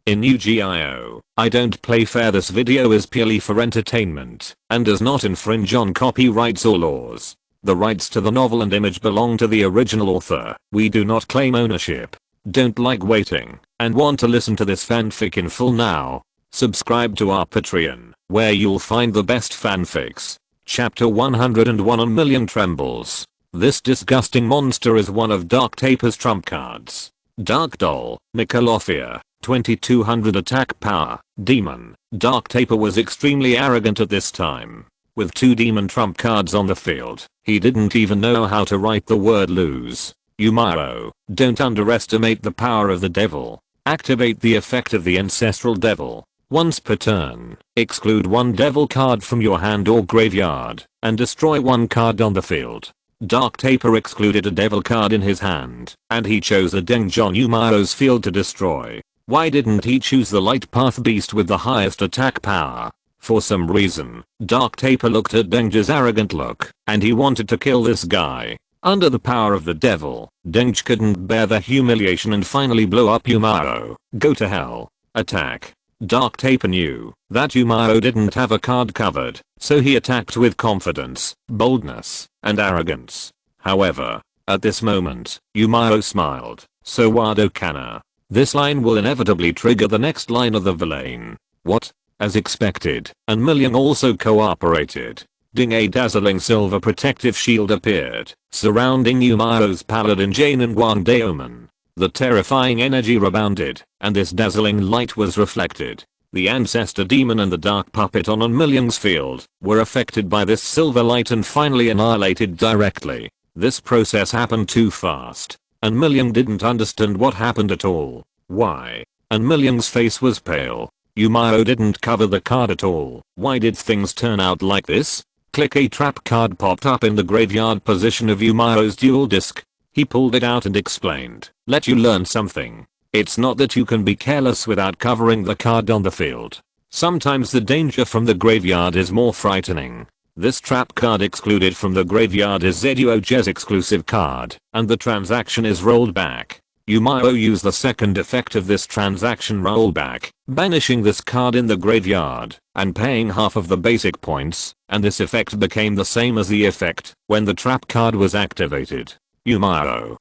In Yu-Gi-Oh! I don't play fair. This video is purely for entertainment and does not infringe on copyrights or laws. The rights to the novel and image belong to the original author. We do not claim ownership. Don't like waiting and want to listen to this fanfic in full now? Subscribe to our Patreon, where you'll find the best fanfics. Chapter 101 A Million Trembles. This disgusting monster is one of Dark Taper's trump cards. Dark Doll, Mikalofia, 2200 attack power, demon. Dark Taper was extremely arrogant at this time. With 2 demon trump cards on the field, he didn't even know how to write the word lose. Miao, don't underestimate the power of the devil. Activate the effect of the ancestral devil. Once per turn, exclude 1 devil card from your hand or graveyard, and destroy 1 card on the field. Dark Taper excluded a devil card in his hand, and he chose a Denge on Miao's field to destroy. Why didn't he choose the Light Path Beast with the highest attack power? For some reason, Dark Taper looked at Denge's arrogant look, and he wanted to kill this guy. Under the power of the devil, Denge couldn't bear the humiliation and finally blew up Miao. Go to hell. Attack. Dark Taper knew that Miao didn't have a card covered, so he attacked with confidence, boldness, and arrogance. However, at this moment, Miao smiled. So Wado Kana. This line will inevitably trigger the next line of the villain. What? As expected, and Million also cooperated. Ding, a dazzling silver protective shield appeared, surrounding Miao's paladin Jane and Wangde Omen. The terrifying energy rebounded, and this dazzling light was reflected. The ancestor demon and the dark puppet on Million's field were affected by this silver light and finally annihilated directly. This process happened too fast, and Million didn't understand what happened at all. Why? And Million's face was pale. Miao didn't cover the card at all. Why did things turn out like this? Click. A trap card popped up in the graveyard position of Miao's duel disc. He pulled it out and explained, "Let you learn something. It's not that you can be careless without covering the card on the field. Sometimes the danger from the graveyard is more frightening." This trap card excluded from the graveyard is Zeduoge's exclusive card, and the transaction is rolled back. Miao used the second effect of this transaction rollback, banishing this card in the graveyard, and paying half of the basic points, and this effect became the same as the effect when the trap card was activated. Miao.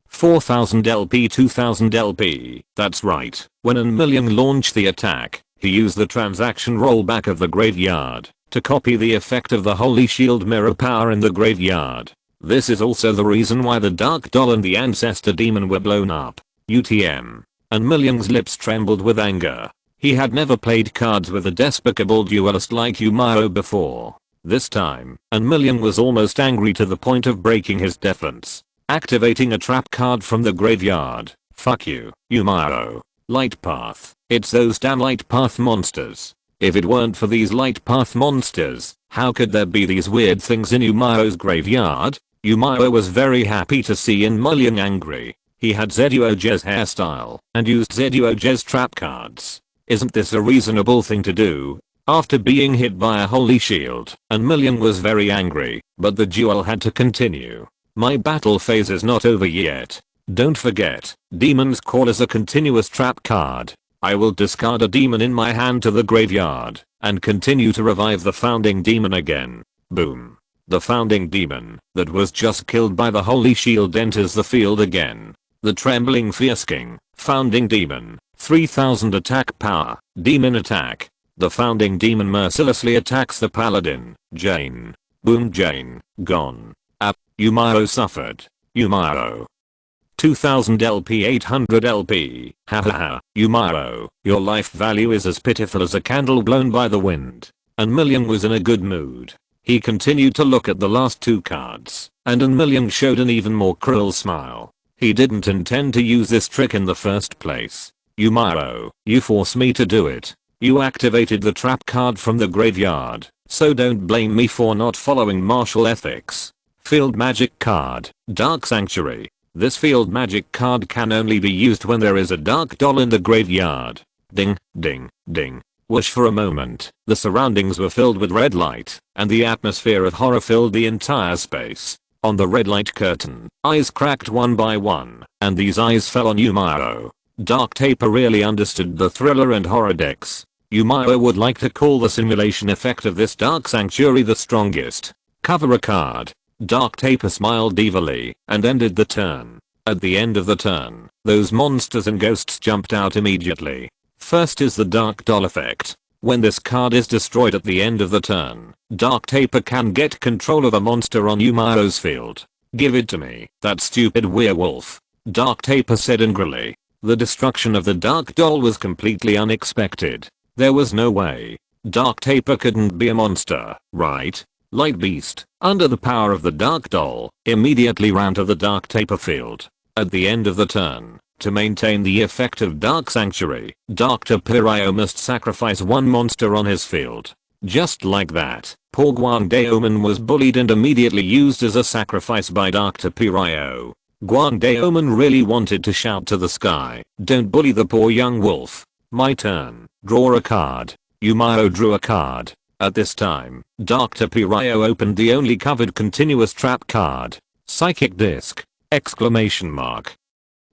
4000 LP 2000 LP, that's right. When a Million launched the attack, he used the transaction rollback of the graveyard to copy the effect of the Holy Shield mirror power in the graveyard. This is also the reason why the Dark Doll and the Ancestor Demon were blown up. UTM. And Million's lips trembled with anger. He had never played cards with a despicable duelist like Miao before. This time, and Million was almost angry to the point of breaking his defense. Activating a trap card from the graveyard. Fuck you, Miao. Light Path. It's those damn Light Path monsters. If it weren't for these Light Path monsters, how could there be these weird things in Miao's graveyard? Miao was very happy to see Million angry. He had Zeduoge's hairstyle and used Zeduoge's trap cards. Isn't this a reasonable thing to do? After being hit by a holy shield, and Million was very angry, but the duel had to continue. My battle phase is not over yet. Don't forget, Demon's Call is a continuous trap card. I will discard a demon in my hand to the graveyard, and continue to revive the founding demon again. Boom. The founding demon, that was just killed by the holy shield, enters the field again. The trembling Fierce King, founding demon, 3000 attack power, demon attack. The founding demon mercilessly attacks the paladin, Jane. Boom, Jane, gone. Miao suffered. Miao. 2000 LP 800 LP, hahaha, Miao, your life value is as pitiful as a candle blown by the wind. And Million was in a good mood. He continued to look at the last 2 cards, and Million showed an even more cruel smile. He didn't intend to use this trick in the first place. Miao, you forced me to do it. You activated the trap card from the graveyard, so don't blame me for not following martial ethics. Field magic card, Dark Sanctuary. This field magic card can only be used when there is a Dark Doll in the graveyard. Ding, ding, ding. Whoosh. For a moment, the surroundings were filled with red light, and the atmosphere of horror filled the entire space. On the red light curtain, eyes cracked one by one, and these eyes fell on Miao. Dark Taper really understood the thriller and horror decks. Miao would like to call the simulation effect of this Dark Sanctuary the strongest. Cover a card. Dark Taper smiled evilly and ended the turn. At the end of the turn, those monsters and ghosts jumped out immediately. First is the Dark Doll effect. When this card is destroyed at the end of the turn, Dark Taper can get control of a monster on Miao's field. Give it to me, that stupid werewolf. Dark Taper said angrily. The destruction of the Dark Doll was completely unexpected. There was no way. Dark Taper couldn't be a monster, right? Light Beast, under the power of the Dark Doll, immediately ran to the Dark Taper field. At the end of the turn, to maintain the effect of Dark Sanctuary, Dr. Pirio must sacrifice one monster on his field. Just like that, poor Guangdaoman was bullied and immediately used as a sacrifice by Dr. Pirio. Guangdaoman really wanted to shout to the sky, "Don't bully the poor young wolf." My turn. Draw a card. Miao drew a card. At this time, Dr. Pirio opened the only covered continuous trap card. Psychic Disc! Exclamation mark.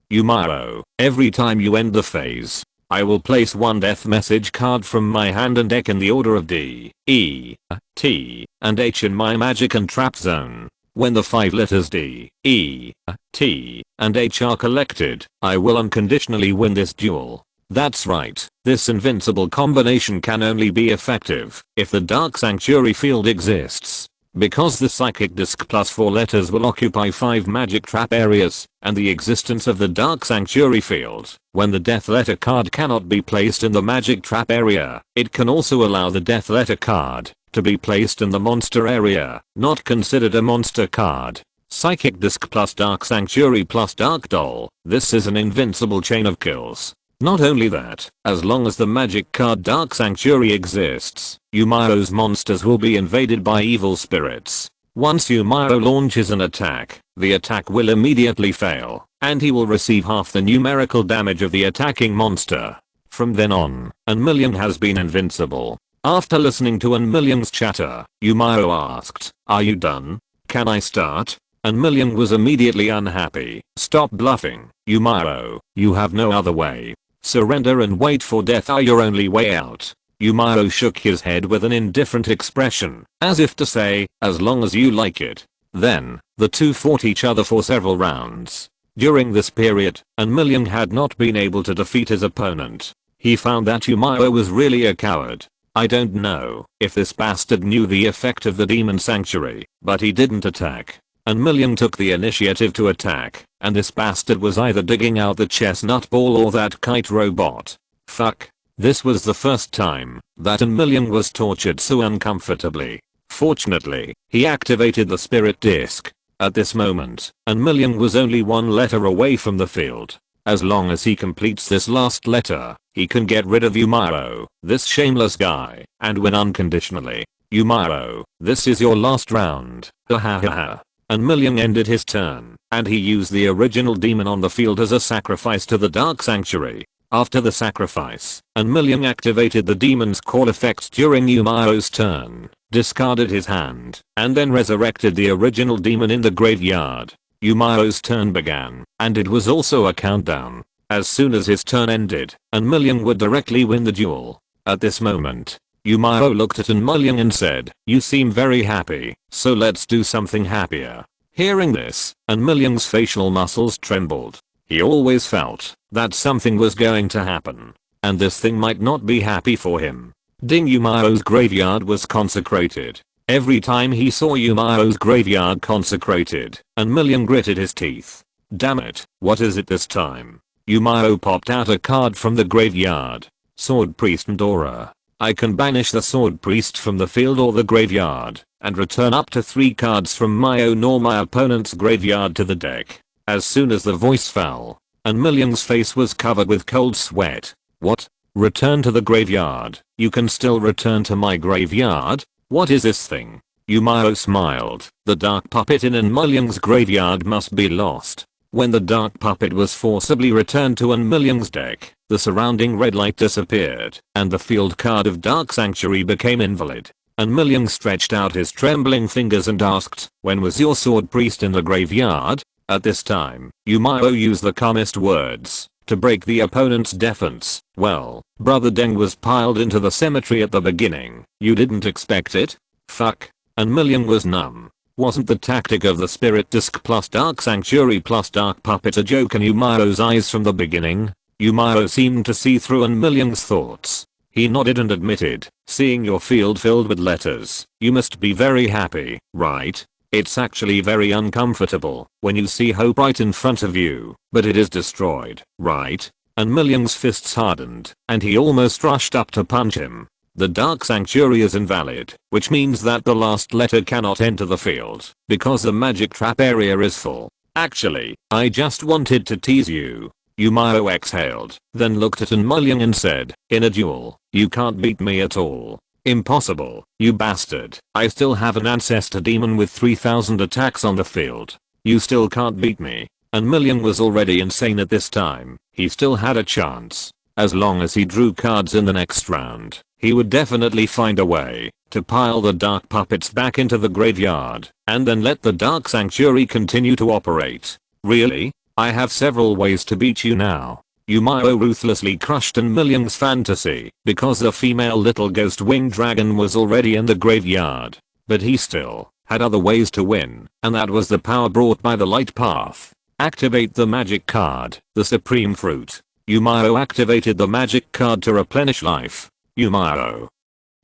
Miao, every time you end the phase, I will place one death message card from my hand and deck in the order of D, E, T, and H in my magic and trap zone. When the 5 letters D, E, T, and H are collected, I will unconditionally win this duel. That's right, this invincible combination can only be effective if the Dark Sanctuary field exists. Because the Psychic Disc plus 4 letters will occupy 5 magic trap areas, and the existence of the Dark Sanctuary field, when the death letter card cannot be placed in the magic trap area, it can also allow the death letter card to be placed in the monster area, not considered a monster card. Psychic Disc plus Dark Sanctuary plus Dark Doll, this is an invincible chain of kills. Not only that, as long as the magic card Dark Sanctuary exists, Miao's monsters will be invaded by evil spirits. Once Miao launches an attack, the attack will immediately fail, and he will receive half the numerical damage of the attacking monster. From then on, Million has been invincible. After listening to Million's chatter, Miao asked, "Are you done? Can I start?" Million was immediately unhappy. "Stop bluffing, Miao, you have no other way. Surrender and wait for death are your only way out." Miao shook his head with an indifferent expression, as if to say, "As long as you like it." Then, the two fought each other for several rounds. During this period, Million had not been able to defeat his opponent. He found that Miao was really a coward. I don't know if this bastard knew the effect of the Demon Sanctuary, but he didn't attack. Million took the initiative to attack, and this bastard was either digging out the chestnut ball or that kite robot. Fuck. This was the first time that Million was tortured so uncomfortably. Fortunately, he activated the spirit disc. At this moment, Million was only one letter away from the field. As long as he completes this last letter, he can get rid of Miao, this shameless guy, and win unconditionally. Miao, this is your last round. Ha ha ha. Million ended his turn, and he used the original demon on the field as a sacrifice to the Dark Sanctuary. After the sacrifice, Million activated the demon's call effect during Miao's turn, discarded his hand, and then resurrected the original demon in the graveyard. Miao's turn began, and it was also a countdown. As soon as his turn ended, Million would directly win the duel. At this moment, Miao looked at Million and said, "You seem very happy, so let's do something happier." Hearing this, Million's facial muscles trembled. He always felt that something was going to happen, and this thing might not be happy for him. Ding Miao's graveyard was consecrated. Every time he saw Miao's graveyard consecrated, Million gritted his teeth. Damn it, what is it this time? Miao popped out a card from the graveyard. Sword Priest Ndora. I can banish the Sword Priest from the field or the graveyard, and return up to 3 cards from my own or my opponent's graveyard to the deck. As soon as the voice fell, Million's face was covered with cold sweat. What? Return to the graveyard? You can still return to my graveyard? What is this thing? Miao smiled. The dark puppet in Million's graveyard must be lost. When the dark puppet was forcibly returned to Million's deck, the surrounding red light disappeared, and the field card of Dark Sanctuary became invalid. Million stretched out his trembling fingers and asked, "When was your Sword Priest in the graveyard?" At this time, Miao used the calmest words. to break the opponent's defense. Well, Brother Deng was piled into the cemetery at the beginning. You didn't expect it? Fuck. And Million was numb. Wasn't the tactic of the Spirit Disc plus Dark Sanctuary plus Dark Puppet a joke in Yumao's eyes from the beginning? Yumao seemed to see through An Million's thoughts. He nodded and admitted, seeing your field filled with letters, you must be very happy, right? It's actually very uncomfortable when you see hope right in front of you, but it is destroyed, right? And Million's fists hardened, and he almost rushed up to punch him. The Dark Sanctuary is invalid, which means that the last letter cannot enter the field, because the magic trap area is full. Actually, I just wanted to tease you. Yumao exhaled, then looked at An Million and said, in a duel, you can't beat me at all. Impossible, you bastard. I still have an ancestor demon with 3000 attacks on the field. You still can't beat me. An Million was already insane at this time. He still had a chance. As long as he drew cards in the next round, he would definitely find a way to pile the dark puppets back into the graveyard, and then let the Dark Sanctuary continue to operate. Really? I have several ways to beat you now. Yumao ruthlessly crushed An Million's fantasy because the female little ghost winged dragon was already in the graveyard. But he still had other ways to win, and that was the power brought by the light path. Activate the magic card, the supreme fruit. Yumao activated the magic card to replenish life. Yumao.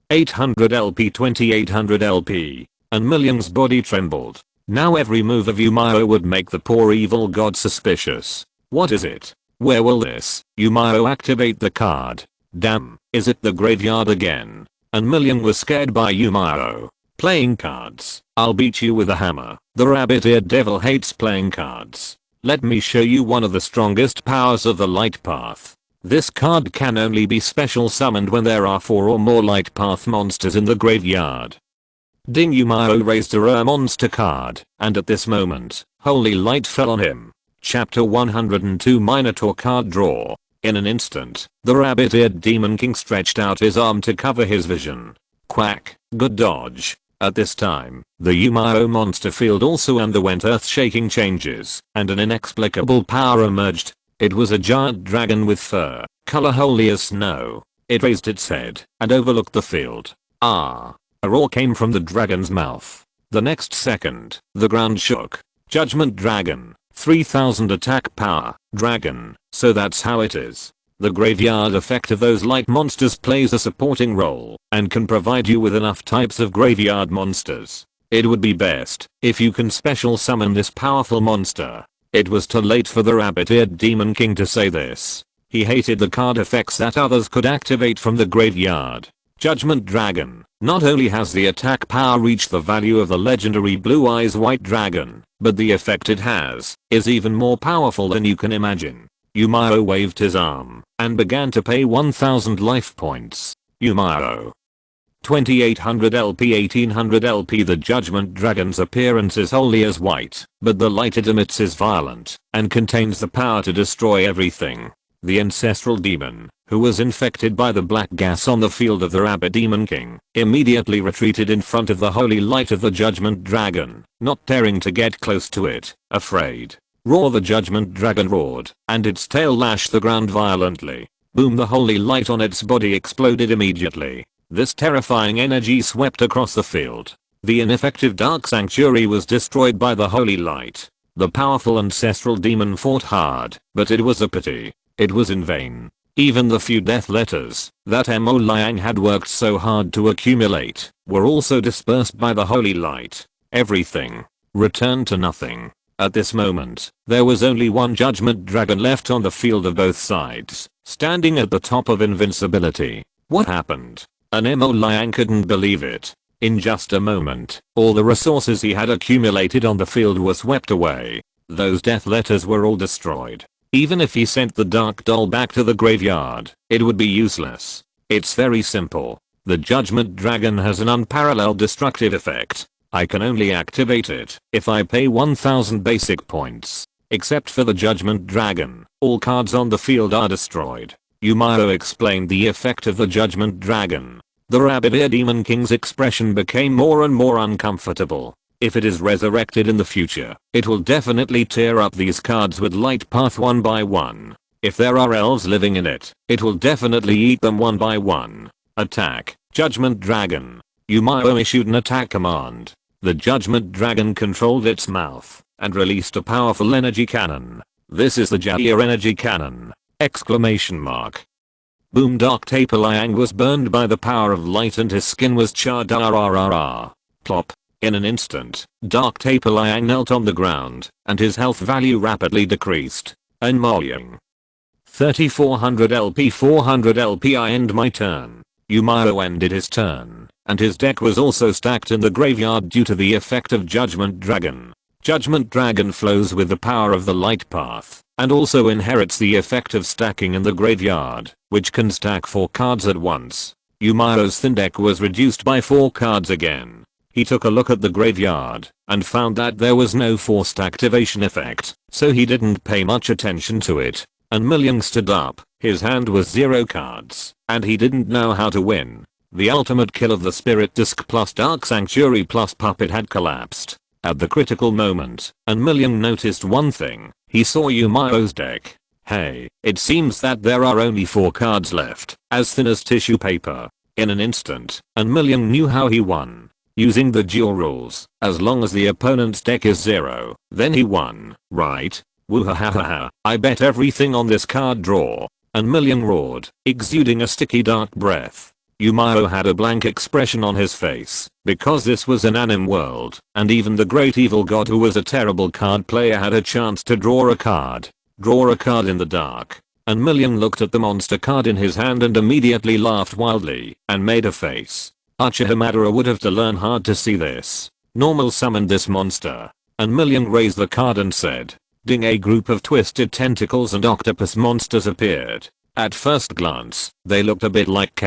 800 LP 2800 LP. An Million's body trembled. Now every move of Yumao would make the poor evil god suspicious. What is it? Where will this? Yumao activate the card. Damn, is it the graveyard again? An Million was scared by Yumao. Playing cards. I'll beat you with a hammer. The rabbit-eared devil hates playing cards. Let me show you one of the strongest powers of the light path. This card can only be special summoned when there are 4 or more light path monsters in the graveyard. Ding. Yumao raised a rare monster card, and at this moment, holy light fell on him. Chapter 102 Minotaur card draw. In an instant, the rabbit-eared demon king stretched out his arm to cover his vision. Quack, good dodge. At this time, the Yumao monster field also underwent earth-shaking changes, and an inexplicable power emerged. It was a giant dragon with fur, color holy as snow. It raised its head and overlooked the field. Ah! A roar came from the dragon's mouth. The next second, the ground shook. Judgment Dragon. 3000 attack power. Dragon. So that's how it is. The graveyard effect of those light monsters plays a supporting role and can provide you with enough types of graveyard monsters. It would be best if you can special summon this powerful monster. It was too late for the rabbit-eared demon king to say this. He hated the card effects that others could activate from the graveyard. Judgment Dragon. Not only has the attack power reached the value of the legendary Blue Eyes White Dragon, but the effect it has is even more powerful than you can imagine. Yumao waved his arm and began to pay 1000 life points. Yumao. 2800 LP 1800 LP. The Judgment Dragon's appearance is wholly as white, but the light it emits is violent and contains the power to destroy everything. The ancestral demon, who was infected by the black gas on the field of the Rabbit Demon King, immediately retreated in front of the holy light of the Judgment Dragon, not daring to get close to it, afraid. Roar. The Judgment Dragon roared, and its tail lashed the ground violently. Boom. The holy light on its body exploded immediately. This terrifying energy swept across the field. The ineffective Dark Sanctuary was destroyed by the holy light. The powerful ancestral demon fought hard, but it was a pity. It was in vain. Even the few death letters that Mo Liang had worked so hard to accumulate were also dispersed by the holy light. Everything returned to nothing. At this moment, there was only one Judgment Dragon left on the field of both sides, standing at the top of invincibility. What happened? Mo Liang couldn't believe it. In just a moment, all the resources he had accumulated on the field were swept away. Those death letters were all destroyed. Even if he sent the Dark Doll back to the graveyard, it would be useless. It's very simple. The Judgment Dragon has an unparalleled destructive effect. I can only activate it if I pay 1000 basic points. Except for the Judgment Dragon, all cards on the field are destroyed. Yumao explained the effect of the Judgment Dragon. The Rabbit-Eared Demon King's expression became more and more uncomfortable. If it is resurrected in the future, it will definitely tear up these cards with light path one by one. If there are elves living in it, it will definitely eat them one by one. Attack, Judgment Dragon. Miao issued an attack command. The Judgment Dragon controlled its mouth and released a powerful energy cannon. This is the Jia energy cannon! Exclamation mark. Boom! Dark Taper Liang was burned by the power of light and his skin was charred. Plop. In an instant, Dark Taper Liang knelt on the ground and his health value rapidly decreased. Unmolling. 3400 LP 400 LP. I end my turn. Miao ended his turn, and his deck was also stacked in the graveyard due to the effect of Judgment Dragon. Judgment Dragon flows with the power of the light path, and also inherits the effect of stacking in the graveyard, which can stack 4 cards at once. Miao's thin deck was reduced by 4 cards again. He took a look at the graveyard, and found that there was no forced activation effect, so he didn't pay much attention to it. And Million stood up, his hand was 0 cards, and he didn't know how to win. The ultimate kill of the Spirit Disc plus Dark Sanctuary plus Puppet had collapsed at the critical moment, and Million noticed one thing. He saw Miao's deck. Hey, it seems that there are only 4 cards left, as thin as tissue paper. In an instant, and Million knew how he won. Using the duel rules, as long as the opponent's deck is 0, then he won, right? Woohahaha, I bet everything on this card draw. And Million roared, exuding a sticky dark breath. Miao had a blank expression on his face, because this was an anime world, and even the great evil god who was a terrible card player had a chance to draw a card. Draw a card in the dark. And Million looked at the monster card in his hand and immediately laughed wildly, and made a face. Uchiha Madara would have to learn hard to see this. Normal summoned this monster. And Million raised the card and said, ding. A group of twisted tentacles and octopus monsters appeared. At first glance, they looked a bit like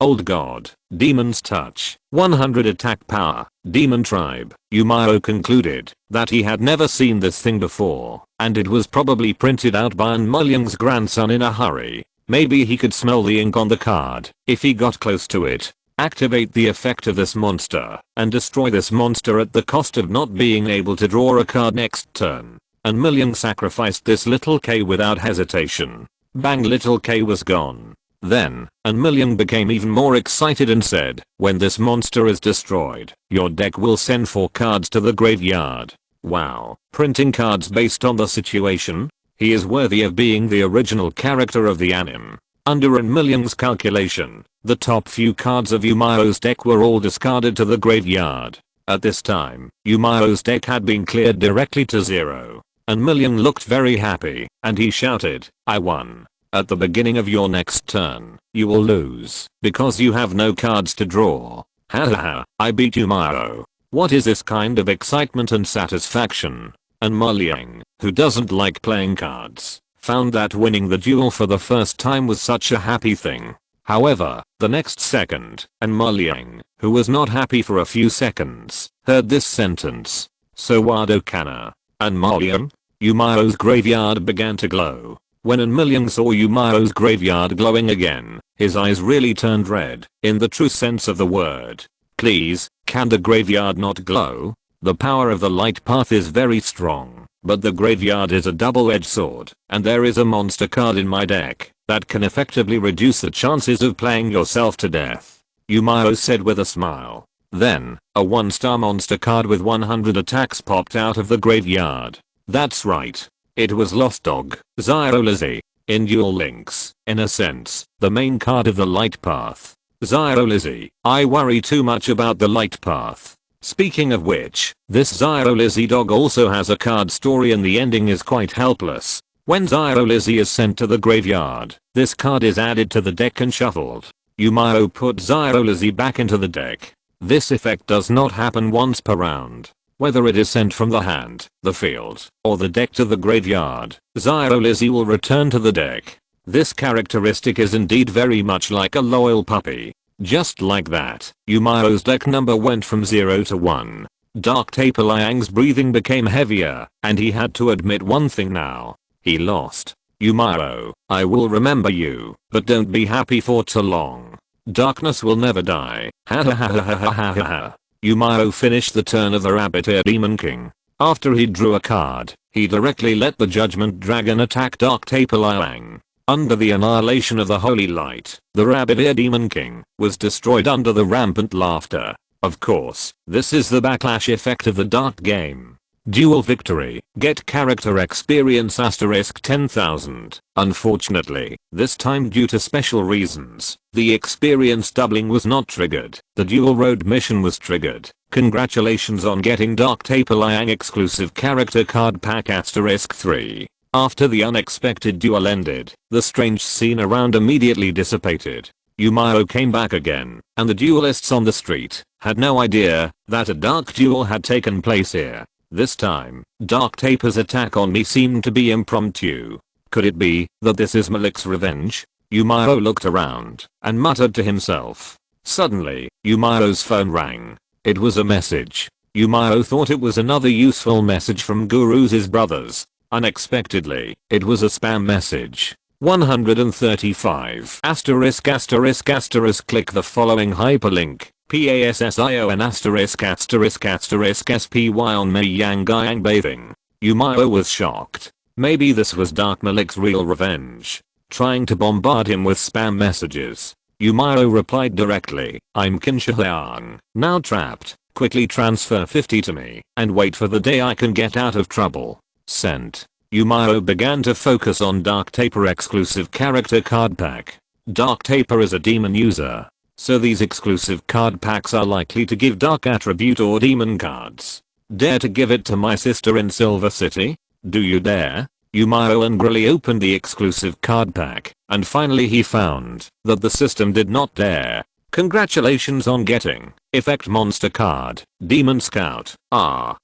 Old God, Demon's Touch, 100 attack power, Demon Tribe. Miao concluded that he had never seen this thing before, and it was probably printed out by Million's grandson in a hurry. Maybe he could smell the ink on the card if he got close to it. Activate the effect of this monster, and destroy this monster at the cost of not being able to draw a card next turn. And Million sacrificed this little K without hesitation. Bang, little K was gone. Then, and Million became even more excited and said, when this monster is destroyed, your deck will send 4 cards to the graveyard. Wow, printing cards based on the situation? He is worthy of being the original character of the anime. Under Million's calculation, the top few cards of Miao's deck were all discarded to the graveyard. At this time, Miao's deck had been cleared directly to 0. And Million looked very happy, and he shouted, I won. At the beginning of your next turn, you will lose, because you have no cards to draw. Hahaha, I beat Miao. What is this kind of excitement and satisfaction? And Million, who doesn't like playing cards, found that winning the duel for the first time was such a happy thing. However, the next second, and Million, who was not happy for a few seconds, heard this sentence. Sawado Kana. And Million? Miao's graveyard began to glow. When Million saw Miao's graveyard glowing again, his eyes really turned red, in the true sense of the word. Please, can the graveyard not glow? The power of the light path is very strong, but the graveyard is a double-edged sword, and there is a monster card in my deck that can effectively reduce the chances of playing yourself to death. Miao said with a smile. Then, a 1-star monster card with 100 attacks popped out of the graveyard. That's right. It was Lost Dog, Zyrolizzy. In Duel Links, in a sense, the main card of the light path. Zyrolizzy. I worry too much about the light path. Speaking of which, this Zyrolizzy dog also has a card story and the ending is quite helpless. When Zyrolizzy is sent to the graveyard, this card is added to the deck and shuffled. Miao put Zyrolizzy back into the deck. This effect does not happen once per round. Whether it is sent from the hand, the field, or the deck to the graveyard, Zyrolizzy will return to the deck. This characteristic is indeed very much like a loyal puppy. Just like that, Miao's deck number went from 0 to 1. Dark Taper Liang's breathing became heavier, and he had to admit one thing now. He lost. Miao, I will remember you, but don't be happy for too long. Darkness will never die. Ha ha ha ha ha ha ha ha. Miao finished the turn of the rabbit-eared Demon King. After he drew a card, he directly let the Judgment Dragon attack Dark Taper Liang. Under the annihilation of the holy light, the rabbit-eared Demon King was destroyed under the rampant laughter. Of course, this is the backlash effect of the dark game. Duel victory, get character experience asterisk 10,000. Unfortunately, this time due to special reasons, the experience doubling was not triggered. The duel road mission was triggered. Congratulations on getting Dark Taper Liang exclusive character card pack asterisk 3. After the unexpected duel ended, the strange scene around immediately dissipated. Miao came back again, and the duelists on the street had no idea that a dark duel had taken place here. This time, Dark Taper's attack on me seemed to be impromptu. Could it be that this is Malik's revenge? Miao looked around and muttered to himself. Suddenly, Miao's phone rang. It was a message. Miao thought it was another useful message from Guru's brothers. Unexpectedly, it was a spam message. 135 asterisk asterisk asterisk click the following hyperlink. PASSION asterisk asterisk asterisk SPY on Mei Yang Guyang bathing. Miao was shocked. Maybe this was Dark Malik's real revenge. Trying to bombard him with spam messages. Miao replied directly, I'm Qin Shihuang, now trapped. Quickly transfer 50 to me and wait for the day I can get out of trouble. Sent. Miao began to focus on Dark Taper exclusive character card pack. Dark Taper is a demon user, so these exclusive card packs are likely to give dark attribute or demon cards. Dare to give it to my sister in Silver City? Do you dare? Miao angrily opened the exclusive card pack, and finally he found that the system did not dare. Congratulations on getting Effect Monster card, Demon Scout,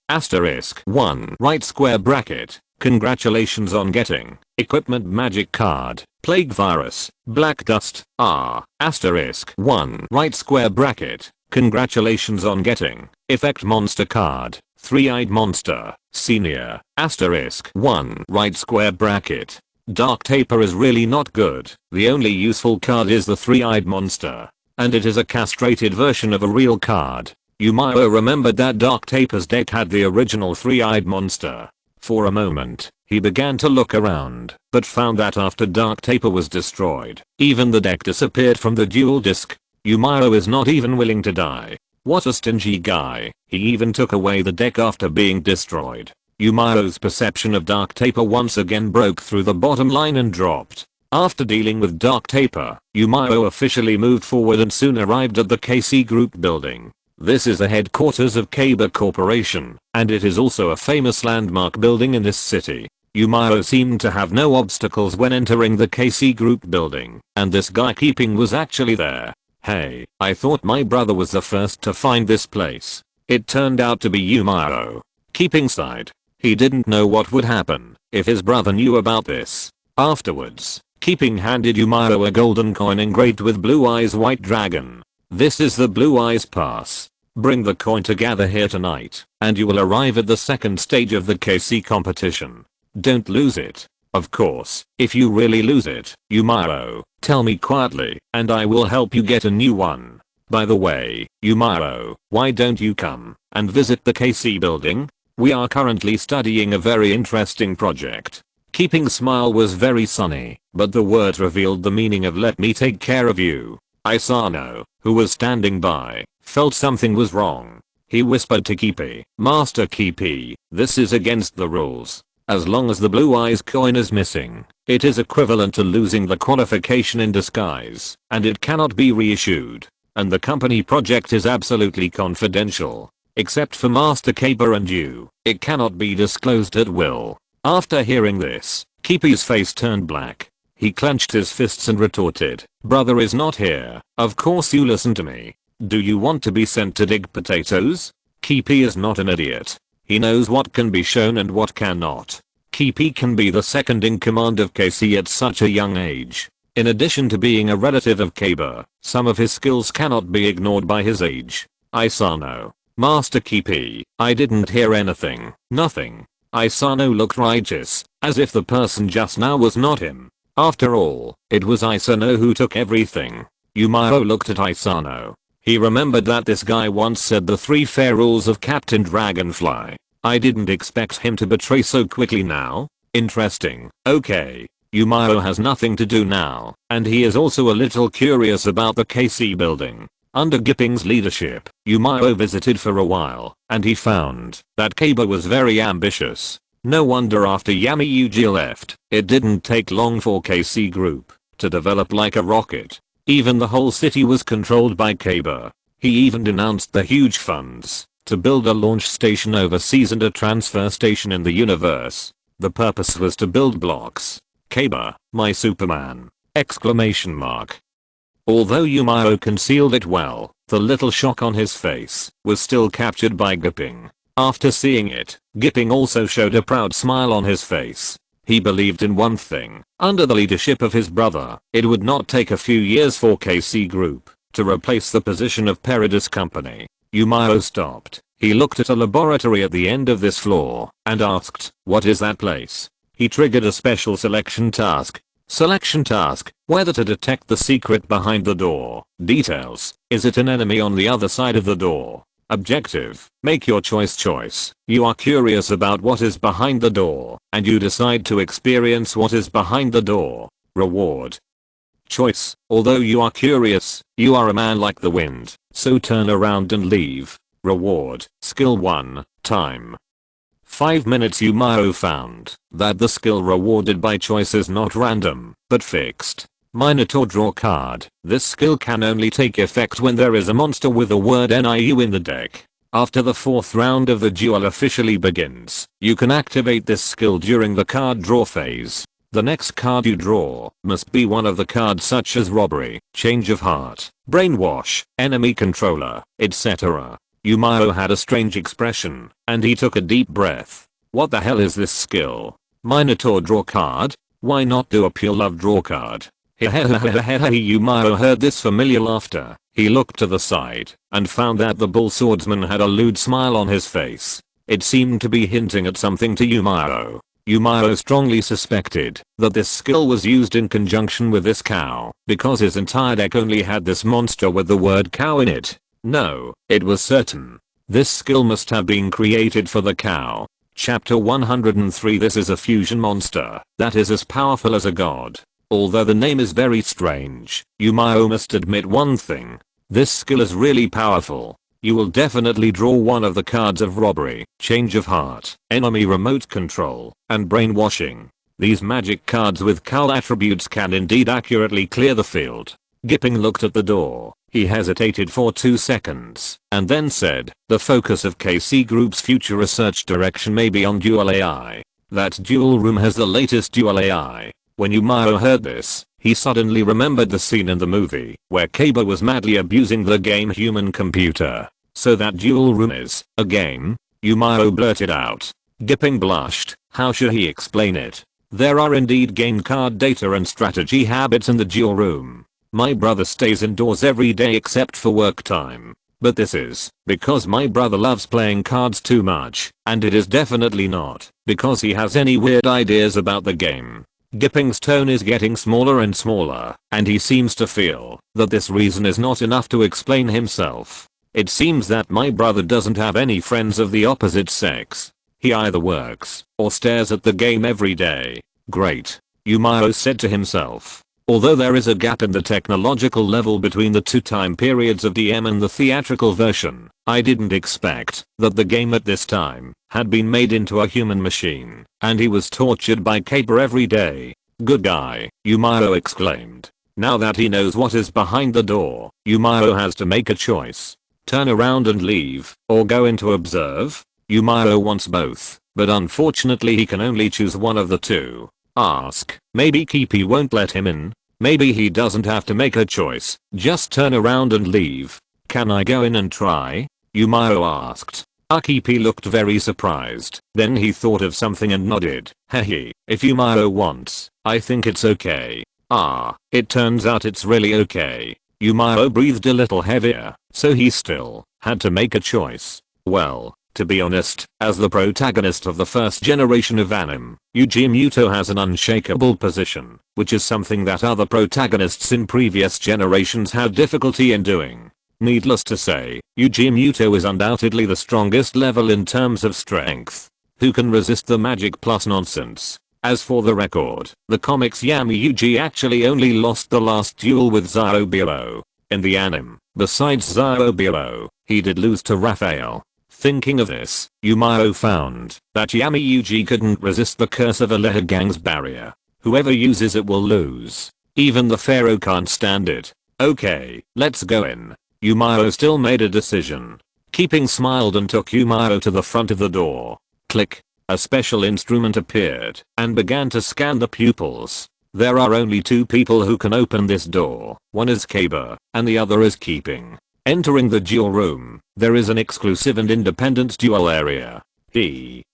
asterisk 1 right square bracket. Congratulations on getting Equipment Magic card, Plague Virus, Black Dust, asterisk 1 right square bracket. Congratulations on getting Effect Monster card, Three-Eyed Monster, Senior, asterisk 1 right square bracket. Dark Taper is really not good. The only useful card is the Three-Eyed Monster, and it is a castrated version of a real card. Miao remembered that Dark Taper's deck had the original Three-Eyed Monster. For a moment, he began to look around, but found that after Dark Taper was destroyed, even the deck disappeared from the duel disc. Miao is not even willing to die. What a stingy guy. He even took away the deck after being destroyed. Miao's perception of Dark Taper once again broke through the bottom line and dropped. After dealing with Dark Taper, Miao officially moved forward and soon arrived at the KC Group building. This is the headquarters of Kaber Corporation, and it is also a famous landmark building in this city. Miao seemed to have no obstacles when entering the KC Group building, and this guy keeping was actually there. Hey, I thought my brother was the first to find this place. It turned out to be Miao. Keeping side. He didn't know what would happen if his brother knew about this. Afterwards, Keeping handed Miao a golden coin engraved with Blue Eyes White Dragon. This is the Blue Eyes Pass. Bring the coin to gather here tonight, and you will arrive at the second stage of the KC competition. Don't lose it. Of course, if you really lose it, Miao, tell me quietly, and I will help you get a new one. By the way, Miao, why don't you come and visit the KC building? We are currently studying a very interesting project. Keeping's smile was very sunny, but the words revealed the meaning of let me take care of you. Isano, who was standing by, felt something was wrong. He whispered to Keepy, Master Keepy, this is against the rules. As long as the Blue Eyes coin is missing, it is equivalent to losing the qualification in disguise, and it cannot be reissued. And the company project is absolutely confidential. Except for Master Kaber and you, it cannot be disclosed at will. After hearing this, Keepy's face turned black. He clenched his fists and retorted, brother is not here. Of course you listen to me. Do you want to be sent to dig potatoes? Keepy is not an idiot. He knows what can be shown and what cannot. Keepy can be the second in command of KC at such a young age. In addition to being a relative of Kaber, some of his skills cannot be ignored by his age. Isano. Master Keepy, I didn't hear anything. Nothing. Isano looked righteous, as if the person just now was not him. After all, it was Isano who took everything. Miao looked at Isano. He remembered that this guy once said the 3 fair rules of Captain Dragonfly. I didn't expect him to betray so quickly now. Interesting. Okay. Miao has nothing to do now, and he is also a little curious about the KC building. Under Gipping's leadership, Miao visited for a while, and he found that Kaba was very ambitious. No wonder after Yami Yuji left, it didn't take long for KC Group to develop like a rocket. Even the whole city was controlled by Kaba. He even denounced the huge funds to build a launch station overseas and a transfer station in the universe. The purpose was to build blocks. Kaba, my Superman! Exclamation mark. Although Miao concealed it well, the little shock on his face was still captured by Gipping. After seeing it, Gipping also showed a proud smile on his face. He believed in one thing: under the leadership of his brother, it would not take a few years for KC Group to replace the position of Peridus Company. Miao stopped. He looked at a laboratory at the end of this floor and asked, "What is that place?" He triggered a special selection task. Selection task: whether to detect the secret behind the door. Details: is it an enemy on the other side of the door? Objective: make your choice. You are curious about what is behind the door, and you decide to experience what is behind the door. Reward: choice: although you are curious, you are a man like the wind, so turn around and leave. Reward: skill 1, time. 5 minutes. Miao found that the skill rewarded by choice is not random, but fixed. Minotaur draw card. This skill can only take effect when there is a monster with the word NIU in the deck. After the 4th round of the duel officially begins, you can activate this skill during the card draw phase. The next card you draw must be one of the cards such as robbery, change of heart, brainwash, enemy controller, etc. Miao had a strange expression, and he took a deep breath. What the hell is this skill? Minotaur draw card? Why not do a pure love draw card? Miao heard this familiar laughter. He looked to the side and found that the bull swordsman had a lewd smile on his face. It seemed to be hinting at something to Miao. Miao strongly suspected that this skill was used in conjunction with this cow, because his entire deck only had this monster with the word cow in it. No, it was certain. This skill must have been created for the cow. Chapter 103. This is a fusion monster that is as powerful as a god. Although the name is very strange, Miao must admit one thing. This skill is really powerful. You will definitely draw one of the cards of robbery, change of heart, enemy remote control, and brainwashing. These magic cards with cow attributes can indeed accurately clear the field. Gipping looked at the door. He hesitated for 2 seconds, and then said, "The focus of KC Group's future research direction may be on dual AI. That duel room has the latest dual AI." When Miao heard this, he suddenly remembered the scene in the movie where Kaba was madly abusing the game human computer. So that duel room is a game? Miao blurted out. Gipping blushed. How should he explain it? There are indeed game card data and strategy habits in the duel room. My brother stays indoors every day except for work time. But this is because my brother loves playing cards too much, and it is definitely not because he has any weird ideas about the game. Gipping's tone is getting smaller and smaller, and he seems to feel that this reason is not enough to explain himself. It seems that my brother doesn't have any friends of the opposite sex. He either works or stares at the game every day. Great, Miao said to himself. Although there is a gap in the technological level between the 2 time periods of DM and the theatrical version, I didn't expect that the game at this time had been made into a human machine, and he was tortured by Kaba every day. Good guy, Miao exclaimed. Now that he knows what is behind the door, Miao has to make a choice. Turn around and leave, or go in to observe? Miao wants both, but unfortunately he can only choose one of the two. Ask, maybe Kipi won't let him in? Maybe he doesn't have to make a choice, just turn around and leave. Can I go in and try? Miao asked. Akipi looked very surprised. Then he thought of something and nodded. Hehe, if Miao wants, I think it's okay. Ah, it turns out it's really okay. Miao breathed a little heavier, so he still had to make a choice. Well, to be honest, as the protagonist of the first generation of anime, Yuji Muto has an unshakable position, which is something that other protagonists in previous generations had difficulty in doing. Needless to say, Yuji Muto is undoubtedly the strongest level in terms of strength. Who can resist the magic plus nonsense? As for the record, the comics Yami Yuji actually only lost the last duel with Zaobiro. In the anime, besides Zaobiro, he did lose to Raphael. Thinking of this, Yumao found that Yami Yuji couldn't resist the curse of Aleha Gang's barrier. Whoever uses it will lose. Even the pharaoh can't stand it. Okay, let's go in. Yumao still made a decision. Keeping smiled and took Yumao to the front of the door. Click. A special instrument appeared and began to scan the pupils. There are only two people who can open this door. One is Kaba, and the other is Keeping. Entering the duel room, there is an exclusive and independent duel area.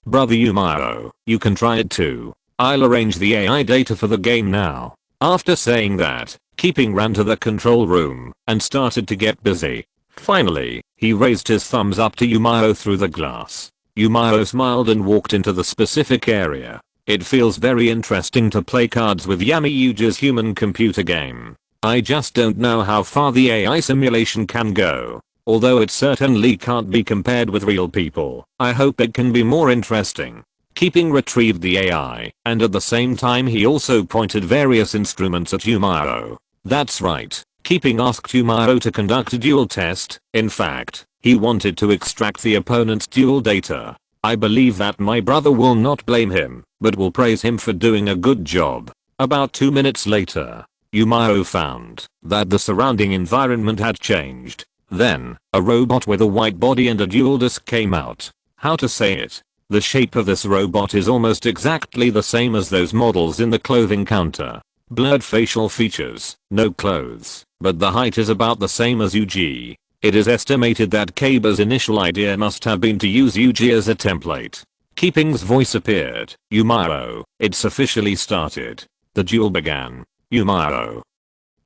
Brother Yumao, you can try it too. I'll arrange the AI data for the game now. After saying that, Keeping ran to the control room and started to get busy. Finally, he raised his thumbs up to Yumao through the glass. Yumao smiled and walked into the specific area. It feels very interesting to play cards with Yami Yuji's human computer game. I just don't know how far the AI simulation can go. Although it certainly can't be compared with real people, I hope it can be more interesting. Keeping retrieved the AI, and at the same time he also pointed various instruments at Yumao. That's right, Keeping asked Yumao to conduct a duel test. In fact, he wanted to extract the opponent's duel data. I believe that my brother will not blame him, but will praise him for doing a good job. About 2 minutes later, Yumao found that the surrounding environment had changed. Then, a robot with a white body and a dual disc came out. How to say it? The shape of this robot is almost exactly the same as those models in the clothing counter. Blurred facial features, no clothes, but the height is about the same as Yuji. It is estimated that Kaba's initial idea must have been to use Yuji as a template. Keeping's voice appeared. Yumao, it's officially started. The duel began. Yumao.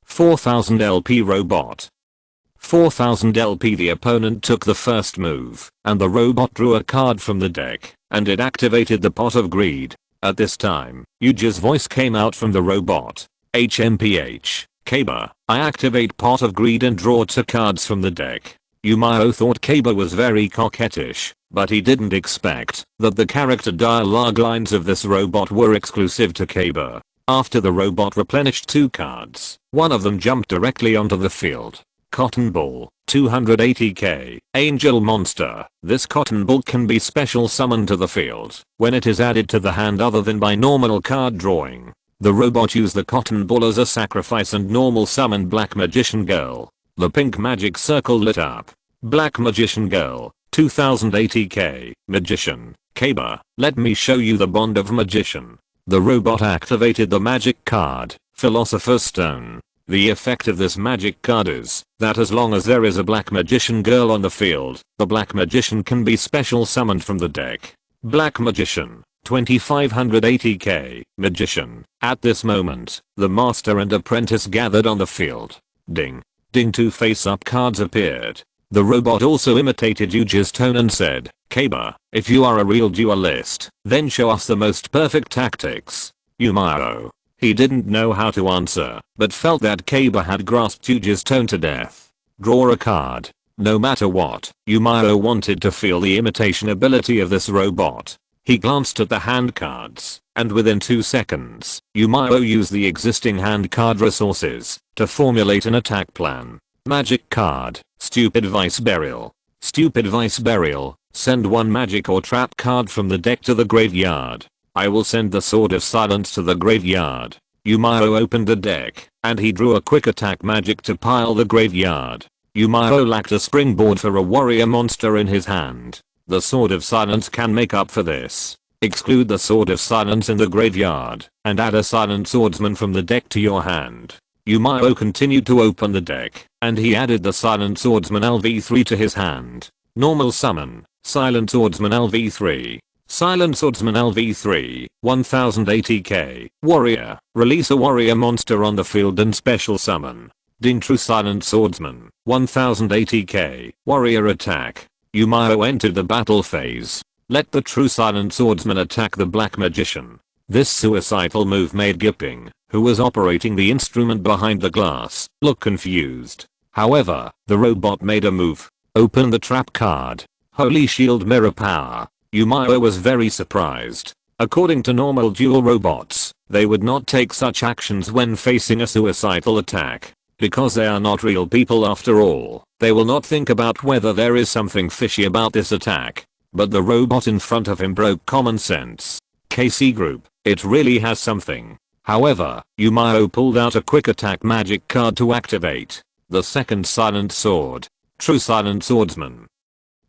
4000 LP robot. 4000 LP. The opponent took the first move, and the robot drew a card from the deck, and it activated the pot of greed. At this time, Yuji's voice came out from the robot. HMPH. Kaba, I activate pot of greed and draw 2 cards from the deck. Yumao thought Kaba was very coquettish, but he didn't expect that the character dialogue lines of this robot were exclusive to Kaba. After the robot replenished 2 cards, one of them jumped directly onto the field. Cotton Ball, 280k, Angel Monster. This Cotton Ball can be special summoned to the field when it is added to the hand other than by normal card drawing. The robot used the Cotton Ball as a sacrifice and normal summoned Black Magician Girl. The pink magic circle lit up. Black Magician Girl, 2080k, Magician, Kaba, let me show you the bond of Magician. The robot activated the magic card, Philosopher's Stone. The effect of this magic card is that as long as there is a Black Magician Girl on the field, the Black Magician can be special summoned from the deck. Black Magician, 2580k, Magician. At this moment, the master and apprentice gathered on the field. Ding. Ding. 2 face-up cards appeared. The robot also imitated Yuji's tone and said, Kaba, if you are a real duelist, then show us the most perfect tactics. Yumao. He didn't know how to answer, but felt that Kaba had grasped Yuji's tone to death. Draw a card. No matter what, Yumao wanted to feel the imitation ability of this robot. He glanced at the hand cards, and within 2 seconds, Yumao used the existing hand card resources to formulate an attack plan. Magic card, Stupid Vice Burial. Stupid Vice Burial, send 1 magic or trap card from the deck to the graveyard. I will send the Sword of Silence to the graveyard. Yumao opened the deck, and he drew a quick attack magic to pile the graveyard. Yumao lacked a springboard for a warrior monster in his hand. The Sword of Silence can make up for this. Exclude the Sword of Silence in the graveyard, and add a Silent Swordsman from the deck to your hand. Yumao continued to open the deck, and he added the Silent Swordsman LV3 to his hand. Normal summon, Silent Swordsman LV3. Silent Swordsman LV3, 1080k. Warrior, release a warrior monster on the field and special summon. Ding. True Silent Swordsman, 1080k. Warrior attack. Yumao entered the battle phase. Let the True Silent Swordsman attack the Black Magician. This suicidal move made Gipping, who was operating the instrument behind the glass, look confused. However, the robot made a move. Open the trap card. Holy shield mirror power. Miao was very surprised. According to normal duel robots, they would not take such actions when facing a suicidal attack. Because they are not real people after all, they will not think about whether there is something fishy about this attack. But the robot in front of him broke common sense. KC group, it really has something. However, Miao pulled out a quick attack magic card to activate. The second silent sword. True silent swordsman.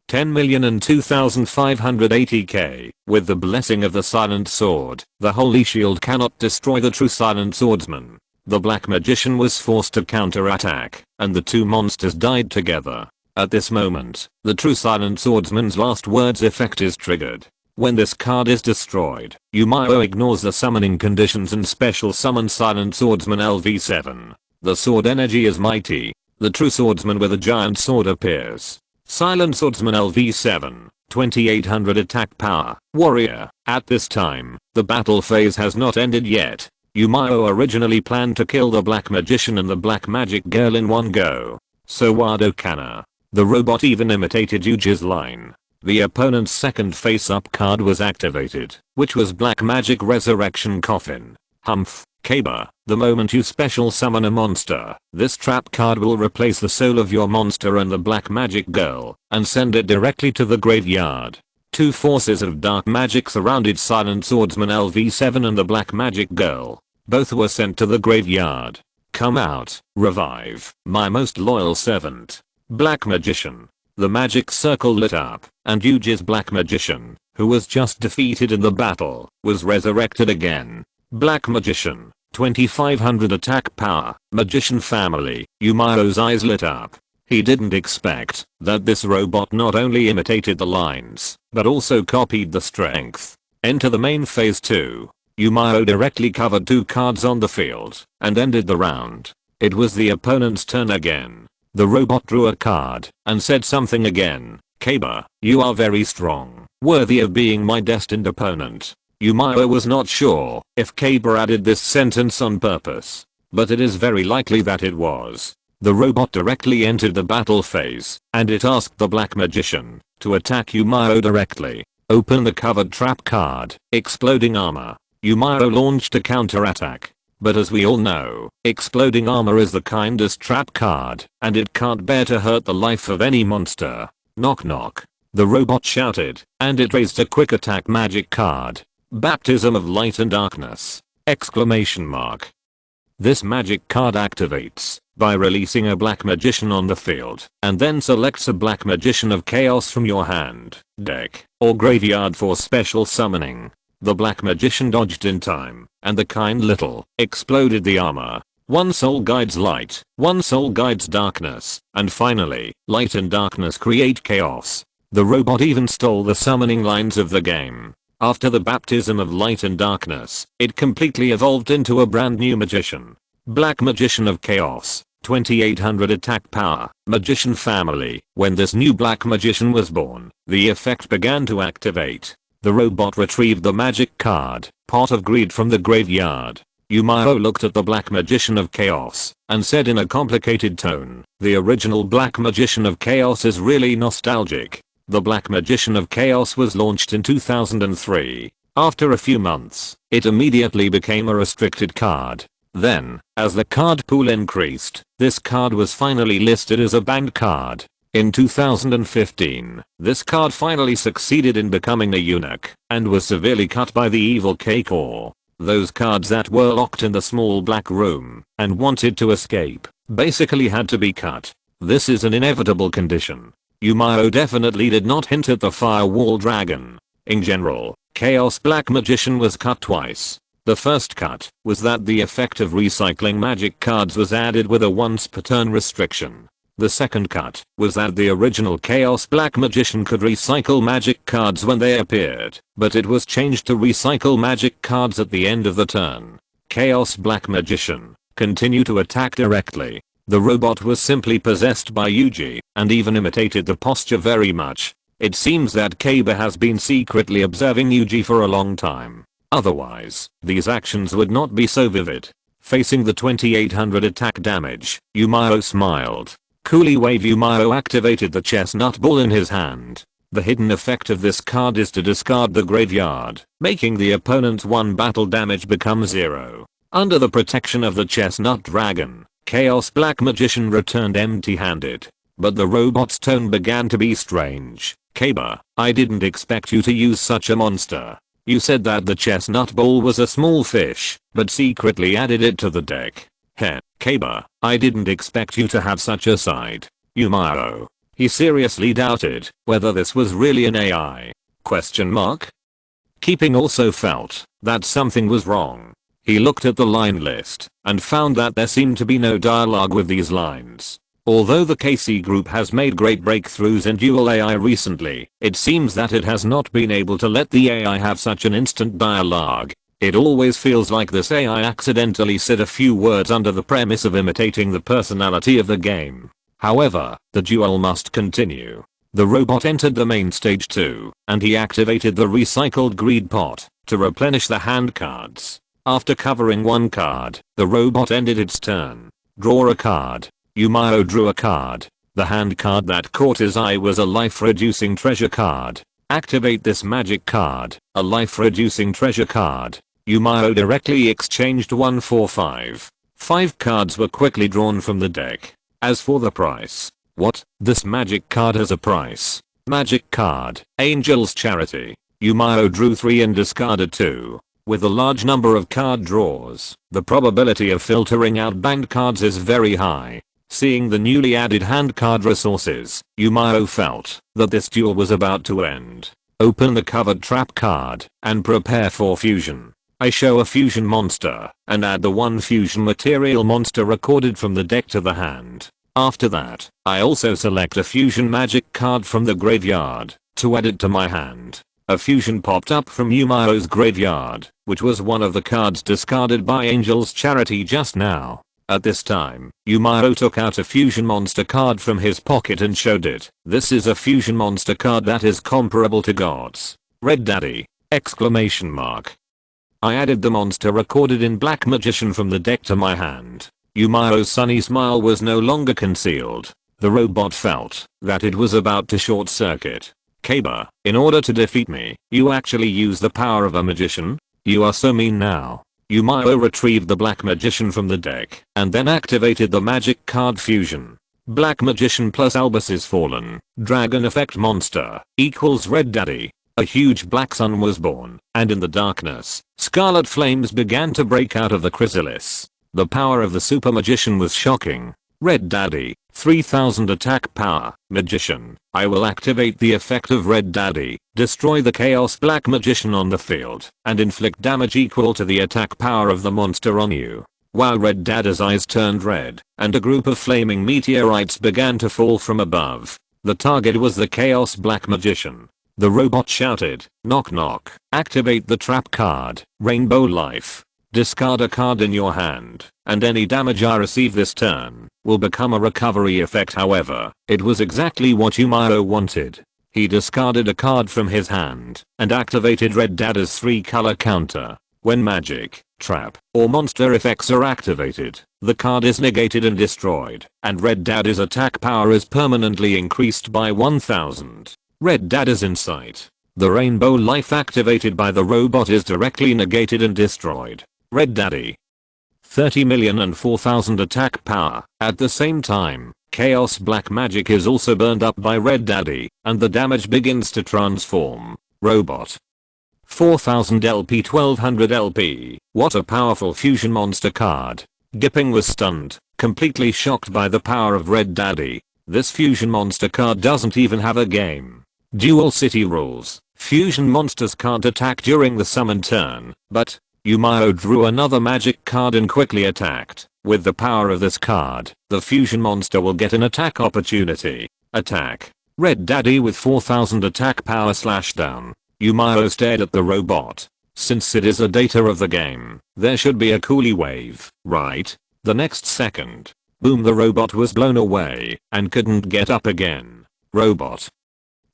10,002,580k. With the blessing of the silent sword, the holy shield cannot destroy the true silent swordsman. The black magician was forced to counterattack, and the two monsters died together. At this moment, the true silent swordsman's last words effect is triggered. When this card is destroyed, Miao ignores the summoning conditions and special summons silent swordsman LV7. The sword energy is mighty. The true swordsman with a giant sword appears. Silent swordsman LV7, 2800 attack power, warrior. At this time, the battle phase has not ended yet. Miao originally planned to kill the black magician and the black magic girl in one go. So Wado Kana. The robot even imitated Yuji's line. The opponent's second face-up card was activated, which was Black Magic Resurrection Coffin. Humph. Kaba. The moment you special summon a monster, this trap card will replace the soul of your monster and the black magic girl, and send it directly to the graveyard. Two forces of dark magic surrounded Silent Swordsman LV7 and the black magic girl. Both were sent to the graveyard. Come out, revive, my most loyal servant. Black Magician. The magic circle lit up, and Yuji's black magician, who was just defeated in the battle, was resurrected again. Black Magician, 2500 attack power, magician family. Miao's eyes lit up. He didn't expect that this robot not only imitated the lines, but also copied the strength. Enter the main phase 2. Miao directly covered 2 cards on the field, and ended the round. It was the opponent's turn again. The robot drew a card, and said something again. Kaba, you are very strong, worthy of being my destined opponent. Miao was not sure if Kaba added this sentence on purpose, but it is very likely that it was. The robot directly entered the battle phase, and it asked the black magician to attack Miao directly. Open the covered trap card, exploding armor. Miao launched a counterattack. But as we all know, exploding armor is the kindest trap card, and it can't bear to hurt the life of any monster. Knock knock. The robot shouted, and it raised a quick attack magic card. Baptism of Light and Darkness! Exclamation mark. This magic card activates by releasing a black magician on the field, and then selects a black magician of chaos from your hand, deck, or graveyard for special summoning. The black magician dodged in time, and the kind little exploded the armor. One soul guides light, one soul guides darkness, and finally, light and darkness create chaos. The robot even stole the summoning lines of the game. After the baptism of light and darkness, it completely evolved into a brand new magician. Black Magician of Chaos, 2800 attack power, magician family. When this new black magician was born, the effect began to activate. The robot retrieved the magic card, Pot of Greed, from the graveyard. Miao looked at the Black Magician of Chaos, and said in a complicated tone, the original Black Magician of Chaos is really nostalgic. The Black Magician of Chaos was launched in 2003. After a few months, it immediately became a restricted card. Then, as the card pool increased, this card was finally listed as a banned card. In 2015, this card finally succeeded in becoming a eunuch, and was severely cut by the evil K-Core. Those cards that were locked in the small black room, and wanted to escape, basically had to be cut. This is an inevitable condition. Miao definitely did not hint at the firewall dragon. In general, Chaos Black Magician was cut twice. The first cut was that the effect of recycling magic cards was added with a once per turn restriction. The second cut was that the original Chaos Black Magician could recycle magic cards when they appeared, but it was changed to recycle magic cards at the end of the turn. Chaos Black Magician, continue to attack directly. The robot was simply possessed by Yuji, and even imitated the posture very much. It seems that Kaba has been secretly observing Yuji for a long time. Otherwise, these actions would not be so vivid. Facing the 2800 attack damage, Miao smiled. Coolie wave. Miao activated the chestnut ball in his hand. The hidden effect of this card is to discard the graveyard, making the opponent's 1 battle damage become 0. Under the protection of the chestnut dragon, Chaos Black Magician returned empty-handed. But the robot's tone began to be strange. Kaba, I didn't expect you to use such a monster. You said that the chestnut ball was a small fish, but secretly added it to the deck. Heh, Kaba, I didn't expect you to have such a side. Miao. He seriously doubted whether this was really an AI. Question mark? Keeping also felt that something was wrong. He looked at the line list and found that there seemed to be no dialogue with these lines. Although the KC group has made great breakthroughs in duel AI recently, it seems that it has not been able to let the AI have such an instant dialogue. It always feels like this AI accidentally said a few words under the premise of imitating the personality of the game. However, the duel must continue. The robot entered the main stage too, and he activated the recycled greed pot to replenish the hand cards. After covering 1 card, the robot ended its turn. Draw a card. Miao drew a card. The hand card that caught his eye was a life-reducing treasure card. Activate this magic card, a life-reducing treasure card. Miao directly exchanged 1 for 5. 5 cards were quickly drawn from the deck. As for the price, what? This magic card has a price. Magic card, Angel's Charity. Miao drew 3 and discarded 2. With a large number of card draws, the probability of filtering out banked cards is very high. Seeing the newly added hand card resources, Miao felt that this duel was about to end. Open the covered trap card and prepare for fusion. I show a fusion monster and add the 1 fusion material monster recorded from the deck to the hand. After that, I also select a fusion magic card from the graveyard to add it to my hand. A fusion popped up from Miao's graveyard, which was one of the cards discarded by Angel's Charity just now. At this time, Miao took out a fusion monster card from his pocket and showed it. This is a fusion monster card that is comparable to God's Red Daddy! Exclamation mark. I added the monster recorded in Black Magician from the deck to my hand. Miao's sunny smile was no longer concealed. The robot felt that it was about to short circuit. Kaba, in order to defeat me, you actually use the power of a magician? You are so mean now. Miao retrieved the Black Magician from the deck and then activated the magic card fusion. Black Magician plus Albus is fallen. Dragon effect monster equals Red Daddy. A huge black sun was born, and in the darkness, scarlet flames began to break out of the chrysalis. The power of the super magician was shocking. Red Daddy, 3000 attack power, magician. I will activate the effect of Red Daddy, destroy the Chaos Black Magician on the field, and inflict damage equal to the attack power of the monster on you. While Red Daddy's eyes turned red, and a group of flaming meteorites began to fall from above. The target was the Chaos Black Magician. The robot shouted, knock knock, activate the trap card, Rainbow Life. Discard a card in your hand, and any damage I receive this turn will become a recovery effect. However, it was exactly what Miao wanted. He discarded a card from his hand and activated Red Daddy's 3-color counter. When magic, trap, or monster effects are activated, the card is negated and destroyed, and Red Daddy's attack power is permanently increased by 1000. Red Daddy's insight. The Rainbow Life activated by the robot is directly negated and destroyed. Red Daddy. 30,004,000 attack power. At the same time, Chaos Black Magic is also burned up by Red Daddy, and the damage begins to transform. Robot. 4000 LP 1200 LP. What a powerful fusion monster card. Gipping was stunned, completely shocked by the power of Red Daddy. This fusion monster card doesn't even have a game. Duel City rules. Fusion monsters can't attack during the summon turn, but Miao drew another magic card and quickly attacked. With the power of this card, the fusion monster will get an attack opportunity. Attack. Red Daddy with 4000 attack power slash down. Miao stared at the robot. Since it is a data of the game, there should be a coolie wave, right? The next second, boom, the robot was blown away and couldn't get up again. Robot.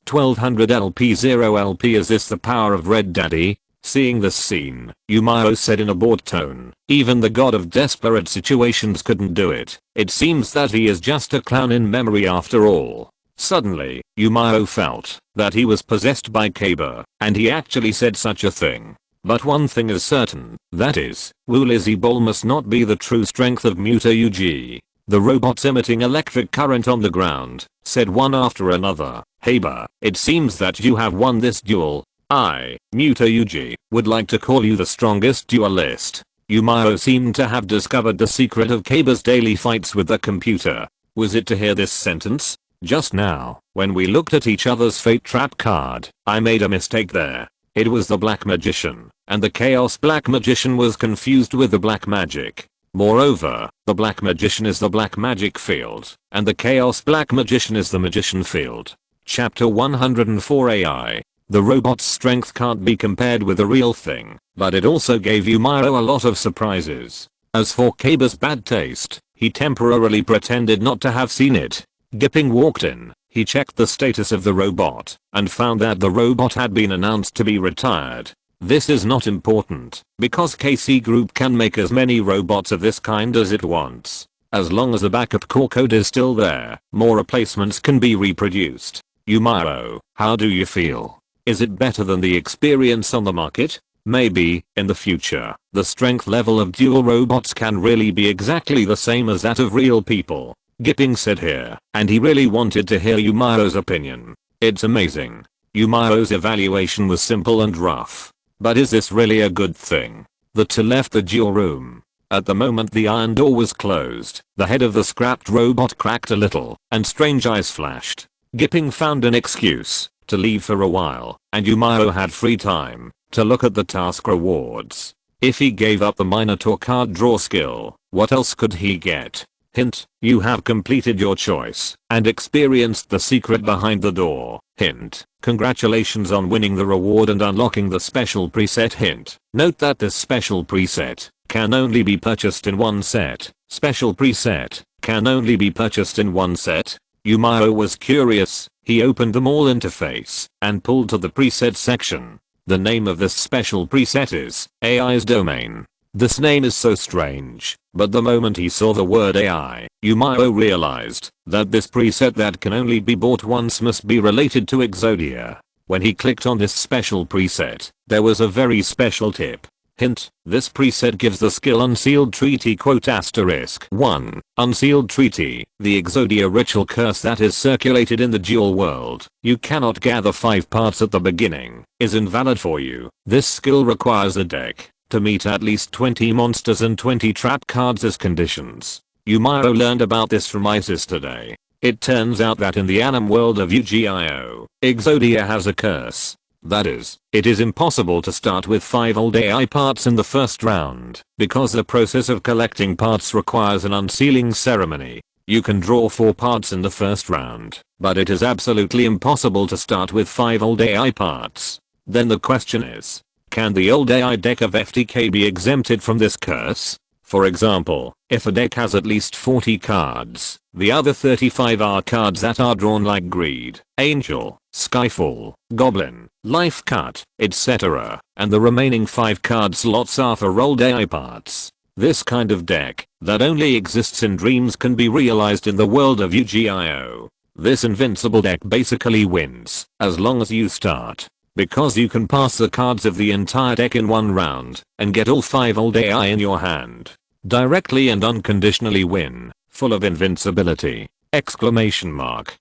1200 LP 0 LP. Is this the power of Red Daddy? Seeing this scene, Miao said in a bored tone, even the god of desperate situations couldn't do it. It seems that he is just a clown in memory after all. Suddenly, Miao felt that he was possessed by Kaba, and he actually said such a thing. But one thing is certain, that is, Wu Lizzie Ball must not be the true strength of Muta Yuji. The robots emitting electric current on the ground, said one after another, Haber, it seems that you have won this duel. I, Muta Yuji, would like to call you the strongest duelist. Miao seemed to have discovered the secret of Kaba's daily fights with the computer. Was it to hear this sentence? Just now, when we looked at each other's fate trap card, I made a mistake there. It was the Black Magician, and the Chaos Black Magician was confused with the Black Magic. Moreover, the Black Magician is the Black Magic field, and the Chaos Black Magician is the Magician field. Chapter 104 AI. The robot's strength can't be compared with the real thing, but it also gave Miao a lot of surprises. As for Kaba's bad taste, he temporarily pretended not to have seen it. Gipping walked in, he checked the status of the robot, and found that the robot had been announced to be retired. This is not important, because KC Group can make as many robots of this kind as it wants. As long as the backup core code is still there, more replacements can be reproduced. Miao, how do you feel? Is it better than the experience on the market? Maybe, in the future, the strength level of dual robots can really be exactly the same as that of real people. Gipping said here, and he really wanted to hear Miao's opinion. It's amazing. Miao's evaluation was simple and rough. But is this really a good thing? The two left the duel room. At the moment the iron door was closed, the head of the scrapped robot cracked a little, and strange eyes flashed. Gipping found an excuse to leave for a while, and Miao had free time to look at the task rewards. If he gave up the Minotaur card draw skill, what else could he get? Hint, you have completed your choice and experienced the secret behind the door. Hint, congratulations on winning the reward and unlocking the special preset. Hint, note that this special preset can only be purchased in one set. Special preset can only be purchased in one set. Miao was curious. He opened the mall interface and pulled to the preset section. The name of this special preset is AI's domain. This name is so strange, but the moment he saw the word AI, Miao realized that this preset that can only be bought once must be related to Exodia. When he clicked on this special preset, there was a very special tip. Hint, this preset gives the skill Unsealed Treaty *1. Unsealed Treaty, the Exodia ritual curse that is circulated in the dual world. You cannot gather 5 parts at the beginning, is invalid for you. This skill requires a deck to meet at least 20 monsters and 20 trap cards as conditions. Miao learned about this from ISIS today. It turns out that in the anim world of UGIO, Exodia has a curse. That is, it is impossible to start with 5 old AI parts in the first round, because the process of collecting parts requires an unsealing ceremony. You can draw 4 parts in the first round, but it is absolutely impossible to start with 5 old AI parts. Then the question is, can the old AI deck of FTK be exempted from this curse? For example, if a deck has at least 40 cards, the other 35 are cards that are drawn like Greed, Angel, Skyfall, Goblin, Life Cut, etc., and the remaining 5 card slots are for old AI parts. This kind of deck, that only exists in dreams, can be realized in the world of UGIO. This invincible deck basically wins, as long as you start. Because you can pass the cards of the entire deck in one round, and get all 5 old AI in your hand. Directly and unconditionally win, full of invincibility! Exclamation mark.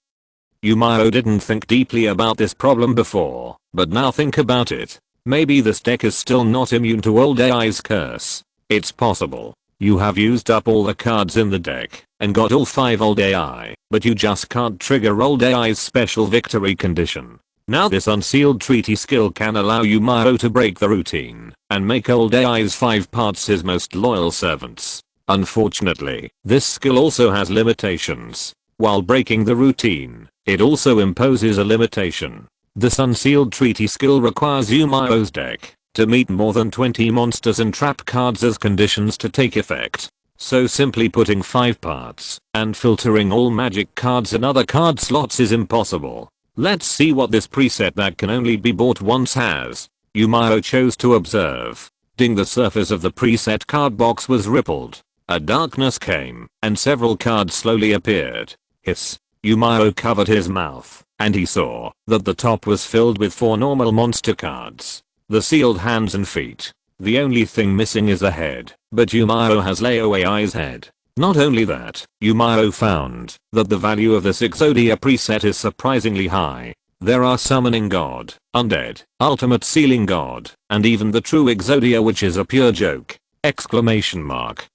Miao didn't think deeply about this problem before, but now think about it. Maybe this deck is still not immune to old AI's curse. It's possible. You have used up all the cards in the deck, and got all 5 old AI, but you just can't trigger old AI's special victory condition. Now this Unsealed Treaty skill can allow Miao to break the routine, and make old AI's 5 parts his most loyal servants. Unfortunately, this skill also has limitations. While breaking the routine, it also imposes a limitation. This Unsealed Treaty skill requires Miao's deck to meet more than 20 monsters and trap cards as conditions to take effect. So simply putting 5 parts and filtering all magic cards in other card slots is impossible. Let's see what this preset that can only be bought once has. Miao chose to observe. Ding, the surface of the preset card box was rippled. A darkness came, and several cards slowly appeared. Hiss. Miao covered his mouth, and he saw that the top was filled with 4 normal monster cards. The sealed hands and feet. The only thing missing is a head, but Miao has Laoai's head. Not only that, Miao found that the value of this Exodia preset is surprisingly high. There are Summoning God, Undead, Ultimate Sealing God, and even the true Exodia, which is a pure joke! Exclamation mark.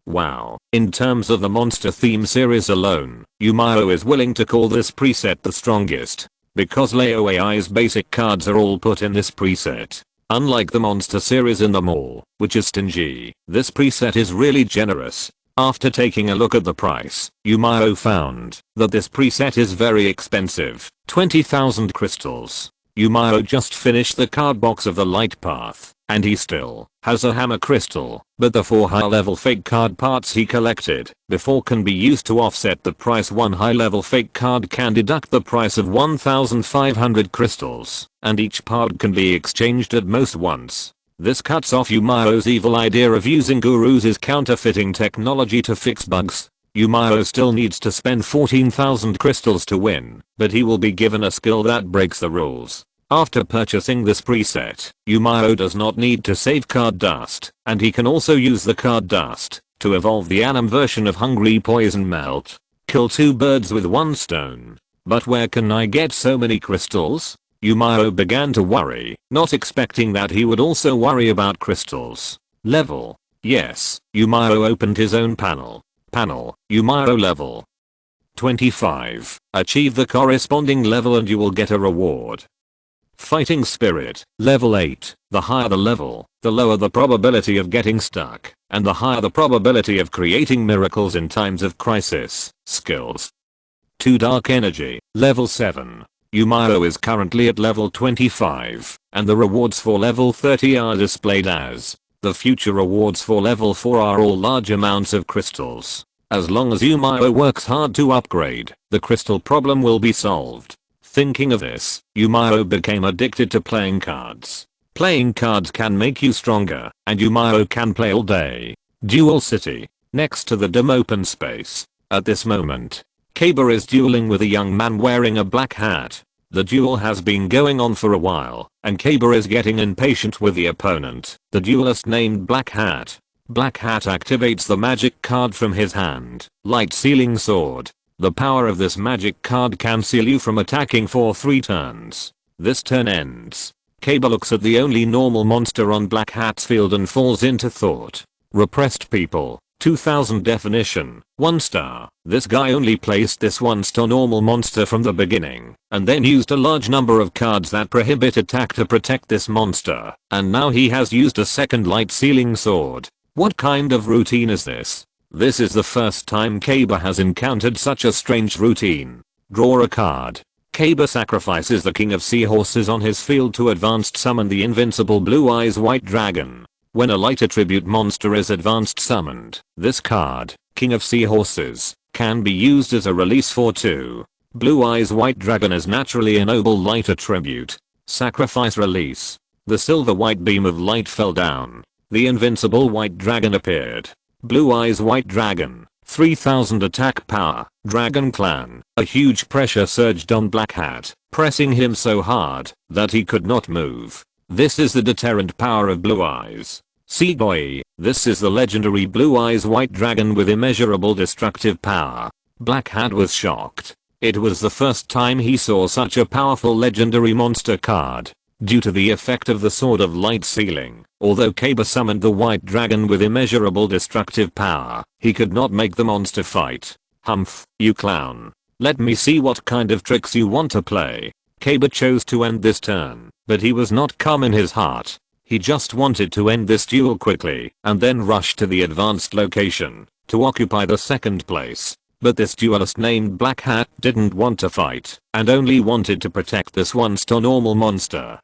Wow, in terms of the monster theme series alone, Miao is willing to call this preset the strongest. Because Laoai's basic cards are all put in this preset. Unlike the monster series in the mall, which is stingy, this preset is really generous. After taking a look at the price, Miao found that this preset is very expensive, 20,000 crystals. Miao just finished the card box of the Light Path, and he still has a hammer crystal, but the 4 high level fake card parts he collected before can be used to offset the price. 1 high level fake card can deduct the price of 1,500 crystals, and each part can be exchanged at most once. This cuts off Miao's evil idea of using gurus' counterfeiting technology to fix bugs. Miao still needs to spend 14,000 crystals to win, but he will be given a skill that breaks the rules. After purchasing this preset, Miao does not need to save card dust, and he can also use the card dust to evolve the anime version of Hungry Poison Melt. Kill 2 birds with 1 stone. But where can I get so many crystals? Miao began to worry, not expecting that he would also worry about crystals. Level. Yes, Miao opened his own panel. Miao level 25. Achieve the corresponding level and you will get a reward. Fighting Spirit, level 8. The higher the level, the lower the probability of getting stuck, and the higher the probability of creating miracles in times of crisis. Skills. 2 Dark Energy, level 7. Miao is currently at level 25, and the rewards for level 30 are displayed as. The future rewards for level 4 are all large amounts of crystals. As long as Miao works hard to upgrade, the crystal problem will be solved. Thinking of this, Miao became addicted to playing cards. Playing cards can make you stronger, and Miao can play all day. Duel City, next to the dim open space. At this moment, Kaba is dueling with a young man wearing a black hat. The duel has been going on for a while, and Kaba is getting impatient with the opponent, the duelist named Black Hat. Black Hat activates the magic card from his hand, Light Sealing Sword. The power of this magic card can seal you from attacking for 3 turns. This turn ends. Kaba looks at the only normal monster on Black Hat's field and falls into thought. Repressed people. 2000 definition, 1 star. This guy only placed this 1-star normal monster from the beginning, and then used a large number of cards that prohibit attack to protect this monster, and now he has used a second Light Sealing Sword. What kind of routine is this? This is the first time Kaba has encountered such a strange routine. Draw a card. Kaba sacrifices the King of Seahorses on his field to advanced summon the invincible Blue Eyes White Dragon. When a light attribute monster is advanced summoned, this card, King of Seahorses, can be used as a release for 2. Blue Eyes White Dragon is naturally a noble light attribute. Sacrifice release. The silver white beam of light fell down. The invincible white dragon appeared. Blue Eyes White Dragon, 3000 attack power, Dragon Clan. A huge pressure surged on Black Hat, pressing him so hard that he could not move. This is the deterrent power of Blue Eyes. See boy, this is the legendary Blue Eyes White Dragon with immeasurable destructive power. Black Hat was shocked. It was the first time he saw such a powerful legendary monster card. Due to the effect of the Sword of Light Sealing, although Kaba summoned the White Dragon with immeasurable destructive power, he could not make the monster fight. Humph, you clown. Let me see what kind of tricks you want to play. Kaba chose to end this turn, but he was not calm in his heart. He just wanted to end this duel quickly and then rush to the advanced location to occupy the 2nd place. But this duelist named Black Hat didn't want to fight and only wanted to protect this 1-star normal monster.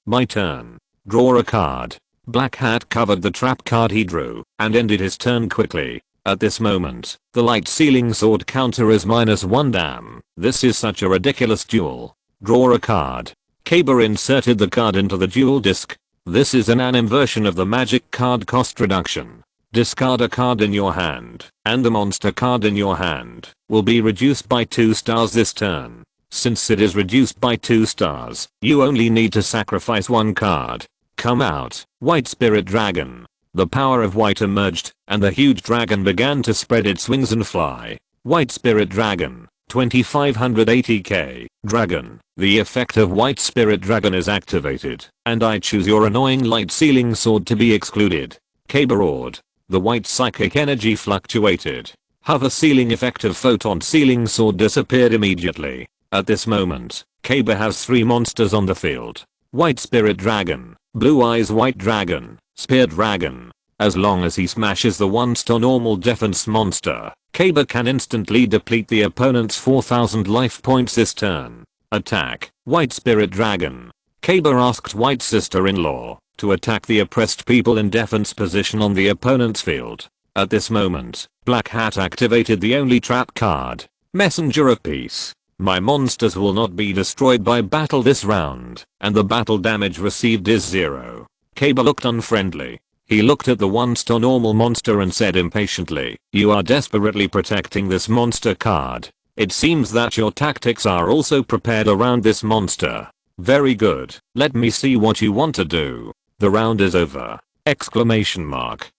My turn. Draw a card. Black Hat covered the trap card he drew and ended his turn quickly. At this moment, the Light Sealing Sword counter is -1 damn. This is such a ridiculous duel. Draw a card. Kaba inserted the card into the duel disc. This is an anim version of the magic card cost reduction. Discard a card in your hand, and the monster card in your hand will be reduced by 2 stars this turn. Since it is reduced by 2 stars, you only need to sacrifice 1 card. Come out, White Spirit Dragon. The power of white emerged, and the huge dragon began to spread its wings and fly. White Spirit Dragon, 2580k. Dragon. The effect of White Spirit Dragon is activated, and I choose your annoying light sealing sword to be excluded. Kaba roared. The white psychic energy fluctuated. Hover sealing effect of photon sealing sword disappeared immediately. At this moment, Kaba has 3 monsters on the field. White Spirit Dragon, Blue Eyes White Dragon, Spear Dragon. As long as he smashes the 1-star normal defense monster, Kaba can instantly deplete the opponent's 4000 life points this turn. Attack, White Spirit Dragon. Kaba asked White Sister-in-law to attack the oppressed people in defense position on the opponent's field. At this moment, Black Hat activated the only trap card, Messenger of Peace. My monsters will not be destroyed by battle this round, and the battle damage received is 0. Kaba looked unfriendly. He looked at the 1-star normal monster and said impatiently, "You are desperately protecting this monster card. It seems that your tactics are also prepared around this monster. Very good. Let me see what you want to do. The round is over." Exclamation mark.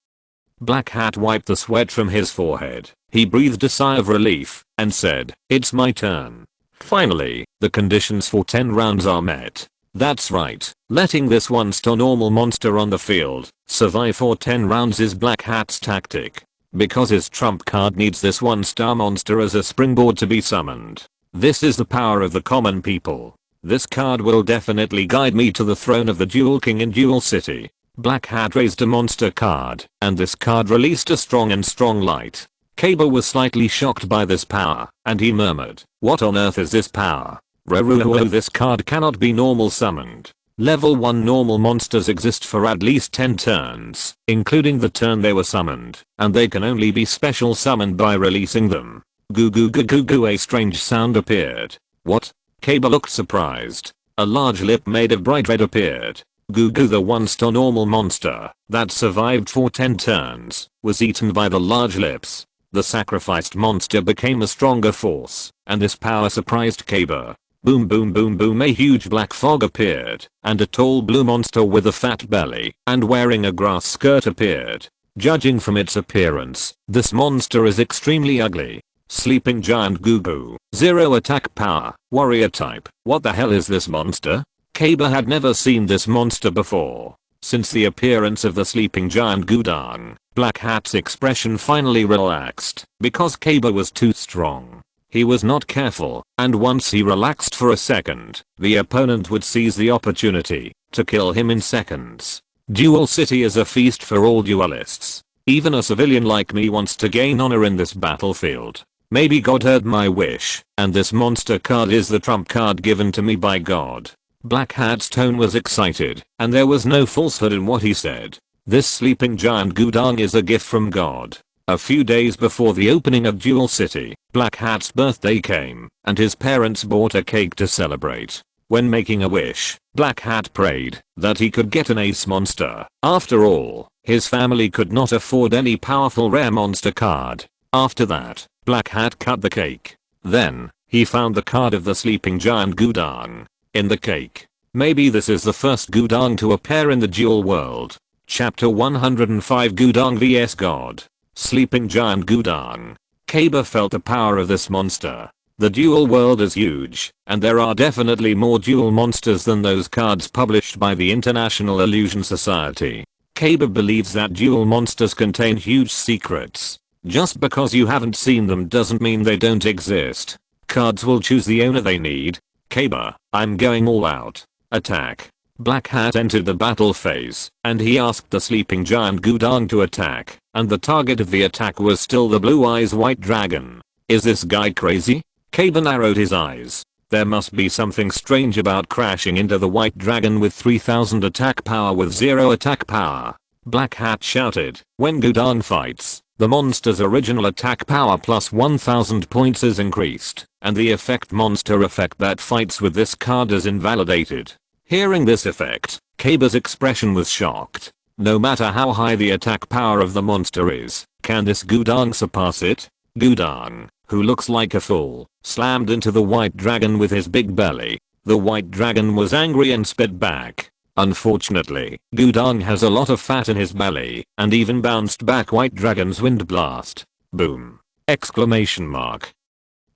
Black Hat wiped the sweat from his forehead. He breathed a sigh of relief and said, "It's my turn." Finally, the conditions for 10 rounds are met. That's right, letting this 1-star normal monster on the field survive for 10 rounds is Black Hat's tactic. Because his trump card needs this 1-star monster as a springboard to be summoned. This is the power of the common people. This card will definitely guide me to the throne of the Duel King in Duel City. Black Hat raised a monster card, and this card released a strong light. Kaba was slightly shocked by this power, and he murmured, "What on earth is this power? This card cannot be normal summoned. Level 1 normal monsters exist for at least 10 turns, including the turn they were summoned, and they can only be special summoned by releasing them." Goo goo goo goo goo, a strange sound appeared. What? Kaba looked surprised. A large lip made of bright red appeared. Goo goo, the 1-star normal monster that survived for 10 turns was eaten by the large lips. The sacrificed monster became a stronger force, and this power surprised Kaba. Boom boom boom boom, a huge black fog appeared, and a tall blue monster with a fat belly and wearing a grass skirt appeared. Judging from its appearance, this monster is extremely ugly. Sleeping Giant Goo Goo, 0 attack power, warrior type. What the hell is this monster? Kaba had never seen this monster before. Since the appearance of the sleeping giant Gudang, Black Hat's expression finally relaxed, because Kaba was too strong. He was not careful, and once he relaxed for a second, the opponent would seize the opportunity to kill him in seconds. Duel City is a feast for all duelists. Even a civilian like me wants to gain honor in this battlefield. Maybe God heard my wish, and this monster card is the trump card given to me by God. Black Hat's tone was excited, and there was no falsehood in what he said. This sleeping giant Gudang is a gift from God. A few days before the opening of Duel City, Black Hat's birthday came, and his parents bought a cake to celebrate. When making a wish, Black Hat prayed that he could get an ace monster. After all, his family could not afford any powerful rare monster card. After that, Black Hat cut the cake. Then, he found the card of the sleeping giant Gudang in the cake. Maybe this is the first Gudang to appear in the duel world. Chapter 105, Gudang vs God. Sleeping Giant Gudang. Kaba felt the power of this monster. The duel world is huge, and there are definitely more duel monsters than those cards published by the International Illusion Society. Kaba believes that duel monsters contain huge secrets. Just because you haven't seen them doesn't mean they don't exist. Cards will choose the owner they need. Kaba, I'm going all out. Attack. Black Hat entered the battle phase, and he asked the sleeping giant Gudang to attack, and the target of the attack was still the Blue Eyes White Dragon. Is this guy crazy? Kaba narrowed his eyes. There must be something strange about crashing into the White Dragon with 3000 attack power with 0 attack power. Black Hat shouted, when Gudang fights, The monster's original attack power plus 1000 points is increased, and the effect monster effect that fights with this card is invalidated. Hearing this effect, Kaba's expression was shocked. No matter how high the attack power of the monster is, can this Gudang surpass it? Gudang, who looks like a fool, slammed into the white dragon with his big belly. The white dragon was angry and spit back. Unfortunately, Gudang has a lot of fat in his belly, and even bounced back white dragon's wind blast. Boom! Exclamation mark.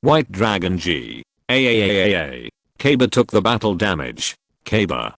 White dragon G. A. Kaba took the battle damage. Kaba.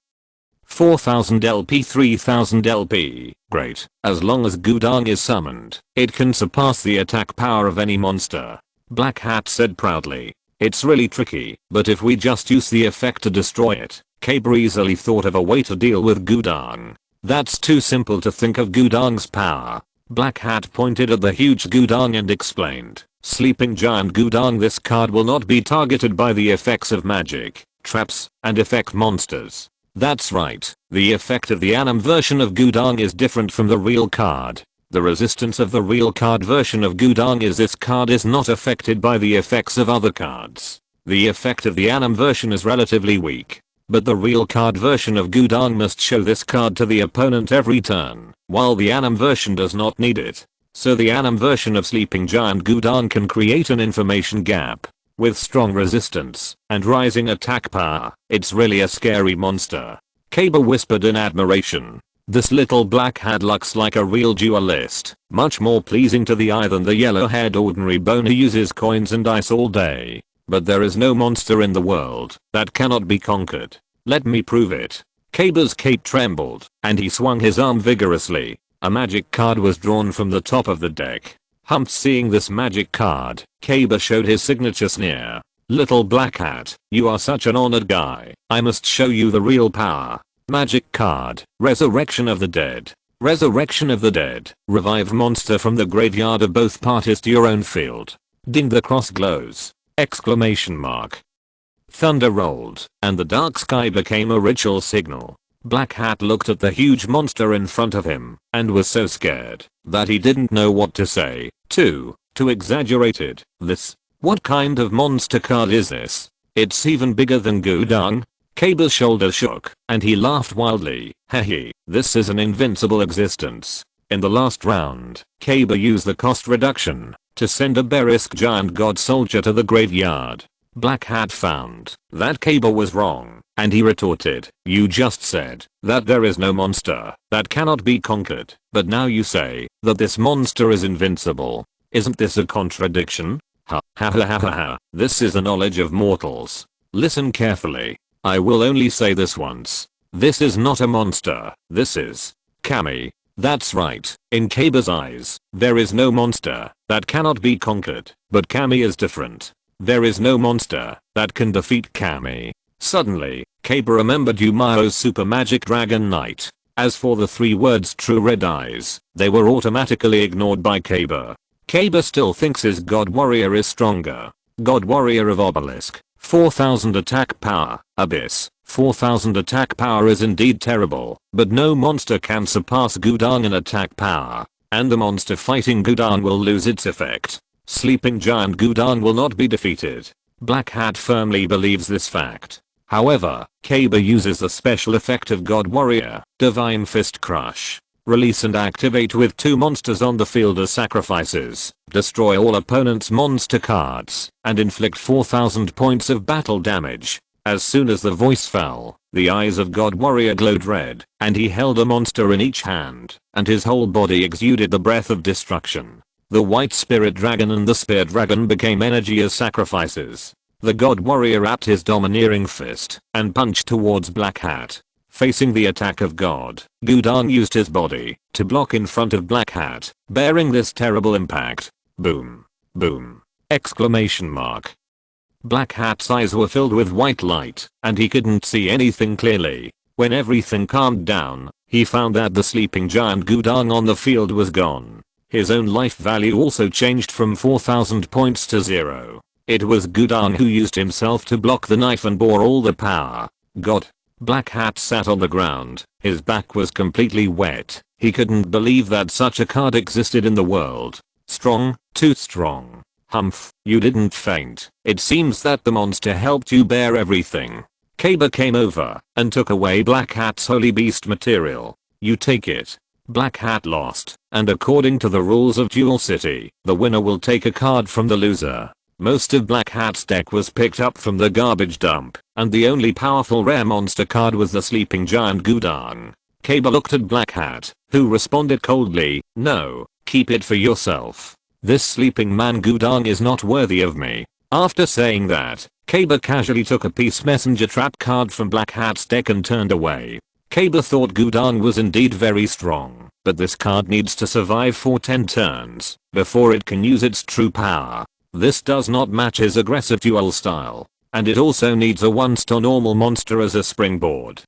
4000 LP 3000 LP. Great. As long as Gudang is summoned, it can surpass the attack power of any monster. Black Hat said proudly. It's really tricky, but if we just use the effect to destroy it. Kaba easily thought of a way to deal with Gudang. That's too simple to think of Gudang's power. Black Hat pointed at the huge Gudang and explained. Sleeping giant Gudang, this card will not be targeted by the effects of magic, traps, and effect monsters. That's right, the effect of the anime version of Gudang is different from the real card. The resistance of the real card version of Gudang is this card is not affected by the effects of other cards. The effect of the anime version is relatively weak, but the real card version of Gudang must show this card to the opponent every turn, while the anime version does not need it. So the anime version of Sleeping Giant Gudang can create an information gap. With strong resistance and rising attack power, it's really a scary monster. Kaba whispered in admiration. This little black hat looks like a real duelist, much more pleasing to the eye than the yellow-haired ordinary bone who uses coins and dice all day. But there is no monster in the world that cannot be conquered. Let me prove it. Kaba's cape trembled, and he swung his arm vigorously. A magic card was drawn from the top of the deck. Humped seeing this magic card, Kaba showed his signature sneer. Little black hat, you are such an honored guy. I must show you the real power. Magic card, Resurrection of the Dead. Resurrection of the Dead. Revive monster from the graveyard of both parties to your own field. Ding, the cross glows. Exclamation mark. Thunder rolled, and the dark sky became a ritual signal. Black Hat looked at the huge monster in front of him, and was so scared that he didn't know what to say. Too exaggerated. What kind of monster card is this? It's even bigger than Gudang. Kaba's shoulders shook, and he laughed wildly. Hehe, this is an invincible existence. In the last round, Kaba used the cost reduction to send a Berisk giant god soldier to the graveyard. Black Hat found that Kaba was wrong, and he retorted, you just said that there is no monster that cannot be conquered, but now you say that this monster is invincible. Isn't this a contradiction? Ha ha ha ha ha. This is the knowledge of mortals. Listen carefully. I will only say this once. This is not a monster. This is Kami. That's right. In Kaba's eyes, there is no monster that cannot be conquered, but Kami is different. There is no monster that can defeat Kami. Suddenly, Kaba remembered Miao's super magic dragon knight. As for the 3 words true red eyes, they were automatically ignored by Kaba. Kaba still thinks his god warrior is stronger. God warrior of Obelisk, 4000 attack power. Abyss, 4000 attack power is indeed terrible, but no monster can surpass Gudang in attack power, and the monster fighting Gudang will lose its effect. Sleeping giant Gudang will not be defeated. Black Hat firmly believes this fact. However, Kaba uses the special effect of God Warrior, Divine Fist Crush. Release and activate with 2 monsters on the field as sacrifices. Destroy all opponent's monster cards, and inflict 4000 points of battle damage. As soon as the voice fell, the eyes of God Warrior glowed red, and he held a monster in each hand, and his whole body exuded the breath of destruction. The white spirit dragon and the spear dragon became energy as sacrifices. The God Warrior wrapped his domineering fist and punched towards Black Hat. Facing the attack of God, Gudang used his body to block in front of Black Hat, bearing this terrible impact. Boom. Boom. Exclamation mark. Black Hat's eyes were filled with white light, and he couldn't see anything clearly. When everything calmed down, he found that the sleeping giant Gudang on the field was gone. His own life value also changed from 4000 points to 0. It was Gudang who used himself to block the knife and bore all the power. God. Black Hat sat on the ground. His back was completely wet. He couldn't believe that such a card existed in the world. Strong, too strong. Humph, you didn't faint. It seems that the monster helped you bear everything. Kaba came over and took away Black Hat's holy beast material. You take it. Black Hat lost, and according to the rules of Duel City, the winner will take a card from the loser. Most of Black Hat's deck was picked up from the garbage dump, and the only powerful rare monster card was the sleeping giant Gudang. Kaba looked at Black Hat, who responded coldly, "No, keep it for yourself. This sleeping man Gudang is not worthy of me." After saying that, Kaba casually took a peace messenger trap card from Black Hat's deck and turned away. Kaba thought Gudang was indeed very strong, but this card needs to survive for 10 turns before it can use its true power. This does not match his aggressive duel style, and it also needs a 1-star normal monster as a springboard.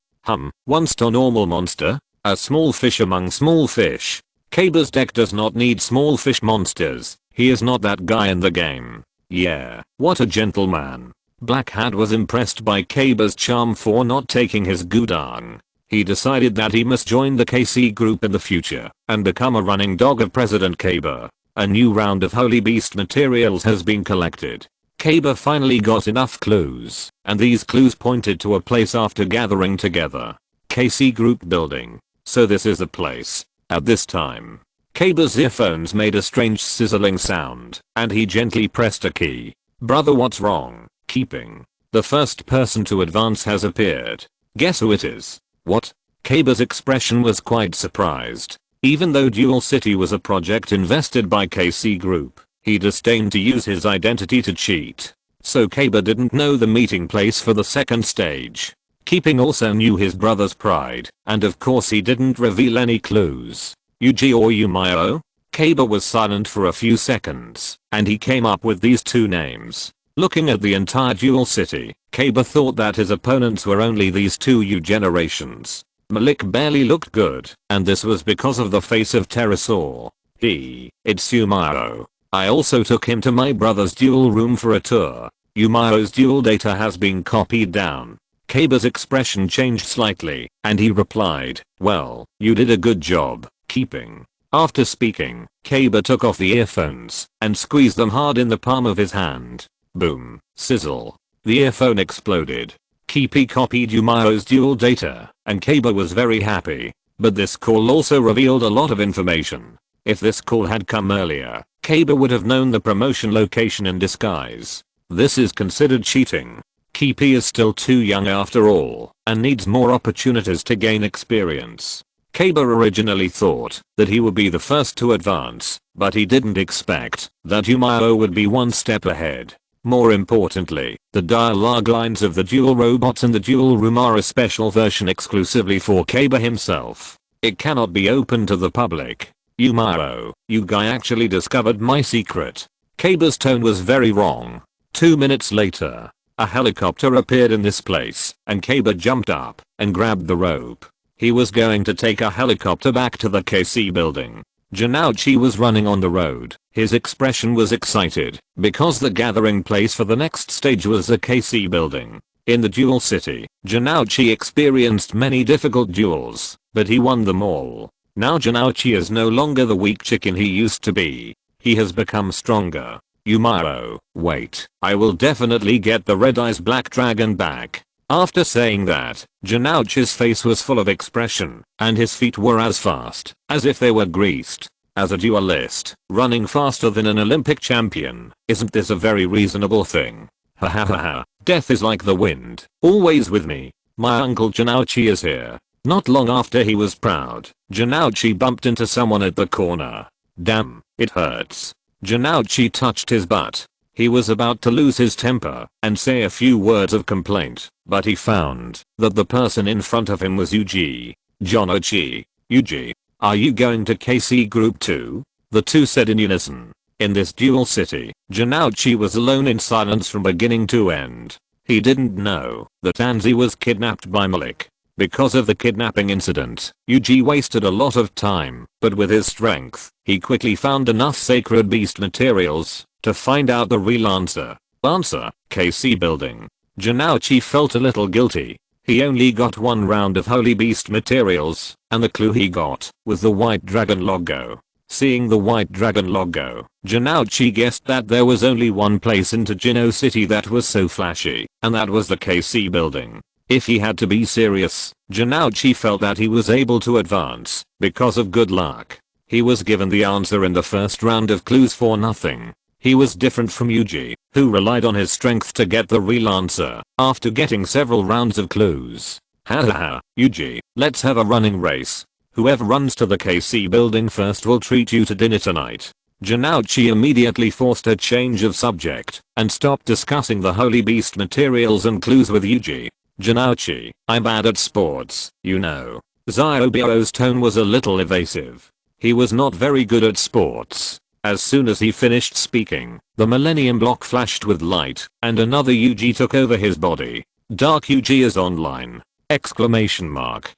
1-star normal monster? A small fish among small fish. Kaba's deck does not need small fish monsters. He is not that guy in the game. Yeah, what a gentleman. Black Hat was impressed by Kaba's charm for not taking his Gudang. He decided that he must join the KC group in the future and become a running dog of President Kaba. A new round of Holy Beast materials has been collected. Kaba finally got enough clues, and these clues pointed to a place after gathering together. KC group building. So this is the place. At this time, Kaba's earphones made a strange sizzling sound, and he gently pressed a key. Brother, what's wrong? Keeping. The first person to advance has appeared. Guess who it is? What? Kaba's expression was quite surprised. Even though Duel City was a project invested by KC Group, he disdained to use his identity to cheat. So Kaba didn't know the meeting place for the second stage. Keeping also knew his brother's pride, and of course he didn't reveal any clues. Yuji or Miao? Kaba was silent for a few seconds, and he came up with these two names. Looking at the entire Duel City, Kaba thought that his opponents were only these two U generations. Malik barely looked good, and this was because of the face of Pterosaur. It's Miao. I also took him to my brother's duel room for a tour. Miao's duel data has been copied down. Kaba's expression changed slightly, and he replied, "Well, you did a good job, Keeping." After speaking, Kaba took off the earphones and squeezed them hard in the palm of his hand. Boom, sizzle. The earphone exploded. Keepy copied Miao's duel data, and Kaba was very happy. But this call also revealed a lot of information. If this call had come earlier, Kaba would have known the promotion location in disguise. This is considered cheating. Keepy is still too young after all, and needs more opportunities to gain experience. Kaba originally thought that he would be the first to advance, but he didn't expect that Miao would be one step ahead. More importantly, the dialogue lines of the duel robots in the duel room are a special version exclusively for Kaba himself. It cannot be open to the public. Miao, you guy actually discovered my secret. Kaba's tone was very wrong. 2 minutes later, a helicopter appeared in this place, and Kaba jumped up and grabbed the rope. He was going to take a helicopter back to the KC building. Janouchi was running on the road. His expression was excited because the gathering place for the next stage was the KC building. In the Duel City, Janouchi experienced many difficult duels, but he won them all. Now Janouchi is no longer the weak chicken he used to be. He has become stronger. Miao, wait, I will definitely get the Red Eyes Black Dragon back. After saying that, Janouchi's face was full of expression, and his feet were as fast as if they were greased. As a duelist, running faster than an Olympic champion, isn't this a very reasonable thing? Ha ha ha ha, death is like the wind, always with me. My uncle Janouchi is here. Not long after he was proud, Janouchi bumped into someone at the corner. Damn, it hurts. Janouchi touched his butt. He was about to lose his temper and say a few words of complaint, but he found that the person in front of him was Yuji. Janouchi, Yuji, are you going to KC Group too? The two said in unison. In this Duel City, Janouchi was alone in silence from beginning to end. He didn't know that Anzi was kidnapped by Malik. Because of the kidnapping incident, Yuji wasted a lot of time, but with his strength, he quickly found enough sacred beast materials to find out the real answer. Answer, KC building. Janouchi felt a little guilty. He only got one round of holy beast materials, and the clue he got was the white dragon logo. Seeing the white dragon logo, Janouchi guessed that there was only one place in Tajino City that was so flashy, and that was the KC building. If he had to be serious, Janouchi felt that he was able to advance because of good luck. He was given the answer in the first round of clues for nothing. He was different from Yuji, who relied on his strength to get the real answer after getting several rounds of clues. Hahaha, Yuji, let's have a running race. Whoever runs to the KC building first will treat you to dinner tonight. Janouchi immediately forced a change of subject and stopped discussing the holy beast materials and clues with Yuji. Janouchi, I'm bad at sports, you know. Zyobio's tone was a little evasive. He was not very good at sports. As soon as he finished speaking, the Millennium Block flashed with light and another Yuji took over his body. Dark Yuji is online! Exclamation mark.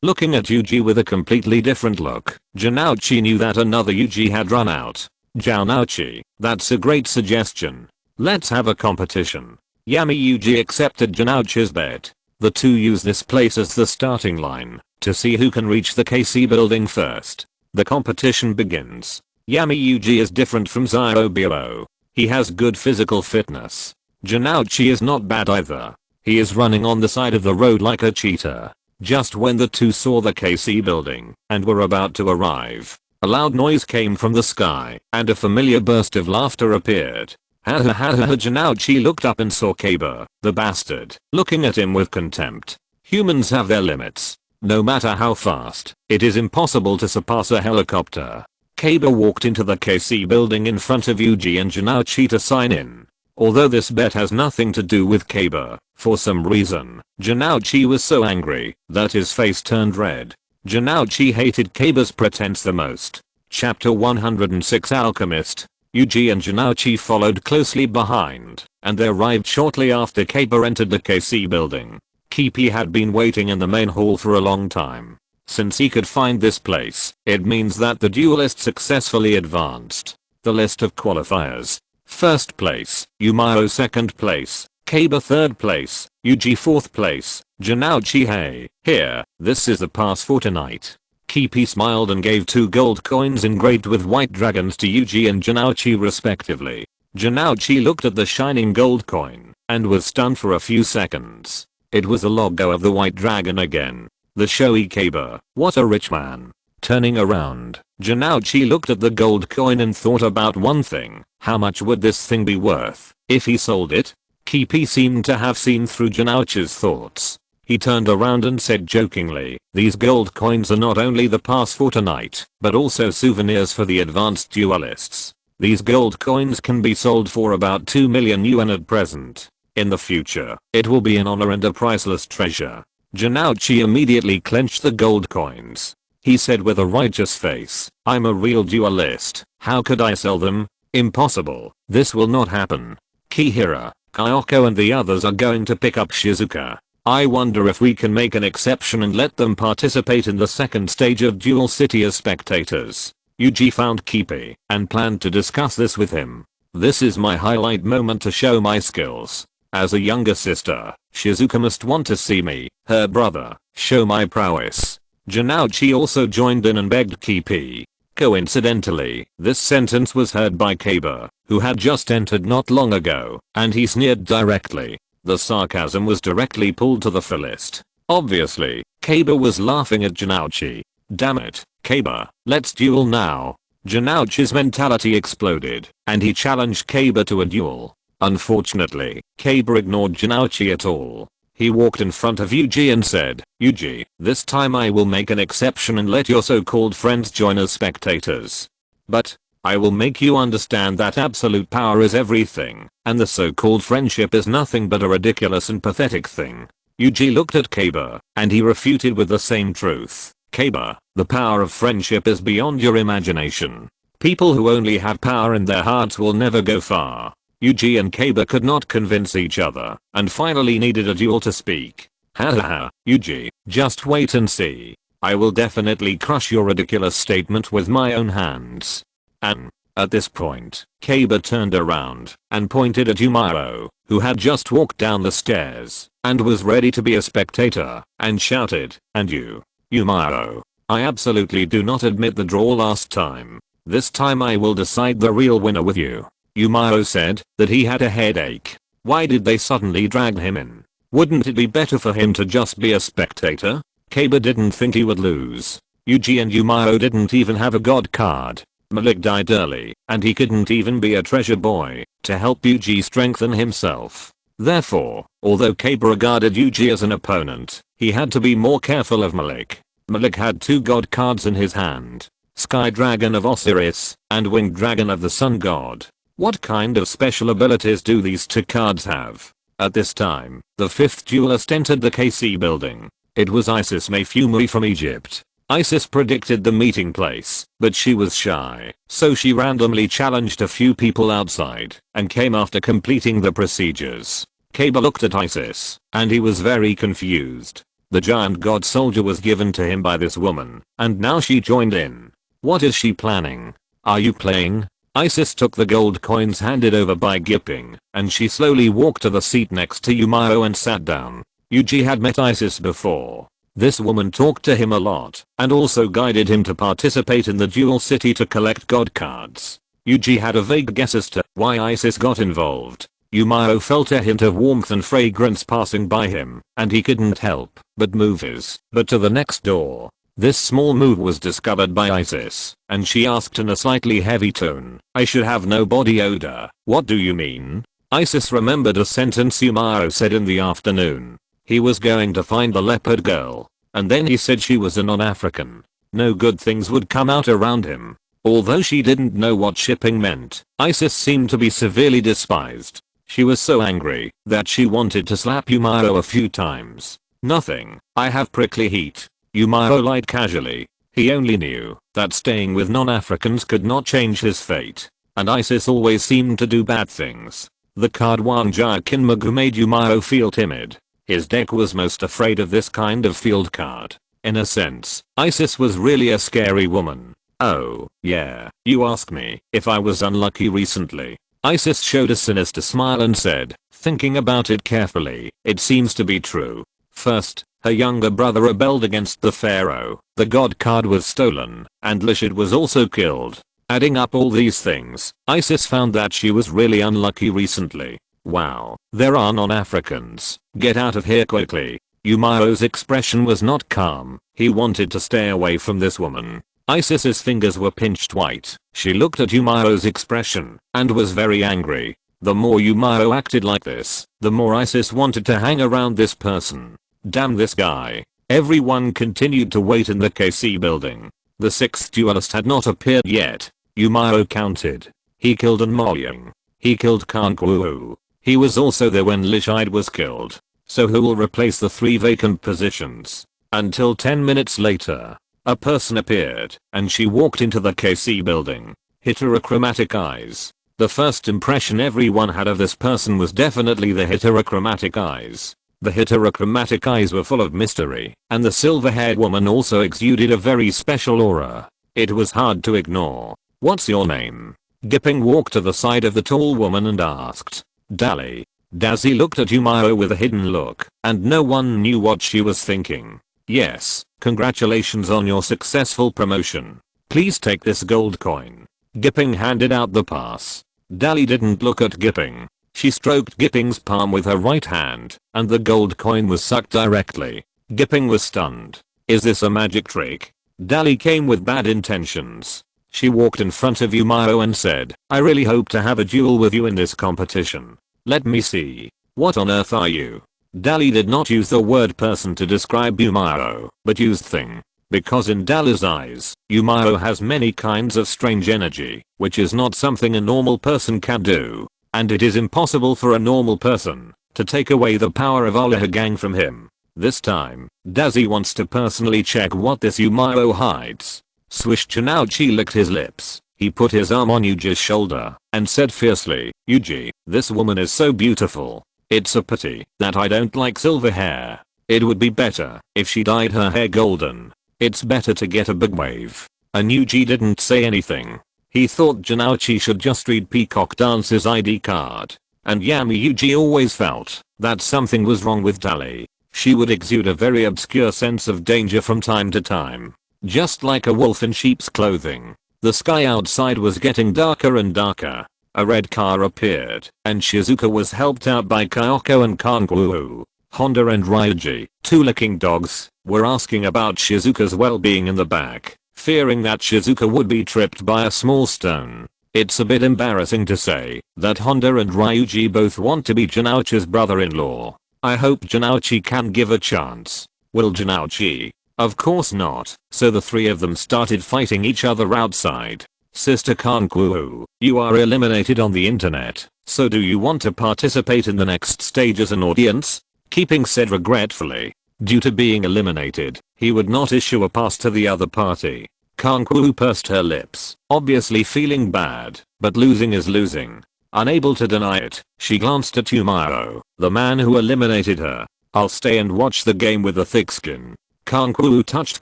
Looking at Yuji with a completely different look, Janouchi knew that another Yuji had run out. Janouchi, that's a great suggestion. Let's have a competition. Yami Yuji accepted Janouchi's bet. The two use this place as the starting line to see who can reach the KC building first. The competition begins. Yami Yuji is different from Zyobio. He has good physical fitness. Janouchi is not bad either. He is running on the side of the road like a cheetah. Just when the two saw the KC building and were about to arrive, a loud noise came from the sky and a familiar burst of laughter appeared. Janouchi looked up and saw Kaba, the bastard, looking at him with contempt. Humans have their limits. No matter how fast, it is impossible to surpass a helicopter. Kaba walked into the KC building in front of Yuji and Janouchi to sign in. Although this bet has nothing to do with Kaba, for some reason, Janouchi was so angry that his face turned red. Janouchi hated Kaba's pretense the most. Chapter 106 Alchemist. Yuji and Janouchi followed closely behind, and they arrived shortly after Kaba entered the KC building. Kipi had been waiting in the main hall for a long time. Since he could find this place, it means that the duelist successfully advanced. The list of qualifiers. First place, Miao second place, Kaba third place, Yuji fourth place, Janouchi hey, here, this is the pass for tonight. Kipi smiled and gave 2 gold coins engraved with white dragons to Yuji and Janouchi respectively. Janouchi looked at the shining gold coin and was stunned for a few seconds. It was a logo of the white dragon again. The showy Kaba, what a rich man. Turning around, Janouchi looked at the gold coin and thought about one thing. How much would this thing be worth if he sold it? Kipi seemed to have seen through Janouchi's thoughts. He turned around and said jokingly, these gold coins are not only the pass for tonight, but also souvenirs for the advanced duelists. These gold coins can be sold for about 2 million yuan at present. In the future, it will be an honor and a priceless treasure. Janouchi immediately clenched the gold coins. He said with a righteous face, I'm a real duelist. How could I sell them? Impossible. This will not happen. Kihira, Kyoko and the others are going to pick up Shizuka. I wonder if we can make an exception and let them participate in the second stage of Duel City as spectators. Yuji found Kipi and planned to discuss this with him. This is my highlight moment to show my skills. As a younger sister, Shizuka must want to see me, her brother, show my prowess. Janouchi also joined in and begged Kipi. Coincidentally, this sentence was heard by Kaba, who had just entered not long ago, and he sneered directly. The sarcasm was directly pulled to the fullest. Obviously, Kaba was laughing at Janouchi. Damn it, Kaba, let's duel now. Janouchi's mentality exploded, and he challenged Kaba to a duel. Unfortunately, Kaba ignored Janouchi at all. He walked in front of Yuji and said, Yuji, this time I will make an exception and let your so-called friends join as spectators. But, I will make you understand that absolute power is everything, and the so-called friendship is nothing but a ridiculous and pathetic thing. Yuji looked at Kaba, and he refuted with the same truth. Kaba, the power of friendship is beyond your imagination. People who only have power in their hearts will never go far. Yuji and Kaba could not convince each other, and finally needed a duel to speak. Hahaha, Yuji, just wait and see. I will definitely crush your ridiculous statement with my own hands. And, at this point, Kaba turned around and pointed at Miao, who had just walked down the stairs and was ready to be a spectator, and shouted, and you, Miao, I absolutely do not admit the draw last time. This time I will decide the real winner with you. Miao said that he had a headache. Why did they suddenly drag him in? Wouldn't it be better for him to just be a spectator? Kaba didn't think he would lose. Yuji and Miao didn't even have a god card. Malik died early, and he couldn't even be a treasure boy to help Yuji strengthen himself. Therefore, although Kaba regarded Yuji as an opponent, he had to be more careful of Malik. Malik had 2 god cards in his hand. Sky Dragon of Osiris, and Winged Dragon of the Sun God. What kind of special abilities do these 2 cards have? At this time, the 5th duelist entered the KC building. It was Isis Mayfumri from Egypt. Isis predicted the meeting place, but she was shy, so she randomly challenged a few people outside, and came after completing the procedures. Kaba looked at Isis, and he was very confused. The giant god soldier was given to him by this woman, and now she joined in. What is she planning? Are you playing? Isis took the gold coins handed over by Gipping, and she slowly walked to the seat next to Miao and sat down. Yuji had met Isis before. This woman talked to him a lot, and also guided him to participate in the duel city to collect god cards. Yuji had a vague guess as to why Isis got involved. Miao felt a hint of warmth and fragrance passing by him, and he couldn't help but move his butt to the next door. This small move was discovered by Isis, and she asked in a slightly heavy tone, "I should have no body odor. What do you mean?" Isis remembered a sentence Miao said in the afternoon. He was going to find the leopard girl, and then he said she was a non-African. No good things would come out around him. Although she didn't know what shipping meant, Isis seemed to be severely despised. She was so angry that she wanted to slap Miao a few times. "Nothing, I have prickly heat." Miao lied casually. He only knew that staying with non-Africans could not change his fate, and Isis always seemed to do bad things. The card Wangja Kinmagu made Miao feel timid. His deck was most afraid of this kind of field card. In a sense, Isis was really a scary woman. "Oh, yeah, you ask me if I was unlucky recently." Isis showed a sinister smile and said, thinking about it carefully, "It seems to be true. First, her younger brother rebelled against the pharaoh, the god card was stolen, and Lishid was also killed. Adding up all these things, Isis found that she was really unlucky recently. Wow, there are non-Africans. Get out of here quickly." Miao's expression was not calm. He wanted to stay away from this woman. Isis's fingers were pinched white. She looked at Miao's expression and was very angry. The more Miao acted like this, the more Isis wanted to hang around this person. Damn this guy. Everyone continued to wait in the KC building. The 6th duelist had not appeared yet. Miao counted. He killed An Moyang. He killed Kankwoo. He was also there when Lishide was killed. So who will replace the 3 vacant positions? Until 10 minutes later, a person appeared, and she walked into the KC building. Heterochromatic eyes. The first impression everyone had of this person was definitely the heterochromatic eyes. The heterochromatic eyes were full of mystery, and the silver-haired woman also exuded a very special aura. It was hard to ignore. "What's your name?" Gipping walked to the side of the tall woman and asked. "Dali." Dazzy looked at Miao with a hidden look, and no one knew what she was thinking. "Yes, congratulations on your successful promotion. Please take this gold coin." Gipping handed out the pass. Dali didn't look at Gipping. She stroked Gipping's palm with her right hand, and the gold coin was sucked directly. Gipping was stunned. "Is this a magic trick?" Dali came with bad intentions. She walked in front of Miao and said, "I really hope to have a duel with you in this competition. Let me see. What on earth are you?" Dali did not use the word person to describe Miao, but used thing. Because in Dali's eyes, Miao has many kinds of strange energy, which is not something a normal person can do. And it is impossible for a normal person to take away the power of Allah Gang from him. This time, Dazzy wants to personally check what this Miao hides. Swish Chanauchi licked his lips. He put his arm on Yuji's shoulder and said fiercely, "Yuji, this woman is so beautiful. It's a pity that I don't like silver hair. It would be better if she dyed her hair golden. It's better to get a big wave." And Yuji didn't say anything. He thought Janauchi should just read Peacock Dance's ID card. And Yami Yuji always felt that something was wrong with Dali. She would exude a very obscure sense of danger from time to time. Just like a wolf in sheep's clothing. The sky outside was getting darker and darker. A red car appeared, and Shizuka was helped out by Kyoko and Kanguwu. Honda and Ryuji, two licking dogs, were asking about Shizuka's well-being in the back, fearing that Shizuka would be tripped by a small stone. It's a bit embarrassing to say that Honda and Ryuji both want to be Janouchi's brother-in-law. I hope Janouchi can give a chance. Will Janouchi? Of course not, so the three of them started fighting each other outside. Sister Kanguwu, you are eliminated on the internet, so do you want to participate in the next stage as an audience? Keeping said regretfully. Due to being eliminated, he would not issue a pass to the other party. Kanguwu pursed her lips, obviously feeling bad, but losing is losing. Unable to deny it, she glanced at Miao, the man who eliminated her. I'll stay and watch the game with a thick skin. Kanguwu touched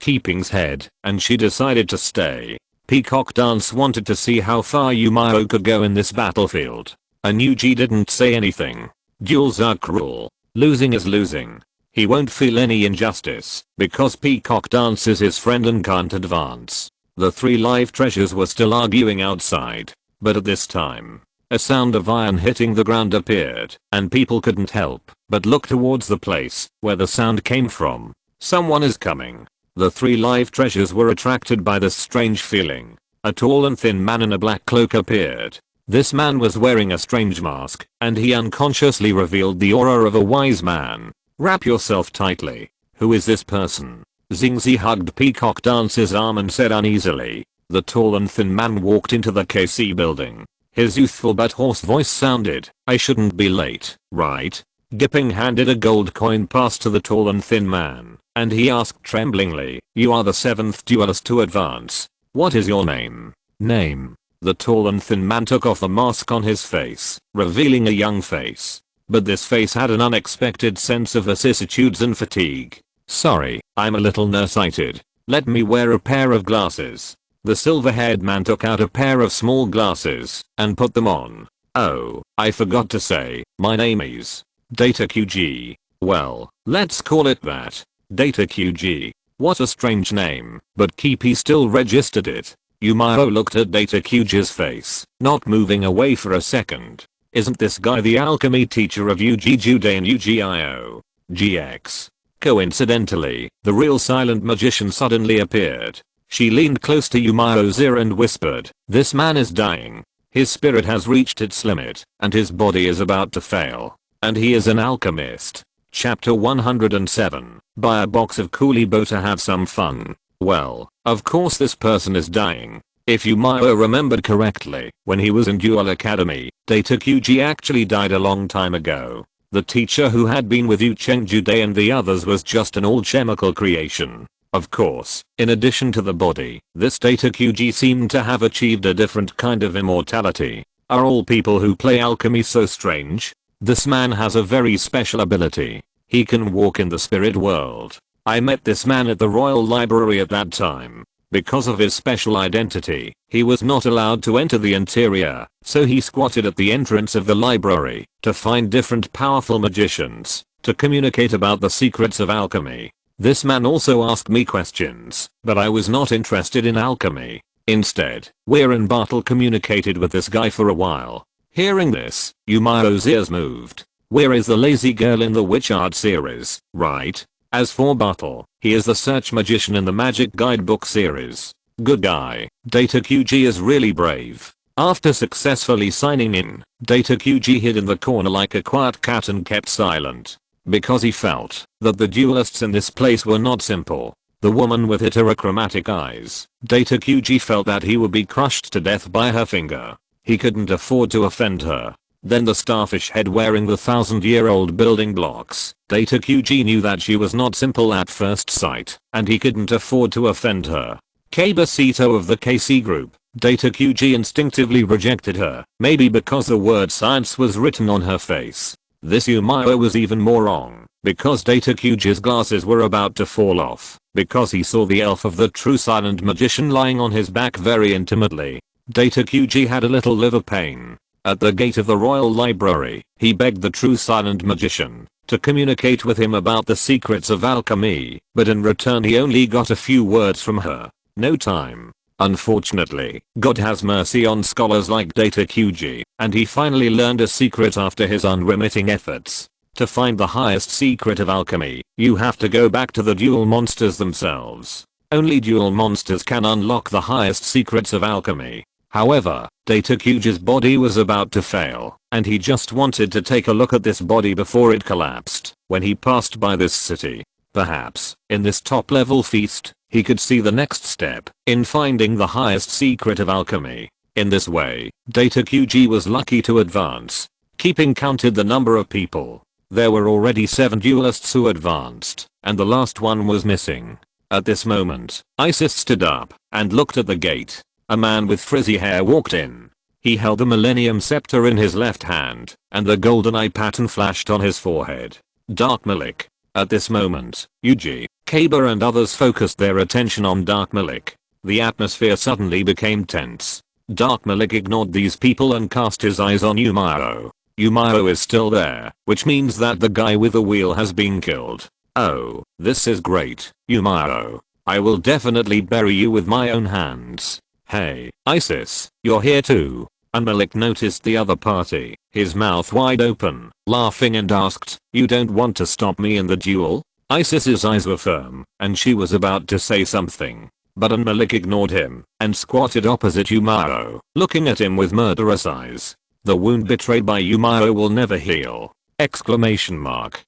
Keeping's head, and she decided to stay. Peacock Dance wanted to see how far Miao could go in this battlefield. Anuji didn't say anything. Duels are cruel. Losing is losing. He won't feel any injustice, because Peacock Dance is his friend and can't advance. The three live treasures were still arguing outside, but at this time, a sound of iron hitting the ground appeared, and people couldn't help but look towards the place where the sound came from. Someone is coming. The three live treasures were attracted by this strange feeling. A tall and thin man in a black cloak appeared. This man was wearing a strange mask, and he unconsciously revealed the aura of a wise man. Wrap yourself tightly. Who is this person? Xingzi hugged Peacock Dance's arm and said uneasily. The tall and thin man walked into the KC building. His youthful but hoarse voice sounded, I shouldn't be late, right? Gipping handed a gold coin pass to the tall and thin man, and he asked tremblingly, you are the 7th duelist to advance. What is your name? Name. The tall and thin man took off the mask on his face, revealing a young face. But this face had an unexpected sense of vicissitudes and fatigue. Sorry, I'm a little nearsighted. Let me wear a pair of glasses. The silver-haired man took out a pair of small glasses and put them on. Oh, I forgot to say, my name is Data QG. Well, let's call it that. Data QG. What a strange name, but Kipi still registered it. Miao looked at Data QG's face, not moving away for a second. Isn't this guy the alchemy teacher of UG Jude and UGIO? GX. Coincidentally, the real silent magician suddenly appeared. She leaned close to Miao's ear and whispered, this man is dying. His spirit has reached its limit, and his body is about to fail. And he is an alchemist. Chapter 107. Buy a box of Kulibo to have some fun. Well, of course this person is dying. If Miao remembered correctly, when he was in Duel Academy, Data QG actually died a long time ago. The teacher who had been with Yu Chengjude and the others was just an alchemical creation. Of course, in addition to the body, this Data QG seemed to have achieved a different kind of immortality. Are all people who play alchemy so strange? This man has a very special ability. He can walk in the spirit world. I met this man at the Royal Library at that time. Because of his special identity, he was not allowed to enter the interior, so he squatted at the entrance of the library to find different powerful magicians to communicate about the secrets of alchemy. This man also asked me questions, but I was not interested in alchemy. Instead, Weirin Bartle communicated with this guy for a while. Hearing this, Miao's ears moved. Where is the lazy girl in the Witch Art series, right? As for Bartle, he is the search magician in the Magic Guidebook series. Good guy. Data QG is really brave. After successfully signing in, Data QG hid in the corner like a quiet cat and kept silent. Because he felt that the duelists in this place were not simple. The woman with heterochromatic eyes. Data QG felt that he would be crushed to death by her finger. He couldn't afford to offend her. Then the starfish head wearing the 1,000-year-old building blocks. Data QG knew that she was not simple at first sight, and he couldn't afford to offend her. Kabasito of the KC group. Data QG instinctively rejected her, maybe because the word science was written on her face. This Miao was even more wrong, because Data QG's glasses were about to fall off, because he saw the elf of the true silent magician lying on his back very intimately. Data QG had a little liver pain. At the gate of the Royal Library, he begged the true silent magician to communicate with him about the secrets of alchemy, but in return he only got a few words from her. No time. Unfortunately, God has mercy on scholars like Data QG, and he finally learned a secret after his unremitting efforts. To find the highest secret of alchemy, you have to go back to the duel monsters themselves. Only duel monsters can unlock the highest secrets of alchemy. However, Data QG's body was about to fail, and he just wanted to take a look at this body before it collapsed when he passed by this city. Perhaps, in this top level feast, he could see the next step in finding the highest secret of alchemy. In this way, Data QG was lucky to advance. Keeping counted the number of people. There were already 7 duelists who advanced, and the last one was missing. At this moment, Isis stood up and looked at the gate. A man with frizzy hair walked in. He held the Millennium Scepter in his left hand, and the golden eye pattern flashed on his forehead. Dark Malik. At this moment, Yuji, Kaba and others focused their attention on Dark Malik. The atmosphere suddenly became tense. Dark Malik ignored these people and cast his eyes on Miao. Miao is still there, which means that the guy with the wheel has been killed. Oh, this is great, Miao. I will definitely bury you with my own hands. Hey, Isis, you're here too. And Malik noticed the other party, his mouth wide open, laughing and asked, you don't want to stop me in the duel? Isis's eyes were firm, and she was about to say something. But Malik ignored him, and squatted opposite Miao, looking at him with murderous eyes. The wound betrayed by Miao will never heal! Exclamation mark.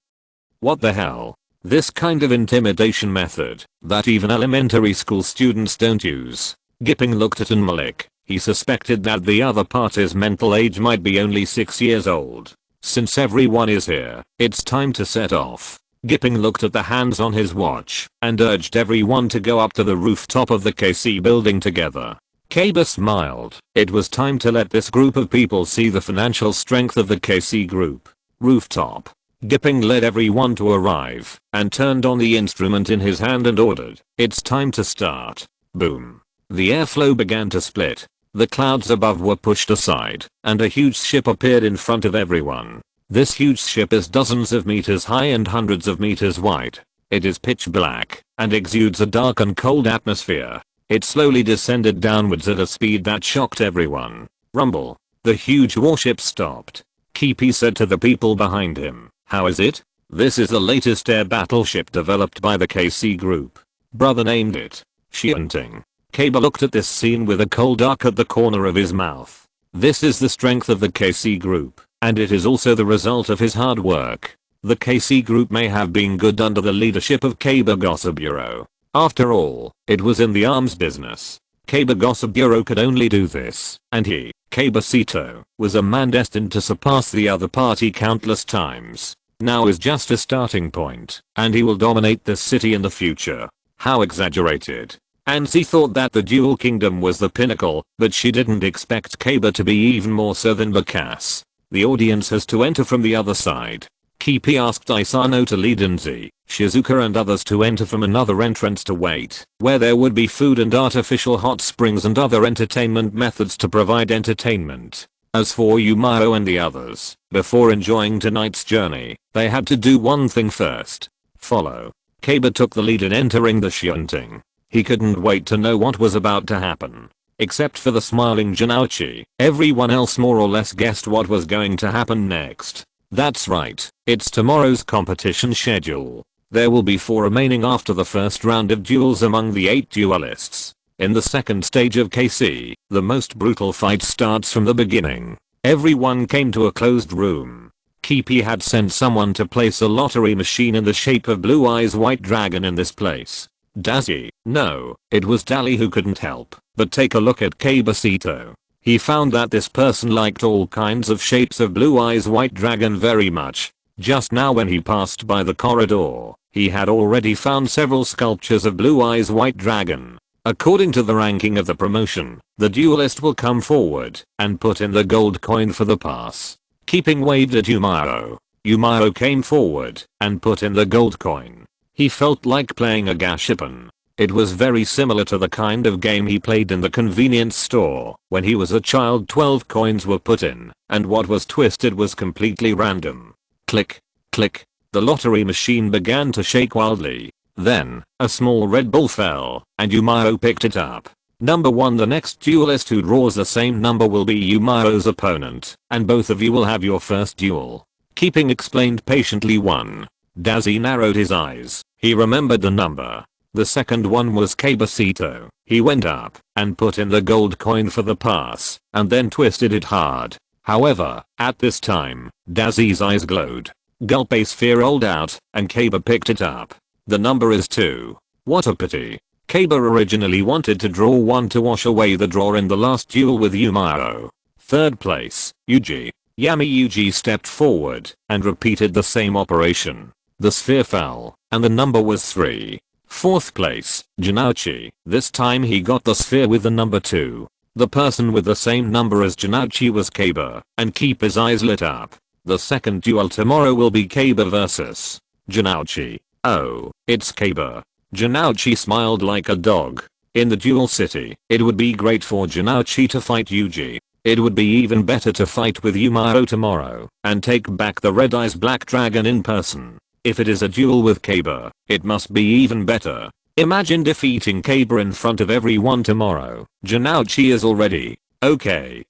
What the hell? This kind of intimidation method, that even elementary school students don't use. Gipping looked at Malik. He suspected that the other party's mental age might be only 6 years old. Since everyone is here, it's time to set off. Gipping looked at the hands on his watch and urged everyone to go up to the rooftop of the KC building together. Kaba smiled. It was time to let this group of people see the financial strength of the KC group. Rooftop. Gipping led everyone to arrive and turned on the instrument in his hand and ordered, it's time to start. Boom. The airflow began to split. The clouds above were pushed aside, and a huge ship appeared in front of everyone. This huge ship is dozens of meters high and hundreds of meters wide. It is pitch black, and exudes a dark and cold atmosphere. It slowly descended downwards at a speed that shocked everyone. Rumble. The huge warship stopped. Kipi said to the people behind him, how is it? This is the latest air battleship developed by the KC group. Brother named it Shianting. Kaba looked at this scene with a cold arc at the corner of his mouth. This is the strength of the KC group, and it is also the result of his hard work. The KC group may have been good under the leadership of Kaba Gossaburo. After all, it was in the arms business. Kaba Gossaburo could only do this, and he, Kaba Sito, was a man destined to surpass the other party countless times. Now is just a starting point, and he will dominate this city in the future. How exaggerated. Ansi thought that the Duel Kingdom was the pinnacle, but she didn't expect Kaba to be even more so than Bakass. The audience has to enter from the other side. Kipi asked Isano to lead Nzi, Shizuka and others to enter from another entrance to wait, where there would be food and artificial hot springs and other entertainment methods to provide entertainment. As for Miao and the others, before enjoying tonight's journey, they had to do one thing first. Follow. Kaba took the lead in entering the Shianting. He couldn't wait to know what was about to happen. Except for the smiling Janouchi, everyone else more or less guessed what was going to happen next. That's right, it's tomorrow's competition schedule. There will be 4 remaining after the first round of duels among the 8 duelists. In the second stage of KC, the most brutal fight starts from the beginning. Everyone came to a closed room. Kipi had sent someone to place a lottery machine in the shape of Blue Eyes White Dragon in this place. Dazzy, no, it was Dali who couldn't help but take a look at Kabasito. He found that this person liked all kinds of shapes of Blue Eyes White Dragon very much. Just now when he passed by the corridor, he had already found several sculptures of Blue Eyes White Dragon. According to the ranking of the promotion, the duelist will come forward and put in the gold coin for the pass. Keeping waved at Miao. Miao came forward and put in the gold coin. He felt like playing a gashipan. It was very similar to the kind of game he played in the convenience store when he was a child. 12 coins were put in, and what was twisted was completely random. Click, click, the lottery machine began to shake wildly. Then, a small red ball fell, and Miao picked it up. Number 1, the next duelist who draws the same number will be Miao's opponent, and both of you will have your first duel. Keeping explained patiently. 1. Dazzy narrowed his eyes. He remembered the number. The second one was Cabecito. He went up and put in the gold coin for the pass and then twisted it hard. However, at this time, Dazzy's eyes glowed. Gulp sphere rolled out and Caber picked it up. The number is 2. What a pity. Caber originally wanted to draw 1 to wash away the draw in the last duel with Miao. Third place, Yuji. Yami Yuji stepped forward and repeated the same operation. The sphere fell, and the number was 3. Fourth place, Janouchi. This time he got the sphere with the number 2. The person with the same number as Janouchi was Caber, and keep his eyes lit up. The second duel tomorrow will be Caber vs. Janouchi. Oh, it's Caber. Janouchi smiled like a dog. In the duel city, it would be great for Janouchi to fight Yuji. It would be even better to fight with Miao tomorrow and take back the Red Eyes Black Dragon in person. If it is a duel with Caber, it must be even better. Imagine defeating Caber in front of everyone tomorrow. Janouchi is already okay.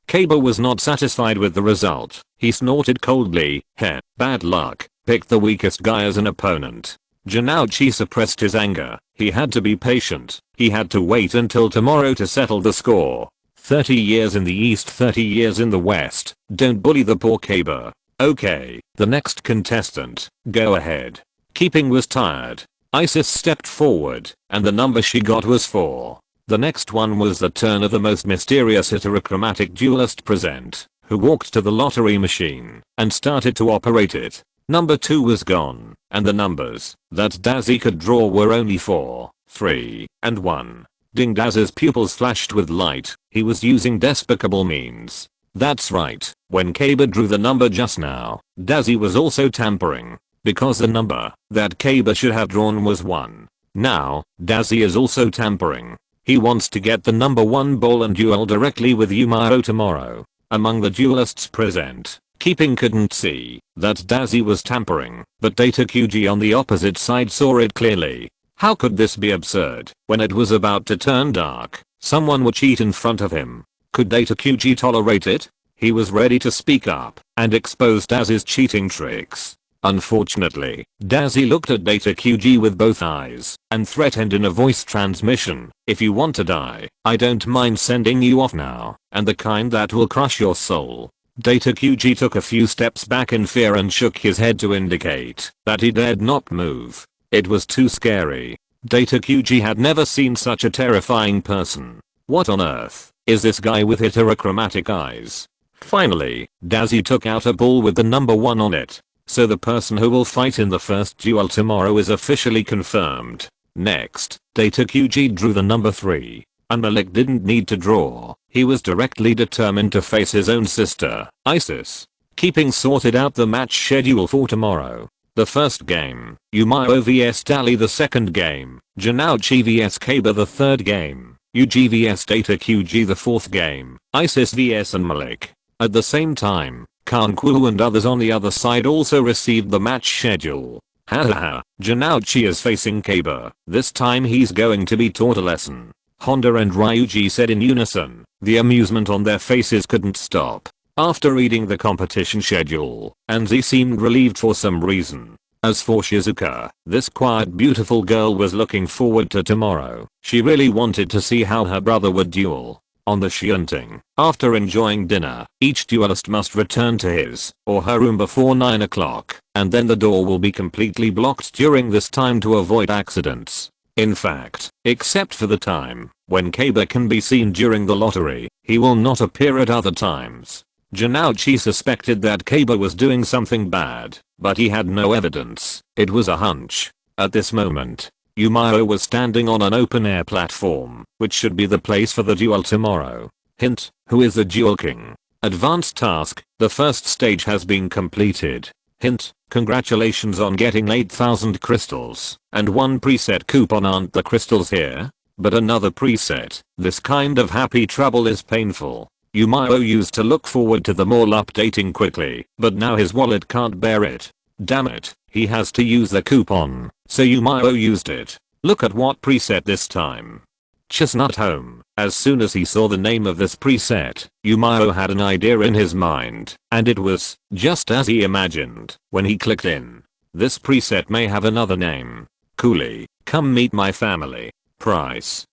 Caber was not satisfied with the result. He snorted coldly. Heh, bad luck. Pick the weakest guy as an opponent. Janouchi suppressed his anger. He had to be patient. He had to wait until tomorrow to settle the score. 30 years in the east, 30 years in the west. Don't bully the poor Caber. Okay, the next contestant, go ahead. Keeping was tired. Isis stepped forward, and the number she got was 4. The next one was the turn of the most mysterious heterochromatic duelist present, who walked to the lottery machine and started to operate it. Number 2 was gone, and the numbers that Dazzy could draw were only 4, 3, and 1. Ding, Daz's pupils flashed with light. He was using despicable means. That's right, when Caber drew the number just now, Dazzy was also tampering, because the number that Caber should have drawn was 1. Now, Dazzy is also tampering. He wants to get the number 1 ball and duel directly with Miao tomorrow. Among the duelists present, Keeping couldn't see that Dazzy was tampering, but Datakuji on the opposite side saw it clearly. How could this be absurd? When it was about to turn dark, someone would cheat in front of him. Could Datakuji tolerate it? He was ready to speak up and expose Dazzy's cheating tricks. Unfortunately, Dazzy looked at Datakuji with both eyes and threatened in a voice transmission, "If you want to die, I don't mind sending you off now, and the kind that will crush your soul." Datakuji took a few steps back in fear and shook his head to indicate that he dared not move. It was too scary. Datakuji had never seen such a terrifying person. What on earth is this guy with heterochromatic eyes? Finally, Dazzy took out a ball with the number 1 on it. So the person who will fight in the first duel tomorrow is officially confirmed. Next, Datakuji drew the number 3. And Malik didn't need to draw. He was directly determined to face his own sister, Isis. Keeping sorted out the match schedule for tomorrow. The first game, Miao vs Dali. The second game, Janouchi vs Caber. The third game, Yuji vs Datakuji. The fourth game, Isis vs and Malik. At the same time, Kanku and others on the other side also received the match schedule. Hahaha, Janouchi is facing Caber. This time he's going to be taught a lesson. Honda and Ryuji said in unison. The amusement on their faces couldn't stop. After reading the competition schedule, Anzi seemed relieved for some reason. As for Shizuka, this quiet beautiful girl was looking forward to tomorrow. She really wanted to see how her brother would duel. On the shunting, after enjoying dinner, each duelist must return to his or her room before 9 o'clock, and then the door will be completely blocked during this time to avoid accidents. In fact, except for the time when Caber can be seen during the lottery, he will not appear at other times. Janouchi suspected that Caber was doing something bad, but he had no evidence. It was a hunch. At this moment, Miao was standing on an open-air platform, which should be the place for the duel tomorrow. Hint, who is the duel king? Advanced task, the first stage has been completed. Hint, congratulations on getting 8,000 crystals, and 1 preset coupon. Aren't the crystals here? But another preset. This kind of happy trouble is painful. Miao used to look forward to the mall updating quickly, but now his wallet can't bear it. Damn it, he has to use the coupon, so Miao used it. Look at what preset this time. Chestnut home. As soon as he saw the name of this preset, Miao had an idea in his mind, and it was just as he imagined when he clicked in. This preset may have another name. Coolie, come meet my family. Price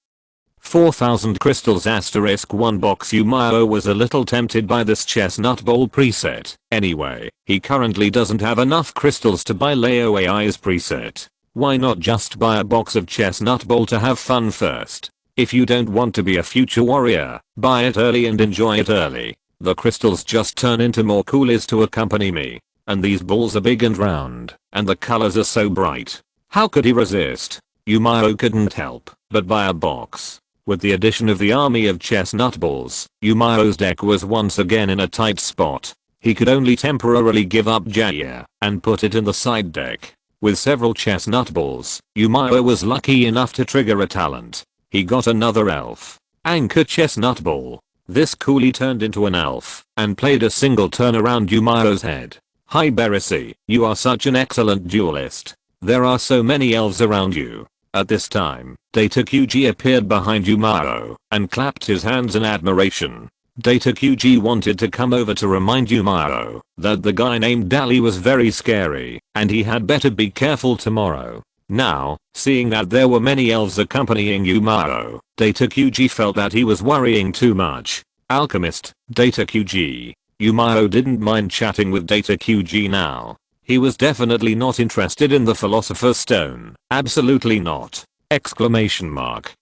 4,000 crystals * 1 box. Miao was a little tempted by this chestnut bowl preset. Anyway, he currently doesn't have enough crystals to buy Leo AI's preset. Why not just buy a box of chestnut bowl to have fun first? If you don't want to be a future warrior, buy it early and enjoy it early. The crystals just turn into more coolies to accompany me. And these balls are big and round, and the colors are so bright. How could he resist? Miao couldn't help but buy a box. With the addition of the army of chestnut balls, Miao's deck was once again in a tight spot. He could only temporarily give up Jaya and put it in the side deck. With several chestnut balls, Miao was lucky enough to trigger a talent. He got another elf. Anchor chestnut ball. This coolie turned into an elf and played a single turn around Miao's head. Hi Berisi, you are such an excellent duelist. There are so many elves around you. At this time, Data QG appeared behind Miao and clapped his hands in admiration. Data QG wanted to come over to remind Miao that the guy named Dali was very scary and he had better be careful tomorrow. Now, seeing that there were many elves accompanying Miao, Data QG felt that he was worrying too much. Alchemist, Data QG. Miao didn't mind chatting with Data QG now. He was definitely not interested in the Philosopher's Stone. Absolutely not. Exclamation mark.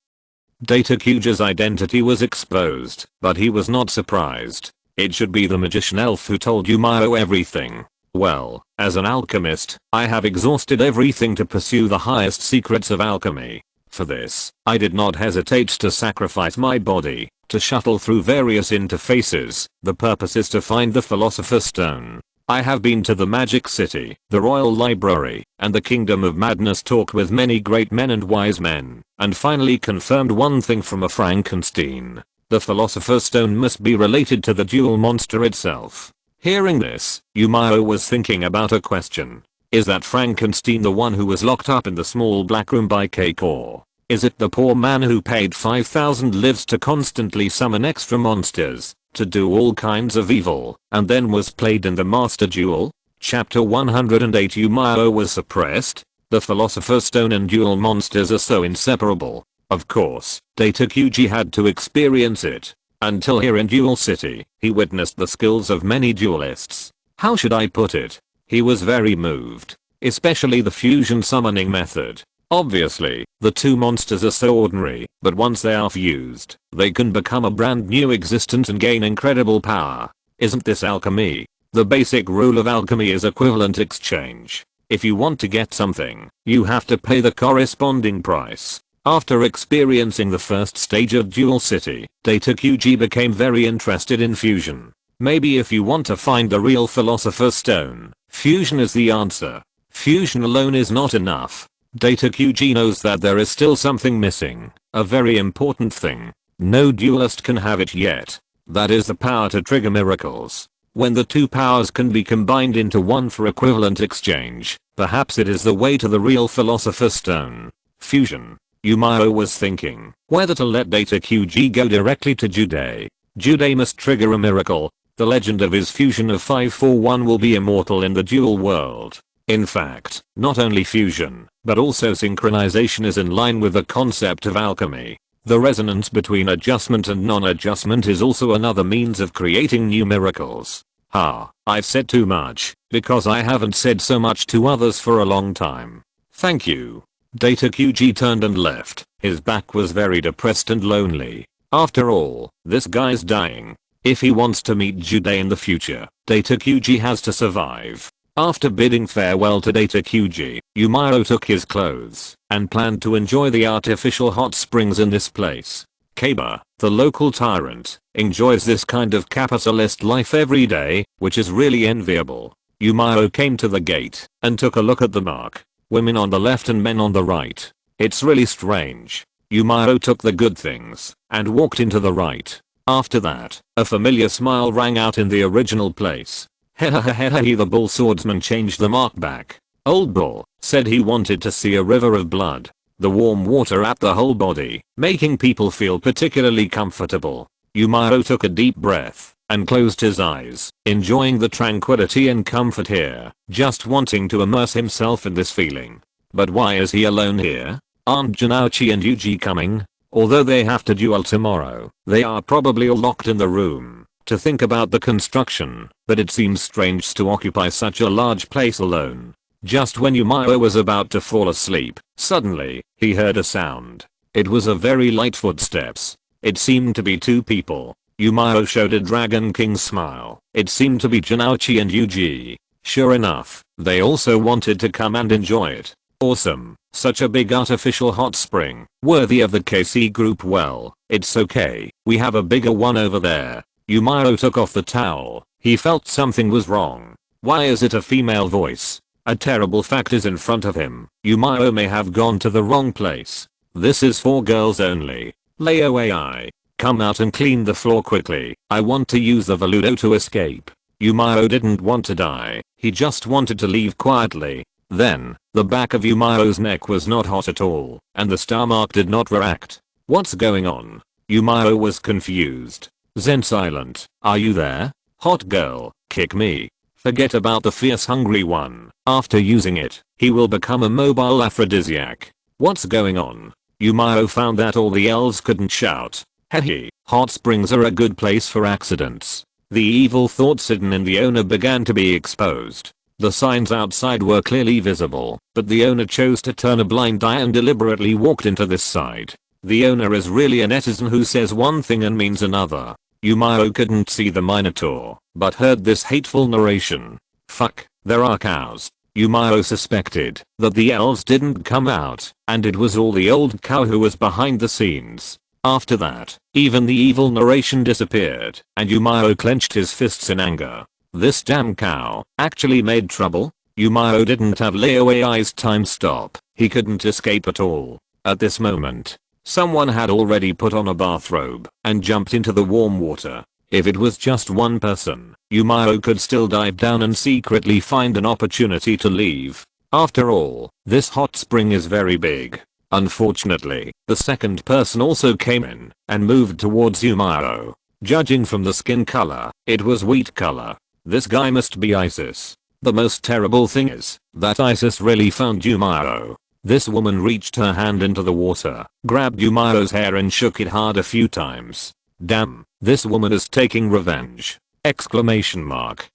Data QG's identity was exposed, but he was not surprised. It should be the magician elf who told Miao everything. Well, as an alchemist, I have exhausted everything to pursue the highest secrets of alchemy. For this, I did not hesitate to sacrifice my body, to shuttle through various interfaces. The purpose is to find the Philosopher's Stone. I have been to the Magic City, the Royal Library, and the Kingdom of Madness, talked with many great men and wise men, and finally confirmed one thing from a Frankenstein. The Philosopher's Stone must be related to the duel monster itself. Hearing this, Miao was thinking about a question. Is that Frankenstein the one who was locked up in the small black room by Cake, or is it the poor man who paid 5,000 lives to constantly summon extra monsters, to do all kinds of evil, and then was played in the Master Duel? Chapter 108. Miao was suppressed. The Philosopher's Stone and duel monsters are so inseparable. Of course, Data QG had to experience it. Until here in Duel City, he witnessed the skills of many duelists. How should I put it? He was very moved. Especially the fusion summoning method. Obviously, the two monsters are so ordinary, but once they are fused, they can become a brand new existence and gain incredible power. Isn't this alchemy? The basic rule of alchemy is equivalent exchange. If you want to get something, you have to pay the corresponding price. After experiencing the first stage of Duel City, Data QG became very interested in fusion. Maybe if you want to find the real Philosopher's Stone, fusion is the answer. Fusion alone is not enough. Data QG knows that there is still something missing, a very important thing. No duelist can have it yet. That is the power to trigger miracles. When the two powers can be combined into one for equivalent exchange, perhaps it is the way to the real Philosopher's Stone. Fusion. Miao was thinking whether to let Data QG go directly to Jude. Jude must trigger a miracle. The legend of his fusion of 541 will be immortal in the duel world. In fact, not only fusion, but also synchronization is in line with the concept of alchemy. The resonance between adjustment and non-adjustment is also another means of creating new miracles. I've said too much, because I haven't said so much to others for a long time. Thank you. Data QG turned and left. His back was very depressed and lonely. After all, this guy's dying. If he wants to meet Jude in the future, Data QG has to survive. After bidding farewell to Data QG, Miao took his clothes and planned to enjoy the artificial hot springs in this place. Kaba, the local tyrant, enjoys this kind of capitalist life every day, which is really enviable. Miao came to the gate and took a look at the mark. Women on the left and men on the right. It's really strange. Miao took the good things and walked into the right. After that, a familiar smile rang out in the original place. Hehehehe, the bull swordsman changed the mark back. Old bull said he wanted to see a river of blood. The warm water wrapped the whole body, making people feel particularly comfortable. Miao took a deep breath and closed his eyes, enjoying the tranquility and comfort here, just wanting to immerse himself in this feeling. But why is he alone here? Aren't Jinaochi and Yuji coming? Although they have to duel tomorrow, they are probably all locked in the room to think about the construction, but it seems strange to occupy such a large place alone. Just when Miao was about to fall asleep, suddenly, he heard a sound. It was a very light footsteps. It seemed to be two people. Miao showed a Dragon King smile. It seemed to be Jinaochi and Yuji. Sure enough, they also wanted to come and enjoy it. Awesome. Such a big artificial hot spring, worthy of the KC group. Well, it's okay, we have a bigger one over there. Miao took off the towel. He felt something was wrong. Why is it a female voice? A terrible fact is in front of him. Miao may have gone to the wrong place. This is for girls only. Leo AI. Come out and clean the floor quickly. I want to use the Veludo to escape. Miao didn't want to die. He just wanted to leave quietly. Then, the back of Miao's neck was not hot at all, and the star mark did not react. What's going on? Miao was confused. Zen silent. Are you there? Hot girl, kick me. Forget about the fierce hungry one. After using it, he will become a mobile aphrodisiac. What's going on? Miao found that all the elves couldn't shout. Hehe, hot springs are a good place for accidents. The evil thoughts hidden in the owner began to be exposed. The signs outside were clearly visible, but the owner chose to turn a blind eye and deliberately walked into this side. The owner is really a netizen who says one thing and means another. Miao couldn't see the Minotaur, but heard this hateful narration. Fuck, there are cows. Miao suspected that the elves didn't come out, and it was all the old cow who was behind the scenes. After that, even the evil narration disappeared, and Miao clenched his fists in anger. This damn cow actually made trouble? Miao didn't have Leo AI's time stop. He couldn't escape at all. At this moment, someone had already put on a bathrobe and jumped into the warm water. If it was just one person, Miao could still dive down and secretly find an opportunity to leave. After all, this hot spring is very big. Unfortunately, the second person also came in and moved towards Miao. Judging from the skin color, it was wheat color. This guy must be Isis. The most terrible thing is that Isis really found Miao. This woman reached her hand into the water, grabbed Miao's hair and shook it hard a few times. Damn, this woman is taking revenge! Exclamation mark.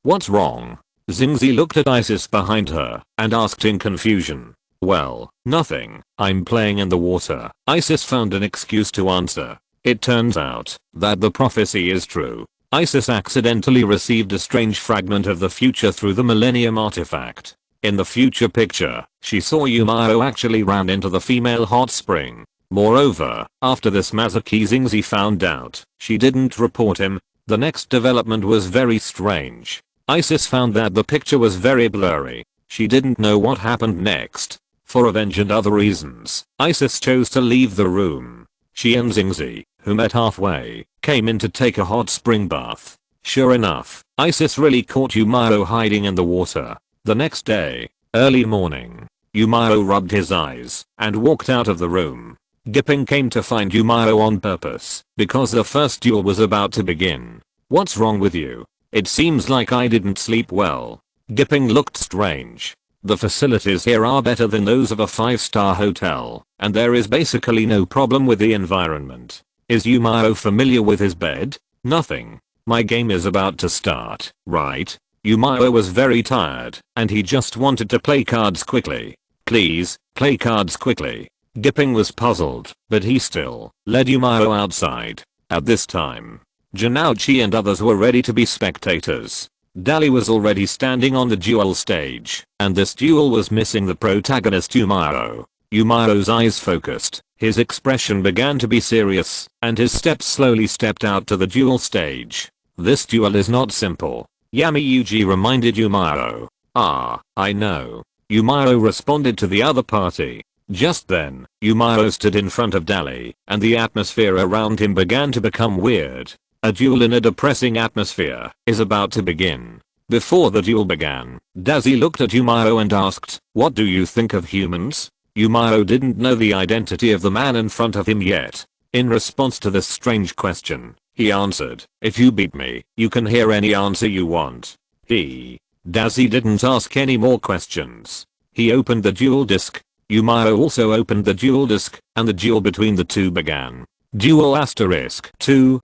What's wrong? Xingzi looked at Isis behind her and asked in confusion. Well, nothing, I'm playing in the water. Isis found an excuse to answer. It turns out that the prophecy is true. Isis accidentally received a strange fragment of the future through the Millennium artifact. In the future picture, she saw Miao actually ran into the female hot spring. Moreover, after this Mazuki Xingzi found out, she didn't report him. The next development was very strange. Isis found that the picture was very blurry. She didn't know what happened next. For revenge and other reasons, Isis chose to leave the room. She and Xingzi, who met halfway, came in to take a hot spring bath. Sure enough, Isis really caught Miao hiding in the water. The next day, early morning, Miao rubbed his eyes and walked out of the room. Gipping came to find Miao on purpose because the first duel was about to begin. What's wrong with you? It seems like I didn't sleep well. Gipping looked strange. The facilities here are better than those of a 5-star hotel, and there is basically no problem with the environment. Is Miao familiar with his bed? Nothing. My game is about to start, right? Miao was very tired, and he just wanted to play cards quickly. Please, play cards quickly. Gipping was puzzled, but he still led Miao outside. At this time, Jinaochi and others were ready to be spectators. Dali was already standing on the duel stage, and this duel was missing the protagonist Miao. Miao's eyes focused, his expression began to be serious, and his steps slowly stepped out to the duel stage. This duel is not simple. Yami Yuji reminded Miao. Ah, I know. Miao responded to the other party. Just then, Miao stood in front of Dali, and the atmosphere around him began to become weird. A duel in a depressing atmosphere is about to begin. Before the duel began, Dazzy looked at Miao and asked, "What do you think of humans?" Miao didn't know the identity of the man in front of him yet. In response to this strange question, he answered, "If you beat me, you can hear any answer you want." Dazzy didn't ask any more questions. He opened the duel disc. Miao also opened the duel disc, and the duel between the two began. Duel *2!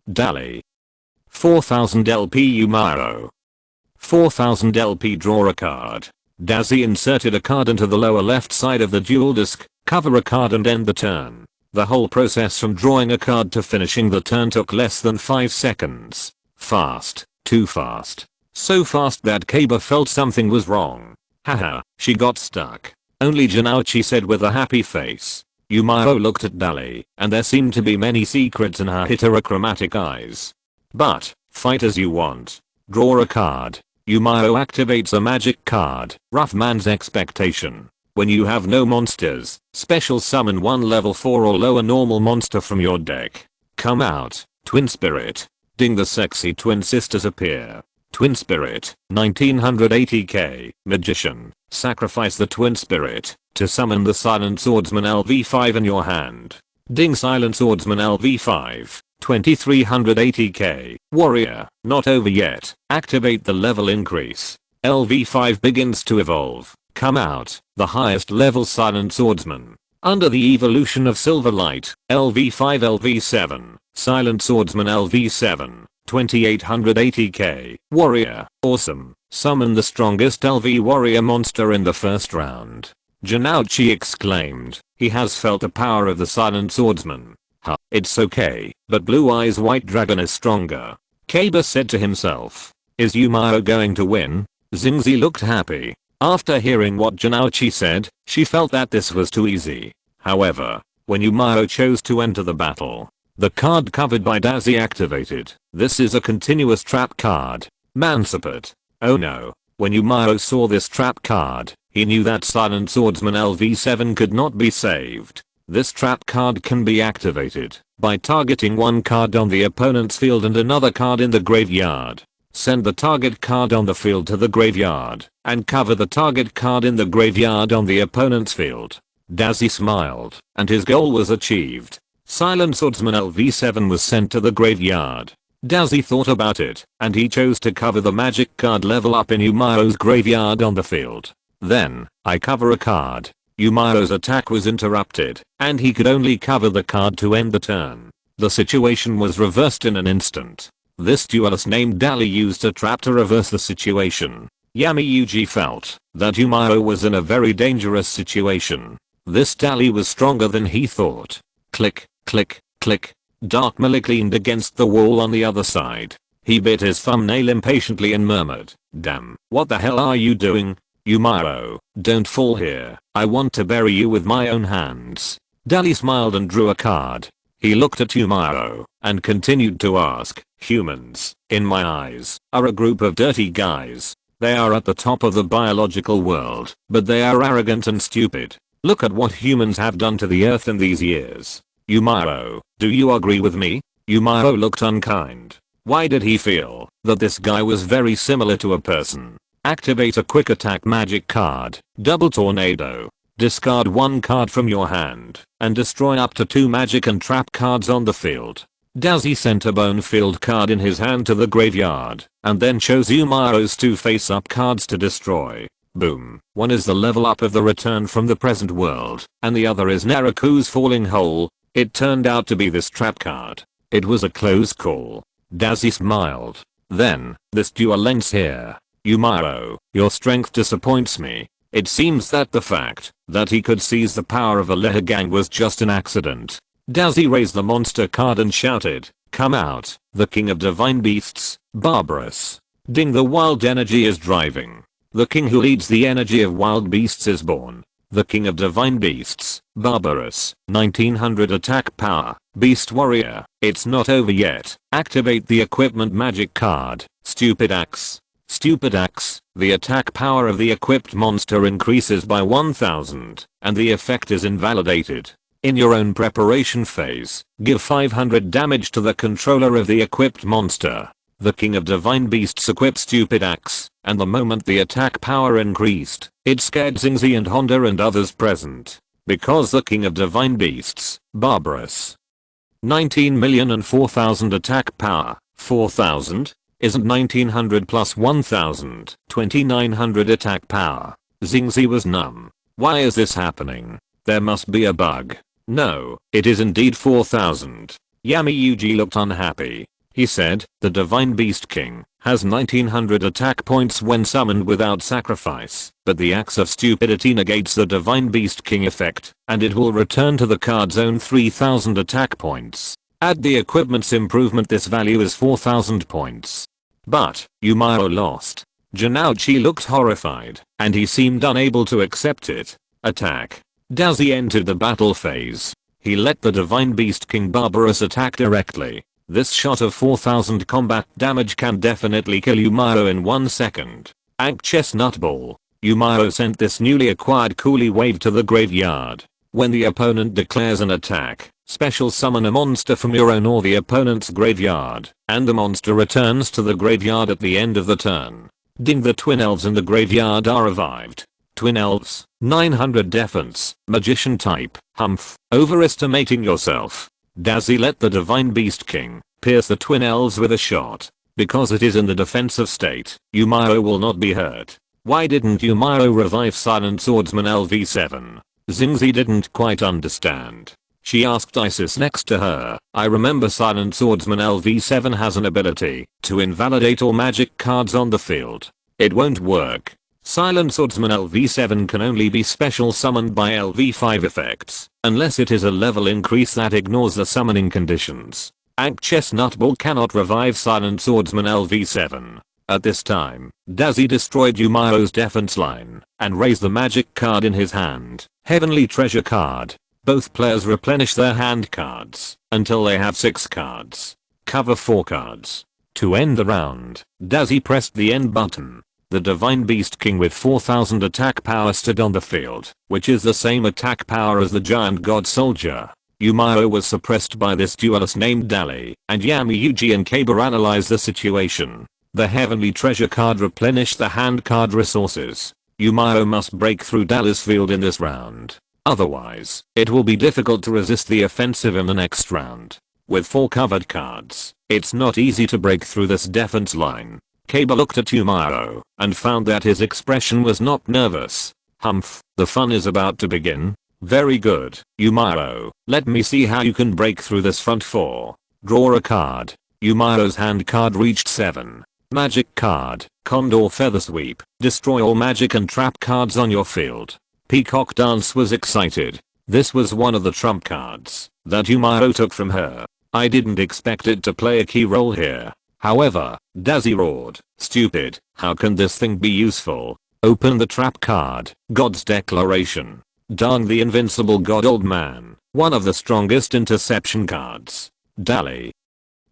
Dali. 4000 LP Miao. 4000 LP. Draw a card. Dazzy inserted a card into the lower left side of the duel disc, cover a card and end the turn. The whole process from drawing a card to finishing the turn took less than 5 seconds. Fast. Too fast. So fast that Kaba felt something was wrong. Haha, she got stuck. Only Janouchi said with a happy face. Miao looked at Dali, and there seemed to be many secrets in her heterochromatic eyes. But, fight as you want. Draw a card. Miao activates a magic card, Rough Man's Expectation. When you have no monsters, special summon one level 4 or lower normal monster from your deck. Come out, Twin Spirit. Ding, the sexy twin sisters appear. Twin Spirit, 1980k, Magician. Sacrifice the Twin Spirit to summon the Silent Swordsman LV5 in your hand. Ding, Silent Swordsman LV5, 2380k, Warrior. Not over yet. Activate the level increase. LV5 begins to evolve. Come out, the highest level Silent Swordsman. Under the evolution of Silverlight, LV5 LV7, Silent Swordsman LV7, 2880k, Warrior. Awesome. Summon the strongest LV Warrior monster in the first round. Janouchi exclaimed. He has felt the power of the Silent Swordsman. Huh, it's okay, but Blue Eyes White Dragon is stronger. Kaba said to himself. Is Miao going to win? Xingzi looked happy. After hearing what Janouchi said, she felt that this was too easy. However, when Miao chose to enter the battle, the card covered by Dazzy activated. This is a continuous trap card. Mansipet. Oh no. When Miao saw this trap card, he knew that Silent Swordsman LV7 could not be saved. This trap card can be activated by targeting one card on the opponent's field and another card in the graveyard. Send the target card on the field to the graveyard, and cover the target card in the graveyard on the opponent's field. Dazzy smiled, and his goal was achieved. Silent Swordsman LV7 was sent to the graveyard. Dazzy thought about it, and he chose to cover the magic card level up in Miao's graveyard on the field. Then, I cover a card. Miao's attack was interrupted, and he could only cover the card to end the turn. The situation was reversed in an instant. This duelist named Dali used a trap to reverse the situation. Yami Yuji felt that Miao was in a very dangerous situation. This Dali was stronger than he thought. Click, click, click. Dark Malik leaned against the wall on the other side. He bit his thumbnail impatiently and murmured, "Damn, what the hell are you doing? Miao, don't fall here. I want to bury you with my own hands." Dali smiled and drew a card. He looked at Miao and continued to ask, "Humans, in my eyes, are a group of dirty guys. They are at the top of the biological world, but they are arrogant and stupid. Look at what humans have done to the earth in these years. Miao, do you agree with me?" Miao looked unkind. Why did he feel that this guy was very similar to a person? Activate a quick attack magic card, Double Tornado. Discard one card from your hand and destroy up to 2 magic and trap cards on the field. Dazzy sent a bone field card in his hand to the graveyard and then chose Miao's 2 face-up cards to destroy. Boom. One is the level up of the return from the present world and the other is Naraku's falling hole. It turned out to be this trap card. It was a close call. Dazzy smiled. Then, this duel ends here. Miao, your strength disappoints me. It seems that the fact that he could seize the power of a Lehergang was just an accident. Dazzy raised the monster card and shouted, "Come out, the king of divine beasts, barbarous." Ding, the wild energy is driving. The king who leads the energy of wild beasts is born. The king of divine beasts, barbarous, 1900 attack power, beast warrior. It's not over yet. Activate the equipment magic card, stupid axe. Stupid axe, the attack power of the equipped monster increases by 1000, and the effect is invalidated. In your own preparation phase, give 500 damage to the controller of the equipped monster. The king of divine beasts equipped stupid axe, and the moment the attack power increased, it scared Xingzi and Honda and others present. Because the king of divine beasts, barbarous. 19,004,000 attack power, 4,000? Isn't 1900 plus 1000, 2900 attack power. Xingzi was numb. Why is this happening? There must be a bug. No, it is indeed 4000. Yami Yuji looked unhappy. He said, the Divine Beast King has 1900 attack points when summoned without sacrifice, but the Axe of Stupidity negates the Divine Beast King effect, and it will return to the card's own 3000 attack points. Add the equipment's improvement, this value is 4000 points. But, Yumao lost. Janouchi looked horrified, and he seemed unable to accept it. Attack. Dazi entered the battle phase. He let the Divine Beast King Barbarous attack directly. This shot of 4000 combat damage can definitely kill Yumao in 1 second. Act Chestnut Ball. Yumao sent this newly acquired Coolie Wave to the graveyard. When the opponent declares an attack, special summon a monster from your own or the opponent's graveyard, and the monster returns to the graveyard at the end of the turn. Ding, the twin elves in the graveyard are revived. Twin elves, 900 defense, magician type, humph, overestimating yourself. Dazi let the Divine Beast King pierce the twin elves with a shot. Because it is in the defensive state, Yumao will not be hurt. Why didn't Yumao revive Silent Swordsman LV7? Xingzi didn't quite understand. She asked Isis next to her. I remember Silent Swordsman LV7 has an ability to invalidate all magic cards on the field. It won't work. Silent Swordsman LV7 can only be special summoned by LV5 effects, unless it is a level increase that ignores the summoning conditions. Act Chestnut Ball cannot revive Silent Swordsman LV7. At this time, Dazi destroyed Yumao's defense line and raised the magic card in his hand, Heavenly Treasure card. Both players replenish their hand cards until they have 6 cards. Cover 4 cards. To end the round, Dazi pressed the end button. The Divine Beast King with 4000 attack power stood on the field, which is the same attack power as the Giant God Soldier. Yumao was suppressed by this duelist named Dali, and Yami Yuji and Kaba analyzed the situation. The Heavenly Treasure card replenished the hand card resources. Yumao must break through Dali's field in this round. Otherwise, it will be difficult to resist the offensive in the next round. With 4 covered cards, it's not easy to break through this defense line. Kaba looked at Yumao and found that his expression was not nervous. Humph, the fun is about to begin. Very good, Yumao. Let me see how you can break through this front 4. Draw a card. Yumao's hand card reached 7. Magic card, Condor Feather Sweep. Destroy all magic and trap cards on your field. Peacock Dance was excited. This was one of the trump cards that Yumao took from her. I didn't expect it to play a key role here. However, Dazi roared, stupid, how can this thing be useful? Open the trap card, God's Declaration. Dang, the Invincible God Old Man, one of the strongest interception cards. Dali.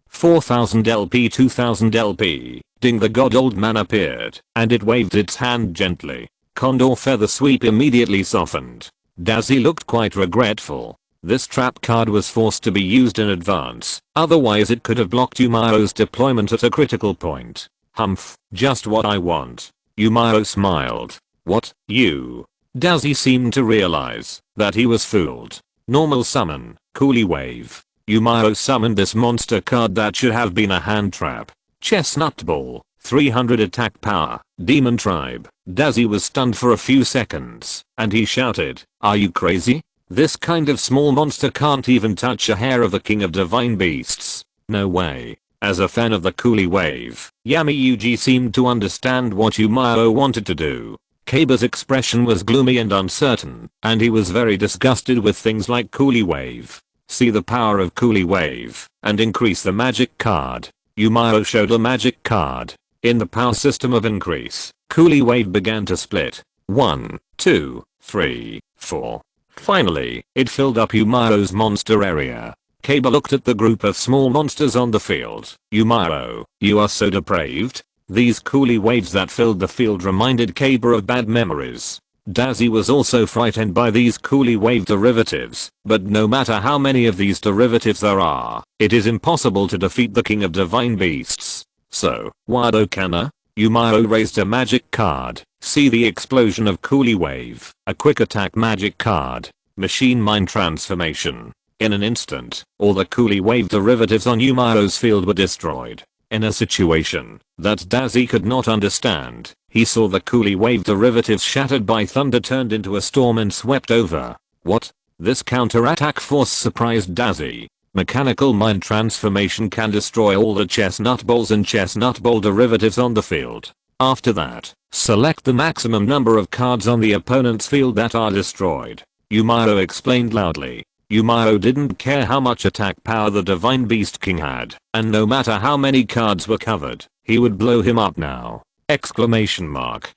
4000 LP 2000 LP, ding, the God Old Man appeared, and it waved its hand gently. Condor Feather Sweep immediately softened. Dazi looked quite regretful. This trap card was forced to be used in advance, otherwise it could have blocked Yumao's deployment at a critical point. Humph, just what I want. Yumao smiled. What, you? Dazi seemed to realize that he was fooled. Normal summon, Coolie Wave. Yumao summoned this monster card that should have been a hand trap. Chestnut Ball, 300 attack power, Demon Tribe. Dazi was stunned for a few seconds, and he shouted, are you crazy? This kind of small monster can't even touch a hair of the King of Divine Beasts. No way. As a fan of the Coolie Wave, Yami Yuji seemed to understand what Yumao wanted to do. Kaba's expression was gloomy and uncertain, and he was very disgusted with things like Coolie Wave. See the power of Coolie Wave, and increase the magic card. Yumao showed a magic card. In the power system of increase, Coolie Wave began to split. 1, 2, 3, 4. Finally, it filled up Yumao's monster area. Kaba looked at the group of small monsters on the field. Yumao, you are so depraved. These Coolie Waves that filled the field reminded Kaba of bad memories. Dazi was also frightened by these Coolie Wave derivatives, but no matter how many of these derivatives there are, it is impossible to defeat the King of Divine Beasts. So, Wado Kana? Miao raised a magic card. See the explosion of Coolie Wave, a quick attack magic card. Machine Mind Transformation. In an instant, all the Coolie Wave derivatives on Miao's field were destroyed. In a situation that Dazzy could not understand, he saw the Coolie Wave derivatives shattered by thunder turned into a storm and swept over. What? This counter-attack force surprised Dazzy. Mechanical Mind Transformation can destroy all the chestnut balls and chestnut ball derivatives on the field. After that, select the maximum number of cards on the opponent's field that are destroyed. Miao explained loudly. Miao didn't care how much attack power the Divine Beast King had, and no matter how many cards were covered, he would blow him up now. Exclamation mark.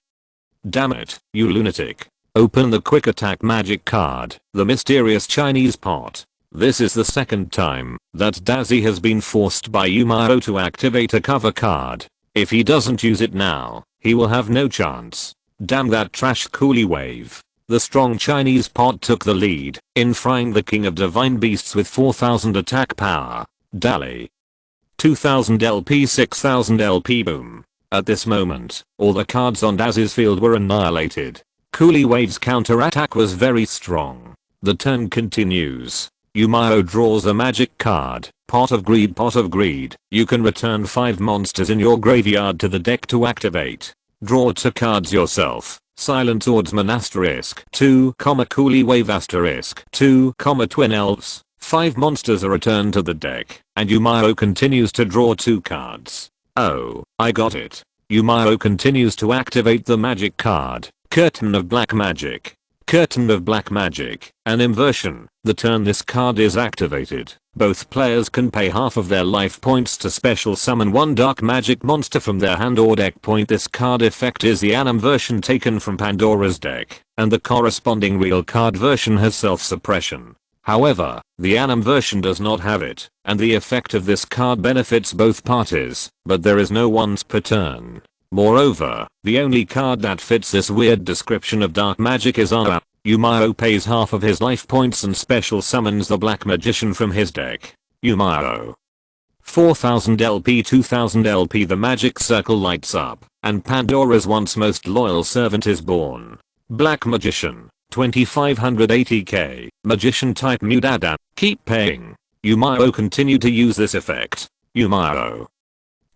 Damn it, you lunatic. Open the quick attack magic card, the mysterious Chinese pot. This is the second time that Dazzy has been forced by Miao to activate a cover card. If he doesn't use it now, he will have no chance. Damn that trash Coolie Wave. The strong Chinese pot took the lead in frying the king of divine beasts with 4000 attack power. Dally. 2000 LP 6000 LP boom. At this moment, all the cards on Dazzy's field were annihilated. Coolie Wave's counterattack was very strong. The turn continues. Miao draws a magic card. Pot of Greed, Pot of Greed. You can return 5 monsters in your graveyard to the deck to activate. Draw 2 cards yourself. Silent Swordsman asterisk 2, Coolie Wave asterisk 2, Twin Elves. 5 monsters are returned to the deck, and Miao continues to draw 2 cards. Oh, I got it. Miao continues to activate the magic card. Curtain of Black Magic. Curtain of Black Magic, an inversion. The turn this card is activated, both players can pay half of their life points to special summon 1 dark magic monster from their hand or deck. This card effect is the anime version taken from Pandora's deck, and the corresponding real card version has self-suppression. However, the anime version does not have it, and the effect of this card benefits both parties, but there is no once per turn. Moreover, the only card that fits this weird description of dark magic is Ara. Miao pays half of his life points and special summons the Black Magician from his deck. Miao. 4000 LP 2000 LP. The magic circle lights up, and Pandora's once most loyal servant is born. Black Magician. 2580k. Magician type Mudadan. Keep paying. Miao continue to use this effect. Miao.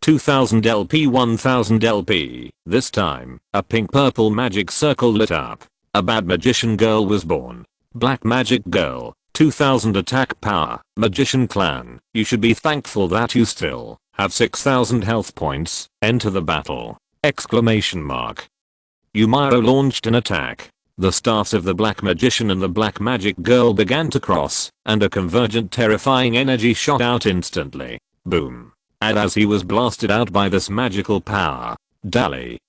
2000 LP 1000 LP. This time, a pink-purple magic circle lit up. A bad magician girl was born. Black magic girl. 2000 attack power. Magician clan. You should be thankful that you still have 6000 health points. Enter the battle. Exclamation mark. Miao launched an attack. The staffs of the black magician and the black magic girl began to cross, and a convergent terrifying energy shot out instantly. Boom. And as he was blasted out by this magical power, Dally.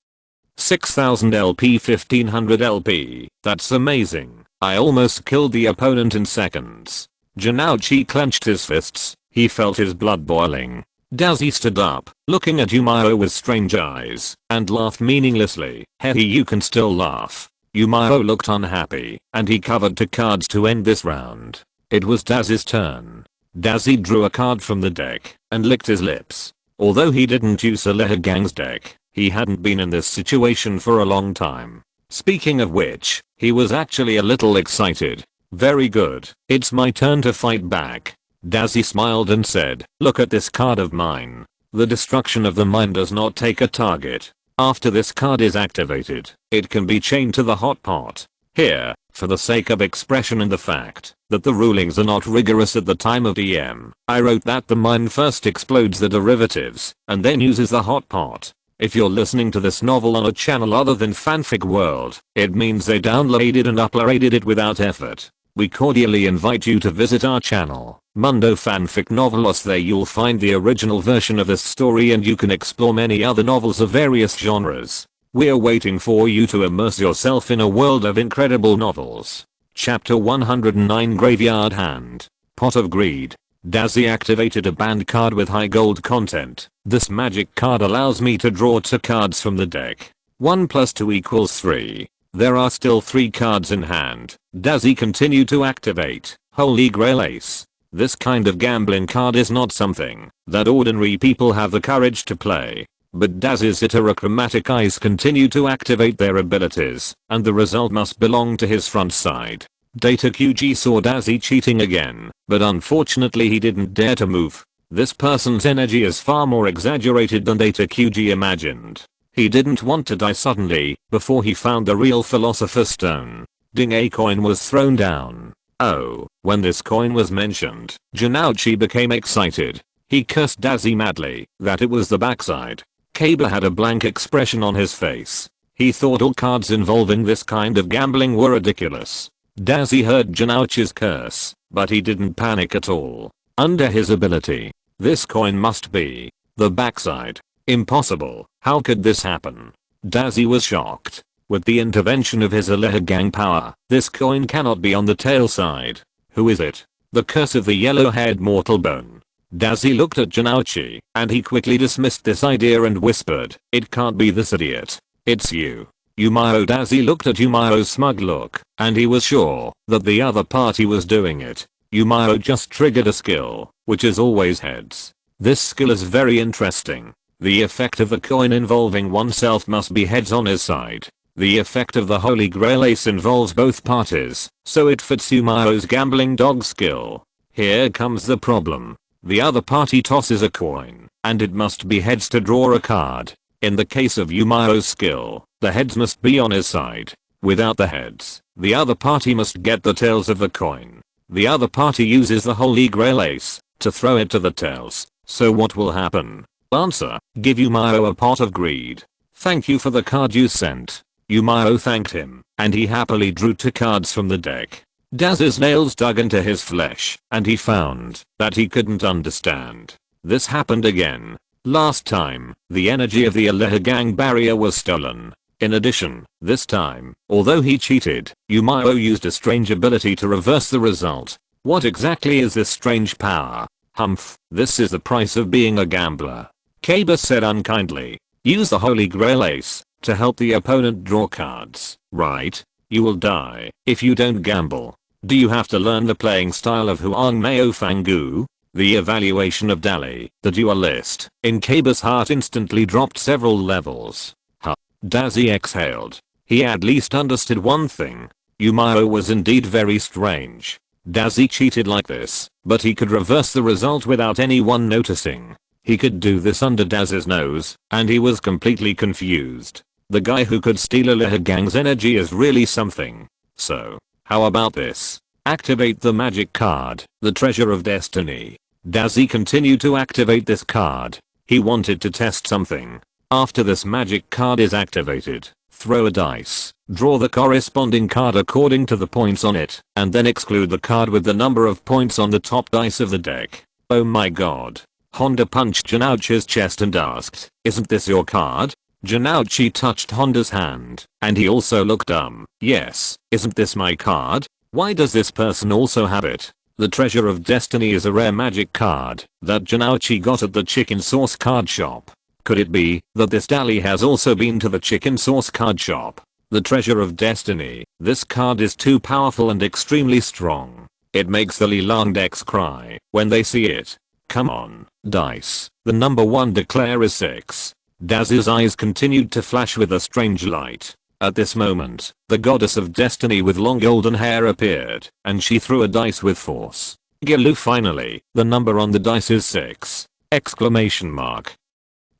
6000 LP 1500 LP, that's amazing. I almost killed the opponent in seconds. Janouchi clenched his fists, he felt his blood boiling. Dazzy stood up, looking at Miao with strange eyes, and laughed meaninglessly. Hey, you can still laugh. Miao looked unhappy, and he covered 2 cards to end this round. It was Dazzy's turn. Dazzy drew a card from the deck, and licked his lips. Although he didn't use Aleha Gang's deck, he hadn't been in this situation for a long time. Speaking of which, he was actually a little excited. Very good, it's my turn to fight back. Dazzy smiled and said, look at this card of mine. The destruction of the mind does not take a target. After this card is activated, it can be chained to the hot pot. Here, for the sake of expression and the fact that the rulings are not rigorous at the time of DM, I wrote that the mind first explodes the derivatives and then uses the hot pot. If you're listening to this novel on a channel other than Fanfic World, it means they downloaded and uploaded it without effort. We cordially invite you to visit our channel, Mundo Fanfic Novelos. There you'll find the original version of this story and you can explore many other novels of various genres. We're waiting for you to immerse yourself in a world of incredible novels. Chapter 109 Graveyard Hand. Pot of Greed. Dazzy activated a banned card with high gold content. This magic card allows me to draw 2 cards from the deck. 1 plus 2 equals 3. There are still 3 cards in hand. Dazzy continued to activate Holy Grail Ace. This kind of gambling card is not something that ordinary people have the courage to play. But Daz's heterochromatic eyes continue to activate their abilities, and the result must belong to his front side. Data QG saw Dazzy cheating again, but unfortunately he didn't dare to move. This person's energy is far more exaggerated than Data QG imagined. He didn't want to die suddenly before he found the real Philosopher's Stone. Ding, a coin was thrown down. Oh, when this coin was mentioned, Janouchi became excited. He cursed Dazzy madly that it was the backside. Kaba had a blank expression on his face. He thought all cards involving this kind of gambling were ridiculous. Dazzy heard Janouchi's curse, but he didn't panic at all. Under his ability, this coin must be the backside. Impossible. How could this happen? Dazzy was shocked. With the intervention of his Aleha gang power, this coin cannot be on the tail side. Who is it? The curse of the yellow-haired mortal bone. Dazzy looked at Janouchi, and he quickly dismissed this idea and whispered, "It can't be this idiot. It's you." Yumao. Dazzy looked at Yumao's smug look, and he was sure that the other party was doing it. Yumao just triggered a skill, which is always heads. This skill is very interesting. The effect of the coin involving oneself must be heads on his side. The effect of the Holy Grail Ace involves both parties, so it fits Yumao's gambling dog skill. Here comes the problem. The other party tosses a coin, and it must be heads to draw a card. In the case of Yumao's skill, the heads must be on his side. Without the heads, the other party must get the tails of the coin. The other party uses the Holy Grail Ace to throw it to the tails. So what will happen? Answer: give Yumao a pot of greed. Thank you for the card you sent. Yumao thanked him, and he happily drew 2 cards from the deck. Daz's nails dug into his flesh, and he found that he couldn't understand. This happened again. Last time, the energy of the Aleha gang barrier was stolen. In addition, this time, although he cheated, Yumao used a strange ability to reverse the result. What exactly is this strange power? Humph, this is the price of being a gambler. Kaba said unkindly. Use the Holy Grail Ace to help the opponent draw cards, right? You will die if you don't gamble. Do you have to learn the playing style of Huang Mao Fangu? The evaluation of Dali, the duelist, in Kaba's heart instantly dropped several levels. Huh. Dazzy exhaled. He at least understood one thing. Yumao was indeed very strange. Dazzy cheated like this, but he could reverse the result without anyone noticing. He could do this under Daz's nose, and he was completely confused. The guy who could steal Aleha gang's energy is really something. So, how about this? Activate the magic card, the Treasure of Destiny. Dazzy continued to activate this card. He wanted to test something. After this magic card is activated, throw a dice, draw the corresponding card according to the points on it, and then exclude the card with the number of points on the top dice of the deck. Oh my god. Honda punched Janouchi's chest and asked, "Isn't this your card?" Janouchi touched Honda's hand, and he also looked dumb. "Yes, isn't this my card? Why does this person also have it?" The Treasure of Destiny is a rare magic card that Janouchi got at the chicken sauce card shop. Could it be that this Dali has also been to the chicken sauce card shop? The Treasure of Destiny. This card is too powerful and extremely strong. It makes the Lilang decks cry when they see it. Come on, dice. The number 1 declare is 6. Daz's eyes continued to flash with a strange light. At this moment, the goddess of destiny with long golden hair appeared, and she threw a dice with force. Gilu finally, the number on the dice is 6. Exclamation mark.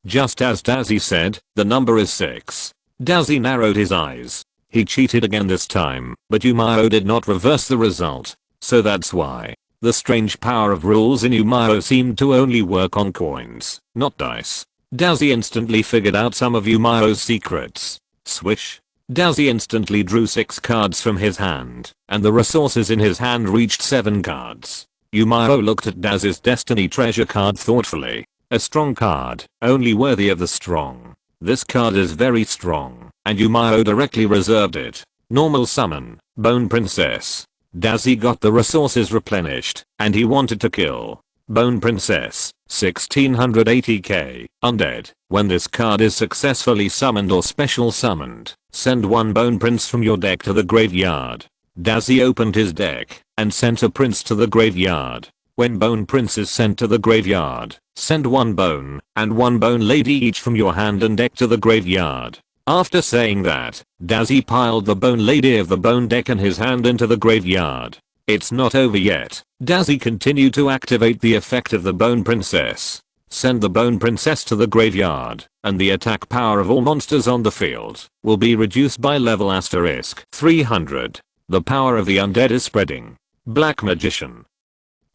Just as Dazzy said, the number is 6. Dazzy narrowed his eyes. He cheated again this time, but Yumao did not reverse the result. So that's why. The strange power of rules in Yumao seemed to only work on coins, not dice. Dazzy instantly figured out some of Yumao's secrets. Swish. Dazzy instantly drew 6 cards from his hand, and the resources in his hand reached 7 cards. Yumao looked at Daz's Destiny Treasure card thoughtfully. A strong card, only worthy of the strong. This card is very strong, and Yumao directly reserved it. Normal summon, Bone Princess. Dazzy got the resources replenished, and he wanted to kill Bone Princess, 1680k, undead. When this card is successfully summoned or special summoned, send 1 Bone Prince from your deck to the graveyard. Dazzy opened his deck, and sent a prince to the graveyard. When bone prince is sent to the graveyard, send one bone and one bone lady each from your hand and deck to the graveyard. After saying that, Dazzy piled the bone lady of the bone deck and his hand into the graveyard. It's not over yet. Dazzy continued to activate the effect of the bone princess. Send the bone princess to the graveyard, and the attack power of all monsters on the field will be reduced by level *300. The power of the undead is spreading. Black Magician.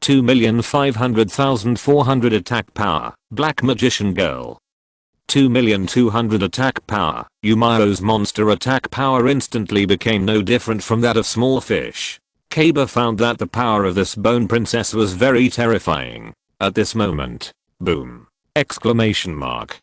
2,500,400 attack power. Black Magician Girl. 2,200,000 attack power. Yumao's monster attack power instantly became no different from that of small fish. Kaba found that the power of this bone princess was very terrifying. At this moment, boom! Exclamation mark.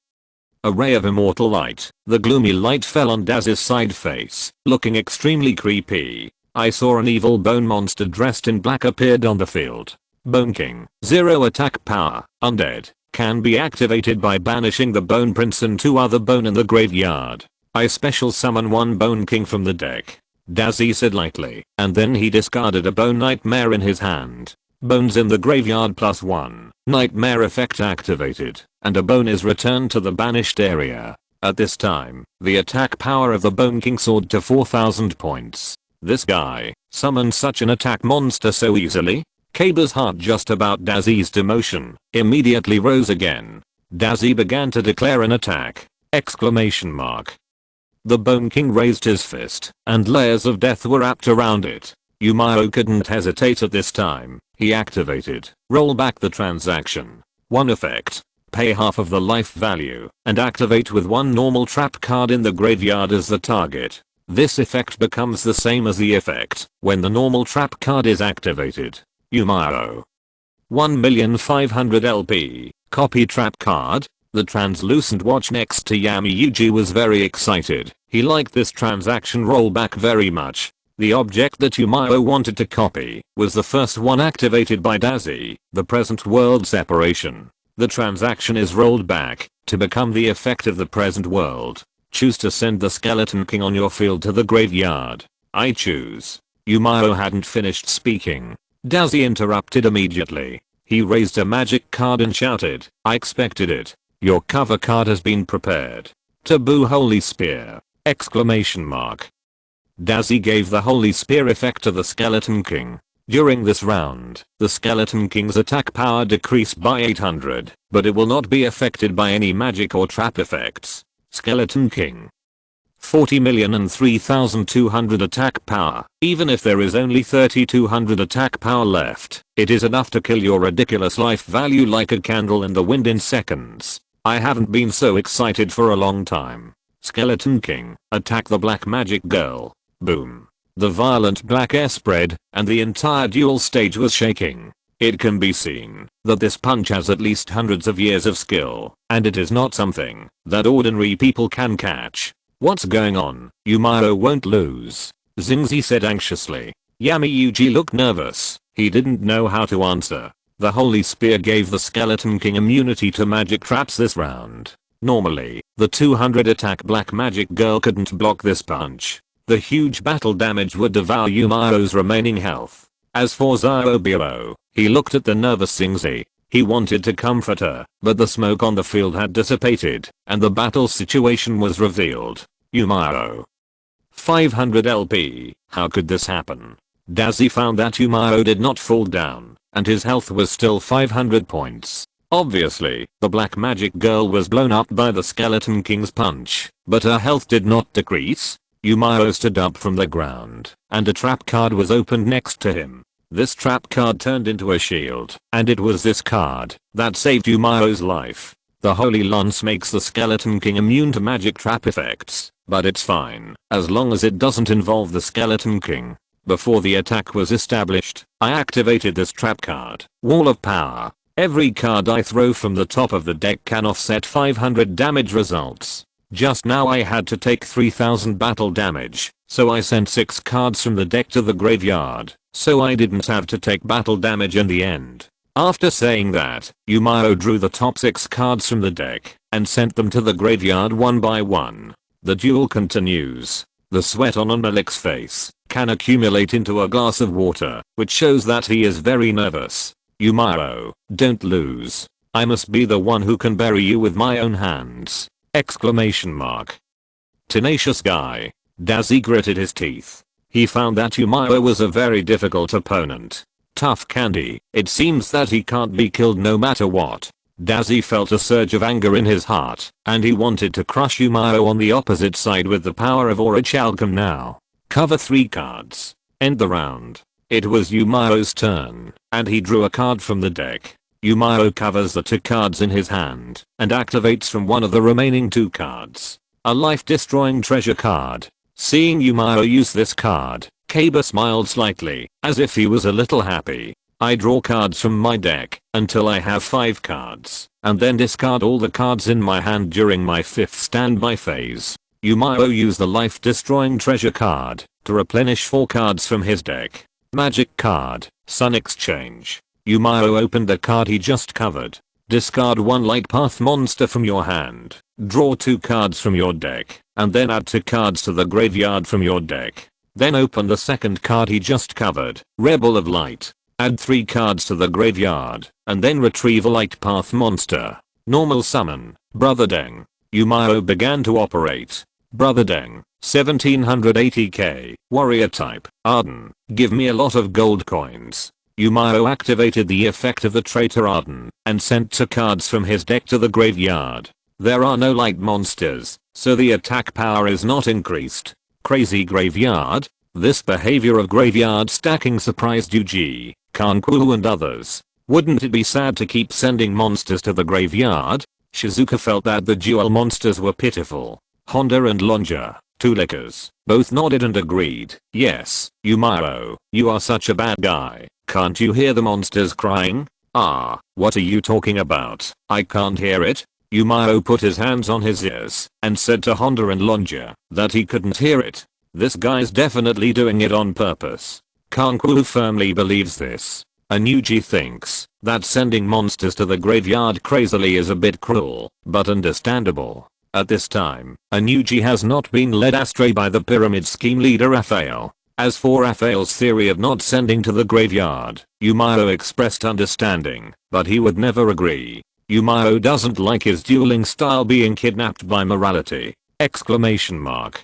A ray of immortal light. The gloomy light fell on Daz's side face, looking extremely creepy. I saw an evil bone monster dressed in black appeared on the field. Bone King. 0 attack power. Undead. Can be activated by banishing the bone prince and 2 other bone in the graveyard. I special summon 1 bone king from the deck. Dazzy said lightly, and then he discarded a bone nightmare in his hand. Bones in the graveyard +1. Nightmare effect activated, and a bone is returned to the banished area. At this time, the attack power of the Bone King soared to 4,000 points. This guy summoned such an attack monster so easily? Kaba's heart just about Dazzy's demotion immediately rose again. Dazzy began to declare an attack. Exclamation mark. The Bone King raised his fist, and layers of death were wrapped around it. Yumao couldn't hesitate at this time. He activated, roll back the transaction. 1 effect. Pay half of the life value, and activate with 1 normal trap card in the graveyard as the target. This effect becomes the same as the effect when the normal trap card is activated. Yumao. 1,500,000 LP. Copy trap card. The translucent watch next to Yami Yuji was very excited. He liked this transaction rollback very much. The object that Yumao wanted to copy was the first one activated by Dazzy, the present world separation. The transaction is rolled back to become the effect of the present world. Choose to send the Skeleton King on your field to the graveyard. I choose. Yumao hadn't finished speaking. Dazzy interrupted immediately. He raised a magic card and shouted, I expected it. Your cover card has been prepared. Taboo Holy Spear! Exclamation mark. Dazzy gave the Holy Spear effect to the Skeleton King. During this round, the Skeleton King's attack power decreased by 800, but it will not be affected by any magic or trap effects. Skeleton King. 40,003,200 attack power. Even if there is only 3,200 attack power left, it is enough to kill your ridiculous life value like a candle in the wind in seconds. I haven't been so excited for a long time. Skeleton King, attack the black magic girl. Boom. The violent black air spread, and the entire duel stage was shaking. It can be seen that this punch has at least hundreds of years of skill, and it is not something that ordinary people can catch. What's going on? Yumao won't lose. Xingzi said anxiously. Yami Yuji looked nervous. He didn't know how to answer. The Holy Spear gave the Skeleton King immunity to magic traps this round. Normally, the 200 attack black magic girl couldn't block this punch. The huge battle damage would devour Yumao's remaining health. As for Xiaobiao, he looked at the nervous Xingzi. He wanted to comfort her, but the smoke on the field had dissipated, and the battle situation was revealed. Yumao. 500 LP. How could this happen? Dazzy found that Yumao did not fall down, and his health was still 500 points. Obviously, the black magic girl was blown up by the Skeleton King's punch, but her health did not decrease. Yumao stood up from the ground, and a trap card was opened next to him. This trap card turned into a shield, and it was this card that saved Yumao's life. The Holy Lance makes the Skeleton King immune to magic trap effects, but it's fine as long as it doesn't involve the Skeleton King. Before the attack was established, I activated this trap card. Wall of Power. Every card I throw from the top of the deck can offset 500 damage results. Just now I had to take 3000 battle damage, so I sent 6 cards from the deck to the graveyard, so I didn't have to take battle damage in the end. After saying that, Yumao drew the top 6 cards from the deck and sent them to the graveyard one by one. The duel continues. The sweat on Malik's face can accumulate into a glass of water, which shows that he is very nervous. Miao, don't lose. I must be the one who can bury you with my own hands. Exclamation mark. Tenacious guy. Dazzy gritted his teeth. He found that Miao was a very difficult opponent. Tough candy. It seems that he can't be killed no matter what. Dazzy felt a surge of anger in his heart, and he wanted to crush Miao on the opposite side with the power of Orichalcum now. Cover 3 cards. End the round. It was Miao's turn, and he drew a card from the deck. Miao covers the 2 cards in his hand, and activates from one of the remaining 2 cards. A life-destroying treasure card. Seeing Miao use this card, Kaba smiled slightly, as if he was a little happy. I draw cards from my deck until I have 5 cards, and then discard all the cards in my hand during my 5th standby phase. Miao used the life-destroying treasure card to replenish 4 cards from his deck. Magic card, Sun Exchange. Miao opened the card he just covered. Discard 1 light path monster from your hand. Draw 2 cards from your deck, and then add 2 cards to the graveyard from your deck. Then open the second card he just covered, Rebel of Light. Add 3 cards to the graveyard, and then retrieve a light path monster. Normal summon, Brother Deng. Miao began to operate. Brother Deng, 1780k, warrior type, Arden, give me a lot of gold coins. Miao activated the effect of the traitor Arden, and sent 2 cards from his deck to the graveyard. There are no light monsters, so the attack power is not increased. Crazy graveyard? This behavior of graveyard stacking surprised Yuji, Kanku and others. Wouldn't it be sad to keep sending monsters to the graveyard? Shizuka felt that the duel monsters were pitiful. Honda and Lonja, 2 lickers, both nodded and agreed. Yes, Miao, you are such a bad guy. Can't you hear the monsters crying? Ah, what are you talking about? I can't hear it. Miao put his hands on his ears and said to Honda and Lonja that he couldn't hear it. This guy's definitely doing it on purpose. Kanku firmly believes this. Anuji thinks that sending monsters to the graveyard crazily is a bit cruel, but understandable. At this time, Anuji has not been led astray by the pyramid scheme leader Raphael. As for Raphael's theory of not sending to the graveyard, Miao expressed understanding, but he would never agree. Miao doesn't like his dueling style being kidnapped by morality. Exclamation mark.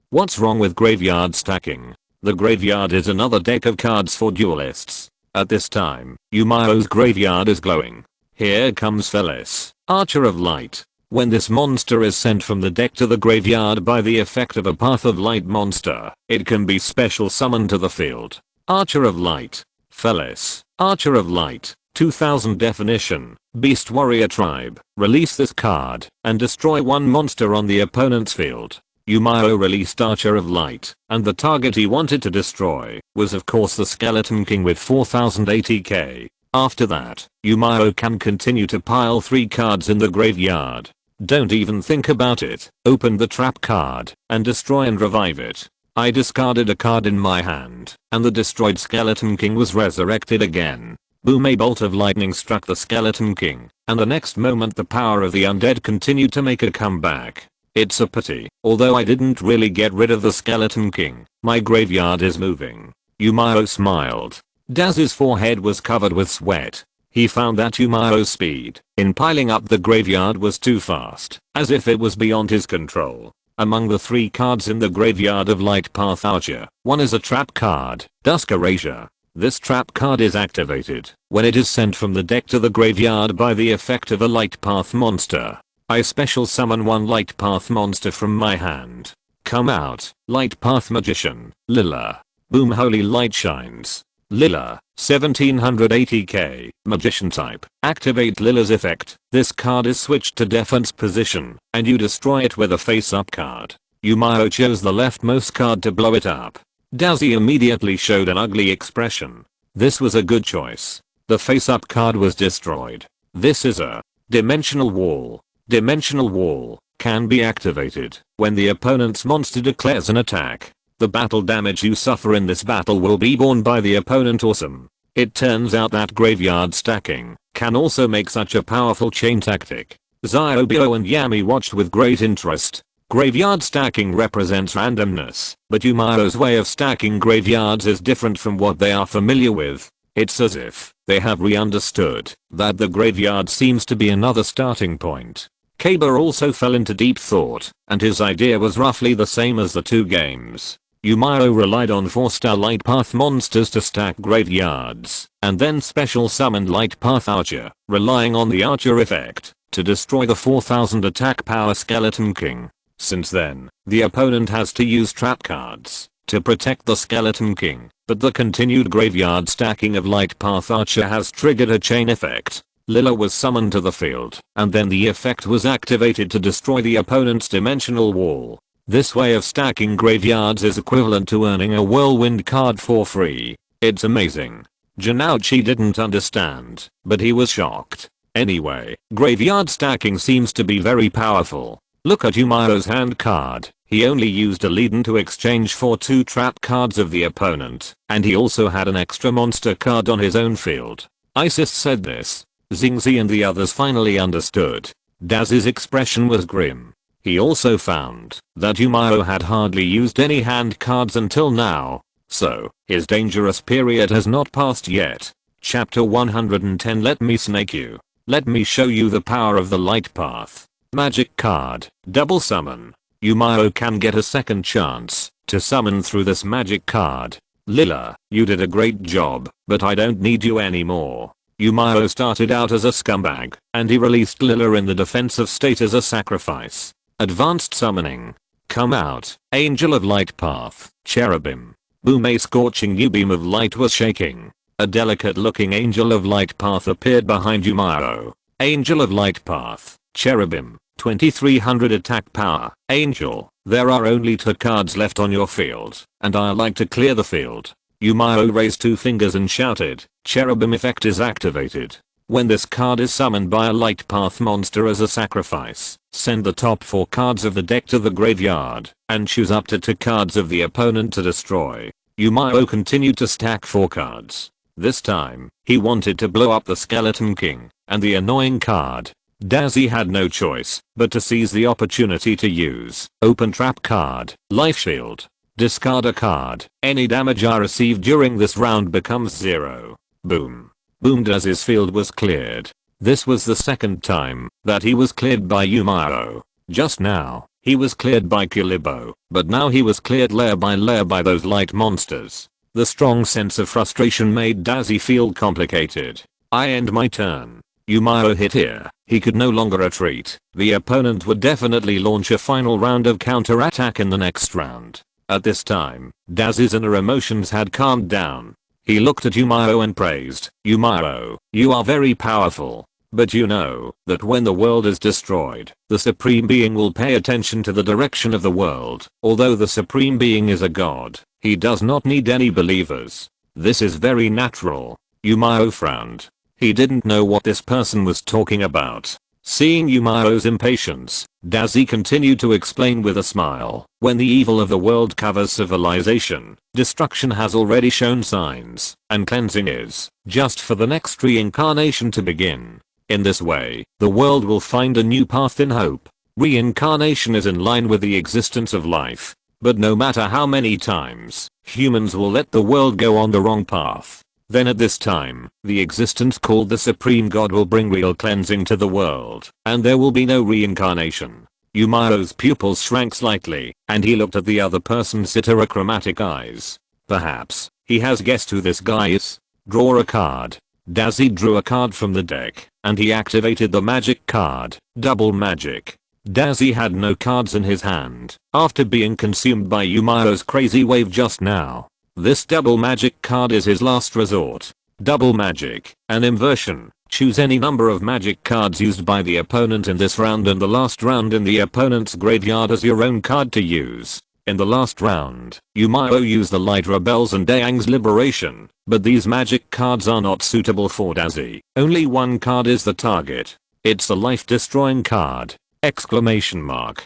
What's wrong with graveyard stacking? The graveyard is another deck of cards for duelists. At this time, Miao's graveyard is glowing. Here comes Felis, Archer of Light. When this monster is sent from the deck to the graveyard by the effect of a Path of Light monster, it can be special summoned to the field. Archer of Light. Felis, Archer of Light. 2000 definition, Beast Warrior Tribe. Release this card and destroy 1 monster on the opponent's field. Miao released Archer of Light, and the target he wanted to destroy was of course the Skeleton King with 4080k. After that, Miao can continue to pile 3 cards in the graveyard. Don't even think about it. Open the trap card and destroy and revive it. I discarded a card in my hand, and the destroyed Skeleton King was resurrected again. Boom, a bolt of lightning struck the Skeleton King, and the next moment the power of the undead continued to make a comeback. It's a pity, although I didn't really get rid of the Skeleton King, my graveyard is moving. Miao smiled. Daz's forehead was covered with sweat. He found that Miao's speed in piling up the graveyard was too fast, as if it was beyond his control. Among the 3 cards in the graveyard of Light Path Archer, one is a trap card, Dusk Erasure. This trap card is activated when it is sent from the deck to the graveyard by the effect of a Light Path monster. I special summon 1 Light Path monster from my hand. Come out, Light Path Magician, Lila. Boom, holy light shines. Lila, 1780k, Magician type. Activate Lila's effect. This card is switched to defense position, and you destroy it with a face-up card. Miao chose the leftmost card to blow it up. Dazzy immediately showed an ugly expression. This was a good choice. The face-up card was destroyed. This is a dimensional wall. Dimensional wall can be activated when the opponent's monster declares an attack. The battle damage you suffer in this battle will be borne by the opponent. Awesome. It turns out that graveyard stacking can also make such a powerful chain tactic. Zyobio and Yami watched with great interest. Graveyard stacking represents randomness, but Miao's way of stacking graveyards is different from what they are familiar with. It's as if they have re-understood that the graveyard seems to be another starting point. Kaba also fell into deep thought, and his idea was roughly the same as the two games. Miao relied on 4-star light path monsters to stack graveyards, and then special summoned light path archer, relying on the archer effect, to destroy the 4000 attack power skeleton king. Since then, the opponent has to use trap cards to protect the skeleton king, but the continued graveyard stacking of light path archer has triggered a chain effect. Lila was summoned to the field, and then the effect was activated to destroy the opponent's dimensional wall. This way of stacking graveyards is equivalent to earning a whirlwind card for free. It's amazing. Janouchi didn't understand, but he was shocked. Anyway, graveyard stacking seems to be very powerful. Look at Miao's hand card. He only used a lead-in to exchange for 2 trap cards of the opponent, and he also had an extra monster card on his own field. Isis said this. Xingzi and the others finally understood. Daz's expression was grim. He also found that Miao had hardly used any hand cards until now, so his dangerous period has not passed yet. Chapter 110. Let me snake you. Let me show you the power of the light path. Magic card, double summon. Miao can get a second chance to summon through this magic card. Lila, you did a great job, but I don't need you anymore. Miao started out as a scumbag, and he released Lila in the defensive state as a sacrifice. Advanced summoning. Come out, angel of light path, cherubim. Boom, a scorching new beam of light was shaking. A delicate looking angel of light path appeared behind Miao. Angel of light path, cherubim, 2300 attack power. Angel, there are only 2 cards left on your field, and I like to clear the field. Miao raised 2 fingers and shouted, cherubim effect is activated. When this card is summoned by a light path monster as a sacrifice, send the top 4 cards of the deck to the graveyard, and choose up to 2 cards of the opponent to destroy. Miao continued to stack 4 cards. This time, he wanted to blow up the skeleton king, and the annoying card. Dazzy had no choice but to seize the opportunity to use open trap card, life shield. Discard a card. Any damage I receive during this round becomes 0. Boom. Boom. Daz's field was cleared. This was the second time that he was cleared by Miao. Just now, he was cleared by Kilibo, but now he was cleared layer by layer by those light monsters. The strong sense of frustration made Dazzy feel complicated. I end my turn. Miao hit here. He could no longer retreat. The opponent would definitely launch a final round of counterattack in the next round. At this time, Daz's inner emotions had calmed down. He looked at Miao and praised, Miao, you are very powerful. But you know that when the world is destroyed, the Supreme Being will pay attention to the direction of the world. Although the Supreme Being is a god, he does not need any believers. This is very natural. Miao frowned. He didn't know what this person was talking about. Seeing Miao's impatience, Dazzy continued to explain with a smile. When the evil of the world covers civilization, destruction has already shown signs, and cleansing is just for the next reincarnation to begin. In this way, the world will find a new path in hope. Reincarnation is in line with the existence of life, but no matter how many times, humans will let the world go on the wrong path. Then at this time, the existence called the Supreme God will bring real cleansing to the world, and there will be no reincarnation. Miao's pupils shrank slightly, and he looked at the other person's heterochromatic eyes. Perhaps, he has guessed who this guy is. Draw a card. Dazzy drew a card from the deck, and he activated the magic card, double magic. Dazzy had no cards in his hand, after being consumed by Miao's crazy wave just now. This double magic card is his last resort. Double magic, an inversion. Choose any number of magic cards used by the opponent in this round and the last round in the opponent's graveyard as your own card to use. In the last round, Miao used the Light Rebels and Dayang's Liberation, but these magic cards are not suitable for Dazzy. Only one card is the target. It's a life-destroying card! Exclamation mark.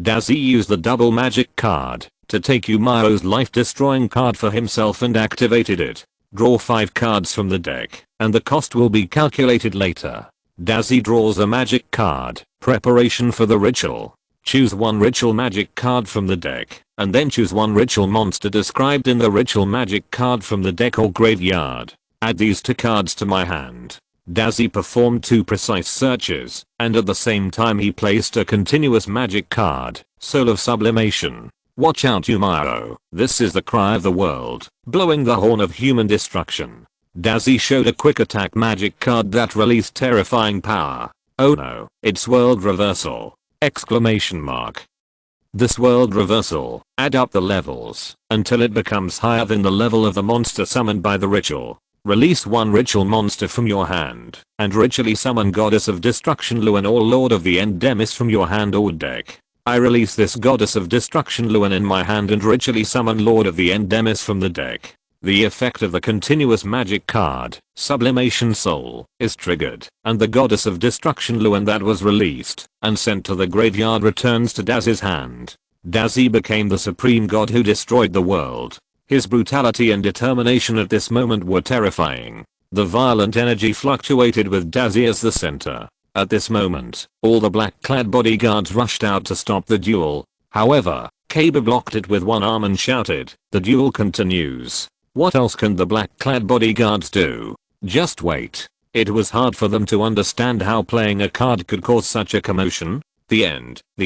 Dazzy used the double magic card to take Miao's life-destroying card for himself and activated it. Draw 5 cards from the deck, and the cost will be calculated later. Dazzy draws a magic card, preparation for the ritual. Choose one ritual magic card from the deck, and then choose one ritual monster described in the ritual magic card from the deck or graveyard. Add these two cards to my hand. Dazzy performed 2 precise searches, and at the same time he placed a continuous magic card, Soul of Sublimation. Watch out Miao, this is the cry of the world, blowing the horn of human destruction. Dazzy showed a quick attack magic card that released terrifying power. Oh no, it's world reversal! Exclamation mark. This world reversal, add up the levels, until it becomes higher than the level of the monster summoned by the ritual. Release 1 ritual monster from your hand, and ritually summon Goddess of Destruction Luan or Lord of the End Demis from your hand or deck. I release this Goddess of Destruction Luan in my hand and ritually summon Lord of the End Demis from the deck. The effect of the continuous magic card, Sublimation Soul, is triggered, and the Goddess of Destruction Luan that was released and sent to the graveyard returns to Dazzy's hand. Dazzy became the supreme god who destroyed the world. His brutality and determination at this moment were terrifying. The violent energy fluctuated with Dazzy as the center. At this moment, all the black-clad bodyguards rushed out to stop the duel. However, Kaba blocked it with one arm and shouted, "The duel continues." What else can the black-clad bodyguards do? Just wait. It was hard for them to understand how playing a card could cause such a commotion. The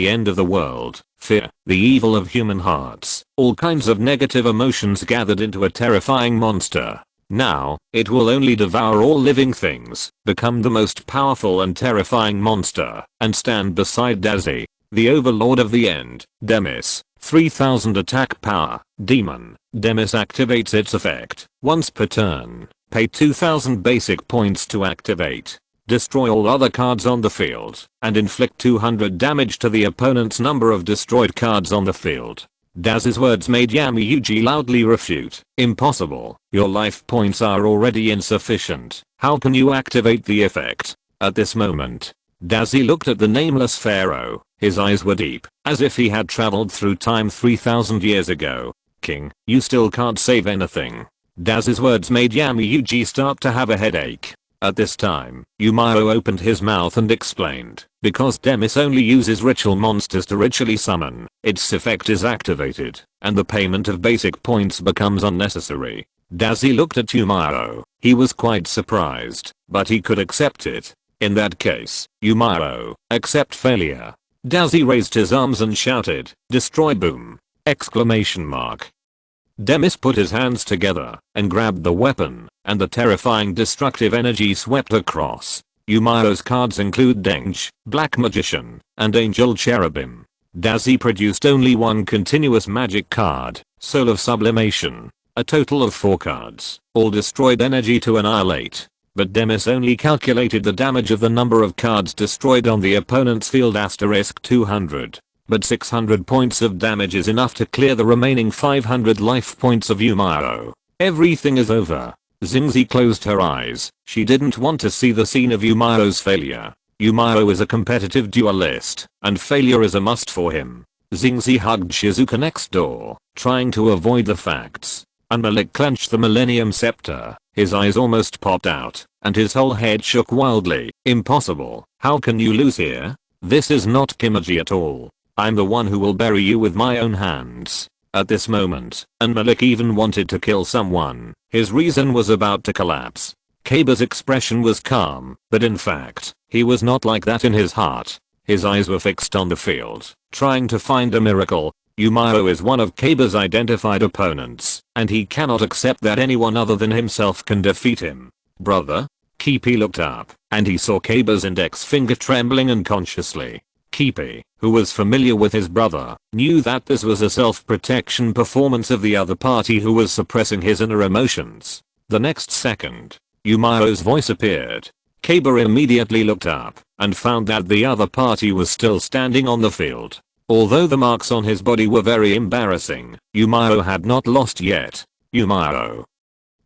end of the world, fear, the evil of human hearts, all kinds of negative emotions gathered into a terrifying monster. Now, it will only devour all living things, become the most powerful and terrifying monster, and stand beside Dazzy, the overlord of the end, Demis. 3000 attack power, demon. Demis activates its effect once per turn. Pay 2000 basic points to activate. Destroy all other cards on the field, and inflict 200 damage to the opponent's number of destroyed cards on the field. Daz's words made Yuji loudly refute. Impossible, your life points are already insufficient. How can you activate the effect? At this moment, Dazzy looked at the nameless pharaoh. His eyes were deep, as if he had traveled through time 3000 years ago. King, you still can't save anything. Daz's words made Yuji start to have a headache. At this time, Miao opened his mouth and explained, because Demis only uses ritual monsters to ritually summon, its effect is activated, and the payment of basic points becomes unnecessary. Dazzy looked at Miao. He was quite surprised, but he could accept it. In that case, Miao, accept failure. Dazzy raised his arms and shouted, "Destroy boom!" Exclamation mark. Demis put his hands together and grabbed the weapon, and the terrifying destructive energy swept across. Miao's cards include Denge, Black Magician, and Angel Cherubim. Dazzy produced only one continuous magic card, Soul of Sublimation. A total of 4 cards, all destroyed energy to annihilate. But Demis only calculated the damage of the number of cards destroyed on the opponent's field * 200. But 600 points of damage is enough to clear the remaining 500 life points of Miao. Everything is over. Xingzi closed her eyes. She didn't want to see the scene of Miao's failure. Miao is a competitive duelist, and failure is a must for him. Xingzi hugged Shizuka next door, trying to avoid the facts. And Malik clenched the Millennium Scepter. His eyes almost popped out, and his whole head shook wildly. Impossible. How can you lose here? This is not Kimaji at all. I'm the one who will bury you with my own hands. At this moment, and Malik even wanted to kill someone. His reason was about to collapse. Kaba's expression was calm, but in fact, he was not like that in his heart. His eyes were fixed on the field, trying to find a miracle. Miao is one of Kaba's identified opponents, and he cannot accept that anyone other than himself can defeat him. Brother? Kipi looked up, and he saw Kaba's index finger trembling unconsciously. Kipi, who was familiar with his brother, knew that this was a self-protection performance of the other party who was suppressing his inner emotions. The next second, Miao's voice appeared. Kaba immediately looked up and found that the other party was still standing on the field. Although the marks on his body were very embarrassing, Miao had not lost yet. Miao.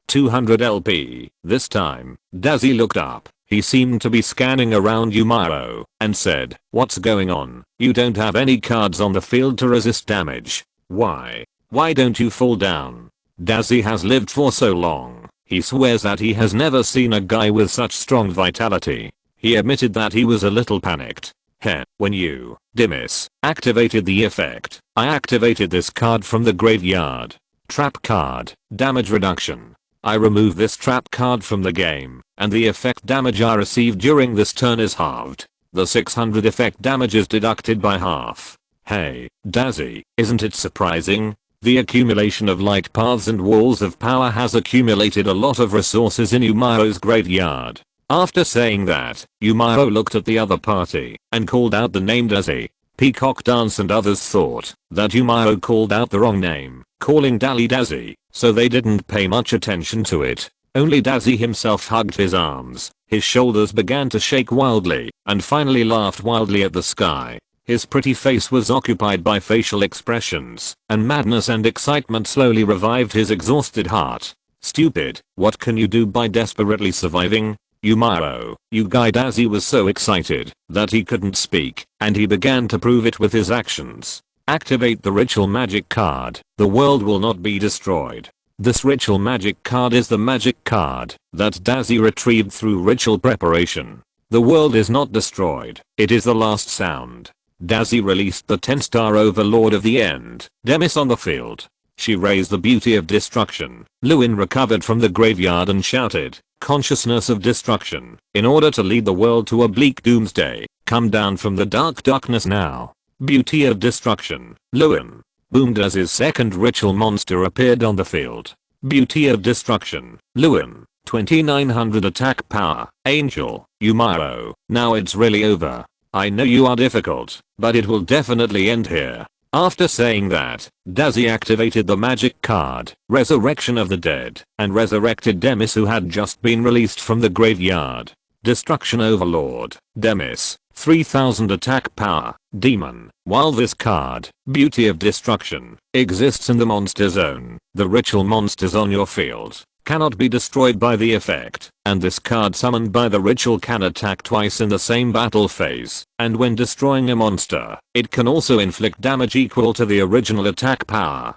200 LP. This time, Dazzy looked up. He seemed to be scanning around Miao and said, "What's going on? You don't have any cards on the field to resist damage. Why? Why don't you fall down?" Dazzy has lived for so long. He swears that he has never seen a guy with such strong vitality. He admitted that he was a little panicked. When you, Demis, activated the effect, I activated this card from the graveyard. Trap card, damage reduction. I remove this trap card from the game, and the effect damage I receive during this turn is halved. The 600 effect damage is deducted by half. Hey, Dazzy, isn't it surprising? The accumulation of light paths and walls of power has accumulated a lot of resources in Yumao's graveyard. After saying that, Yumao looked at the other party and called out the name Dazzy. Peacock Dance and others thought that Yumao called out the wrong name, calling Dally Dazzy, so they didn't pay much attention to it. Only Dazzy himself hugged his arms, his shoulders began to shake wildly, and finally laughed wildly at the sky. His pretty face was occupied by facial expressions, and madness and excitement slowly revived his exhausted heart. Stupid, what can you do by desperately surviving? Yumao, you guy. Dazzy was so excited that he couldn't speak, and he began to prove it with his actions. Activate the ritual magic card. The world will not be destroyed. This ritual magic card is the magic card that Dazzy retrieved through ritual preparation. The world is not destroyed. It is the last sound. Dazzy released the 10-star overlord of the end, Demis, on the field. She raised the beauty of destruction. Lewin recovered from the graveyard and shouted, consciousness of destruction, in order to lead the world to a bleak doomsday. Come down from the darkness now. Beauty of destruction. Lewin boomed as his second ritual monster appeared on the field. Beauty of destruction. Lewin. 2900 attack power. Angel. Yumao. Now it's really over. I know you are difficult, but it will definitely end here. After saying that, Dazzy activated the magic card, Resurrection of the Dead, and resurrected Demis, who had just been released from the graveyard. Destruction Overlord. Demis. 3000 attack power. Demon. While this card, Beauty of Destruction, exists in the monster zone, the ritual monsters on your field cannot be destroyed by the effect, and this card summoned by the ritual can attack twice in the same battle phase, and when destroying a monster, it can also inflict damage equal to the original attack power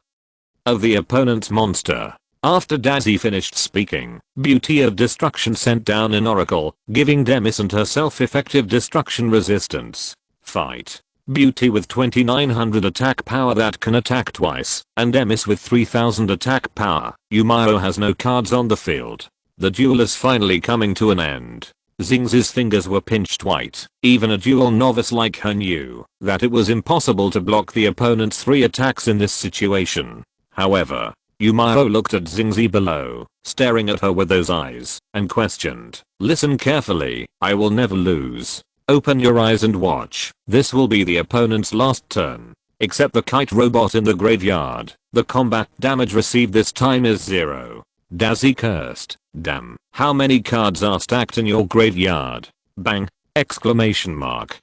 of the opponent's monster. After Dazzy finished speaking, Beauty of Destruction sent down an oracle, giving Demis and herself effective destruction resistance. Fight. Beauty with 2900 attack power that can attack twice, and Demis with 3000 attack power. Yumao has no cards on the field. The duel is finally coming to an end. Xing's fingers were pinched white. Even a duel novice like her knew that it was impossible to block the opponent's 3 attacks in this situation. However, Yumao looked at Xingzi below, staring at her with those eyes, and questioned, listen carefully, I will never lose. Open your eyes and watch. This will be the opponent's last turn. Except the kite robot in the graveyard, the combat damage received this time is 0. Dazzy cursed. Damn, how many cards are stacked in your graveyard? Bang! Exclamation mark.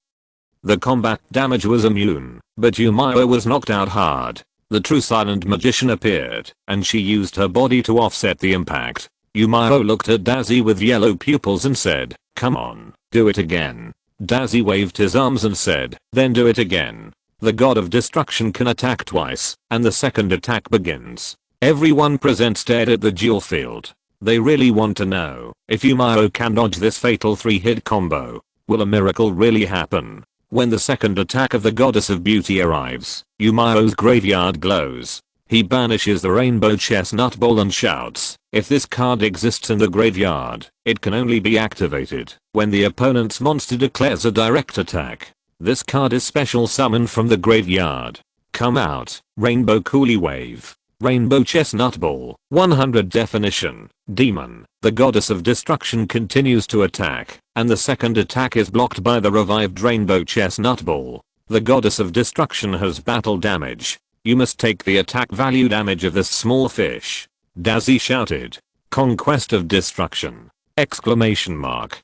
The combat damage was immune, but Yumao was knocked out hard. The true silent magician appeared, and she used her body to offset the impact. Yumao looked at Dazzy with yellow pupils and said, come on, do it again. Dazzy waved his arms and said, then do it again. The god of destruction can attack twice, and the second attack begins. Everyone present stared at the duel field. They really want to know if Yumao can dodge this fatal 3-hit combo. Will a miracle really happen? When the second attack of the goddess of beauty arrives, Yumao's graveyard glows. He banishes the rainbow chestnut ball and shouts, if this card exists in the graveyard, it can only be activated when the opponent's monster declares a direct attack. This card is special summoned from the graveyard. Come out, Rainbow Coolie Wave. Rainbow Chestnut Ball. 100 definition. Demon. The goddess of destruction continues to attack, and the second attack is blocked by the revived Rainbow Chestnut Ball. The goddess of destruction has battle damage. You must take the attack value damage of this small fish. Dazzy shouted. Conquest of destruction. Exclamation mark.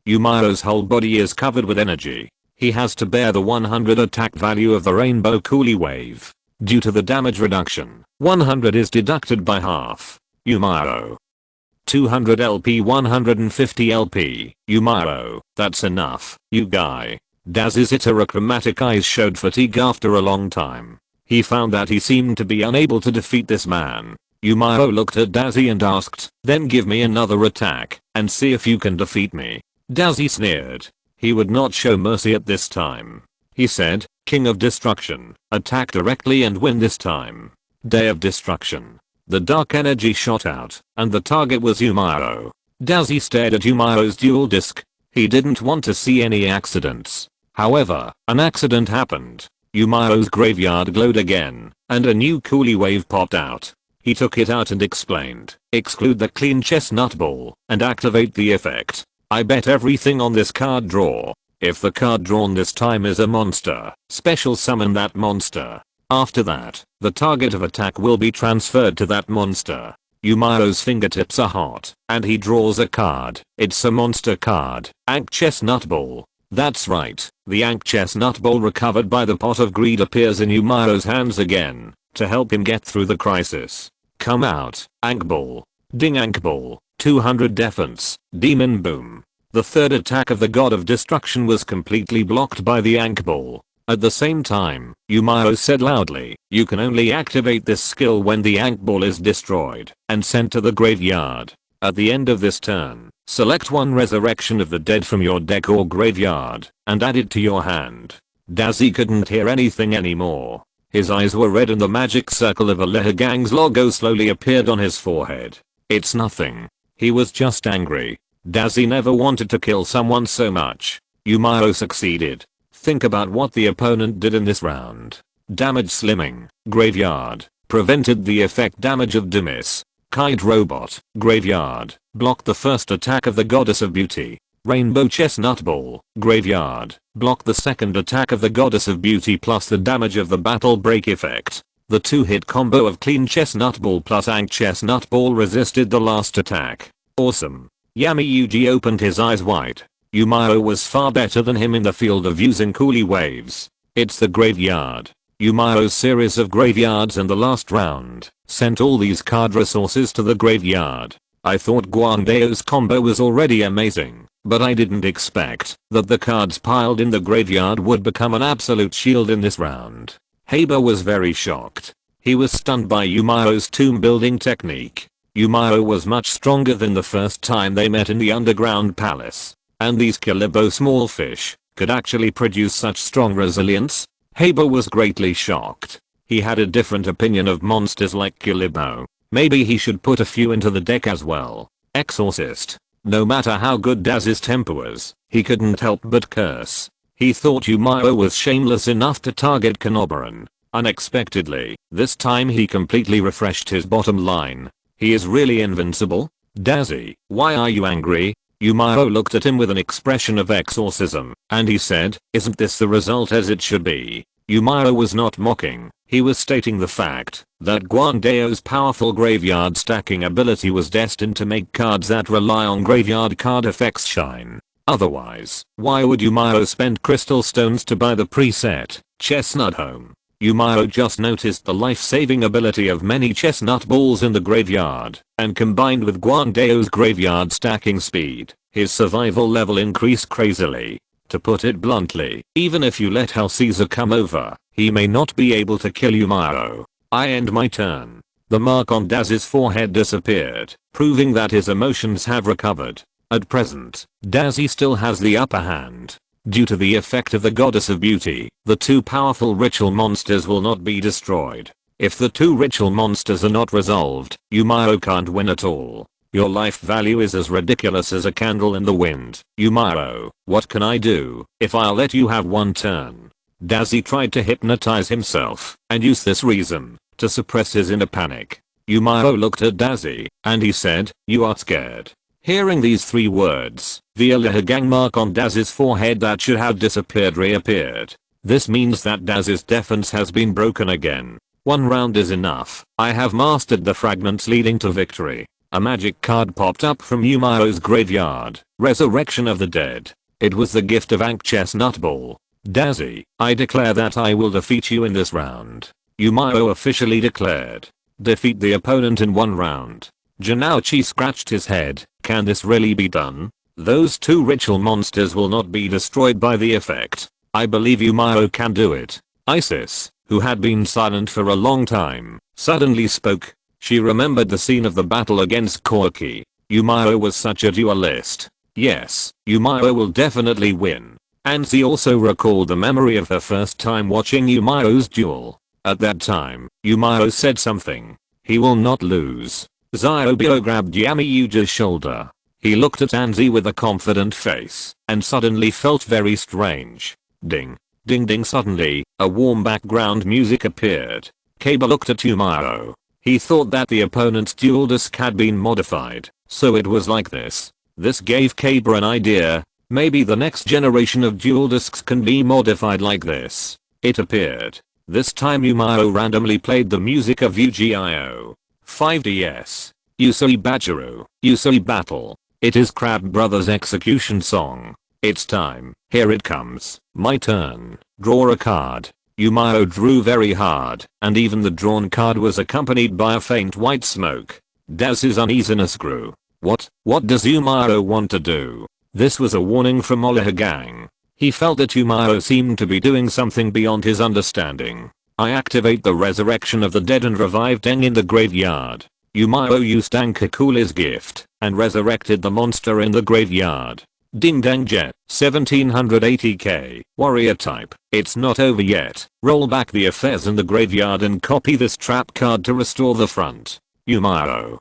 Yumao's whole body is covered with energy. He has to bear the 100 attack value of the Rainbow Coolie Wave. Due to the damage reduction, 100 is deducted by half. Yumao. 200 LP 150 LP. Yumao, that's enough, you guy. Dazzy's heterochromatic eyes showed fatigue after a long time. He found that he seemed to be unable to defeat this man. Yumao looked at Dazzy and asked, then give me another attack, and see if you can defeat me. Dazzy sneered. He would not show mercy at this time. He said, King of Destruction, attack directly and win this time. Day of Destruction. The dark energy shot out, and the target was Miao. Dazzy stared at Miao's duel disc. He didn't want to see any accidents. However, an accident happened. Miao's graveyard glowed again, and a new coolie wave popped out. He took it out and explained, exclude the clean chestnut ball, and activate the effect. I bet everything on this card draw. If the card drawn this time is a monster, special summon that monster. After that, the target of attack will be transferred to that monster. Miao's fingertips are hot, and he draws a card. It's a monster card, Ankh Chestnut Ball. That's right, the Ankh Chestnut Ball recovered by the Pot of Greed appears in Miao's hands again, to help him get through the crisis. Come out, Ankh Ball. Ding Ankh Ball, 200 defense, Demon Boom. The third attack of the God of Destruction was completely blocked by the Ankh Ball. At the same time, Miao said loudly, you can only activate this skill when the Ankh Ball is destroyed and sent to the graveyard. At the end of this turn, select one Resurrection of the Dead from your deck or graveyard and add it to your hand. Dazzy couldn't hear anything anymore. His eyes were red and the magic circle of a Leher Gang's logo slowly appeared on his forehead. It's nothing. He was just angry. Dazzy never wanted to kill someone so much. Miao succeeded. Think about what the opponent did in this round. Damage slimming, graveyard, prevented the effect damage of Demis. Kite robot, graveyard, blocked the first attack of the Goddess of Beauty. Rainbow Chestnut Ball, graveyard, blocked the second attack of the Goddess of Beauty plus the damage of the Battle Break effect. The 2-hit combo of Clean Chestnut Ball plus Ankh Chestnut Ball resisted the last attack. Awesome. Yami Yuji opened his eyes wide. Miao was far better than him in the field of using coolie waves. It's the graveyard. Miao's series of graveyards in the last round sent all these card resources to the graveyard. I thought Guandeo's combo was already amazing, but I didn't expect that the cards piled in the graveyard would become an absolute shield in this round. Haber was very shocked. He was stunned by Miao's tomb building technique. Miao was much stronger than the first time they met in the underground palace. And these Kilibo small fish could actually produce such strong resilience? Haber was greatly shocked. He had a different opinion of monsters like Kilibo. Maybe he should put a few into the deck as well. Exorcist. No matter how good Daz's temper was, he couldn't help but curse. He thought Miao was shameless enough to target Kanobaran. Unexpectedly, this time he completely refreshed his bottom line. He is really invincible? Dazzy, why are you angry? Miao looked at him with an expression of exorcism, and he said, isn't this the result as it should be? Miao was not mocking, he was stating the fact that Guandeo's powerful graveyard stacking ability was destined to make cards that rely on graveyard card effects shine. Otherwise, why would Miao spend crystal stones to buy the preset, Chestnut Home? Miao just noticed the life-saving ability of many chestnut balls in the graveyard, and combined with Guandeo's graveyard stacking speed, his survival level increased crazily. To put it bluntly, even if you let Hell Caesar come over, he may not be able to kill Miao. I end my turn. The mark on Daz's forehead disappeared, proving that his emotions have recovered. At present, Dazzy still has the upper hand. Due to the effect of the Goddess of Beauty, the two powerful ritual monsters will not be destroyed. If the two ritual monsters are not resolved, Miao can't win at all. Your life value is as ridiculous as a candle in the wind. Miao, what can I do if I'll let you have one turn? Dazzy tried to hypnotize himself and use this reason to suppress his inner panic. Miao looked at Dazzy and he said, you are scared. Hearing these three words, the Leher Gang mark on Daz's forehead that should have disappeared reappeared. This means that Daz's defense has been broken again. One round is enough. I have mastered the fragments leading to victory. A magic card popped up from Miao's graveyard. Resurrection of the Dead. It was the gift of Ankh Chestnut Ball. Dazzy, I declare that I will defeat you in this round. Miao officially declared. Defeat the opponent in one round. Janouchi scratched his head. Can this really be done? Those two ritual monsters will not be destroyed by the effect. I believe Miao can do it. Isis, who had been silent for a long time, suddenly spoke. She remembered the scene of the battle against Corki. Miao was such a duelist. Yes, Miao will definitely win. And she also recalled the memory of her first time watching Miao's duel. At that time, Miao said something. He will not lose. Zyobio grabbed Yamiyuja's shoulder. He looked at Anzi with a confident face and suddenly felt very strange. Ding. Ding ding. Suddenly, a warm background music appeared. Kaba looked at Miao. He thought that the opponent's duel disc had been modified, so it was like this. This gave Kaba an idea. Maybe the next generation of duel discs can be modified like this. It appeared. This time Miao randomly played the music of Yu-Gi-Oh! 5DS. Yusui Bajiru. Yusui Battle. It is Crab Brothers execution song. It's time. Here it comes. My turn. Draw a card. Miao drew very hard, and even the drawn card was accompanied by a faint white smoke. Daz's uneasiness grew. What does Miao want to do? This was a warning from Oliha Gang. He felt that Miao seemed to be doing something beyond his understanding. I activate the resurrection of the dead and revive Deng in the graveyard. Miao used Ankakuli's gift and resurrected the monster in the graveyard. Ding Dang Jet, 1780k, warrior type. It's not over yet. Roll back the affairs in the graveyard and copy this trap card to restore the front. Miao.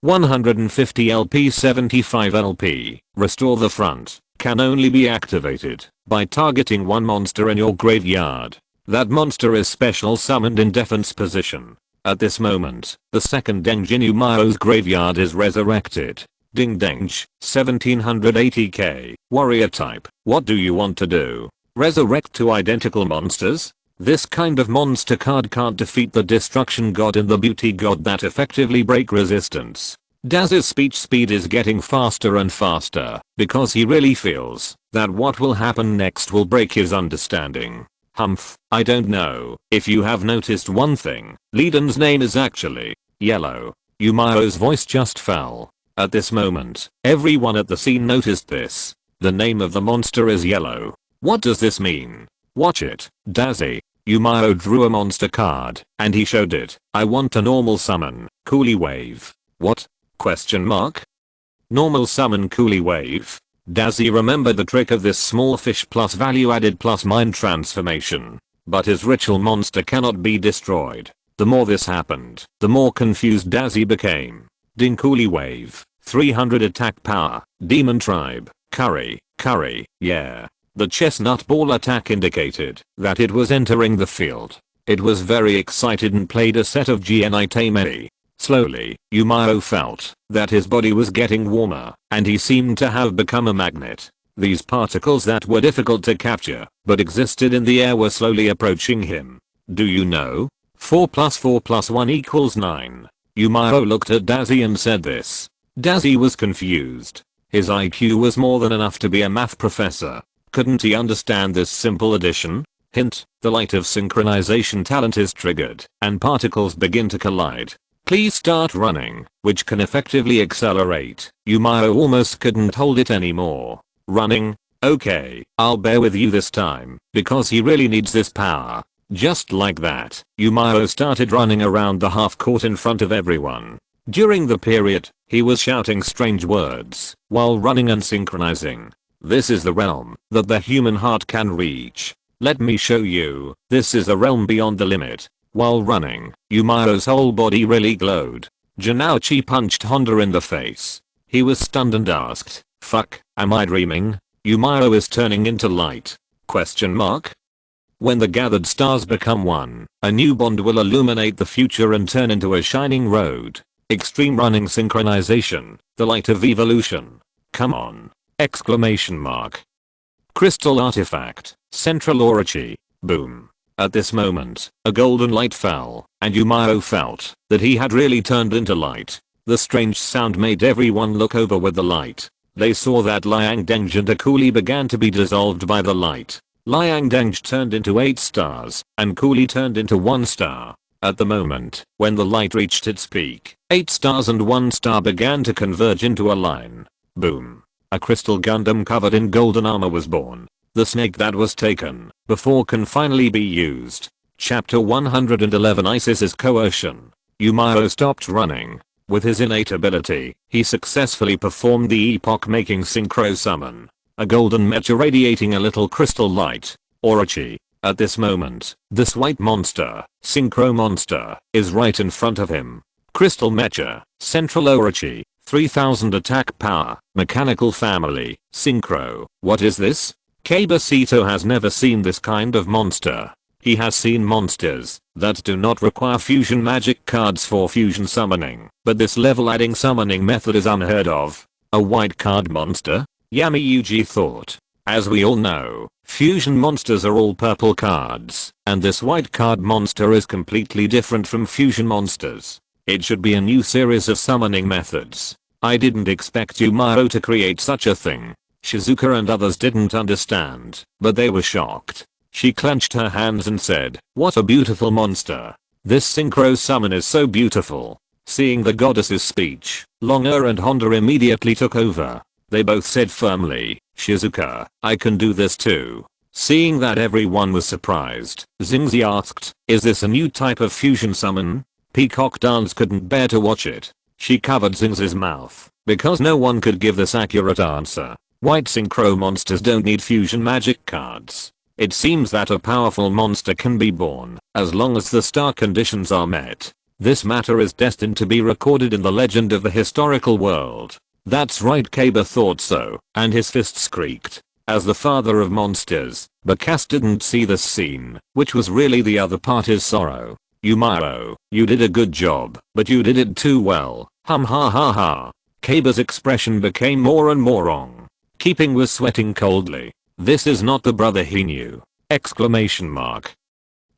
150 LP 75 LP. Restore the front. Can only be activated by targeting one monster in your graveyard. That monster is special summoned in defense position. At this moment, the second Dengjin Miao's graveyard is resurrected. Ding Denj, 1780k, warrior type. What do you want to do? Resurrect two identical monsters? This kind of monster card can't defeat the destruction god and the beauty god that effectively break resistance. Daz's speech speed is getting faster and faster because he really feels that what will happen next will break his understanding. Humph, I don't know if you have noticed one thing. Liden's name is actually Yellow. Miao's voice just fell. At this moment, everyone at the scene noticed this. The name of the monster is Yellow. What does this mean? Watch it, Dazzy. Miao drew a monster card, and he showed it. I want a normal summon, Coolie Wave. What? Question mark? Normal summon Coolie Wave. Dazzy remembered the trick of this small fish plus value added plus mind transformation. But his ritual monster cannot be destroyed. The more this happened, the more confused Dazzy became. Ding Coolie Wave, 300 attack power, Demon Tribe, Curry, yeah. The chestnut ball attack indicated that it was entering the field. It was very excited and played a set of GNI Tamei. Slowly, Miao felt that his body was getting warmer, and he seemed to have become a magnet. These particles that were difficult to capture, but existed in the air were slowly approaching him. Do you know? 4 plus 4 plus 1 equals 9. Miao looked at Dazzy and said this. Dazzy was confused. His IQ was more than enough to be a math professor. Couldn't he understand this simple addition? Hint, the light of synchronization talent is triggered, and particles begin to collide. Please start running, which can effectively accelerate. Miao almost couldn't hold it anymore. Running? Okay, I'll bear with you this time, because he really needs this power. Just like that, Miao started running around the half court in front of everyone. During the period, he was shouting strange words while running and synchronizing. This is the realm that the human heart can reach. Let me show you, this is a realm beyond the limit. While running, Miao's whole body really glowed. Janouchi punched Honda in the face. He was stunned and asked, fuck, am I dreaming? Miao is turning into light. Question mark? When the gathered stars become one, a new bond will illuminate the future and turn into a shining road. Extreme running synchronization, the light of evolution. Come on! Exclamation mark. Crystal artifact, central Orochi, boom. At this moment, a golden light fell, and Miao felt that he had really turned into light. The strange sound made everyone look over with the light. They saw that Liang Denj and Akuli began to be dissolved by the light. Liang Denj turned into 8 stars, and Kuli turned into 1 star. At the moment, when the light reached its peak, 8 stars and 1 star began to converge into a line. Boom. A crystal Gundam covered in golden armor was born. The snake that was taken before can finally be used. Chapter 111 Isis's Coercion. Miao stopped running. With his innate ability, he successfully performed the epoch-making synchro summon. A golden mecha radiating a little crystal light. Orochi. At this moment, this white monster, synchro monster, is right in front of him. Crystal Mecha, Central Orochi, 3000 attack power, mechanical family, synchro. What is this? Kabasito has never seen this kind of monster. He has seen monsters that do not require fusion magic cards for fusion summoning, but this level adding summoning method is unheard of. A white card monster? Yami Yuji thought. As we all know, fusion monsters are all purple cards, and this white card monster is completely different from fusion monsters. It should be a new series of summoning methods. I didn't expect Yumaro to create such a thing. Shizuka and others didn't understand, but they were shocked. She clenched her hands and said, "What a beautiful monster. This synchro summon is so beautiful." Seeing the goddess's speech, Longer and Honda immediately took over. They both said firmly, "Shizuka, I can do this too." Seeing that everyone was surprised, Xingzi asked, "Is this a new type of fusion summon?" Peacock Dance couldn't bear to watch it. She covered Xingzi's mouth, because no one could give this accurate answer. White synchro monsters don't need fusion magic cards. It seems that a powerful monster can be born, as long as the star conditions are met. This matter is destined to be recorded in the legend of the historical world. That's right, Kaba thought so, and his fists creaked. As the father of monsters, Bakass didn't see this scene, which was really the other party's sorrow. "Yumaro, you did a good job, but you did it too well. Ha ha ha." Kaba's expression became more and more wrong. Keeping was sweating coldly. This is not the brother he knew! Exclamation mark.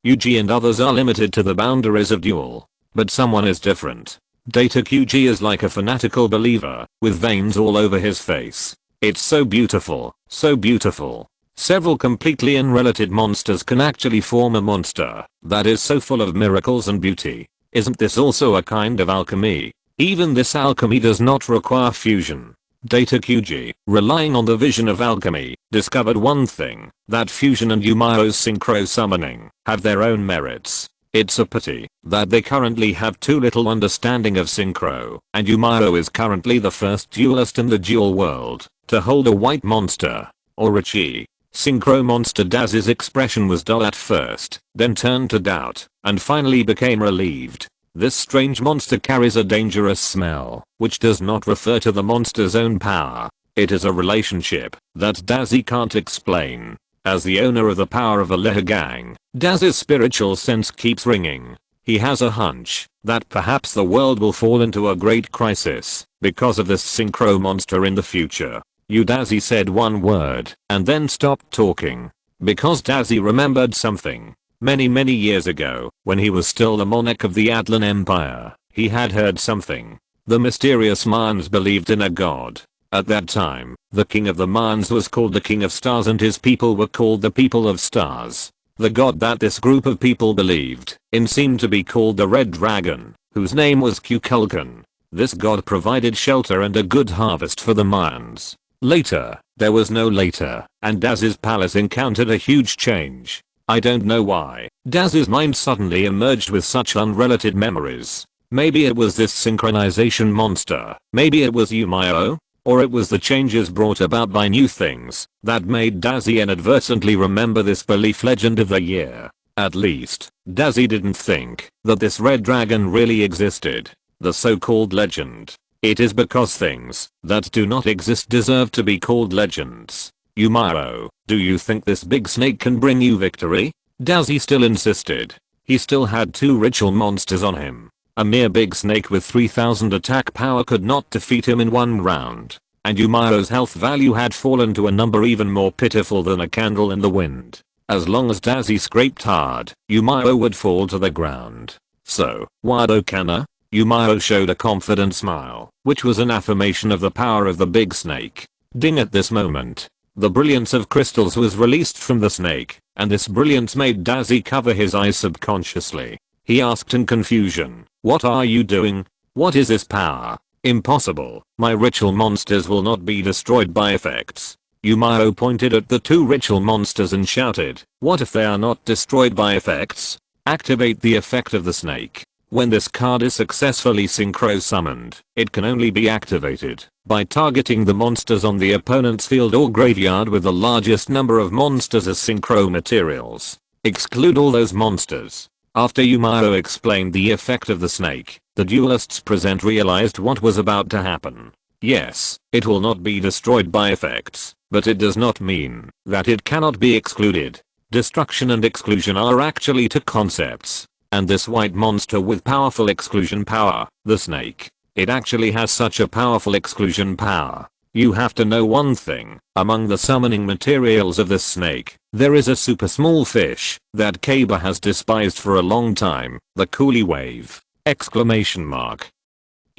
Yuji and others are limited to the boundaries of duel. But someone is different. Data QG is like a fanatical believer, with veins all over his face. It's so beautiful, so beautiful. Several completely unrelated monsters can actually form a monster that is so full of miracles and beauty. Isn't this also a kind of alchemy? Even this alchemy does not require fusion. Data QG, relying on the vision of alchemy, discovered one thing, that fusion and Yumaro's synchro summoning have their own merits. It's a pity that they currently have too little understanding of synchro, and Yumaro is currently the first duelist in the duel world to hold a white monster. Orochi. Synchro monster Daz's expression was dull at first, then turned to doubt, and finally became relieved. This strange monster carries a dangerous smell, which does not refer to the monster's own power. It is a relationship that Dazi can't explain. As the owner of the power of a Leher gang, Daz's spiritual sense keeps ringing. He has a hunch that perhaps the world will fall into a great crisis because of this synchro monster in the future. Dazi said one word and then stopped talking. Because Dazi remembered something. Many years ago, when he was still the monarch of the Adlan Empire, he had heard something. The mysterious Mayans believed in a god. At that time, the king of the Mayans was called the King of Stars and his people were called the People of Stars. The god that this group of people believed in seemed to be called the Red Dragon, whose name was Kukulkan. This god provided shelter and a good harvest for the Mayans. Later, there was no later, and Daz's palace encountered a huge change. I don't know why. Daz's mind suddenly emerged with such unrelated memories. Maybe it was this synchronization monster. Maybe it was Yumio. Or it was the changes brought about by new things that made Dazi inadvertently remember this belief legend of the year. At least, Dazi didn't think that this red dragon really existed. The so-called legend. It is because things that do not exist deserve to be called legends. Yumaro, do you think this big snake can bring you victory? Dazi still insisted. He still had two ritual monsters on him. A mere big snake with 3000 attack power could not defeat him in one round. And Yumaro's health value had fallen to a number even more pitiful than a candle in the wind. As long as Dazi scraped hard, Yumaro would fall to the ground. So, Wado Kana? Yumaro showed a confident smile, which was an affirmation of the power of the big snake. Ding at this moment. The brilliance of crystals was released from the snake, and this brilliance made Dazi cover his eyes subconsciously. He asked in confusion, "What are you doing? What is this power?" "Impossible. My ritual monsters will not be destroyed by effects." Yumaro pointed at the two ritual monsters and shouted, "What if they are not destroyed by effects? Activate the effect of the snake." When this card is successfully synchro summoned, it can only be activated by targeting the monsters on the opponent's field or graveyard with the largest number of monsters as synchro materials. Exclude all those monsters. After Yumaro explained the effect of the snake The duelists present realized what was about to happen. Yes, it will not be destroyed by effects, but it does not mean that it cannot be excluded. Destruction and exclusion are actually two concepts. And this white monster with powerful exclusion power, the snake, it actually has such a powerful exclusion power. You have to know one thing, among the summoning materials of this snake, there is a super small fish that Kaba has despised for a long time, the coolie wave! Exclamation mark.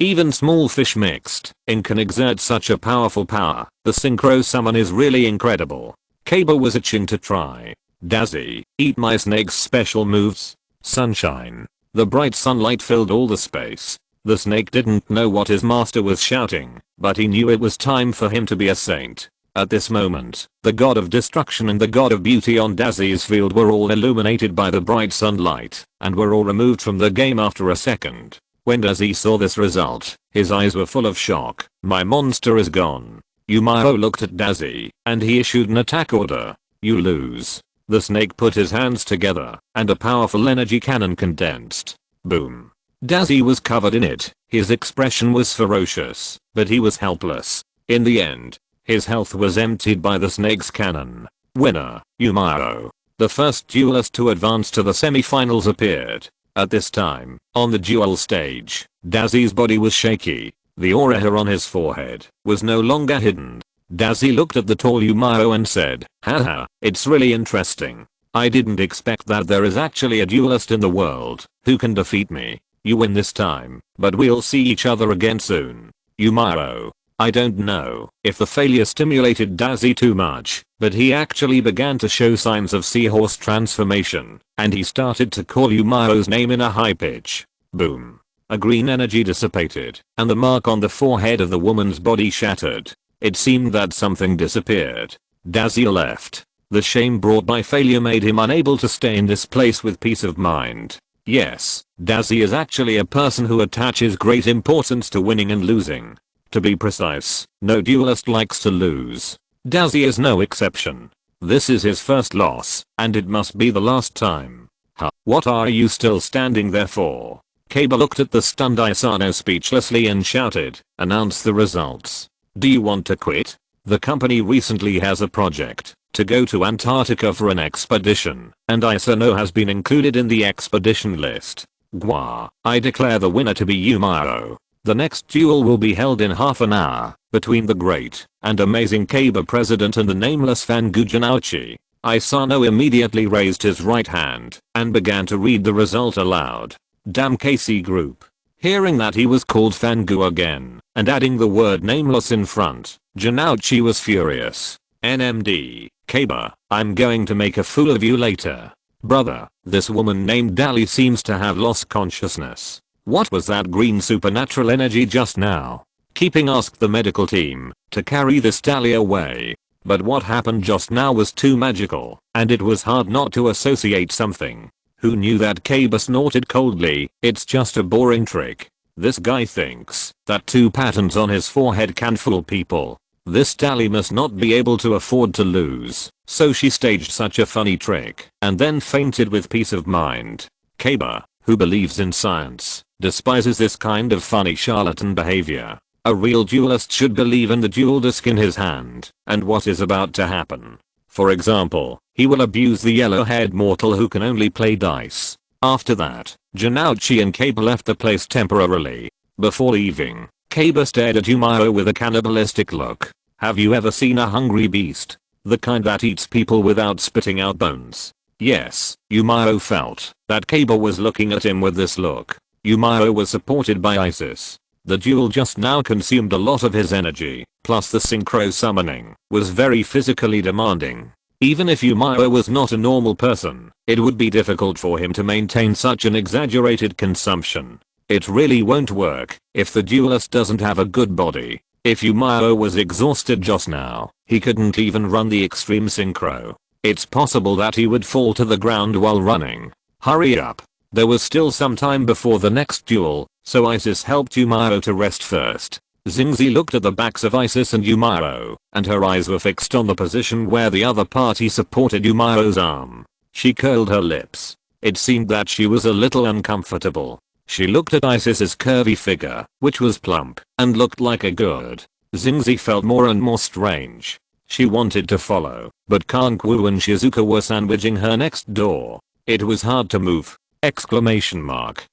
Even small fish mixed in can exert such a powerful power. The synchro summon is really incredible. Kaba was itching to try. Dazzy, eat my snake's special moves. Sunshine. The bright sunlight filled all the space. The snake didn't know what his master was shouting, but he knew it was time for him to be a saint. At this moment, the god of destruction and the god of beauty on Dazzy's field were all illuminated by the bright sunlight, and were all removed from the game after a second. When Dazzy saw this result, his eyes were full of shock. My monster is gone. Miao looked at Dazzy, and he issued an attack order. You lose. The snake put his hands together, and a powerful energy cannon condensed. Boom. Dazzy was covered in it. His expression was ferocious, but he was helpless. In the end, his health was emptied by the snake's cannon. Winner, Miao. The first duelist to advance to the semi-finals appeared. At this time, on the duel stage, Dazzy's body was shaky. The aura hair on his forehead was no longer hidden. Dazzy looked at the tall Miao and said, haha, it's really interesting. I didn't expect that there is actually a duelist in the world who can defeat me. You win this time, but we'll see each other again soon. Miao. I don't know if the failure stimulated Dazzy too much, but he actually began to show signs of seahorse transformation, and he started to call Miao's name in a high pitch. Boom. A green energy dissipated, and the mark on the forehead of the woman's body shattered. It seemed that something disappeared. Dazzy left. The shame brought by failure made him unable to stay in this place with peace of mind. Yes, Dazzy is actually a person who attaches great importance to winning and losing. To be precise, no duelist likes to lose. Dazzy is no exception. This is his first loss, and it must be the last time. Huh? What are you still standing there for? Kaba looked at the stunned Isano speechlessly and shouted, announce the results. Do you want to quit? The company recently has a project to go to Antarctica for an expedition, and Isano has been included in the expedition list. Gwa, I declare the winner to be Miao. The next duel will be held in half an hour, between the great and amazing Kaba president and the nameless Fangu Janouchi. Isano immediately raised his right hand and began to read the result aloud. Damn KC group. Hearing that he was called Fangu again, and adding the word nameless in front, Janouchi was furious. NMD, Kaba, I'm going to make a fool of you later. Brother, this woman named Dali seems to have lost consciousness. What was that green supernatural energy just now? Keeping asked the medical team to carry this Dali away. But what happened just now was too magical, and it was hard not to associate something. Who knew that? Kaba snorted coldly, it's just a boring trick. This guy thinks that 2 patterns on his forehead can fool people. This Dali must not be able to afford to lose, so she staged such a funny trick and then fainted with peace of mind. Kaba, who believes in science, despises this kind of funny charlatan behavior. A real duelist should believe in the duel disc in his hand and what is about to happen. For example, he will abuse the yellow-haired mortal who can only play dice. After that, Janouchi and Kaba left the place temporarily. Before leaving, Kaba stared at Miao with a cannibalistic look. Have you ever seen a hungry beast? The kind that eats people without spitting out bones. Yes, Miao felt that Kaba was looking at him with this look. Miao was supported by Isis. The duel just now consumed a lot of his energy, plus the synchro summoning was very physically demanding. Even if Miao was not a normal person, it would be difficult for him to maintain such an exaggerated consumption. It really won't work if the duelist doesn't have a good body. If Miao was exhausted just now, he couldn't even run the extreme synchro. It's possible that he would fall to the ground while running. Hurry up. There was still some time before the next duel, so Isis helped Miao to rest first. Xingzi looked at the backs of Isis and Miao, and her eyes were fixed on the position where the other party supported Miao's arm. She curled her lips. It seemed that she was a little uncomfortable. She looked at Isis's curvy figure, which was plump and looked like a gourd. Xingzi felt more and more strange. She wanted to follow, but Kankwu and Shizuka were sandwiching her next door. It was hard to move! Exclamation mark.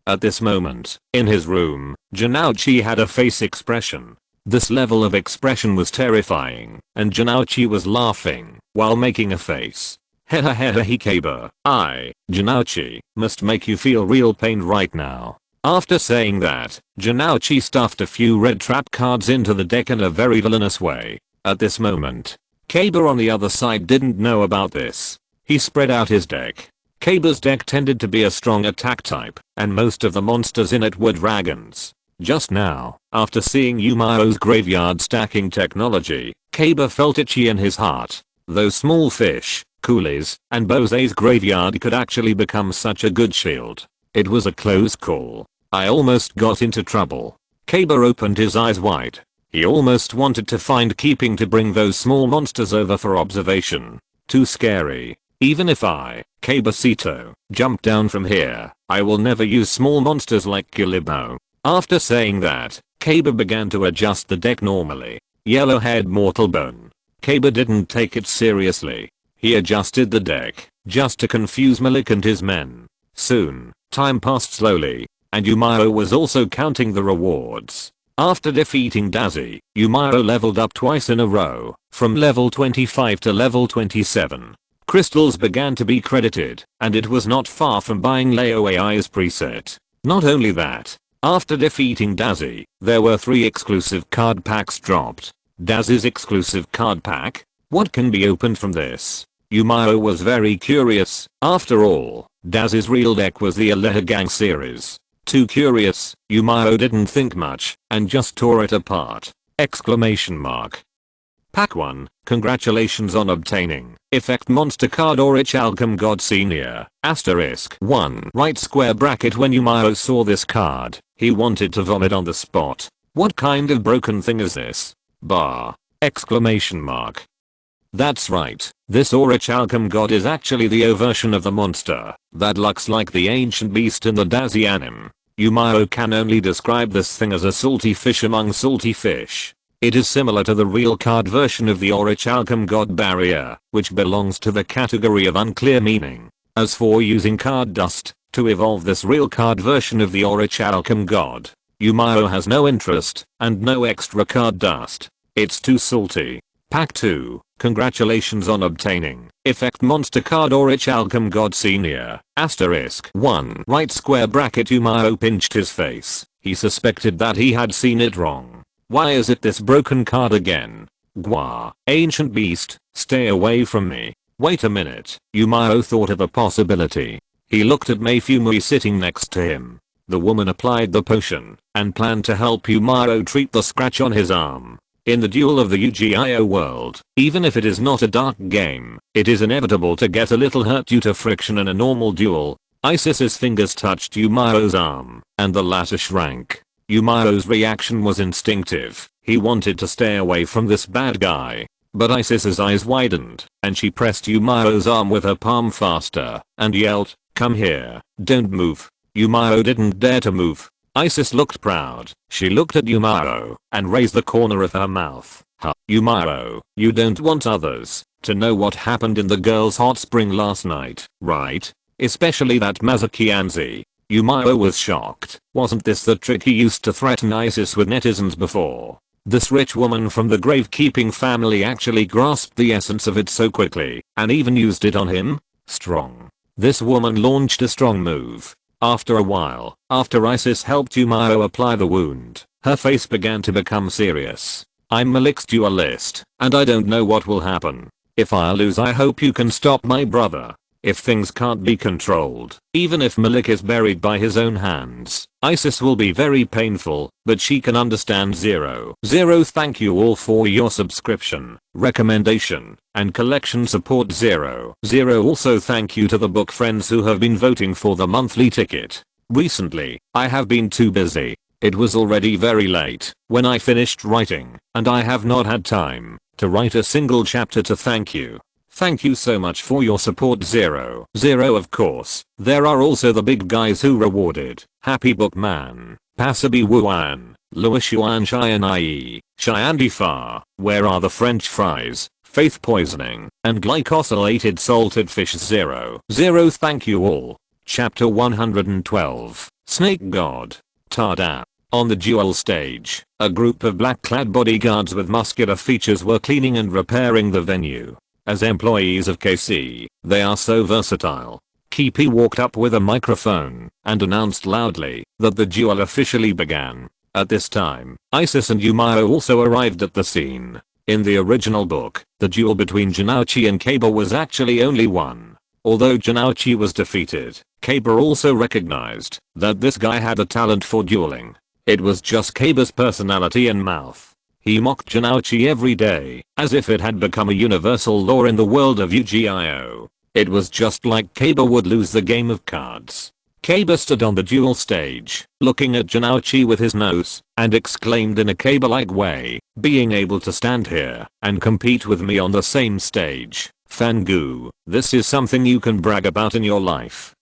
At this moment, in his room, Janouchi had a face expression. This level of expression was terrifying, and Janouchi was laughing while making a face. Hehehehe Hikaba, Janouchi, must make you feel real pain right now. After saying that, Janouchi stuffed a few red trap cards into the deck in a very villainous way. At this moment, Kaba on the other side didn't know about this. He spread out his deck. Kaba's deck tended to be a strong attack type, and most of the monsters in it were dragons. Just now, after seeing Yumao's graveyard stacking technology, Kaba felt itchy in his heart. Those small fish, coolies, and Bose's graveyard could actually become such a good shield. It was a close call. I almost got into trouble. Kaba opened his eyes wide. He almost wanted to find keeping to bring those small monsters over for observation. Too scary. Even if I, Kabasito, jump down from here, I will never use small monsters like Gillibo. After saying that, Kaba began to adjust the deck normally. Yellow-haired mortal bone. Kaba didn't take it seriously. He adjusted the deck, just to confuse Malik and his men. Soon, time passed slowly, and Yumao was also counting the rewards. After defeating Dazi, Yumao leveled up twice in a row, from level 25 to level 27. Crystals began to be credited, and it was not far from buying Leo AI's preset. Not only that, after defeating Dazi, there were 3 exclusive card packs dropped. Dazi's exclusive card pack? What can be opened from this? Yumao was very curious. After all, Dazi's real deck was the Aleha Gang series. Too curious, Yumao didn't think much, and just tore it apart. Exclamation mark. Pack 1, congratulations on obtaining Effect Monster Card Orichalcum God Senior, asterisk 1 right square bracket. When Yumao saw this card, he wanted to vomit on the spot. What kind of broken thing is this? Bar! Exclamation mark. That's right, this Orichalcum God is actually the O version of the monster that looks like the ancient beast in the Dazi anime. Yumao can only describe this thing as a salty fish among salty fish. It is similar to the real card version of the Orichalcum God barrier, which belongs to the category of unclear meaning. As for using card dust to evolve this real card version of the Orichalcum God, Yumao has no interest, and no extra card dust. It's too salty. Pack 2, congratulations on obtaining Effect Monster Card Orichalcum God Senior, asterisk 1 right square bracket. Yumao pinched his face. He suspected that he had seen it wrong. Why is it this broken card again? Gwa, ancient beast, stay away from me. Wait a minute. Yumao thought of a possibility. He looked at Meifumui sitting next to him. The woman applied the potion and planned to help Yumao treat the scratch on his arm. In the duel of the UGIO world, even if it is not a dark game, it is inevitable to get a little hurt due to friction in a normal duel. Isis's fingers touched Yumao's arm, and the latter shrank. Yumao's reaction was instinctive. He wanted to stay away from this bad guy. But Isis's eyes widened, and she pressed Yumao's arm with her palm faster, and yelled, "Come here, don't move." Yumao didn't dare to move. Isis looked proud. She looked at Yumao, and raised the corner of her mouth. Huh, Yumao, you don't want others to know what happened in the girls' hot spring last night, right? Especially that Mazuki-Anzi. Yumao was shocked. Wasn't this the trick he used to threaten Isis with netizens before? This rich woman from the gravekeeping family actually grasped the essence of it so quickly, and even used it on him? Strong. This woman launched a strong move. After a while, after Isis helped Yumao apply the wound, her face began to become serious. "I'm Malik's duelist, and I don't know what will happen. If I lose, I hope you can stop my brother. If things can't be controlled, even if Malik is buried by his own hands, Isis will be very painful, but she can understand. 0. Thank you all for your subscription, recommendation, and collection support. 0. Also thank you to the book friends who have been voting for the monthly ticket. Recently, I have been too busy. It was already very late when I finished writing, and I have not had time to write a single chapter to thank you. Thank you so much for your support, Zero. Zero, of course. There are also the big guys who rewarded. Happy Bookman, Pasabi Wuan, Louis Yuan Cheyenne IE, Cheyenne Far, Where Are the French Fries, Faith Poisoning, and Glycosylated Salted Fish. Zero. Thank you all. Chapter 112. Snake God. Tada. On the duel stage, a group of black-clad bodyguards with muscular features were cleaning and repairing the venue. As employees of KC, they are so versatile. Kipi walked up with a microphone and announced loudly that the duel officially began. At this time, Isis and Yumao also arrived at the scene. In the original book, the duel between Janouchi and Kaba was actually only one. Although Janouchi was defeated, Kaba also recognized that this guy had a talent for dueling. It was just Kaba's personality and mouth. He mocked Janouchi every day, as if it had become a universal law in the world of Yu-Gi-Oh! It was just like Kaba would lose the game of cards. Kaba stood on the duel stage, looking at Janouchi with his nose, and exclaimed in a Kaba-like way, being able to stand here and compete with me on the same stage. Fangu, this is something you can brag about in your life.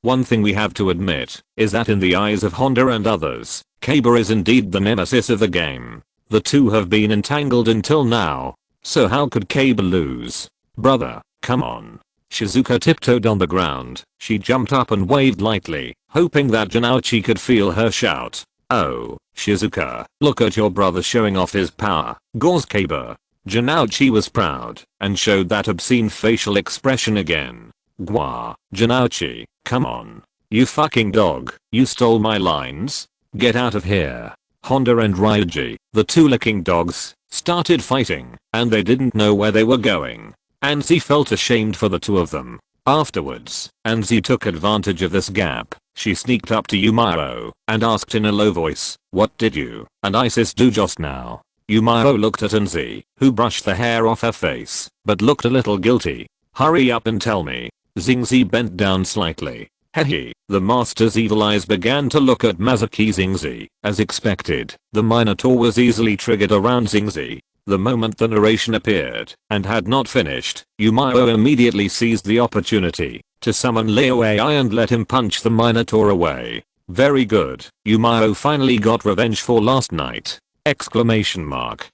One thing we have to admit is that in the eyes of Honda and others, Kaba is indeed the nemesis of the game. The two have been entangled until now. So how could Kaba lose? Brother, come on. Shizuka tiptoed on the ground. She jumped up and waved lightly, hoping that Janouchi could feel her shout. Oh, Shizuka, look at your brother showing off his power. Gauze Kaba. Janouchi was proud and showed that obscene facial expression again. Gwa, Janouchi, come on. You fucking dog, you stole my lines? Get out of here. Honda and Ryuji, the two licking dogs, started fighting, and they didn't know where they were going. Anzi felt ashamed for the two of them. Afterwards, Anzi took advantage of this gap. She sneaked up to Yumao and asked in a low voice, what did you and Isis do just now? Yumao looked at Anzi, who brushed the hair off her face, but looked a little guilty. Hurry up and tell me. Xingzi bent down slightly. Hehe, the master's evil eyes began to look at Mazuki Xingzi. As expected, the Minotaur was easily triggered around Xingzi. The moment the narration appeared and had not finished, Yumao immediately seized the opportunity to summon Leo AI and let him punch the Minotaur away. Very good, Yumao finally got revenge for last night! Exclamation mark.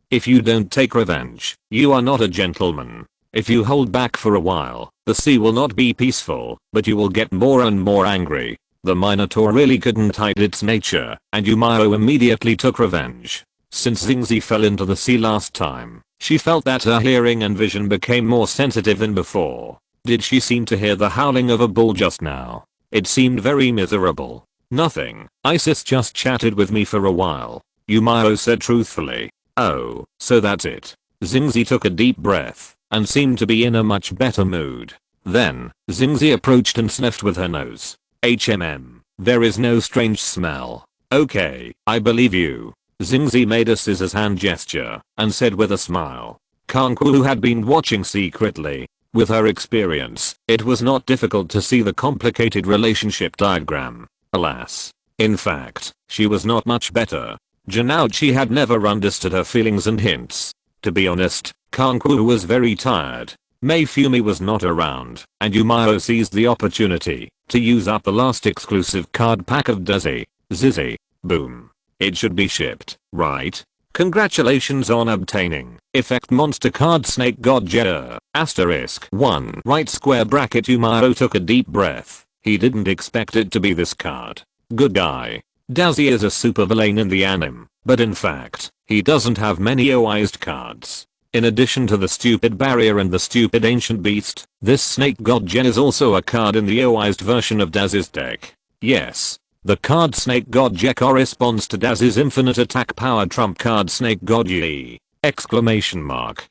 If you don't take revenge, you are not a gentleman. If you hold back for a while, the sea will not be peaceful, but you will get more and more angry. The Minotaur really couldn't hide its nature, and Yumao immediately took revenge. Since Xingzi fell into the sea last time, she felt that her hearing and vision became more sensitive than before. Did she seem to hear the howling of a bull just now? It seemed very miserable. Nothing, Isis just chatted with me for a while. Yumao said truthfully. Oh, so that's it. Xingzi took a deep breath and seemed to be in a much better mood. Then, Xingzi approached and sniffed with her nose. There is no strange smell. Okay, I believe you. Xingzi made a scissors hand gesture and said with a smile. Kanku, who had been watching secretly. With her experience, it was not difficult to see the complicated relationship diagram. Alas. In fact, she was not much better. Janouchi had never understood her feelings and hints. To be honest, Kanku was very tired. Mayfumi was not around, and Yumao seized the opportunity to use up the last exclusive card pack of Dizzy. Zizzy. Boom. It should be shipped, right? Congratulations on obtaining Effect Monster Card Snake God Jetter. *1 right square bracket. Yumao took a deep breath. He didn't expect it to be this card. Good guy. Dazzy is a supervillain in the anime, but in fact, he doesn't have many OI'd cards. In addition to the stupid barrier and the stupid ancient beast, this Snake God Gen is also a card in the OI'd version of Daz's deck. Yes. The card Snake God Gen corresponds to Daz's infinite attack power trump card Snake God Yi! Exclamation mark.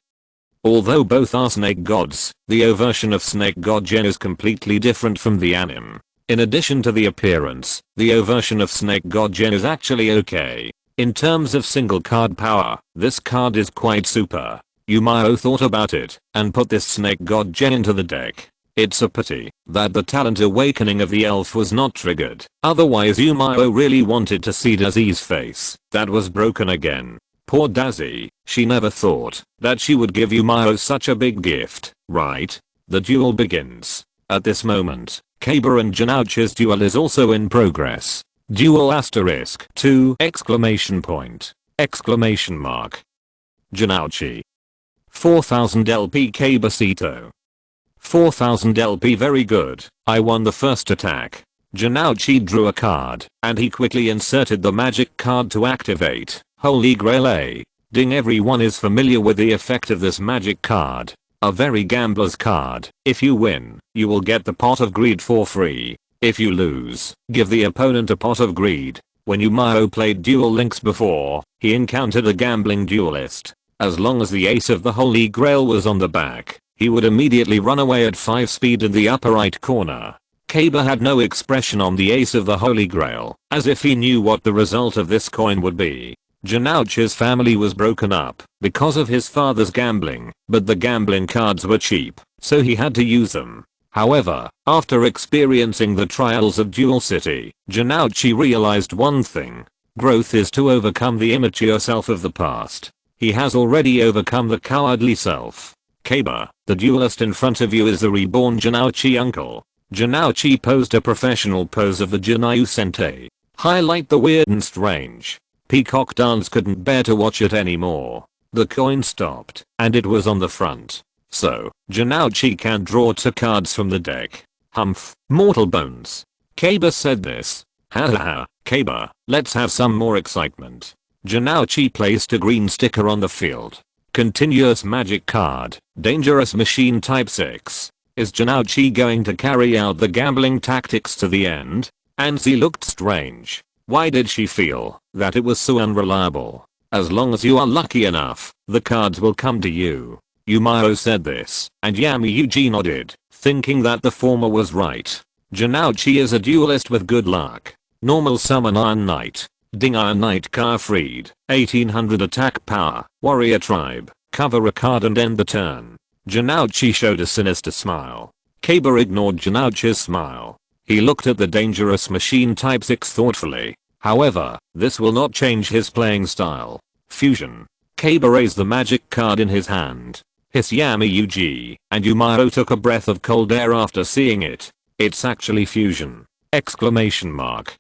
Although both are snake gods, the O version of Snake God Gen is completely different from the anime. In addition to the appearance, the O version of Snake God Gen is actually okay. In terms of single card power, this card is quite super. Yumao thought about it and put this Snake God Gen into the deck. It's a pity that the talent awakening of the elf was not triggered. Otherwise Yumao really wanted to see Dazzy's face that was broken again. Poor Dazzy, she never thought that she would give Miao such a big gift, right? The duel begins. At this moment, Kaba and Janouch's duel is also in progress. Duel asterisk 2 exclamation point exclamation mark. Janouchi. 4000 LP Kabasito. 4000 LP very good, I won the first attack. Janouchi drew a card, and he quickly inserted the magic card to activate. Holy Grail A. Ding, everyone is familiar with the effect of this magic card. A very gambler's card. If you win, you will get the pot of greed for free. If you lose, give the opponent a pot of greed. When Miao played Duel Links before, he encountered a gambling duelist. As long as the ace of the Holy Grail was on the back, he would immediately run away at 5 speed in the upper right corner. Kaba had no expression on the ace of the Holy Grail, as if he knew what the result of this coin would be. Janouch's family was broken up because of his father's gambling, but the gambling cards were cheap, so he had to use them. However, after experiencing the trials of Duel City, Janouchi realized one thing. Growth is to overcome the immature self of the past. He has already overcome the cowardly self. Kaba, the duelist in front of you, is the reborn Janouchi uncle. Janouchi posed a professional pose of the Janyu Sente. Highlight the weird and strange. Peacock Dance couldn't bear to watch it anymore. The coin stopped, and it was on the front. So, Janouchi can draw 2 cards from the deck. Humph, mortal bones. Kaba said this. Hahaha, Kaba, let's have some more excitement. Janouchi placed a green sticker on the field. Continuous magic card, dangerous machine type 6. Is Janouchi going to carry out the gambling tactics to the end? Anzi looked strange. Why did she feel that it was so unreliable? As long as you are lucky enough, the cards will come to you. Miao said this, and Yami Yuji nodded, thinking that the former was right. Janouchi is a duelist with good luck. Normal summon Iron Knight. Ding, Iron Knight car freed. 1800 attack power. Warrior tribe. Cover a card and end the turn. Janouchi showed a sinister smile. Kaba ignored Janouchi's smile. He looked at the dangerous machine type 6 thoughtfully. However, this will not change his playing style. Fusion. Kaba raised the magic card in his hand. Hiss Yami Yuji, and Miao took a breath of cold air after seeing it. It's actually fusion! Exclamation mark.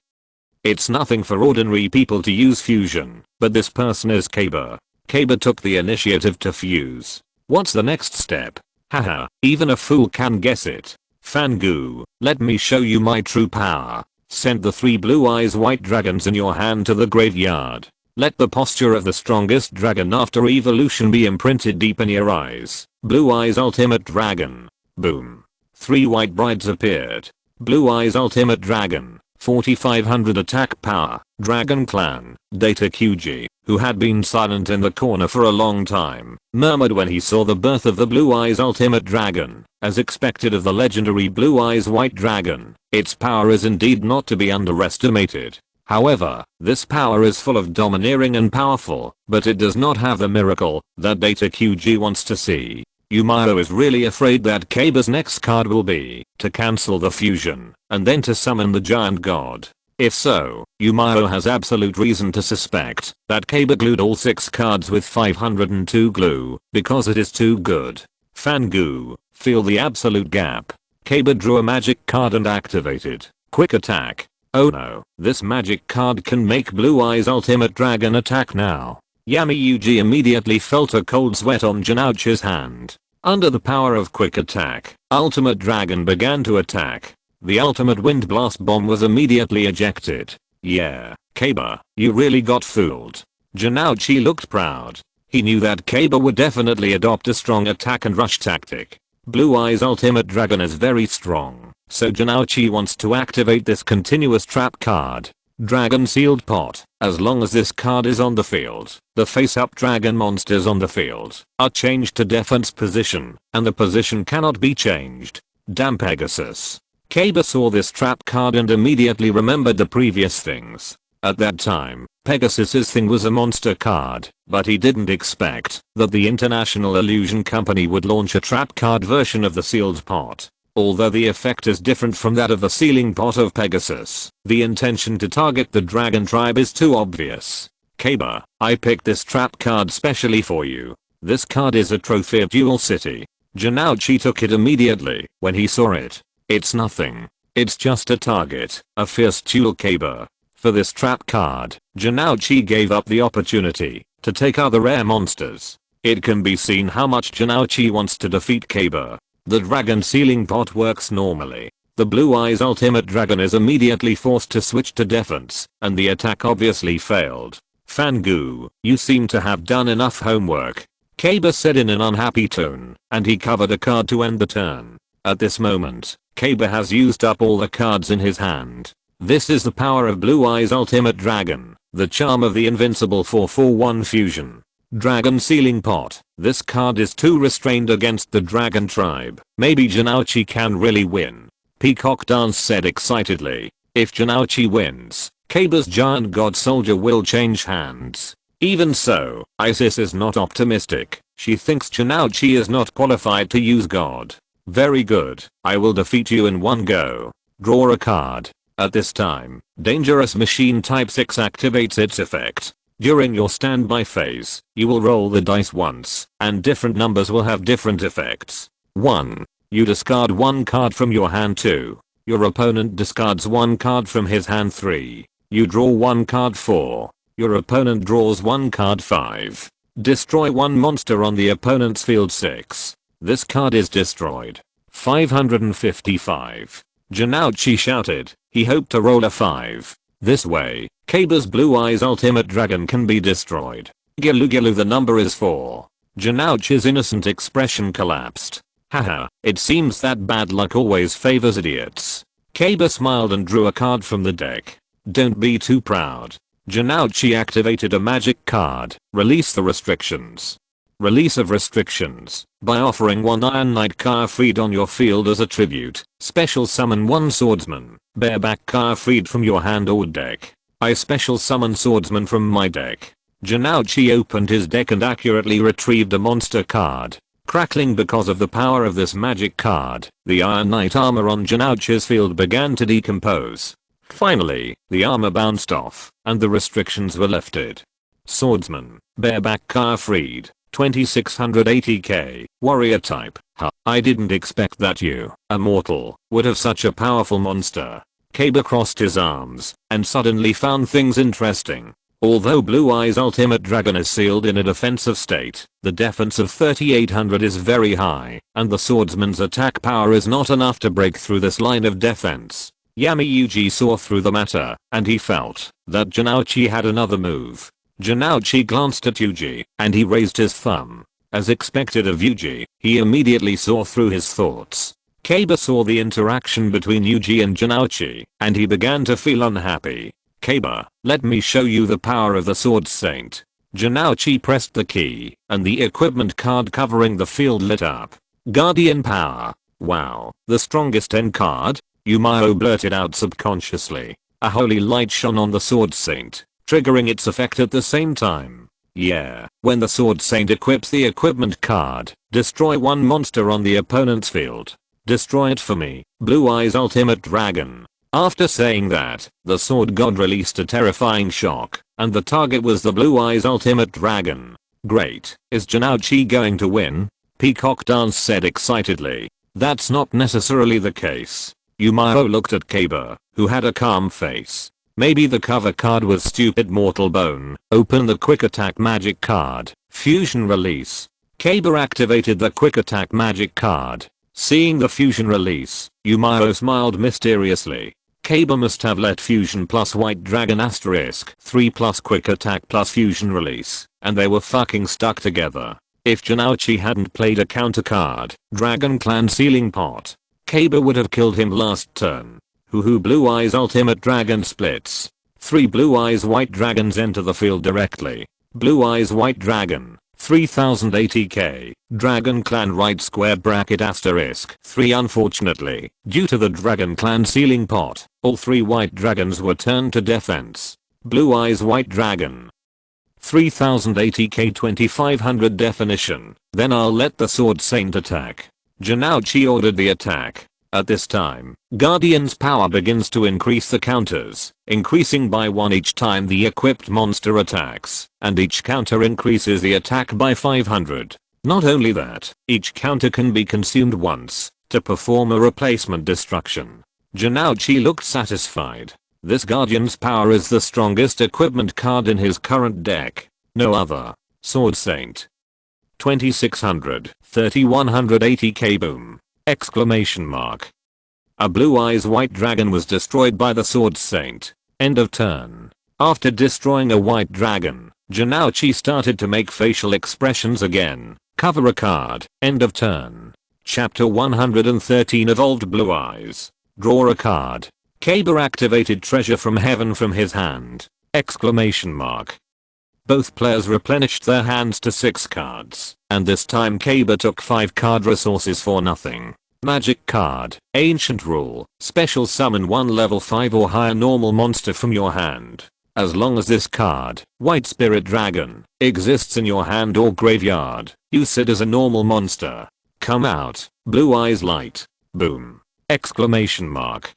It's nothing for ordinary people to use fusion, but this person is Kaba. Kaba took the initiative to fuse. What's the next step? Haha, even a fool can guess it. Fangu, let me show you my true power. Send the 3 blue eyes white dragons in your hand to the graveyard. Let the posture of the strongest dragon after evolution be imprinted deep in your eyes. Blue eyes ultimate dragon. Boom. 3 white brides appeared. Blue eyes ultimate dragon. 4500 attack power. Dragon clan. Data QG, who had been silent in the corner for a long time, murmured when he saw the birth of the Blue Eyes Ultimate Dragon. As expected of the legendary Blue Eyes White Dragon, its power is indeed not to be underestimated. However, this power is full of domineering and powerful, but it does not have the miracle that Data QG wants to see. Miao is really afraid that Kaba's next card will be to cancel the fusion, and then to summon the giant god. If so, Miao has absolute reason to suspect that Kaba glued all 6 cards with 502 glue, because it is too good. Fangu, feel the absolute gap. Kaba drew a magic card and activated. Quick attack. Oh no, this magic card can make Blue Eyes Ultimate Dragon attack now. Yami Yuji immediately felt a cold sweat on Janouchi's hand. Under the power of quick attack, Ultimate Dragon began to attack. The ultimate wind blast bomb was immediately ejected. Yeah, Kaba, you really got fooled. Janouchi looked proud. He knew that Kaba would definitely adopt a strong attack and rush tactic. Blue Eyes Ultimate Dragon is very strong, so Janouchi wants to activate this continuous trap card. Dragon Sealed Pot. As long as this card is on the field, the face-up dragon monsters on the field are changed to defense position, and the position cannot be changed. Damn Pegasus. Kaba saw this trap card and immediately remembered the previous things. At that time, Pegasus's thing was a monster card, but he didn't expect that the International Illusion Company would launch a trap card version of the sealed pot. Although the effect is different from that of the sealing pot of Pegasus, the intention to target the dragon tribe is too obvious. Kaba, I picked this trap card specially for you. This card is a trophy of Duel City. Janouchi took it immediately when he saw it. It's nothing. It's just a target, a fierce duel Kaba. For this trap card, Janouchi gave up the opportunity to take other rare monsters. It can be seen how much Janouchi wants to defeat Kaba. The dragon sealing pot works normally. The Blue Eyes Ultimate Dragon is immediately forced to switch to defense, and the attack obviously failed. Fangu, you seem to have done enough homework, Kaba said in an unhappy tone, and he covered a card to end the turn. At this moment, Kaba has used up all the cards in his hand. This is the power of Blue Eyes Ultimate Dragon, the charm of the invincible 4/4/1 fusion. Dragon Sealing Pot. This card is too restrained against the dragon tribe. Maybe Janouchi can really win. Peacock Dance said excitedly. If Janouchi wins, Kaba's giant god soldier will change hands. Even so, Isis is not optimistic. She thinks Janouchi is not qualified to use god. Very good. I will defeat you in one go. Draw a card. At this time, Dangerous Machine Type 6 activates its effect. During your standby phase, you will roll the dice once, and different numbers will have different effects. 1. You discard one card from your hand. 2. Your opponent discards one card from his hand. 3. You draw one card. 4. Your opponent draws one card. 5. Destroy one monster on the opponent's field. 6. This card is destroyed. 555. Janouchi shouted. He hoped to roll a 5. This way, Kaba's Blue Eyes Ultimate Dragon can be destroyed. Gilu gilu, the number is 4. Janouchi's innocent expression collapsed. Haha, it seems that bad luck always favors idiots. Kaba smiled and drew a card from the deck. Don't be too proud. Janouchi activated a magic card. Release the restrictions. Release of restrictions. By offering one Iron Knight card freed on your field as a tribute, special summon one swordsman, bareback card freed from your hand or deck. I special summon swordsman from my deck. Janouchi opened his deck and accurately retrieved a monster card. Crackling because of the power of this magic card, the Iron Knight armor on Janouchi's field began to decompose. Finally, the armor bounced off, and the restrictions were lifted. Swordsman, bareback card freed. 2680k, warrior type. Huh, I didn't expect that you, a mortal, would have such a powerful monster. Kaba crossed his arms, and suddenly found things interesting. Although Blue Eyes Ultimate Dragon is sealed in a defensive state, the defense of 3800 is very high, and the swordsman's attack power is not enough to break through this line of defense. Yami Yuji saw through the matter, and he felt that Janouchi had another move. Janouchi glanced at Yuji, and he raised his thumb. As expected of Yuji, he immediately saw through his thoughts. Kaba saw the interaction between Yuji and Janouchi, and he began to feel unhappy. Kaba, let me show you the power of the Sword Saint. Janouchi pressed the key, and the equipment card covering the field lit up. Guardian Power. Wow, the strongest end card? Miao blurted out subconsciously. A holy light shone on the Sword Saint, triggering its effect at the same time. Yeah, when the Sword Saint equips the equipment card, destroy one monster on the opponent's field. Destroy it for me, Blue Eyes Ultimate Dragon. After saying that, the sword god released a terrifying shock, and the target was the Blue Eyes Ultimate Dragon. Great, is Janouchi going to win? Peacock Dance said excitedly. That's not necessarily the case. Miao looked at Kaba, who had a calm face. Maybe the cover card was stupid mortal bone. Open the quick attack magic card. Fusion release. Kaba activated the quick attack magic card. Seeing the fusion release, Miao smiled mysteriously. Kaba must have let fusion plus white dragon asterisk 3 plus quick attack plus fusion release, and they were fucking stuck together. If Janouchi hadn't played a counter card, Dragon Clan Sealing Pot, Kaba would have killed him last turn. Hoo Blue Eyes Ultimate Dragon splits. 3 Blue Eyes White Dragons enter the field directly. Blue Eyes White Dragon. 3080k. Dragon Clan right square bracket asterisk 3. Unfortunately, due to the Dragon Clan Sealing Pot, all 3 white dragons were turned to defense. Blue Eyes White Dragon. 3080k 2500 definition. Then I'll let the Sword Saint attack. Janouchi ordered the attack. At this time, Guardian's power begins to increase the counters, increasing by 1 each time the equipped monster attacks, and each counter increases the attack by 500. Not only that, each counter can be consumed once, to perform a replacement destruction. Janouchi looked satisfied. This Guardian's power is the strongest equipment card in his current deck. No other. Sword Saint. 2600, 3180k boom. Exclamation mark. A blue eyes white dragon was destroyed by the Sword Saint. End of turn. After destroying a white dragon, Janouchi started to make facial expressions again. Cover a card. End of turn. Chapter 113 Evolved Blue Eyes. Draw a card. Kaiba activated Treasure from Heaven from his hand. Exclamation mark. Both players replenished their hands to 6 cards, and this time Kaiba took 5 card resources for nothing. Magic card, Ancient Rule, special summon 1 level 5 or higher normal monster from your hand. As long as this card, White Spirit Dragon, exists in your hand or graveyard, use it as a normal monster. Come out, Blue Eyes Light. Boom. Exclamation mark.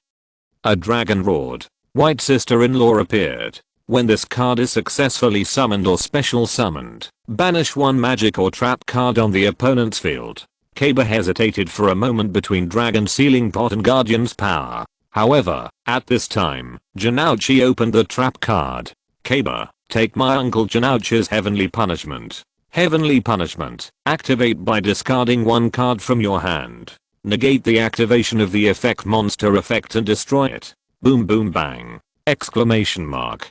A dragon roared. White Sister-in-law appeared. When this card is successfully summoned or special summoned, banish 1 magic or trap card on the opponent's field. Kaiba hesitated for a moment between Dragon Sealing Pot and Guardian's Power. However, at this time, Janouchi opened the trap card. Kaiba, take my uncle Janouchi's Heavenly Punishment. Heavenly Punishment, activate by discarding 1 card from your hand. Negate the activation of the effect monster effect and destroy it. Boom boom bang. Exclamation mark.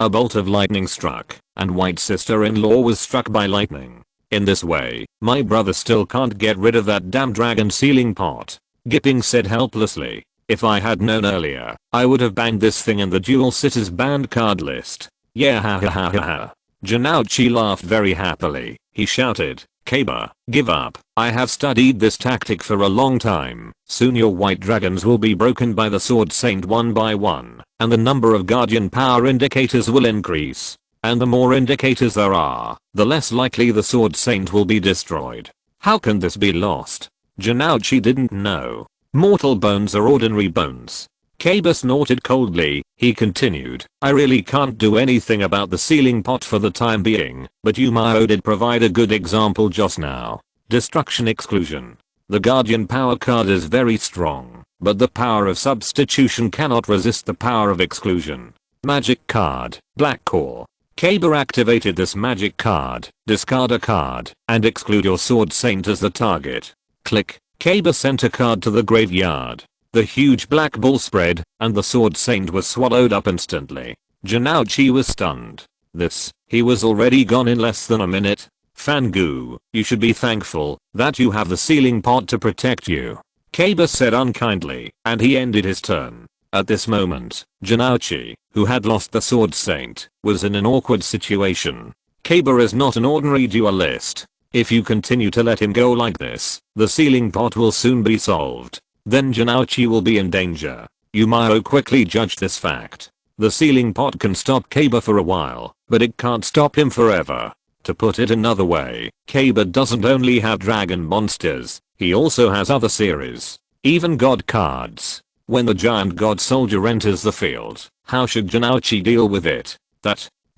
A bolt of lightning struck, and White Sister-in-law was struck by lightning. In this way, my brother still can't get rid of that damn dragon sealing pot. Gipping said helplessly. If I had known earlier, I would have banged this thing in the Duel Cities banned card list. Yeah ha ha ha ha ha. Janouchi laughed very happily. He shouted, Kaiba, give up. I have studied this tactic for a long time. Soon your white dragons will be broken by the Sword Saint one by one, and the number of Guardian power indicators will increase. And the more indicators there are, the less likely the Sword Saint will be destroyed. How can this be lost? Janouchi didn't know. Mortal bones are ordinary bones. Kaiba snorted coldly. He continued, I really can't do anything about the sealing pot for the time being, but Miao did provide a good example just now. Destruction Exclusion. The Guardian power card is very strong, but the power of substitution cannot resist the power of exclusion. Magic card, Black Core. Kaiba activated this magic card, discard a card, and exclude your Sword Saint as the target. Click. Kaiba sent a card to the graveyard. The huge black ball spread, and the Sword Saint was swallowed up instantly. Janouchi was stunned. He was already gone in less than a minute. Fangu, you should be thankful that you have the sealing pot to protect you. Kaiba said unkindly, and he ended his turn. At this moment, Janouchi, who had lost the Sword Saint, was in an awkward situation. Kaiba is not an ordinary duelist. If you continue to let him go like this, the sealing pot will soon be solved. Then Janouchi will be in danger. Miao quickly judged this fact. The sealing pot can stop Kaiba for a while, but it can't stop him forever. To put it another way, Kaiba doesn't only have dragon monsters, he also has other series. Even god cards. When the giant god soldier enters the field, how should Janouchi deal with it?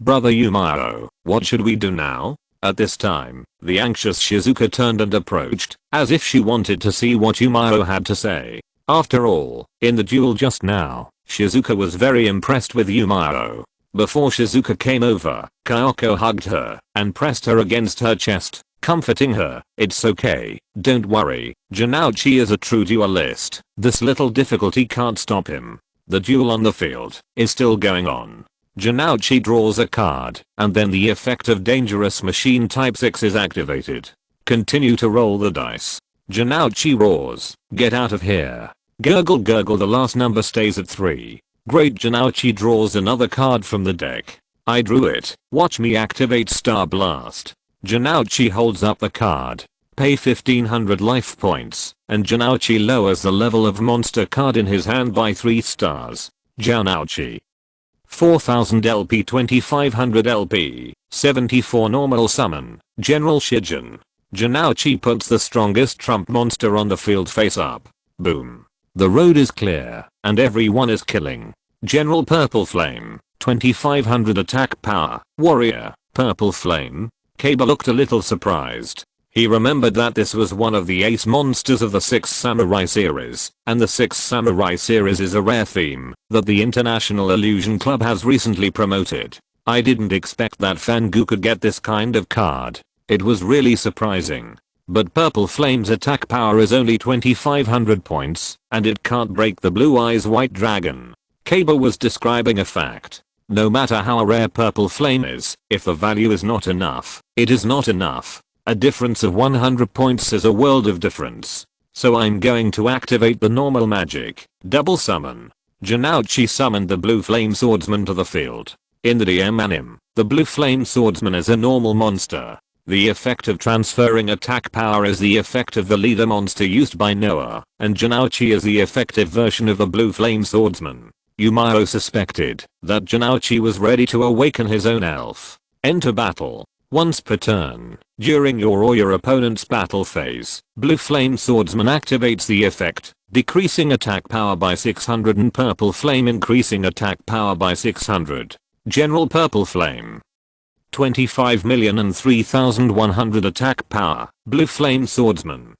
Brother Miao, what should we do now? At this time, the anxious Shizuka turned and approached, as if she wanted to see what Miao had to say. After all, in the duel just now, Shizuka was very impressed with Miao. Before Shizuka came over, Kyoko hugged her and pressed her against her chest, comforting her. It's okay, don't worry, Janouchi is a true duelist. This little difficulty can't stop him. The duel on the field is still going on. Janouchi draws a card, and then the effect of Dangerous Machine Type 6 is activated. Continue to roll the dice. Janouchi roars, get out of here. Gurgle gurgle, the last number stays at 3. Great. Janouchi draws another card from the deck. I drew it, watch me activate Star Blast. Janouchi holds up the card. Pay 1500 life points, and Janouchi lowers the level of monster card in his hand by 3 stars. Janouchi. 4000 LP, 2500 LP, 74 normal summon, General Shijin. Janouchi puts the strongest trump monster on the field face up. Boom. The road is clear, and everyone is killing. General Purple Flame, 2500 attack power. Warrior, Purple Flame. Kaba looked a little surprised. He remembered that this was one of the ace monsters of the 6 Samurai series, and the 6 Samurai series is a rare theme that the International Illusion Club has recently promoted. I didn't expect that Fangu could get this kind of card. It was really surprising. But Purple Flame's attack power is only 2500 points, and it can't break the Blue Eyes White Dragon. Kaba was describing a fact. No matter how rare Purple Flame is, if the value is not enough, it is not enough. A difference of 100 points is a world of difference. So I'm going to activate the normal magic, double summon. Janouchi summoned the Blue Flame Swordsman to the field. In the DM anime, the Blue Flame Swordsman is a normal monster. The effect of transferring attack power is the effect of the leader monster used by Noah, and Janouchi is the effective version of the Blue Flame Swordsman. Miao suspected that Janouchi was ready to awaken his own elf. Enter battle. Once per turn, during your or your opponent's battle phase, Blue Flame Swordsman activates the effect, decreasing attack power by 600 and Purple Flame increasing attack power by 600. General Purple Flame. 25,003,100 attack power. Blue Flame Swordsman.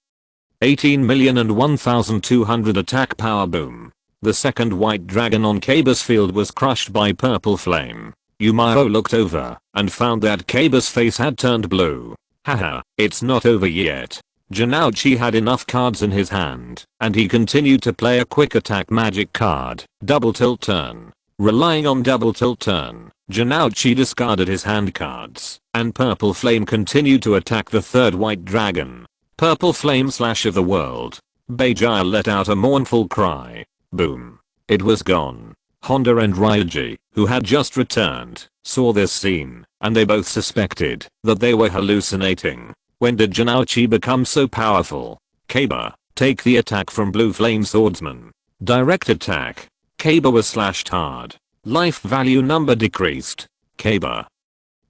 18,001,200 attack power. Boom. The second white dragon on Kaba's field was crushed by Purple Flame. Miao looked over and found that Kaba's face had turned blue. Haha, it's not over yet. Janouchi had enough cards in his hand, and he continued to play a quick attack magic card, Double Tilt Turn. Relying on Double Tilt Turn, Janouchi discarded his hand cards, and Purple Flame continued to attack the third white dragon. Purple Flame Slash of the World. Beijia let out a mournful cry. Boom. It was gone. Honda and Ryuji, who had just returned, saw this scene, and they both suspected that they were hallucinating. When did Janouchi become so powerful? Kaba, take the attack from Blue Flame Swordsman. Direct attack. Kaba was slashed hard. Life value number decreased. Kaba.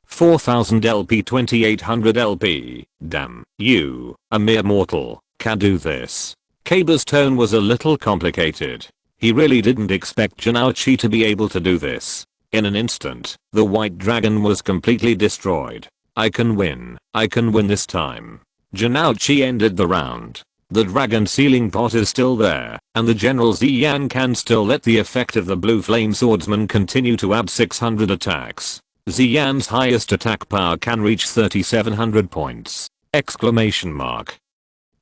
4000 LP 2800 LP. Damn, you, a mere mortal, can do this. Kaba's tone was a little complicated. He really didn't expect Janouchi to be able to do this. In an instant, the white dragon was completely destroyed. I can win this time. Janouchi ended the round. The dragon sealing pot is still there, and the General Ziyan can still let the effect of the Blue Flame Swordsman continue to add 600 attacks. Ziyan's highest attack power can reach 3700 points! Exclamation mark.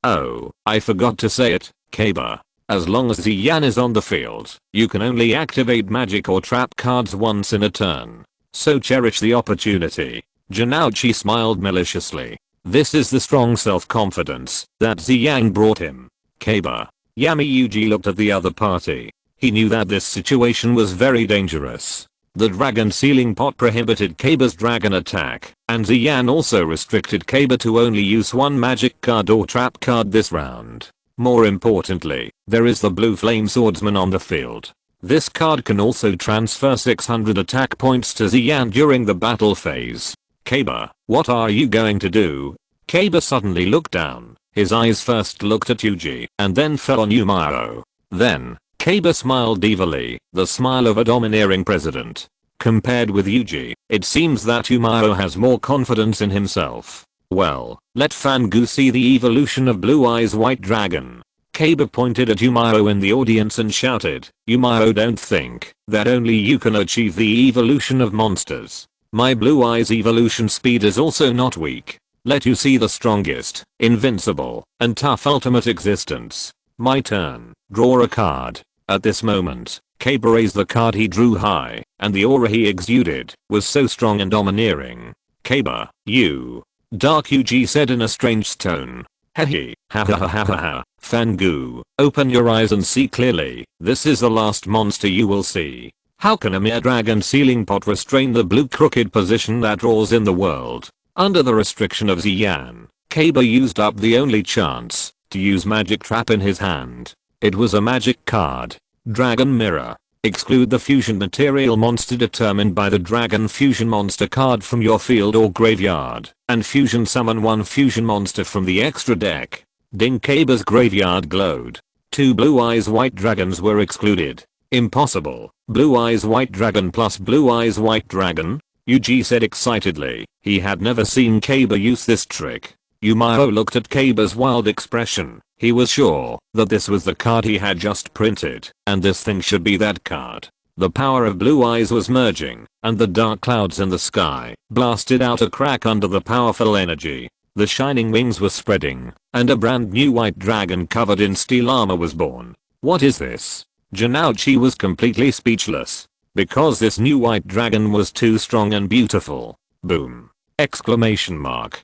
Oh, I forgot to say it, Kaba. As long as Ziyan is on the field, you can only activate magic or trap cards once in a turn. So cherish the opportunity. Janouchi smiled maliciously. This is the strong self-confidence that Ziyan brought him. Kaba. Yami-Yuji looked at the other party. He knew that this situation was very dangerous. The dragon sealing pot prohibited Kaba's dragon attack, and Ziyan also restricted Kaba to only use one magic card or trap card this round. More importantly, there is the Blue Flame Swordsman on the field. This card can also transfer 600 attack points to Ziyan during the battle phase. Kaba, what are you going to do? Kaba suddenly looked down. His eyes first looked at Yuji and then fell on Miao. Then, Kaba smiled evilly, the smile of a domineering president. Compared with Yuji, it seems that Miao has more confidence in himself. Well, let Fangu see the evolution of Blue Eyes White Dragon. Kaba pointed at Miao in the audience and shouted, Miao, don't think that only you can achieve the evolution of monsters. My Blue Eyes evolution speed is also not weak. Let you see the strongest, invincible, and tough ultimate existence. My turn. Draw a card. At this moment, Kaba raised the card he drew high, and the aura he exuded was so strong and domineering. Kaba, you. Dark Yuji said in a strange tone. Hehe, ha ha ha ha ha ha. Fangu, open your eyes and see clearly. This is the last monster you will see. How can a mere dragon sealing pot restrain the blue crooked position that draws in the world? Under the restriction of Ziyan, Kaba used up the only chance to use magic trap in his hand. It was a magic card. Dragon Mirror. Exclude the fusion material monster determined by the Dragon Fusion monster card from your field or graveyard, and fusion summon one fusion monster from the extra deck. Ding. Kaba's graveyard glowed. 2 blue eyes white dragons were excluded. Impossible. Blue eyes white dragon plus blue eyes white dragon? Yuji said excitedly. He had never seen Kaba use this trick. Miao looked at Kaba's wild expression. He was sure that this was the card he had just printed, and this thing should be that card. The power of blue eyes was merging, and the dark clouds in the sky blasted out a crack under the powerful energy. The shining wings were spreading, and a brand new white dragon covered in steel armor was born. What is this? Janouchi was completely speechless, because this new white dragon was too strong and beautiful. Boom! Exclamation mark.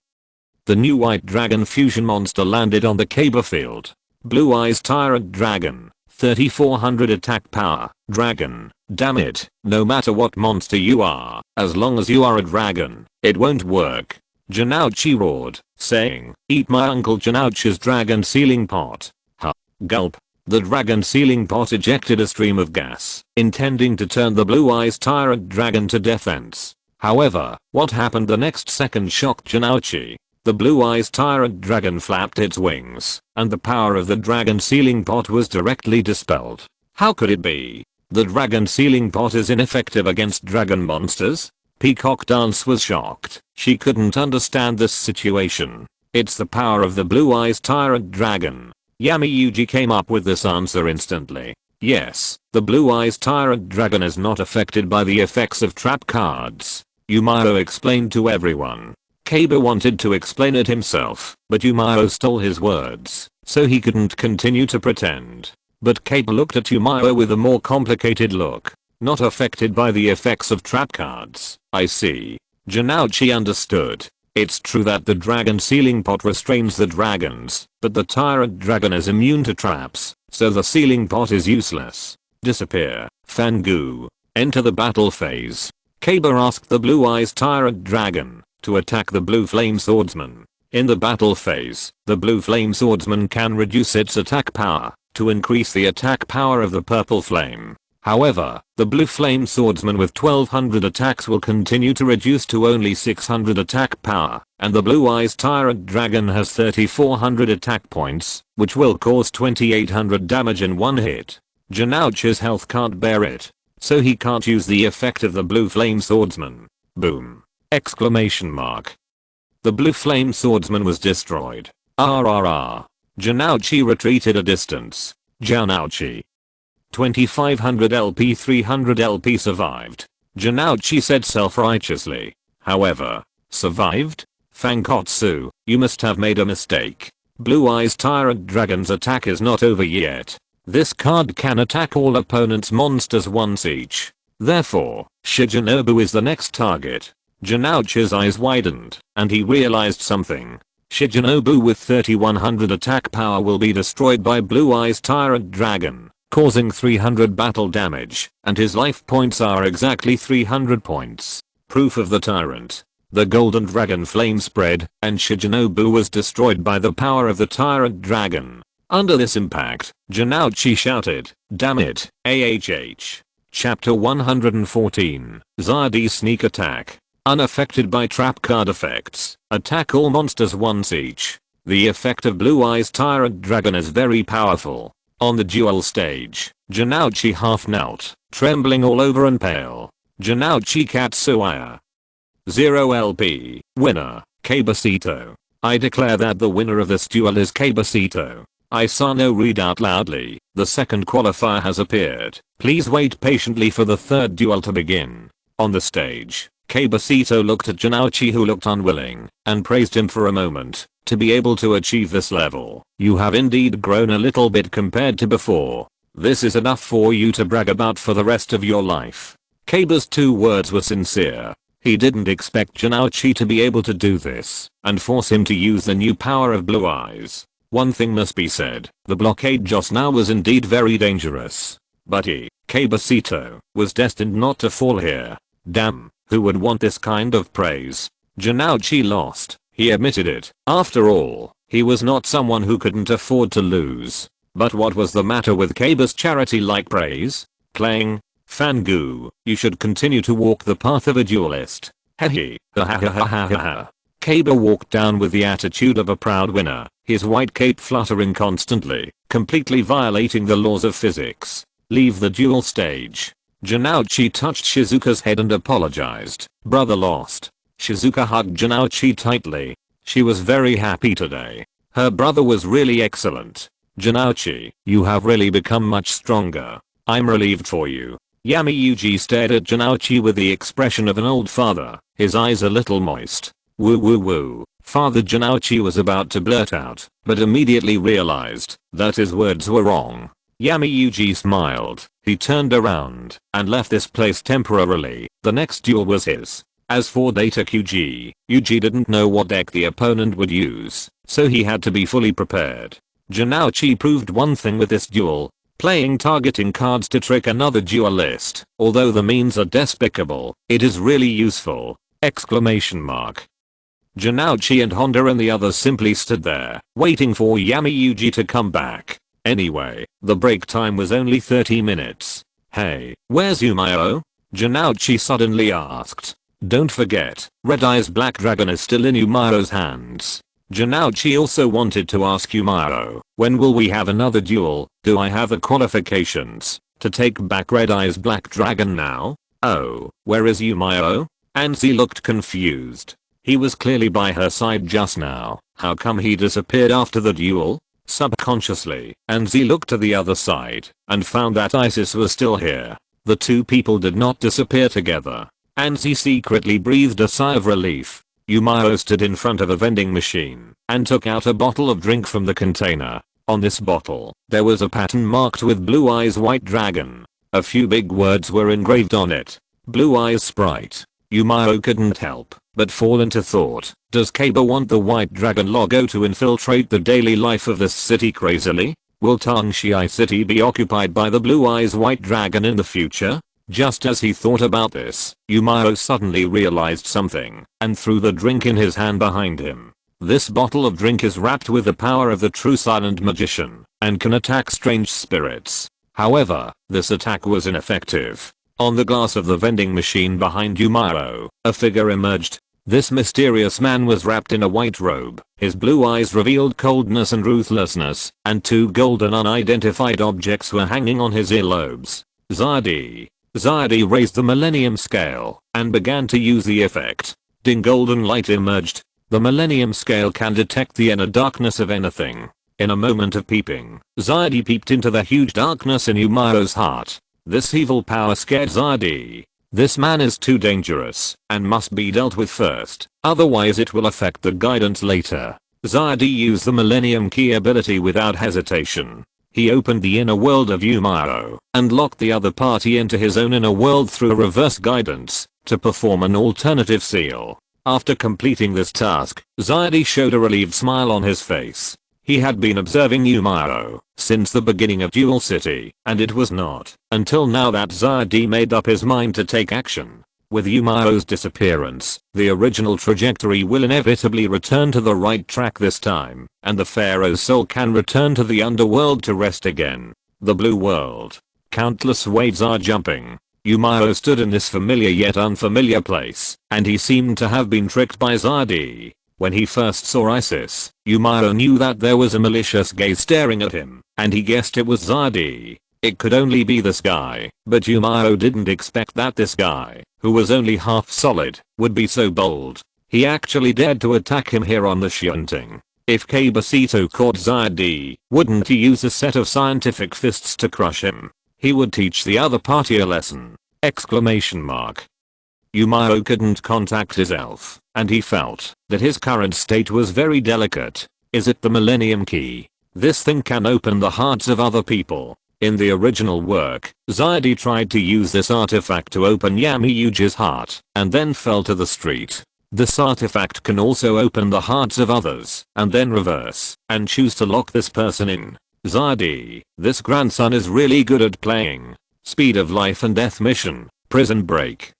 The new white dragon fusion monster landed on the Kaba field. Blue Eyes Tyrant Dragon, 3400 attack power. Dragon, damn it, no matter what monster you are, as long as you are a dragon, it won't work. Janouchi roared, saying, eat my Uncle Janouchi's dragon sealing pot. Ha. Gulp. The dragon sealing pot ejected a stream of gas, intending to turn the Blue Eyes Tyrant Dragon to defense. However, what happened the next second shocked Janouchi. The Blue Eyes Tyrant Dragon flapped its wings, and the power of the dragon sealing pot was directly dispelled. How could it be? The dragon sealing pot is ineffective against dragon monsters? Peacock Dance was shocked. She couldn't understand this situation. It's the power of the Blue Eyes Tyrant Dragon. Yami Yuji came up with this answer instantly. Yes, the Blue Eyes Tyrant Dragon is not affected by the effects of trap cards. Miao explained to everyone. Kaba wanted to explain it himself, but Miao stole his words, so he couldn't continue to pretend. But Kaba looked at Miao with a more complicated look. Not affected by the effects of trap cards. I see. Janouchi understood. It's true that the dragon sealing pot restrains the dragons, but the tyrant dragon is immune to traps, so the sealing pot is useless. Disappear. Fangu. Enter the battle phase. Kaba asked the Blue Eyes Tyrant Dragon to attack the Blue Flame Swordsman. In the battle phase, the Blue Flame Swordsman can reduce its attack power to increase the attack power of the Purple Flame. However, the Blue Flame Swordsman with 1200 attacks will continue to reduce to only 600 attack power, and the Blue Eyes Tyrant Dragon has 3400 attack points, which will cause 2800 damage in one hit. Janouchi's health can't bear it, so he can't use the effect of the Blue Flame Swordsman. Boom! Exclamation mark. The Blue Flame Swordsman was destroyed. RRR. Janouchi retreated a distance. Janouchi. 2500 LP 300 LP survived. Janouchi said self-righteously. However, survived? Fankotsu, you must have made a mistake. Blue Eyes Tyrant Dragon's attack is not over yet. This card can attack all opponent's monsters once each. Therefore, Shijinobu is the next target. Janouchi's eyes widened, and he realized something. Shijinobu with 3100 attack power will be destroyed by Blue Eyes Tyrant Dragon, causing 300 battle damage, and his life points are exactly 300 points. Proof of the tyrant. The golden dragon flame spread, and Shijinobu was destroyed by the power of the tyrant dragon. Under this impact, Janouchi shouted, damn it, AHH. Chapter 114, Zardi's Sneak Attack. Unaffected by trap card effects, attack all monsters once each. The effect of Blue Eyes Tyrant Dragon is very powerful. On the duel stage, Janouchi half knelt, trembling all over and pale. Janouchi Katsuya. 0 LP, winner, Kabasito. I declare that the winner of this duel is Kabasito. Isano read out loudly, the second qualifier has appeared. Please wait patiently for the third duel to begin. On the stage, Kabasito looked at Janouchi, who looked unwilling, and praised him for a moment. To be able to achieve this level, you have indeed grown a little bit compared to before. This is enough for you to brag about for the rest of your life. Kaba's 2 words were sincere. He didn't expect Janouchi to be able to do this, and force him to use the new power of Blue Eyes. One thing must be said, the blockade just now was indeed very dangerous. But he, Kabasito, was destined not to fall here. Damn, who would want this kind of praise? Janouchi lost. He admitted it. After all, he was not someone who couldn't afford to lose. But what was the matter with Kaba's charity-like praise? Playing? Fangu, you should continue to walk the path of a duelist. Hehe, ha ha ha ha ha ha. Kaba walked down with the attitude of a proud winner, his white cape fluttering constantly, completely violating the laws of physics. Leave the duel stage. Janouchi touched Shizuka's head and apologized. Brother lost. Shizuka hugged Janouchi tightly. She was very happy today. Her brother was really excellent. Janouchi, you have really become much stronger. I'm relieved for you. Yami-Yuji stared at Janouchi with the expression of an old father, his eyes a little moist. Woo woo woo. Father Janouchi was about to blurt out, but immediately realized that his words were wrong. Yami-Yuji smiled. He turned around and left this place temporarily. The next duel was his. As for Data QG, Yuji didn't know what deck the opponent would use, so he had to be fully prepared. Janouchi proved one thing with this duel. Playing targeting cards to trick another duelist, although the means are despicable, it is really useful! Exclamation mark. Janouchi and Honda and the others simply stood there, waiting for Yami-Yuji to come back. Anyway, the break time was only 30 minutes. Hey, where's Miao? Janouchi suddenly asked. Don't forget, Red Eye's Black Dragon is still in Miao's hands. Janouchi also wanted to ask Miao, when will we have another duel? Do I have the qualifications to take back Red Eye's Black Dragon now? Oh, where is Miao? Anzi looked confused. He was clearly by her side just now. How come he disappeared after the duel? Subconsciously, Anzi looked to the other side and found that Isis was still here. The two people did not disappear together. Anzi secretly breathed a sigh of relief. Miao stood in front of a vending machine and took out a bottle of drink from the container. On this bottle, there was a pattern marked with Blue Eyes White Dragon. A few big words were engraved on it. Blue Eyes Sprite. Miao couldn't help but fall into thought. Does Kaba want the White Dragon logo to infiltrate the daily life of this city crazily? Will Tongshii City be occupied by the Blue Eyes White Dragon in the future? Just as he thought about this, Miao suddenly realized something and threw the drink in his hand behind him. This bottle of drink is wrapped with the power of the true silent magician and can attack strange spirits. However, this attack was ineffective. On the glass of the vending machine behind Miao, a figure emerged. This mysterious man was wrapped in a white robe. His blue eyes revealed coldness and ruthlessness, and two golden unidentified objects were hanging on his earlobes. Zaydi. Zaydi raised the Millennium Scale and began to use the effect. Ding, golden light emerged. The Millennium Scale can detect the inner darkness of anything. In a moment of peeping, Zaydi peeped into the huge darkness in Miao's heart. This evil power scared Zaydi. This man is too dangerous and must be dealt with first, otherwise it will affect the guidance later. Zaydi used the Millennium Key ability without hesitation. He opened the inner world of Miao and locked the other party into his own inner world through a reverse guidance to perform an alternative seal. After completing this task, Zaydi showed a relieved smile on his face. He had been observing Miao since the beginning of Duel City, and it was not until now that Zaydi made up his mind to take action. With Miao's disappearance, the original trajectory will inevitably return to the right track this time, and the Pharaoh's soul can return to the underworld to rest again. The blue world. Countless waves are jumping. Miao stood in this familiar yet unfamiliar place, and he seemed to have been tricked by Zaydi. When he first saw Isis, Miao knew that there was a malicious gaze staring at him, and he guessed it was Zaydi. It could only be this guy, but Miao didn't expect that this guy, who was only half solid, would be so bold. He actually dared to attack him here on the shunting. If Kabasito caught Zaydi, wouldn't he use a set of scientific fists to crush him? He would teach the other party a lesson! Exclamation mark. Miao couldn't contact his elf, and he felt that his current state was very delicate. Is it the Millennium Key? This thing can open the hearts of other people. In the original work, Zaydi tried to use this artifact to open Yami-Yuji's heart, and then fell to the street. This artifact can also open the hearts of others, and then reverse, and choose to lock this person in. Zaydi, this grandson is really good at playing. Speed of life and death mission, prison break.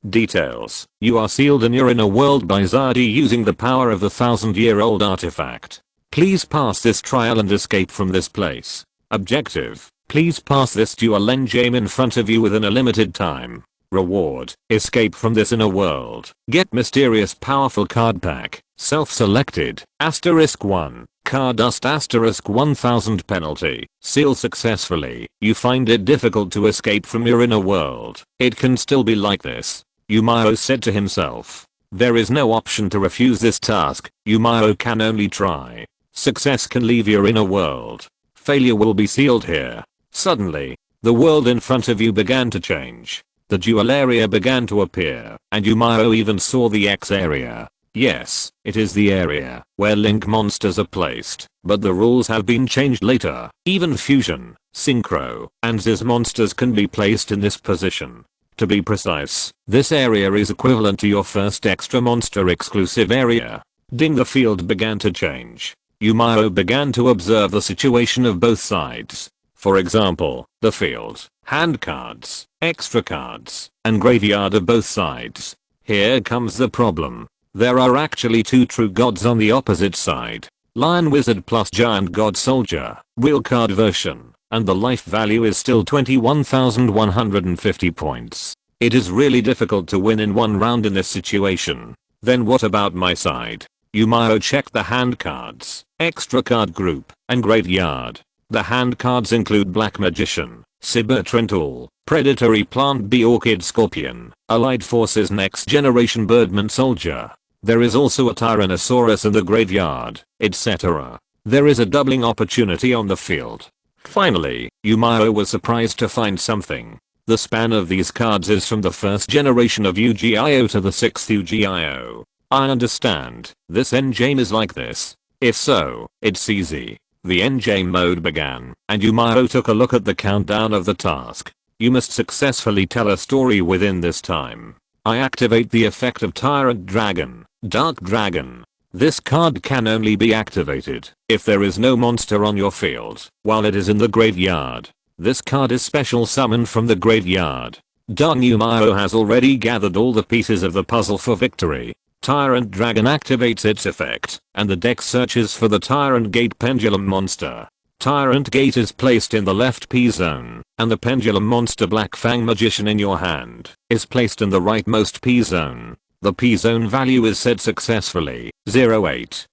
Details. You are sealed in your inner world by Zaydi using the power of the 1000-year-old artifact. Please pass this trial and escape from this place. Objective. Please pass this duel endgame in front of you within a limited time. Reward. Escape from this inner world. Get mysterious powerful card pack. Self-selected, *1. Car dust *1000 penalty. Seal successfully. You find it difficult to escape from your inner world. It can still be like this. Miao said to himself. There is no option to refuse this task. Miao can only try. Success can leave your inner world. Failure will be sealed here. Suddenly, the world in front of you began to change. The duel area began to appear, and Miao even saw the X area. Yes, it is the area where Link monsters are placed, but the rules have been changed later. Even Fusion, Synchro, and Ziz monsters can be placed in this position. To be precise, this area is equivalent to your first extra monster exclusive area. Ding, the field began to change. Miao began to observe the situation of both sides. For example, the field, hand cards, extra cards, and graveyard of both sides. Here comes the problem. There are actually two true gods on the opposite side. Lion Wizard plus Giant God Soldier, real card version, and the life value is still 21,150 points. It is really difficult to win in one round in this situation. Then what about my side? Miao checked the hand cards, extra card group, and graveyard. The hand cards include Black Magician, Cybertrentool, Predatory Plant Bee Orchid Scorpion, Allied Forces Next Generation Birdman Soldier. There is also a Tyrannosaurus in the graveyard, etc. There is a doubling opportunity on the field. Finally, Miao was surprised to find something. The span of these cards is from the first generation of Yu-Gi-Oh to the 6th Yu-Gi-Oh. I understand, this endgame is like this. If so, it's easy. The endgame mode began, and Miao took a look at the countdown of the task. You must successfully tell a story within this time. I activate the effect of Tyrant Dragon, Dark Dragon. This card can only be activated if there is no monster on your field while it is in the graveyard. This card is special summoned from the graveyard. Miao has already gathered all the pieces of the puzzle for victory. Tyrant Dragon activates its effect, and the deck searches for the Tyrant Gate Pendulum monster. Tyrant Gate is placed in the left P-zone, and the Pendulum monster Black Fang Magician in your hand is placed in the rightmost P-zone. The P-zone value is set successfully, 08!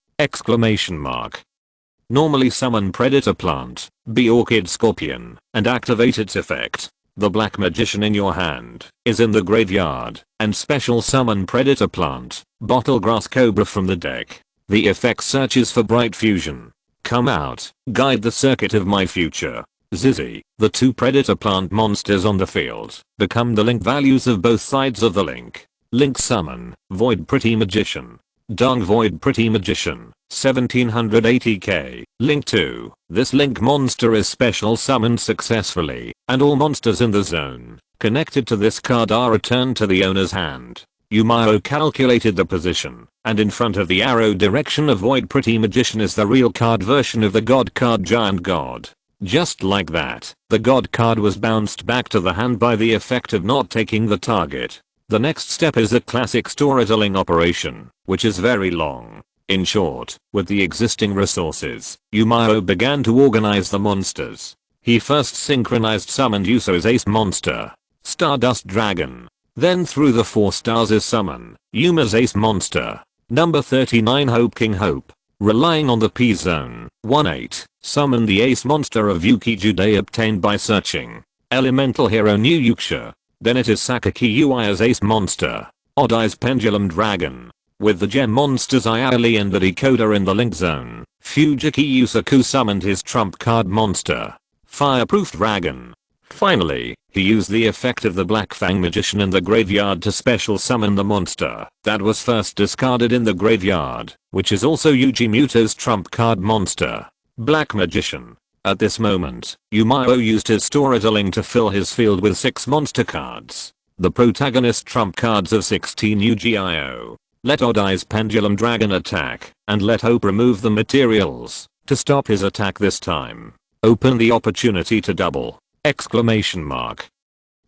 Normally summon Predator Plant, Bee Orchid Scorpion, and activate its effect. The Black Magician in your hand is in the graveyard, and special summon Predator Plant, Bottle Grass Cobra from the deck. The effect searches for Bright Fusion. Come out, guide the circuit of my future. Zizzy, the two Predator Plant monsters on the field, become the link values of both sides of the link. Link summon, Void Pretty Magician. Dung Void Pretty Magician, 1780k. Link 2. This link monster is special summoned successfully, and all monsters in the zone connected to this card are returned to the owner's hand. Miao calculated the position, and in front of the arrow direction of Void Pretty Magician is the real card version of the God card Giant God. Just like that, the God card was bounced back to the hand by the effect of not taking the target. The next step is a classic storytelling operation, which is very long. In short, with the existing resources, Miao began to organize the monsters. He first synchronized summoned Yuso's ace monster, Stardust Dragon. Then through the 4 stars is summon, Yuma's ace monster, number 39 Hope King Hope. Relying on the P-zone, 1-8, summon the ace monster of Yuki Jude obtained by searching Elemental Hero New Yuksha. Then it is Sakaki Uia's ace monster, Odd Eyes Pendulum Dragon. With the gem monsters Iali and the Decoder in the link zone, Fujiki Yusaku summoned his trump card monster, Fireproof Dragon. Finally, he used the effect of the Black Fang Magician in the graveyard to special summon the monster that was first discarded in the graveyard, which is also Yuji Muto's trump card monster, Black Magician. At this moment, Miao used his storytelling to fill his field with 6 monster cards. The protagonist trump cards of 16 Yu-Gi-Oh! Let Odd Eyes Pendulum Dragon attack, and let Hope remove the materials to stop his attack this time. Open the opportunity to double!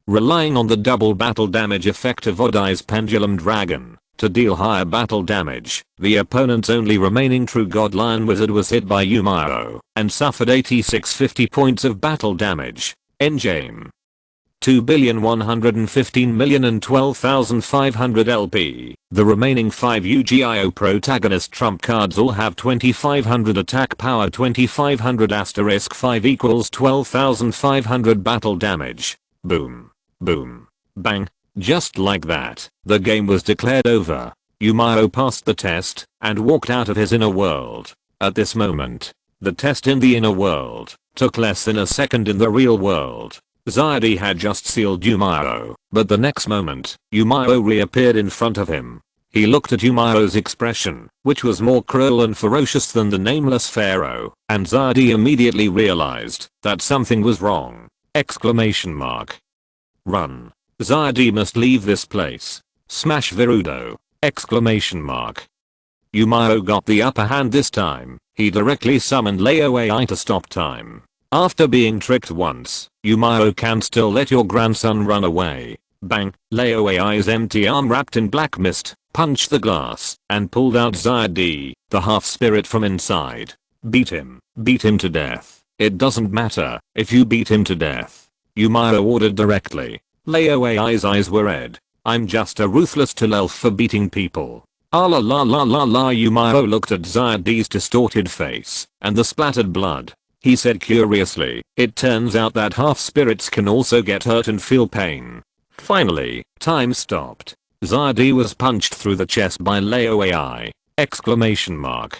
Relying on the double battle damage effect of Odd Eyes Pendulum Dragon to deal higher battle damage, the opponent's only remaining true god Lion Wizard was hit by Miao and suffered 8650 points of battle damage. Endgame. 2,115,012,500 LP. The remaining 5 Yu-Gi-Oh protagonist trump cards all have 2500 attack power, 2500 asterisk 5 equals 12,500 battle damage. Boom. Boom. Bang. Just like that, the game was declared over. Miao passed the test and walked out of his inner world. At this moment, the test in the inner world took less than a second in the real world. Zaydi had just sealed Miao, but the next moment, Miao reappeared in front of him. He looked at Miao's expression, which was more cruel and ferocious than the nameless pharaoh, and Zaydi immediately realized that something was wrong. Exclamation mark. Run. Zaydi must leave this place. Smash Virudo. Exclamation mark. Miao got the upper hand this time. He directly summoned Lao AI to stop time. After being tricked once, Miao can still let your grandson run away. Bang. Lao AI's empty arm wrapped in black mist punched the glass and pulled out Zaydi, the half spirit, from inside. Beat him. Beat him to death. It doesn't matter if you beat him to death. Miao ordered directly. Lao AI's eyes were red. I'm just a ruthless tool elf for beating people. Ah la la la la la. Miao looked at Zaydi's distorted face and the splattered blood. He said curiously, it turns out that half spirits can also get hurt and feel pain. Finally, time stopped. Zaydi was punched through the chest by Lao AI. Exclamation mark.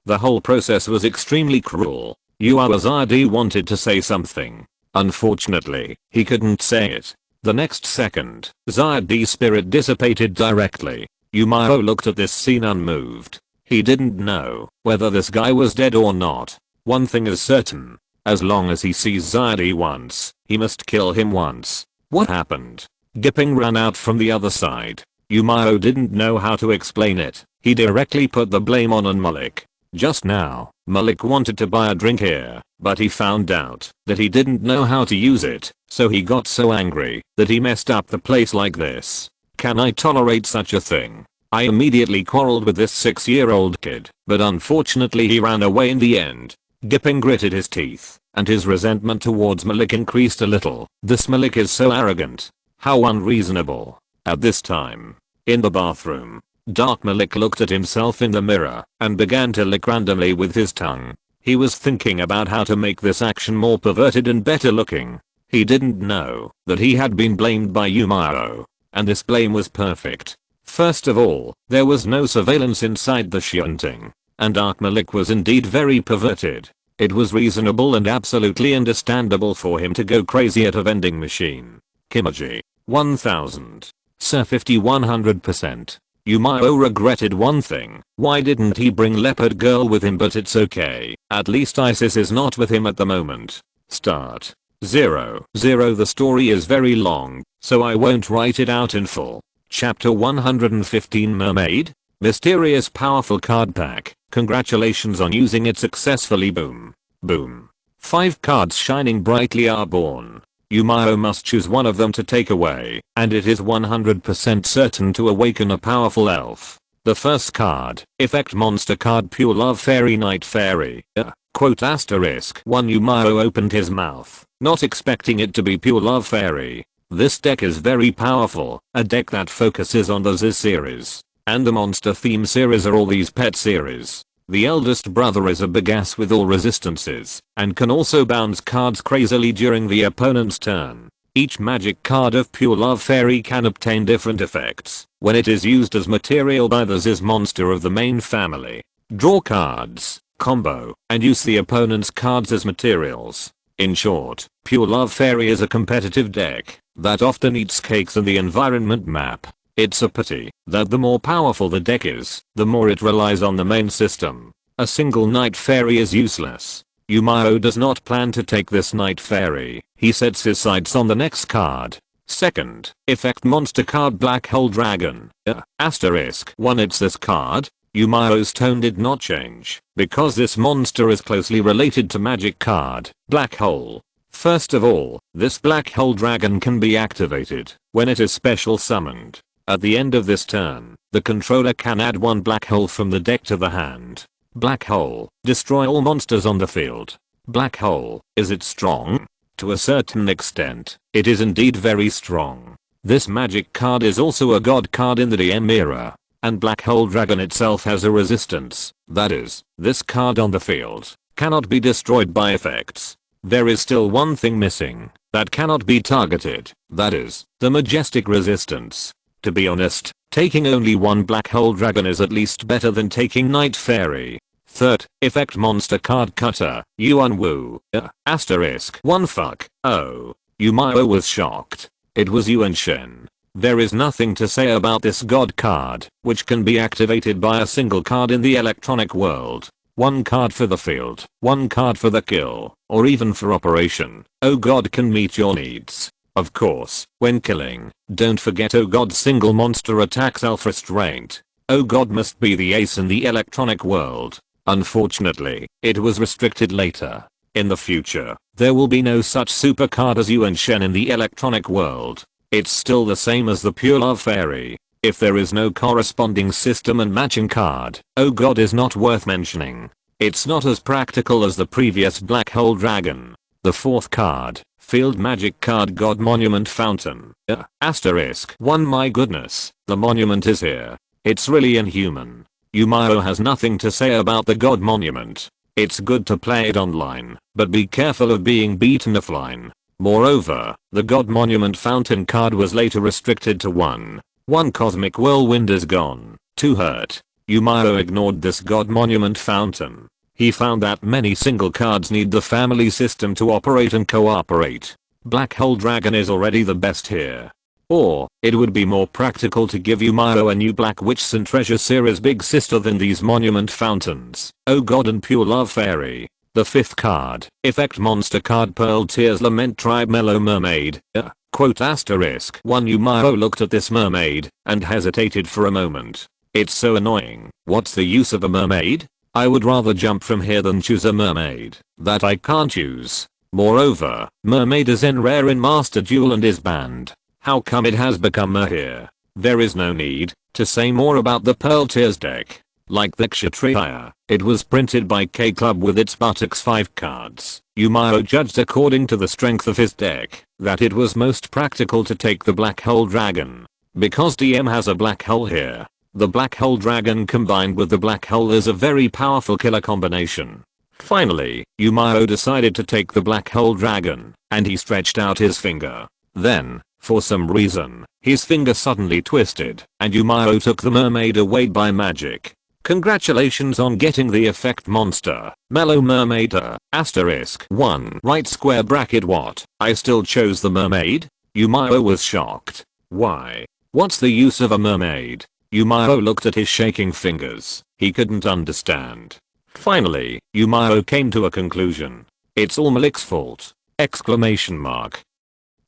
The whole process was extremely cruel. Zaydi wanted to say something. Unfortunately, he couldn't say it. The next second, Zaydi's spirit dissipated directly. Miao looked at this scene unmoved. He didn't know whether this guy was dead or not. One thing is certain. As long as he sees Zaydi once, he must kill him once. What happened? Gipping ran out from the other side. Miao didn't know how to explain it. He directly put the blame on Malik. Just now, Malik wanted to buy a drink here, but he found out that he didn't know how to use it, so he got so angry that he messed up the place like this. Can I tolerate such a thing? I immediately quarreled with this 6-year-old kid, but unfortunately he ran away in the end. Gipping gritted his teeth, and his resentment towards Malik increased a little. This Malik is so arrogant. How unreasonable. At this time, in the bathroom, Dark Malik looked at himself in the mirror and began to lick randomly with his tongue. He was thinking about how to make this action more perverted and better looking. He didn't know that he had been blamed by Miao, and this blame was perfect. First of all, there was no surveillance inside the shunting, and Dark Malik was indeed very perverted. It was reasonable and absolutely understandable for him to go crazy at a vending machine. Kimoji. 1000. Sir 50-100%. Miao regretted one thing. Why didn't he bring Leopard Girl with him? But it's okay. At least Isis is not with him at the moment. Start. 0. The story is very long, so I won't write it out in full. Chapter 115 Mermaid? Mysterious powerful card pack. Congratulations on using it successfully. Boom. Boom. 5 cards shining brightly are born. Miao must choose one of them to take away, and it is 100% certain to awaken a powerful elf. The first card, effect monster card, Pure Love Fairy Night Fairy. Quote asterisk 1. Miao opened his mouth, not expecting it to be Pure Love Fairy. This deck is very powerful, a deck that focuses on the Z series, and the monster theme series are all these pet series. The eldest brother is a big ass with all resistances, and can also bounce cards crazily during the opponent's turn. Each magic card of Pure Love Fairy can obtain different effects when it is used as material by the Ziz monster of the main family. Draw cards, combo, and use the opponent's cards as materials. In short, Pure Love Fairy is a competitive deck that often eats cakes in the environment map. It's a pity that the more powerful the deck is, the more it relies on the main system. A single Night Fairy is useless. Miao does not plan to take this Night Fairy. He sets his sights on the next card. Second, effect monster card Black Hole Dragon. Asterisk 1. It's this card. Miao's tone did not change, because this monster is closely related to magic card, Black Hole. First of all, this Black Hole Dragon can be activated when it is special summoned. At the end of this turn, the controller can add 1 black hole from the deck to the hand. Black Hole, destroy all monsters on the field. Black Hole, is it strong? To a certain extent, it is indeed very strong. This magic card is also a god card in the DM era. And Black Hole Dragon itself has a resistance. That is, this card on the field cannot be destroyed by effects. There is still one thing missing that cannot be targeted. That is, the majestic resistance. To be honest, taking only one Black Hole Dragon is at least better than taking Night Fairy. Third, effect monster card cutter, Yuan Wu. Asterisk 1 fuck. Oh. Miao was shocked. It was Yuan Shen. There is nothing to say about this god card, which can be activated by a single card in the electronic world. One card for the field, one card for the kill, or even for operation. Oh god can meet your needs. Of course, when killing, don't forget oh god single monster attack self-restraint. Oh god must be the ace in the electronic world. Unfortunately, it was restricted later. In the future, there will be no such super card as Yuan Shen in the electronic world. It's still the same as the Pure Love Fairy. If there is no corresponding system and matching card, oh god is not worth mentioning. It's not as practical as the previous Black Hole Dragon. The fourth card, Field Magic Card God Monument Fountain. Asterisk 1 My goodness, the monument is here. It's really inhuman. Miao has nothing to say about the God Monument. It's good to play it online, but be careful of being beaten offline. Moreover, the God Monument Fountain card was later restricted to 1 Cosmic Whirlwind is gone. 2 hurt. Miao ignored this God Monument Fountain. He found that many single cards need the family system to operate and cooperate. Black Hole Dragon is already the best here. Or, it would be more practical to give Miao a new Black Witch and Treasure series big sister than these monument fountains. Oh god and Pure Love Fairy. The fifth card, effect monster card Pearl Tears Lament Tribe Mellow Mermaid. Quote asterisk 1 Miao looked at this mermaid and hesitated for a moment. It's so annoying. What's the use of a mermaid? I would rather jump from here than choose a mermaid that I can't use. Moreover, mermaid is rare in Master Duel and is banned. How come it has become a here? There is no need to say more about the Pearl Tears deck. Like the Kshatriya, it was printed by K Club with its buttocks 5 cards. Miao judged according to the strength of his deck that it was most practical to take the Black Hole Dragon. Because DM has a black hole here, the Black Hole Dragon combined with the black hole is a very powerful killer combination. Finally, Miao decided to take the Black Hole Dragon, and he stretched out his finger. Then, for some reason, his finger suddenly twisted, and Miao took the mermaid away by magic. Congratulations on getting the effect monster, Mellow Mermaid. Asterisk 1 right square bracket what? I still chose the mermaid? Miao was shocked. Why? What's the use of a mermaid? Miao looked at his shaking fingers. He couldn't understand. Finally, Miao came to a conclusion. It's all Malik's fault! Exclamation mark.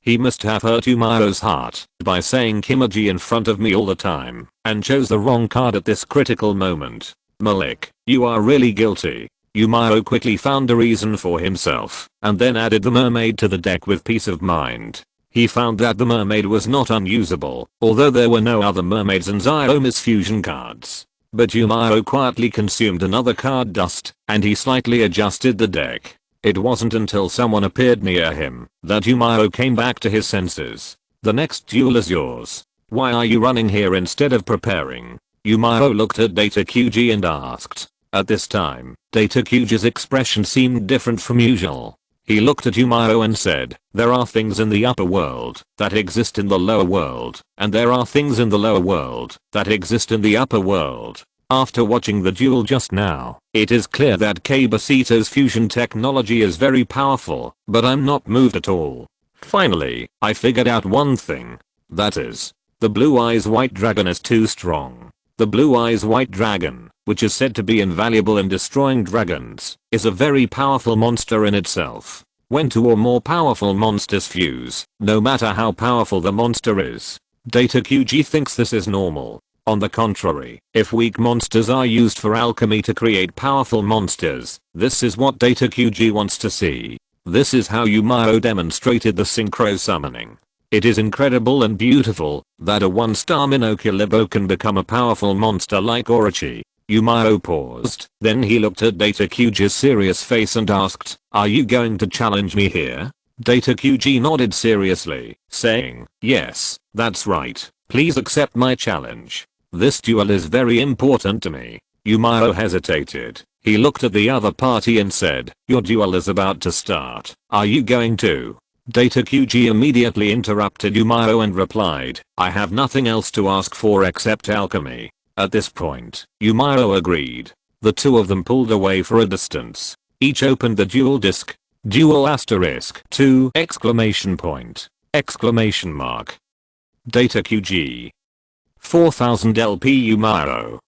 He must have hurt Miao's heart by saying Kimaji in front of me all the time and chose the wrong card at this critical moment. Malik, you are really guilty. Miao quickly found a reason for himself and then added the mermaid to the deck with peace of mind. He found that the mermaid was not unusable, although there were no other mermaids and Xioma's fusion cards. But Miao quietly consumed another card dust and he slightly adjusted the deck. It wasn't until someone appeared near him that Miao came back to his senses. The next duel is yours. Why are you running here instead of preparing? Miao looked at Data QG and asked. At this time, Data QG's expression seemed different from usual. He looked at Miao and said, there are things in the upper world that exist in the lower world, and there are things in the lower world that exist in the upper world. After watching the duel just now, it is clear that Kabasito's fusion technology is very powerful, but I'm not moved at all. Finally, I figured out one thing. That is, the Blue Eyes White Dragon is too strong. The Blue Eyes White Dragon, which is said to be invaluable in destroying dragons, is a very powerful monster in itself. When 2 or more powerful monsters fuse, no matter how powerful the monster is, Data QG thinks this is normal. On the contrary, if weak monsters are used for alchemy to create powerful monsters, this is what Data QG wants to see. This is how Miao demonstrated the synchro summoning. It is incredible and beautiful that a 1-star Minokilibo can become a powerful monster like Orochi. Miao paused, then he looked at Data QG's serious face and asked, are you going to challenge me here? Data QG nodded seriously, saying, yes, that's right. Please accept my challenge. This duel is very important to me. Miao hesitated. He looked at the other party and said, your duel is about to start. Are you going to? Data QG immediately interrupted Miao and replied, I have nothing else to ask for except alchemy. At this point, Miao agreed. The two of them pulled away for a distance. Each opened the duel disc. Duel asterisk 2 exclamation point. Exclamation mark. Data QG. 4000 LP Miao.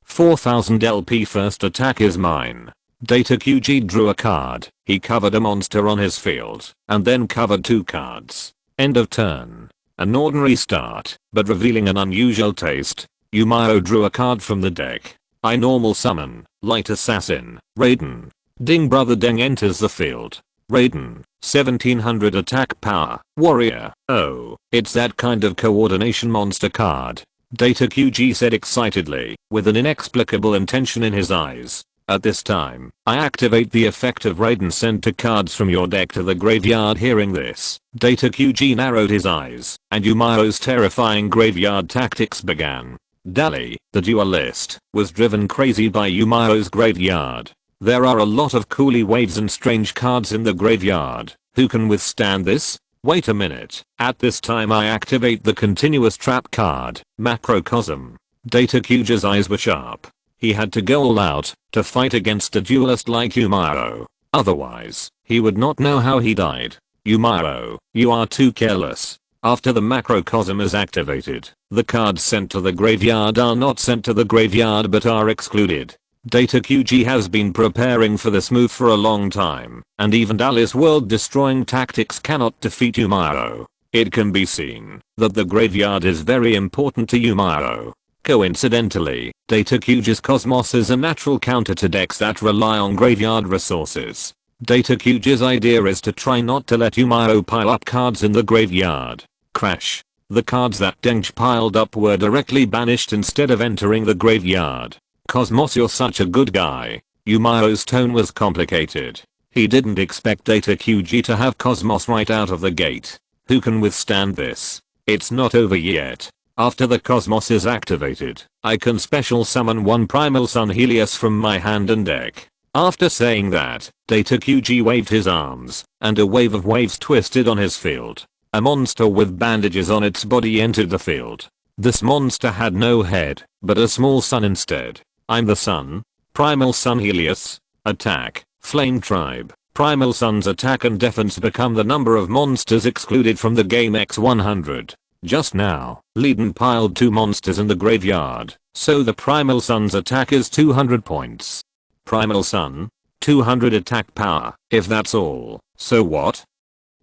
4000 LP first attack is mine. Data QG drew a card. He covered a monster on his field and then covered 2 cards. End of turn. An ordinary start, but revealing an unusual taste. Miao drew a card from the deck. I normal summon, Light Assassin, Raiden. Ding brother Deng enters the field. Raiden, 1700 attack power, warrior. Oh, it's that kind of coordination monster card. Data QG said excitedly, with an inexplicable intention in his eyes. At this time, I activate the effect of Raiden send 2 cards from your deck to the graveyard. Hearing this, Data QG narrowed his eyes, and Miao's terrifying graveyard tactics began. Dali, the duelist, was driven crazy by Miao's graveyard. There are a lot of coolie waves and strange cards in the graveyard. Who can withstand this? Wait a minute. At this time I activate the continuous trap card, Macrocosm. Data QG's eyes were sharp. He had to go all out to fight against a duelist like Miao. Otherwise, he would not know how he died. Miao, you are too careless. After the macrocosm is activated, the cards sent to the graveyard are not sent to the graveyard but are excluded. Data QG has been preparing for this move for a long time, and even Dali's world-destroying tactics cannot defeat Miao. It can be seen that the graveyard is very important to Miao. Coincidentally, Data QG's Cosmos is a natural counter to decks that rely on graveyard resources. Data QG's idea is to try not to let Miao pile up cards in the graveyard. Crash. The cards that Deng piled up were directly banished instead of entering the graveyard. Cosmos, you're such a good guy. Miao's tone was complicated. He didn't expect Data QG to have Cosmos right out of the gate. Who can withstand this? It's not over yet. After the Cosmos is activated, I can special summon 1 Primal Sun Helios from my hand and deck. After saying that, Data QG waved his arms, and a wave of waves twisted on his field. A monster with bandages on its body entered the field. This monster had no head, but a small sun instead. I'm the sun. Primal Sun Helios. Attack. Flame Tribe. Primal Sun's attack and defense become the number of monsters excluded from the game x 100. Just now, Leiden piled 2 monsters in the graveyard, so the Primal Sun's attack is 200 points. Primal Sun. 200 attack power. If that's all, so what?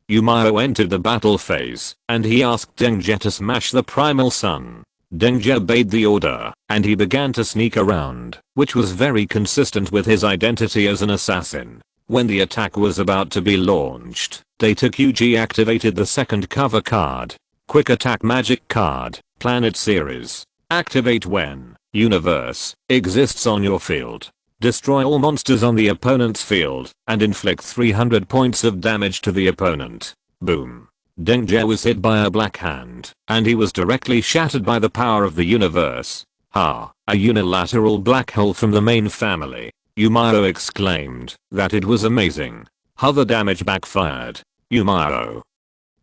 Miao entered the battle phase, and he asked Dengje to smash the Primal Sun. Dengje obeyed the order, and he began to sneak around, which was very consistent with his identity as an assassin. When the attack was about to be launched, Data QG activated the second cover card. Quick attack magic card, Planet Series. Activate when Universe exists on your field. Destroy all monsters on the opponent's field, and inflict 300 points of damage to the opponent. Boom. Dengje was hit by a black hand, and he was directly shattered by the power of the universe. Ha, a unilateral black hole from the main family. Miao exclaimed that it was amazing. How the damage backfired. Miao.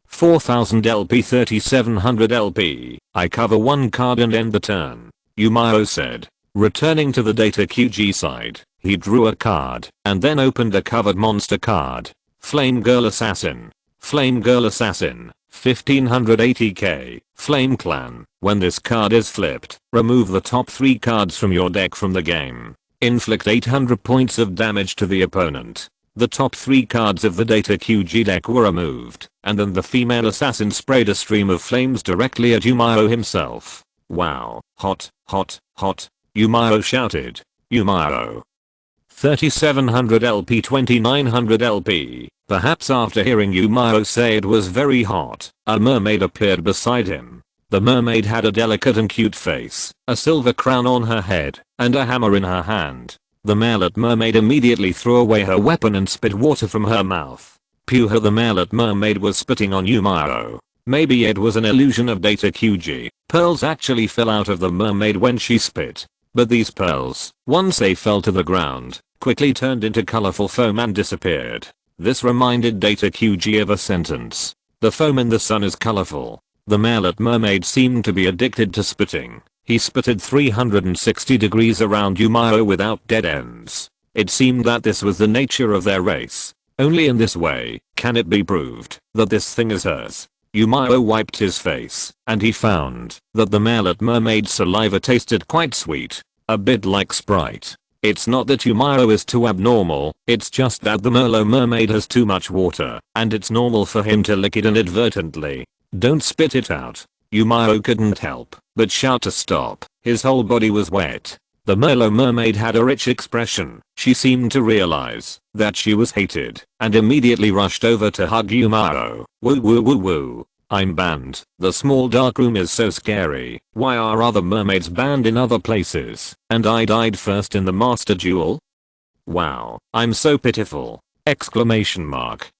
4000 LP 3700 LP. I cover 1 card and end the turn. Miao said. Returning to the Data QG side, he drew a card and then opened a covered monster card. Flame Girl Assassin. Flame Girl Assassin. 1580k. Flame Clan. When this card is flipped, remove the top 3 cards from your deck from the game. Inflict 800 points of damage to the opponent. The top 3 cards of the Data QG deck were removed, and then the female assassin sprayed a stream of flames directly at Miao himself. Wow, hot, hot, hot. Miao shouted. Miao. 3700 LP 2900 LP. Perhaps after hearing Miao say it was very hot, a mermaid appeared beside him. The mermaid had a delicate and cute face, a silver crown on her head, and a hammer in her hand. The male mermaid immediately threw away her weapon and spit water from her mouth. Puha the male mermaid was spitting on Miao. Maybe it was an illusion of data QG. Pearls actually fell out of the mermaid when she spit. But these pearls, once they fell to the ground, quickly turned into colorful foam and disappeared. This reminded data QG of a sentence. The foam in the sun is colorful. The male mermaid seemed to be addicted to spitting. He spitted 360 degrees around Miao without dead ends. It seemed that this was the nature of their race. Only in this way can it be proved that this thing is hers. Miao wiped his face, and he found that the male mermaid's saliva tasted quite sweet, a bit like Sprite. It's not that Miao is too abnormal, it's just that the mermaid has too much water, and it's normal for him to lick it inadvertently. Don't spit it out. Miao couldn't help but shout to stop. His whole body was wet. The mermaid had a rich expression. She seemed to realize that she was hated and immediately rushed over to hug Miao. Woo woo woo woo. I'm banned. The small dark room is so scary. Why are other mermaids banned in other places? And I died first in the master duel? Wow, I'm so pitiful. Exclamation mark.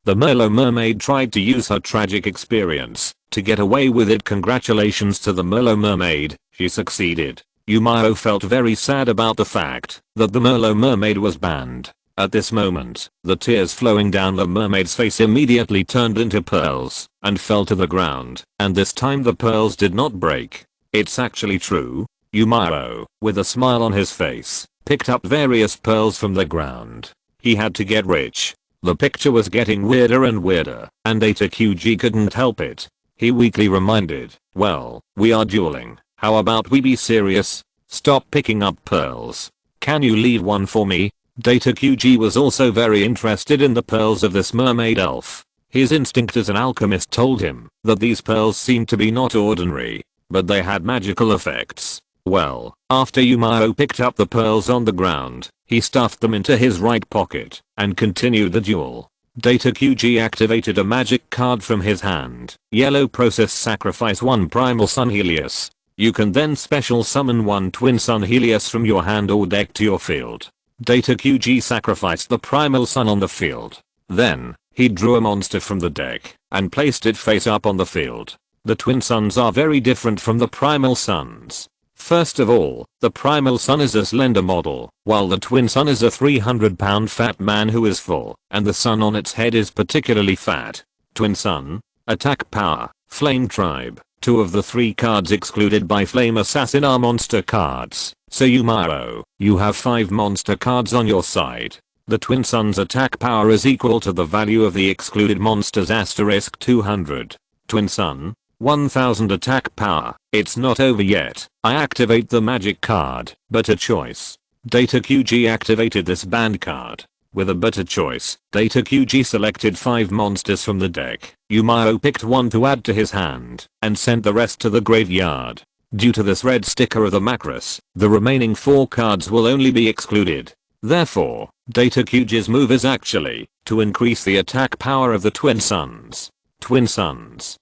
The mermaid tried to use her tragic experience to get away with it. Congratulations to the mermaid, she succeeded. Miao felt very sad about the fact that the mermaid was banned. At this moment, the tears flowing down the mermaid's face immediately turned into pearls and fell to the ground, and this time the pearls did not break. It's actually true. Miao, with a smile on his face, picked up various pearls from the ground. He had to get rich. The picture was getting weirder and weirder, and Data QG couldn't help it. He weakly reminded, well, we are dueling. How about we be serious? Stop picking up pearls. Can you leave one for me? Data QG was also very interested in the pearls of this mermaid elf. His instinct as an alchemist told him that these pearls seemed to be not ordinary, but they had magical effects. Well, after Miao picked up the pearls on the ground, he stuffed them into his right pocket and continued the duel. Data QG activated a magic card from his hand. Yellow process sacrifice one primal sun Helios. You can then special summon one twin sun Helios from your hand or deck to your field. Data QG sacrificed the primal sun on the field. Then, he drew a monster from the deck and placed it face up on the field. The twin suns are very different from the primal suns. First of all, the primal sun is a slender model, while the twin sun is a 300-pound fat man who is full, and the sun on its head is particularly fat. Twin sun, attack power, flame tribe. 2 of the 3 cards excluded by Flame Assassin are monster cards, so Miao, you have 5 monster cards on your side. The Twin Sun's attack power is equal to the value of the excluded monsters * 200. Twin Sun, 1000 attack power. It's not over yet. I activate the magic card, but a choice. Data QG activated this banned card. With a better choice, Data QG selected 5 monsters from the deck. Miao picked one to add to his hand, and sent the rest to the graveyard. Due to this red sticker of the Macros, the remaining 4 cards will only be excluded. Therefore, Data QG's move is actually to increase the attack power of the Twin Suns. Twin Suns.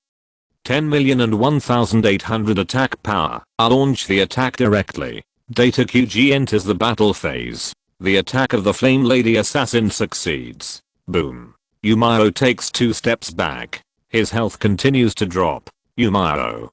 10,001,800 attack power. I'll launch the attack directly. Data QG enters the battle phase. The attack of the Flame Lady Assassin succeeds. Boom. Miao takes 2 steps back. His health continues to drop. Miao.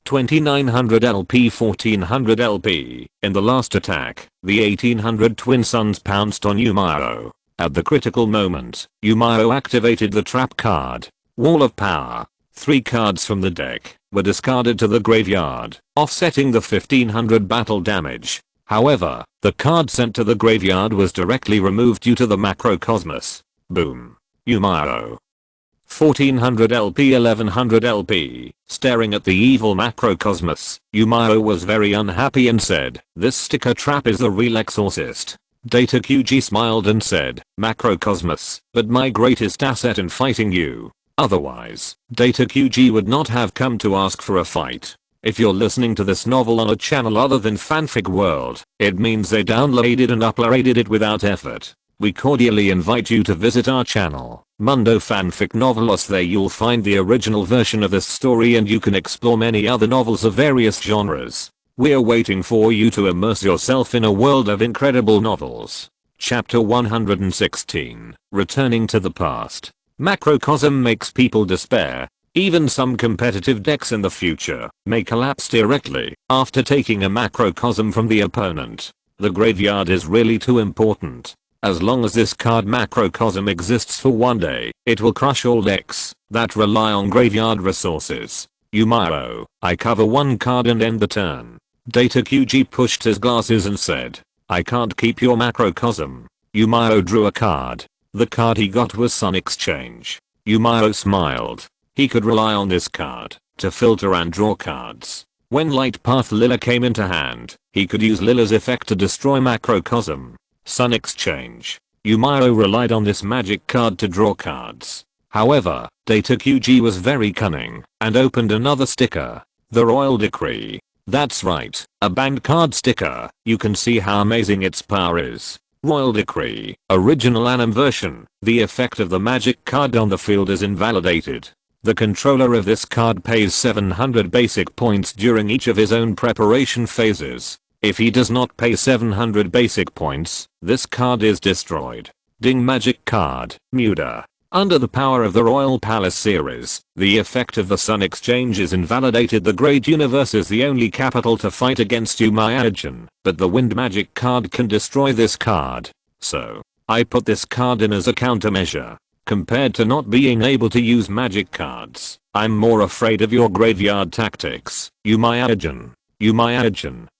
2900 LP 1400 LP. In the last attack, the 1800 Twin Suns pounced on Miao. At the critical moment, Miao activated the trap card. Wall of Power. 3 cards from the deck were discarded to the graveyard, offsetting the 1500 battle damage. However, the card sent to the graveyard was directly removed due to the macrocosmos. Boom. Miao. 1400 LP 1100 LP. Staring at the evil macrocosmos, Miao was very unhappy and said, "This sticker trap is the real exorcist." Data QG smiled and said, "Macrocosmos, but my greatest asset in fighting you. Otherwise, Data QG would not have come to ask for a fight." If you're listening to this novel on a channel other than Fanfic World, it means they downloaded and uploaded it without effort. We cordially invite you to visit our channel, Mundo Fanfic Novelos. There you'll find the original version of this story and you can explore many other novels of various genres. We're waiting for you to immerse yourself in a world of incredible novels. Chapter 116. Returning to the past. Macrocosm makes people despair. Even some competitive decks in the future may collapse directly after taking a macrocosm from the opponent. The graveyard is really too important. As long as this card macrocosm exists for one day, it will crush all decks that rely on graveyard resources. Miao, I cover one card and end the turn. Data QG pushed his glasses and said, I can't keep your macrocosm. Miao drew a card. The card he got was Sun Exchange. Miao smiled. He could rely on this card to filter and draw cards. When Light Path Lila came into hand, he could use Lila's effect to destroy macrocosm. Sun Exchange. Miao relied on this magic card to draw cards. However, Data QG was very cunning and opened another sticker. The Royal Decree. That's right, a banned card sticker. You can see how amazing its power is. Royal Decree. Original anim version. The effect of the magic card on the field is invalidated. The controller of this card pays 700 basic points during each of his own preparation phases. If he does not pay 700 basic points, this card is destroyed. Ding magic card. Muda. Under the power of the Royal Palace series, the effect of the Sun Exchange is invalidated. The Great Universe is the only capital to fight against Miao, but the Wind magic card can destroy this card. So, I put this card in as a countermeasure. Compared to not being able to use magic cards, I'm more afraid of your graveyard tactics, Miao.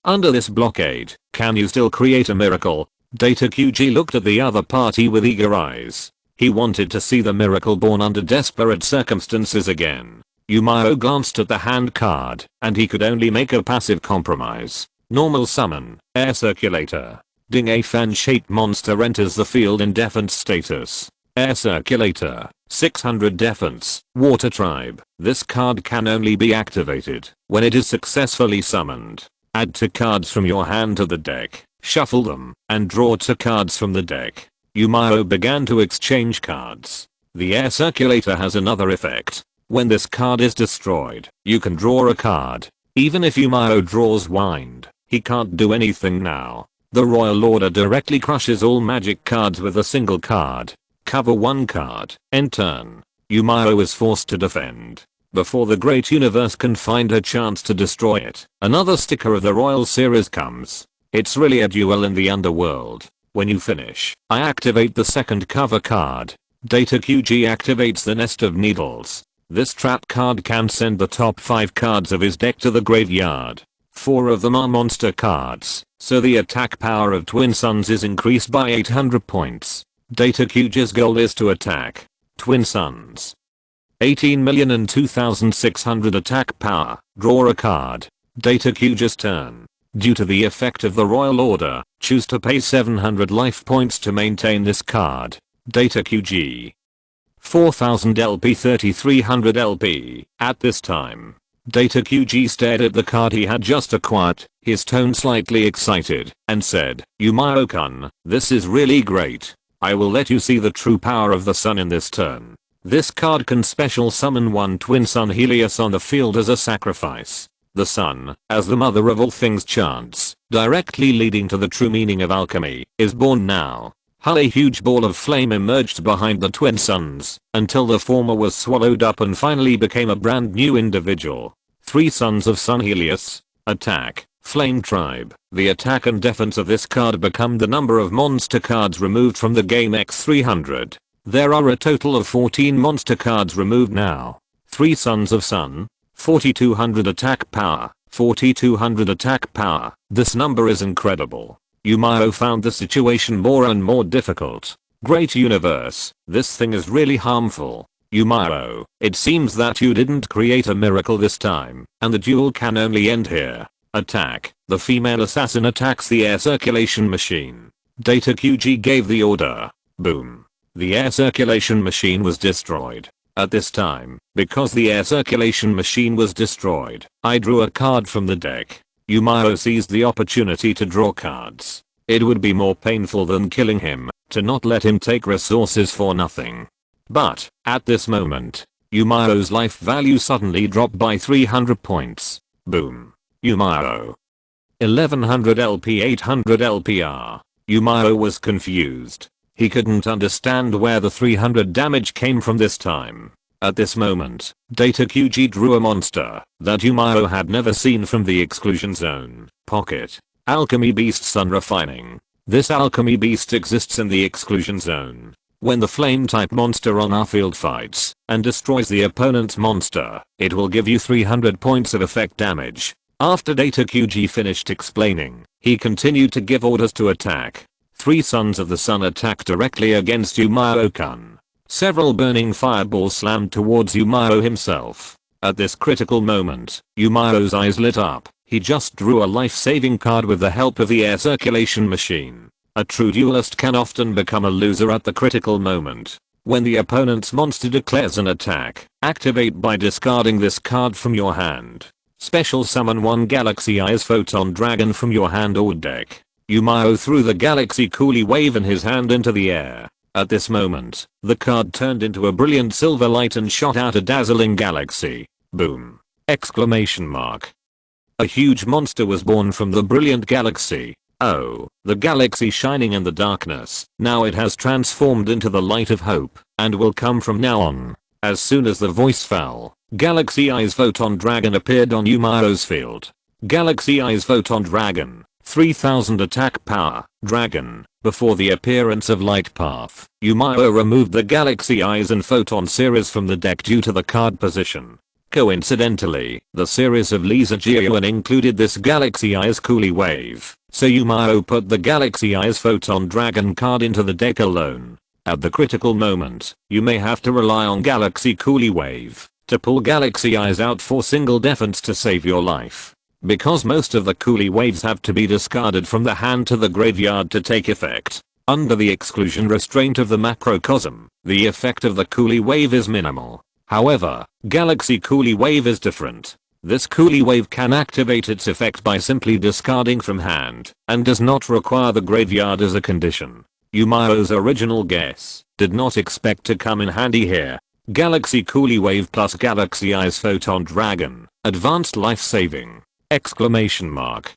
Under this blockade, can you still create a miracle? Data QG looked at the other party with eager eyes. He wanted to see the miracle born under desperate circumstances again. Miao glanced at the hand card, and he could only make a passive compromise. Normal summon, air circulator. Ding, a fan-shaped monster enters the field in defense status. Air circulator, 600 defense, water tribe. This card can only be activated when it is successfully summoned. Add 2 cards from your hand to the deck, shuffle them, and draw 2 cards from the deck. Miao began to exchange cards. The air circulator has another effect. When this card is destroyed, you can draw a card. Even if Miao draws wind, he can't do anything now. The Royal Order directly crushes all magic cards with a single card. Cover one card. End turn. Miao is forced to defend. Before the Great Universe can find a chance to destroy it, another sticker of the Royal series comes. It's really a duel in the underworld. When you finish, I activate the second cover card. Data QG activates the Nest of Needles. This trap card can send the top 5 cards of his deck to the graveyard. 4 of them are monster cards, so the attack power of Twin Suns is increased by 800 points. Data QG's goal is to attack Twin Suns. 18,002,600 attack power. Draw a card. Data QG's turn. Due to the effect of the Royal Order, choose to pay 700 life points to maintain this card. Data QG. 4000 LP, 3300 LP. At this time, Data QG stared at the card he had just acquired, his tone slightly excited, and said, Miao-kun, this is really great. I will let you see the true power of the sun in this turn. This card can special summon one Twin Sun Helios on the field as a sacrifice. The sun, as the mother of all things chants, directly leading to the true meaning of alchemy, is born now. A huge ball of flame emerged behind the Twin Suns, until the former was swallowed up and finally became a brand new individual. 3 Sons of Sun Helios. Attack. Flame Tribe. The attack and defense of this card become the number of monster cards removed from the game x 300. There are a total of 14 monster cards removed now. 3 Sons of Sun. 4200 attack power. 4200 attack power. This number is incredible. Miao found the situation more and more difficult. Great Universe, this thing is really harmful. Miao, it seems that you didn't create a miracle this time, and the duel can only end here. Attack. The female assassin attacks the air circulation machine. Data QG gave the order. Boom. The air circulation machine was destroyed. At this time, because the air circulation machine was destroyed, I drew a card from the deck. Miao seized the opportunity to draw cards. It would be more painful than killing him, to not let him take resources for nothing. But, at this moment, Miao's life value suddenly dropped by 300 points. Boom. Miao. 1100 LP, 800 LPR. Miao was confused. He couldn't understand where the 300 damage came from this time. At this moment, Data QG drew a monster that Miao had never seen from the exclusion zone. Pocket. Alchemy Beast Sun Refining. This alchemy beast exists in the exclusion zone. When the flame type monster on our field fights and destroys the opponent's monster, it will give you 300 points of effect damage. After Data QG finished explaining, he continued to give orders to attack. 3 Sons of the Sun attacked directly against Miao-kun. Several burning fireballs slammed towards Miao himself. At this critical moment, Miao's eyes lit up. He just drew a life-saving card with the help of the air circulation machine. A true duelist can often become a loser at the critical moment. When the opponent's monster declares an attack, activate by discarding this card from your hand. Special summon 1 Galaxy Eyes Photon Dragon from your hand or deck. Miao threw the Galaxy Coolie Wave in his hand into the air. At this moment, the card turned into a brilliant silver light and shot out a dazzling galaxy. Boom! Exclamation mark. A huge monster was born from the brilliant galaxy. Oh, the galaxy shining in the darkness. Now it has transformed into the light of hope, and will come from now on. As soon as the voice fell, Galaxy Eyes Photon Dragon appeared on Miao's field. Galaxy Eyes Photon Dragon, 3000 attack power, Dragon. Before the appearance of Light Path, Miao removed the Galaxy Eyes and Photon series from the deck due to the card position. Coincidentally, the series of Lisa Jiayuan included this Galaxy Eyes Coolie Wave, so Miao put the Galaxy Eyes Photon Dragon card into the deck alone. At the critical moment, you may have to rely on Galaxy Coolie Wave to pull Galaxy Eyes out for single defense to save your life. Because most of the Coolie Waves have to be discarded from the hand to the graveyard to take effect. Under the exclusion restraint of the macrocosm, the effect of the Coolie Wave is minimal. However, Galaxy Coolie Wave is different. This Coolie Wave can activate its effect by simply discarding from hand, and does not require the graveyard as a condition. Miao's original guess did not expect to come in handy here. Galaxy Coolie Wave plus Galaxy Eyes Photon Dragon, advanced life saving! Exclamation mark.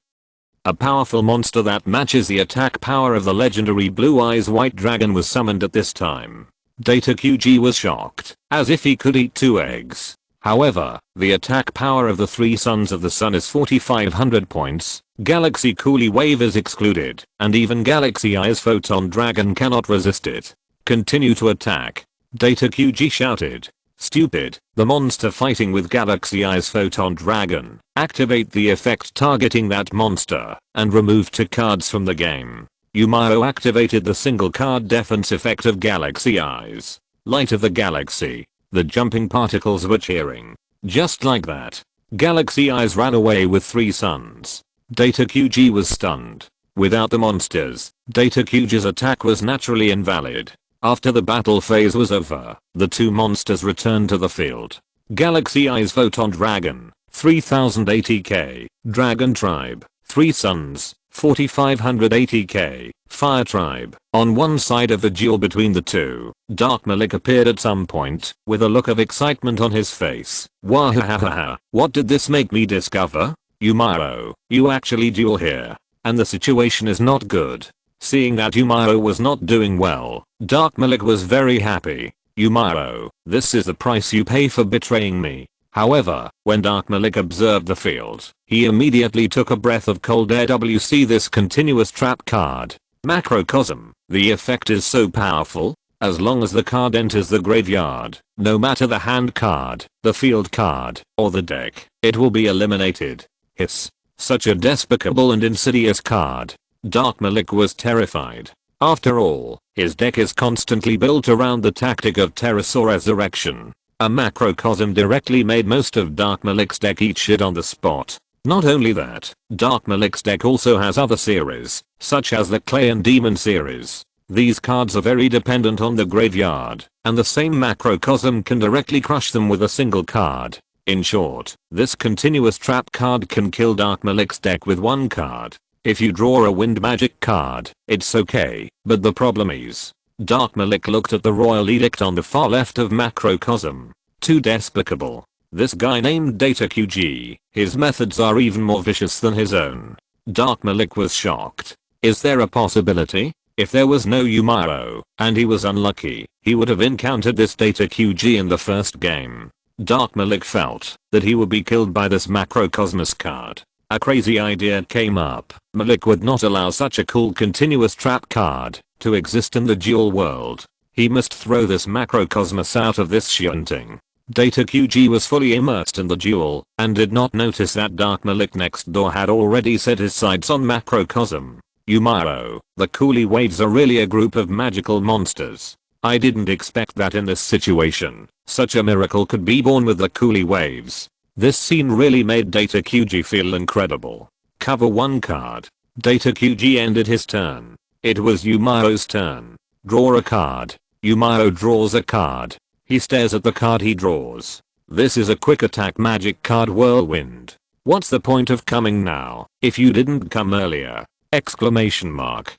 A powerful monster that matches the attack power of the legendary Blue Eyes White Dragon was summoned at this time. Data QG was shocked, as if he could eat 2 eggs. However, the attack power of the 3 Sons of the Sun is 4500 points, Galaxy Coolie Wave is excluded, and even Galaxy Eyes Photon Dragon cannot resist it. Continue to attack. Data QG shouted. Stupid, the monster fighting with Galaxy Eyes Photon Dragon. Activate the effect targeting that monster, and remove 2 cards from the game. Miao activated the single card defense effect of Galaxy Eyes. Light of the Galaxy. The jumping particles were cheering. Just like that, Galaxy Eyes ran away with 3 suns. Data QG was stunned. Without the monsters, Data QG's attack was naturally invalid. After the battle phase was over, the 2 monsters returned to the field. Galaxy Eyes Photon Dragon, 3080k, Dragon Tribe, 3 Suns, 4580k, Fire Tribe. On one side of the duel between the 2, Dark Malik appeared at some point, with a look of excitement on his face. Wahahaha, what did this make me discover? Miao, you actually duel here. And the situation is not good. Seeing that Miao was not doing well, Dark Malik was very happy. Miao, this is the price you pay for betraying me. However, when Dark Malik observed the field, he immediately took a breath of cold air. See this continuous trap card. Macrocosm. The effect is so powerful. As long as the card enters the graveyard, no matter the hand card, the field card, or the deck, it will be eliminated. Hiss. Such a despicable and insidious card. Dark Malik was terrified. After all, his deck is constantly built around the tactic of Pterosaur Resurrection. A macrocosm directly made most of Dark Malik's deck eat shit on the spot. Not only that, Dark Malik's deck also has other series, such as the Clay and Demon series. These cards are very dependent on the graveyard, and the same macrocosm can directly crush them with a single card. In short, this continuous trap card can kill Dark Malik's deck with 1 card. If you draw a wind magic card, it's okay, but the problem is, Dark Malik looked at the Royal Edict on the far left of macrocosm. Too despicable. This guy named Data QG, his methods are even more vicious than his own. Dark Malik was shocked. Is there a possibility? If there was no Yumaro, and he was unlucky, he would have encountered this data QG in the first game. Dark Malik felt that he would be killed by this macrocosmos card. A crazy idea came up. Malik would not allow such a cool continuous trap card to exist in the duel world. He must throw this macrocosmos out of this shunting. Data QG was fully immersed in the duel and did not notice that Dark Malik next door had already set his sights on macrocosm. Yumaro, the coolie waves are really a group of magical monsters. I didn't expect that in this situation. Such a miracle could be born with the coolie waves. This scene really made Data QG feel incredible. Cover 1 card. Data QG ended his turn. It was Yumaro's turn. Draw a card. Yumaro draws a card. He stares at the card he draws. This is a quick attack magic card whirlwind. What's the point of coming now if you didn't come earlier? Exclamation mark.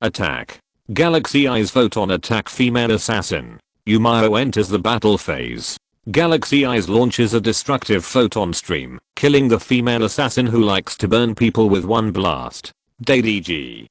Attack. Galaxy Eyes Photon attack female assassin. Yumaro enters the battle phase. Galaxy Eyes launches a destructive photon stream, killing the female assassin who likes to burn people with one blast. DDG.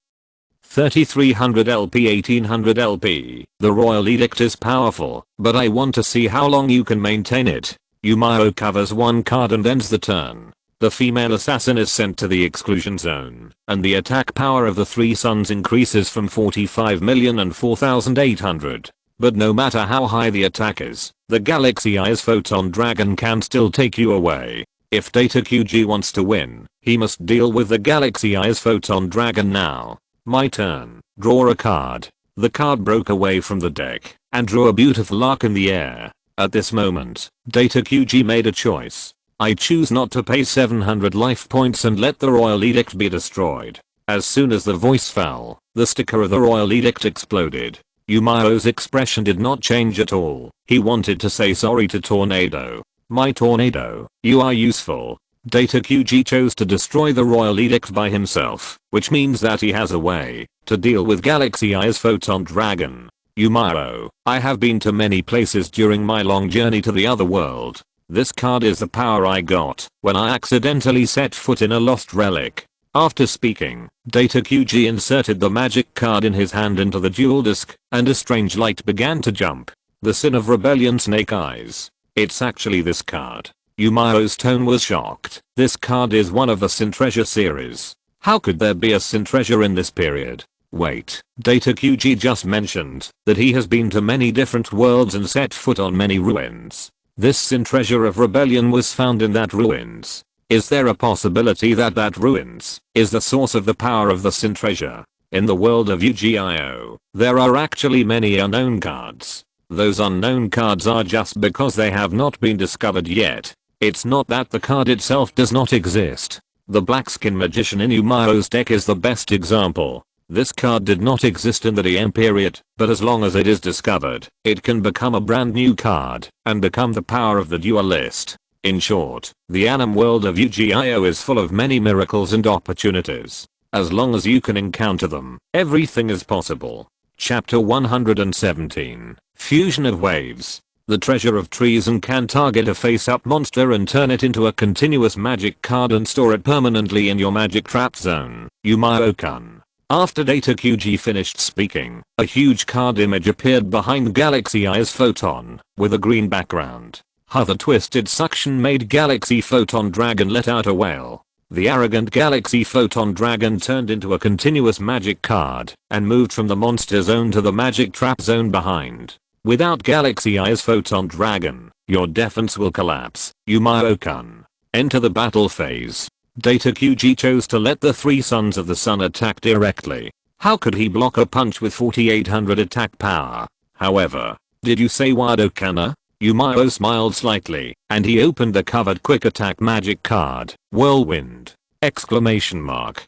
3300 LP 1800 LP. The Royal Edict is powerful, but I want to see how long you can maintain it. Yumaro covers 1 card and ends the turn. The female assassin is sent to the exclusion zone, and the attack power of the 3 suns increases from 45 million and 4800. But no matter how high the attack is, the Galaxy Eyes Photon Dragon can still take you away. If Data QG wants to win, he must deal with the Galaxy Eyes Photon Dragon now. My turn. Draw a card. The card broke away from the deck and drew a beautiful arc in the air. At this moment, Data QG made a choice. I choose not to pay 700 life points and let the Royal Edict be destroyed. As soon as the voice fell, the sticker of the Royal Edict exploded. Yumaro's expression did not change at all. He wanted to say sorry to Tornado. My Tornado, you are useful. Data QG chose to destroy the Royal Edict by himself, which means that he has a way to deal with Galaxy Eyes Photon Dragon. Yumaro, I have been to many places during my long journey to the other world. This card is the power I got when I accidentally set foot in a lost relic. After speaking, Data QG inserted the magic card in his hand into the duel disc, and a strange light began to jump. The Sin of Rebellion Snake Eyes. It's actually this card. Yumaro's tone was shocked. This card is one of the Sin Treasure series. How could there be a Sin Treasure in this period? Wait, Data QG just mentioned that he has been to many different worlds and set foot on many ruins. This Sin Treasure of Rebellion was found in that ruins. Is there a possibility that that ruins is the source of the power of the Sin Treasure? In the world of Yu-Gi-Oh, there are actually many unknown cards. Those unknown cards are just because they have not been discovered yet. It's not that the card itself does not exist. The Blackskin Magician in Yumaro's deck is the best example. This card did not exist in the DM period, but as long as it is discovered, it can become a brand new card and become the power of the duelist. In short, the anime world of Yu-Gi-Oh is full of many miracles and opportunities. As long as you can encounter them, everything is possible. Chapter 117. Fusion of Waves. The Treasure of Treason can target a face-up monster and turn it into a continuous magic card and store it permanently in your magic trap zone. Yumaro-kun. After Data QG finished speaking, a huge card image appeared behind Galaxy Eyes Photon, with a green background. The twisted suction made Galaxy Photon Dragon let out a wail. The arrogant Galaxy Photon Dragon turned into a continuous magic card, and moved from the monster zone to the magic trap zone behind. Without Galaxy Eyes Photon Dragon, your defense will collapse. Yumaro-kun. Enter the battle phase. Data QG chose to let the 3 Sons of the Sun attack directly. How could he block a punch with 4800 attack power? However, did you say Wadokana? Yumaro smiled slightly, and he opened the covered quick attack magic card, Whirlwind! Exclamation mark.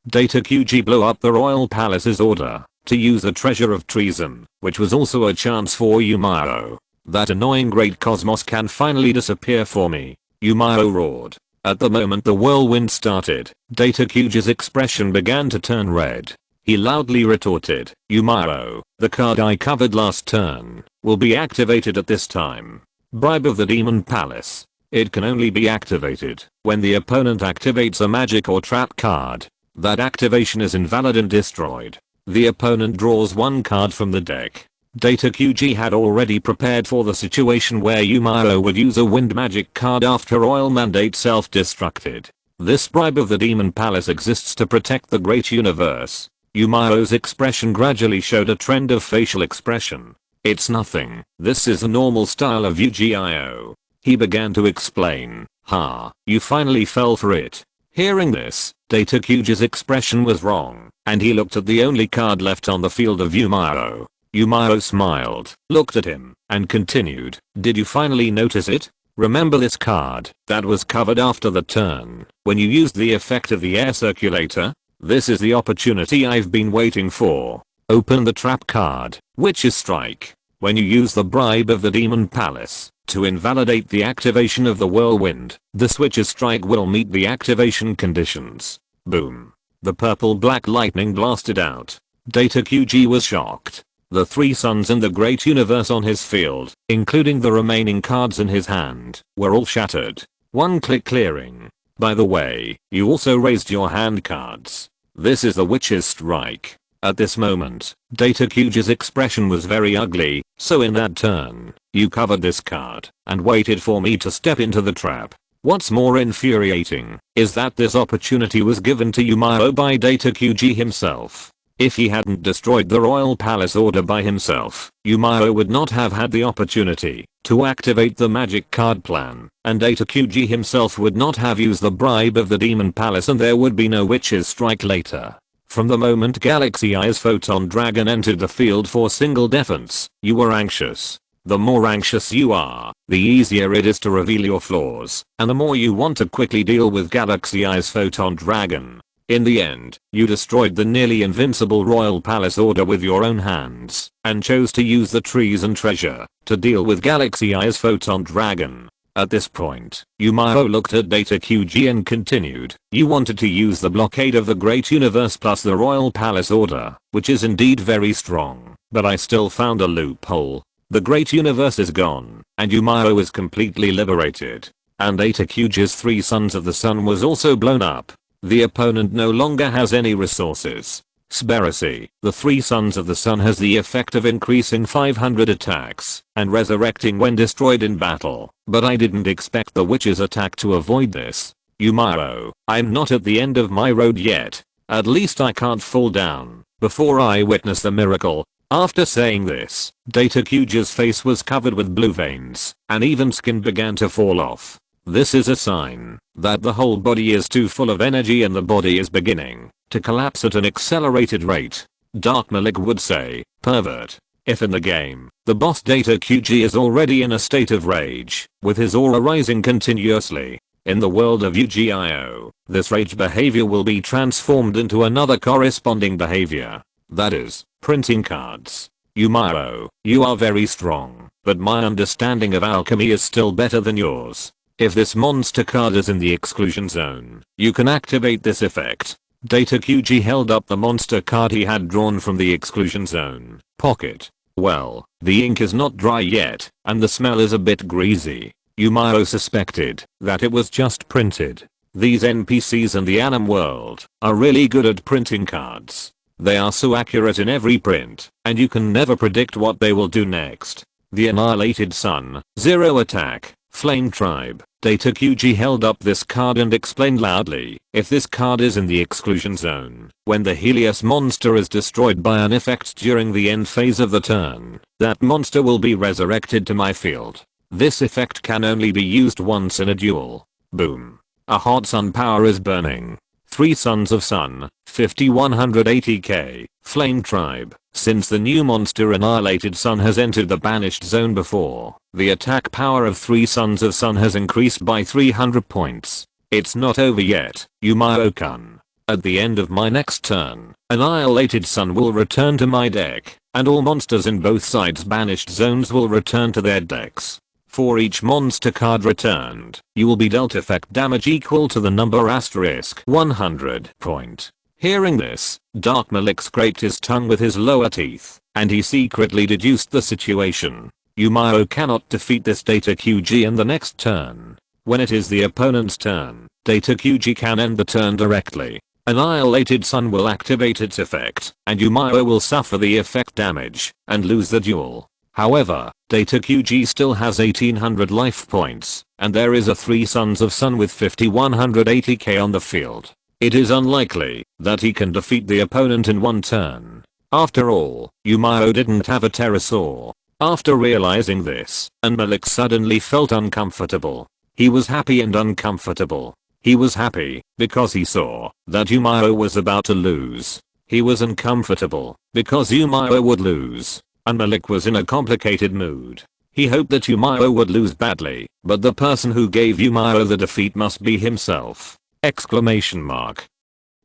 Data QG blew up the Royal Palace's order to use the Treasure of Treason, which was also a chance for Yumaro. That annoying Great Cosmos can finally disappear for me. Yumaro roared. At the moment the whirlwind started, Data QG's expression began to turn red. He loudly retorted, Yumaro, the card I covered last turn, will be activated at this time. Bribe of the Demon Palace. It can only be activated when the opponent activates a magic or trap card. That activation is invalid and destroyed. The opponent draws one card from the deck. Data QG had already prepared for the situation where Miao would use a wind magic card after Royal Mandate self-destructed. This bribe of the Demon Palace exists to protect the great universe. Miao's expression gradually showed a trend of facial expression. It's nothing. This is the normal style of Yu-Gi-Oh. He began to explain. Ha, you finally fell for it. Hearing this, Data Qg's expression was wrong, and he looked at the only card left on the field of Miao. Miao smiled, looked at him, and continued. Did you finally notice it? Remember this card that was covered after the turn when you used the effect of the air circulator? This is the opportunity I've been waiting for. Open the trap card, Witch's Strike. When you use the bribe of the Demon Palace to invalidate the activation of the whirlwind, the Witch's Strike will meet the activation conditions. Boom. The purple-black lightning blasted out. Data QG was shocked. The three suns in the great universe on his field, including the remaining cards in his hand, were all shattered. One click clearing. By the way, you also raised your hand cards. This is the Witch's Strike. At this moment, Data QG's expression was very ugly, so in that turn, you covered this card and waited for me to step into the trap. What's more infuriating is that this opportunity was given to Miao by Data QG himself. If he hadn't destroyed the Royal Palace order by himself, Miao would not have had the opportunity to activate the magic card plan, and Data QG himself would not have used the bribe of the Demon Palace, and there would be no Witch's Strike later. From the moment Galaxy Eye's Photon Dragon entered the field for single defense, you were anxious. The more anxious you are, the easier it is to reveal your flaws, and the more you want to quickly deal with Galaxy Eye's Photon Dragon. In the end, you destroyed the nearly invincible Royal Palace order with your own hands, and chose to use the trees and treasure to deal with Galaxy Eye's Photon Dragon. At this point, Miao looked at Data QG and continued. You wanted to use the blockade of the great universe plus the Royal Palace order, which is indeed very strong, but I still found a loophole. The great universe is gone, and Miao is completely liberated. And Data QG's three sons of the sun was also blown up. The opponent no longer has any resources. Speracy, the three sons of the sun has the effect of increasing 500 attacks and resurrecting when destroyed in battle, but I didn't expect the witch's attack to avoid this. Miao, I'm not at the end of my road yet. At least I can't fall down before I witness the miracle. After saying this, Data QG's face was covered with blue veins, and even skin began to fall off. This is a sign that the whole body is too full of energy and the body is beginning to collapse at an accelerated rate. Dark Malik would say, pervert. If in the game, the boss Data QG is already in a state of rage, with his aura rising continuously, in the world of Yu-Gi-Oh, this rage behavior will be transformed into another corresponding behavior. That is, printing cards. Miao, you are very strong, but my understanding of alchemy is still better than yours. If this monster card is in the exclusion zone, you can activate this effect. Data QG held up the monster card he had drawn from the exclusion zone pocket. Well, the ink is not dry yet, and the smell is a bit greasy. Miao suspected that it was just printed. These NPCs in the anime world are really good at printing cards. They are so accurate in every print, and you can never predict what they will do next. The Annihilated Sun, 0 attack, Flame Tribe. Data QG held up this card and explained loudly, if this card is in the exclusion zone, when the Helios monster is destroyed by an effect during the end phase of the turn, that monster will be resurrected to my field. This effect can only be used once in a duel. Boom. A hot sun power is burning. 3 Sons of Sun, 5180k, Flame Tribe. Since the new monster Annihilated Sun has entered the banished zone before, the attack power of 3 Sons of Sun has increased by 300 points. It's not over yet, Miao-kun. At the end of my next turn, Annihilated Sun will return to my deck, and all monsters in both sides banished zones will return to their decks. For each monster card returned, you will be dealt effect damage equal to the number asterisk 100 point. Hearing this, Dark Malik scraped his tongue with his lower teeth, and he secretly deduced the situation. Miao cannot defeat this Data QG in the next turn. When it is the opponent's turn, Data QG can end the turn directly. Annihilated Sun will activate its effect, and Miao will suffer the effect damage and lose the duel. However, Data QG still has 1800 life points, and there is a 3 Sons of Sun with 5180k on the field. It is unlikely that he can defeat the opponent in one turn. After all, Miao didn't have a pterosaur. After realizing this, Malik suddenly felt uncomfortable. He was happy and uncomfortable. He was happy because he saw that Miao was about to lose. He was uncomfortable because Miao would lose. And Malik was in a complicated mood. He hoped that Miao would lose badly, but the person who gave Miao the defeat must be himself. Exclamation mark.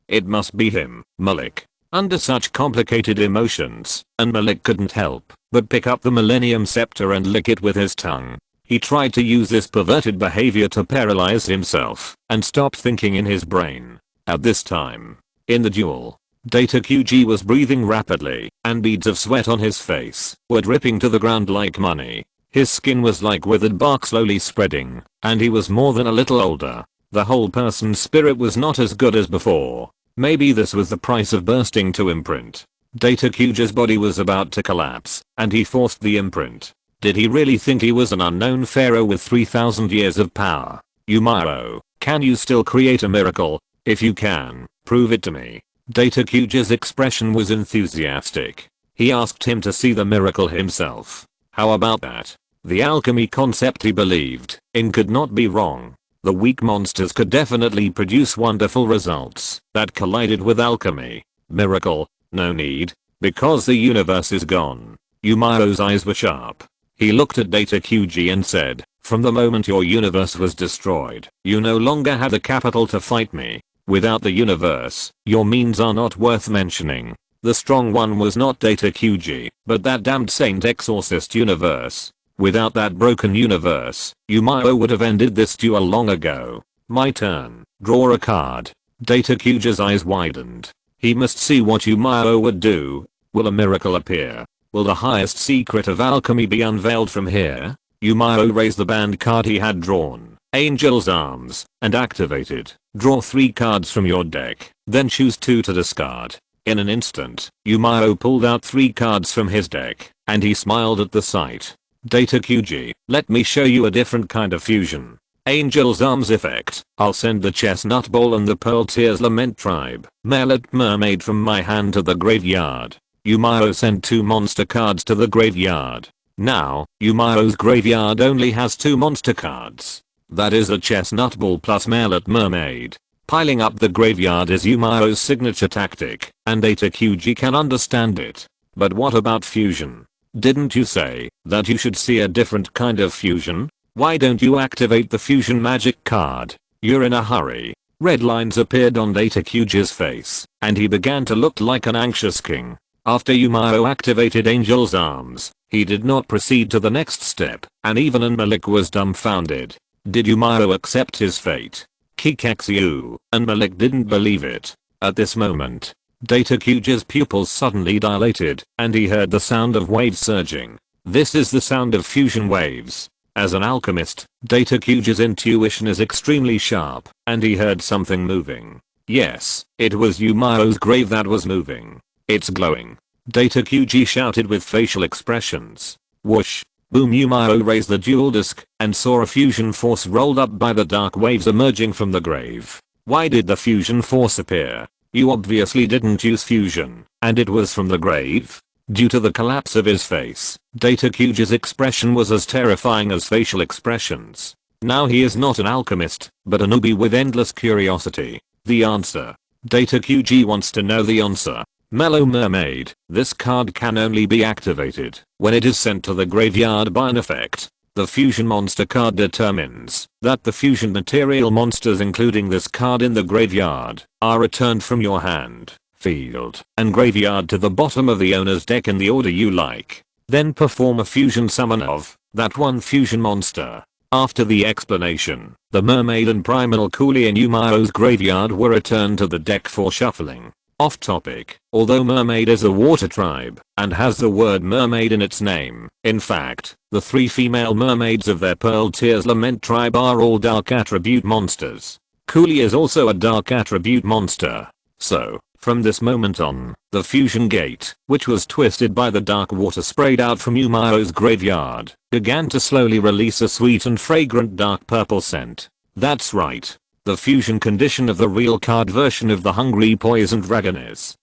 It must be him, Malik. Under such complicated emotions, Malik couldn't help but pick up the Millennium Scepter and lick it with his tongue. He tried to use this perverted behavior to paralyze himself and stop thinking in his brain. At this time, in the duel, Data QG was breathing rapidly, and beads of sweat on his face were dripping to the ground like money. His skin was like withered bark slowly spreading, and he was more than a little older. The whole person's spirit was not as good as before. Maybe this was the price of bursting to imprint. Data QG's body was about to collapse, and he forced the imprint. Did he really think he was an unknown pharaoh with 3000 years of power? Miao, can you still create a miracle? If you can, prove it to me. Data QG's expression was enthusiastic. He asked him to see the miracle himself. How about that? The alchemy concept he believed in could not be wrong. The weak monsters could definitely produce wonderful results that collided with alchemy. Miracle? No need. Because the universe is gone. Miao's eyes were sharp. He looked at Data QG and said, from the moment your universe was destroyed, you no longer have the capital to fight me. Without the universe, your means are not worth mentioning. The strong one was not Data QG, but that damned Saint Exorcist universe. Without that broken universe, Miao would have ended this duel long ago. My turn. Draw a card. Data QG's eyes widened. He must see what Miao would do. Will a miracle appear? Will the highest secret of alchemy be unveiled from here? Miao raised the band card he had drawn, Angel's Arms, and activated. Draw 3 cards from your deck, then choose 2 to discard. In an instant, Miao pulled out 3 cards from his deck, and he smiled at the sight. Data QG, let me show you a different kind of fusion. Angel's Arms effect. I'll send the Chestnut Ball and the Pearl Tears Lament Tribe, Mallet Mermaid from my hand to the graveyard. Miao sent 2 monster cards to the graveyard. Now, Miao's graveyard only has 2 monster cards. That is a Chestnut Ball plus Mallet Mermaid. Piling up the graveyard is Miao's signature tactic, and Data QG can understand it. But what about fusion? Didn't you say that you should see a different kind of fusion? Why don't you activate the fusion magic card? You're in a hurry. Red lines appeared on Data QG's face, and he began to look like an anxious king. After Miao activated Angel's Arms, he did not proceed to the next step, and even Malik was dumbfounded. Did Miao accept his fate? Kikexu, and Malik didn't believe it. At this moment, Data QG's pupils suddenly dilated, and he heard the sound of waves surging. This is the sound of fusion waves. As an alchemist, Data QG's intuition is extremely sharp, and he heard something moving. Yes, it was Miao's grave that was moving. It's glowing. Data QG shouted with facial expressions. Whoosh. Boom. Miao raised the duel disc and saw a fusion force rolled up by the dark waves emerging from the grave. Why did the fusion force appear? You obviously didn't use fusion, and it was from the grave? Due to the collapse of his face, Data QG's expression was as terrifying as facial expressions. Now he is not an alchemist, but a newbie with endless curiosity. The answer. Data QG wants to know the answer. Mellow Mermaid. This card can only be activated when it is sent to the graveyard by an effect. The fusion monster card determines that the fusion material monsters including this card in the graveyard are returned from your hand, field, and graveyard to the bottom of the owner's deck in the order you like. Then perform a fusion summon of that one fusion monster. After the explanation, the mermaid and primal coolie in Miao's graveyard were returned to the deck for shuffling. Off topic, although mermaid is a water tribe and has the word mermaid in its name, in fact, the 3 female mermaids of their Pearl Tears Lament tribe are all dark attribute monsters. Coolie is also a dark attribute monster. So, from this moment on, the fusion gate, which was twisted by the dark water sprayed out from Miao's graveyard, began to slowly release a sweet and fragrant dark purple scent. That's right. The fusion condition of the real card version of the hungry poison dragon is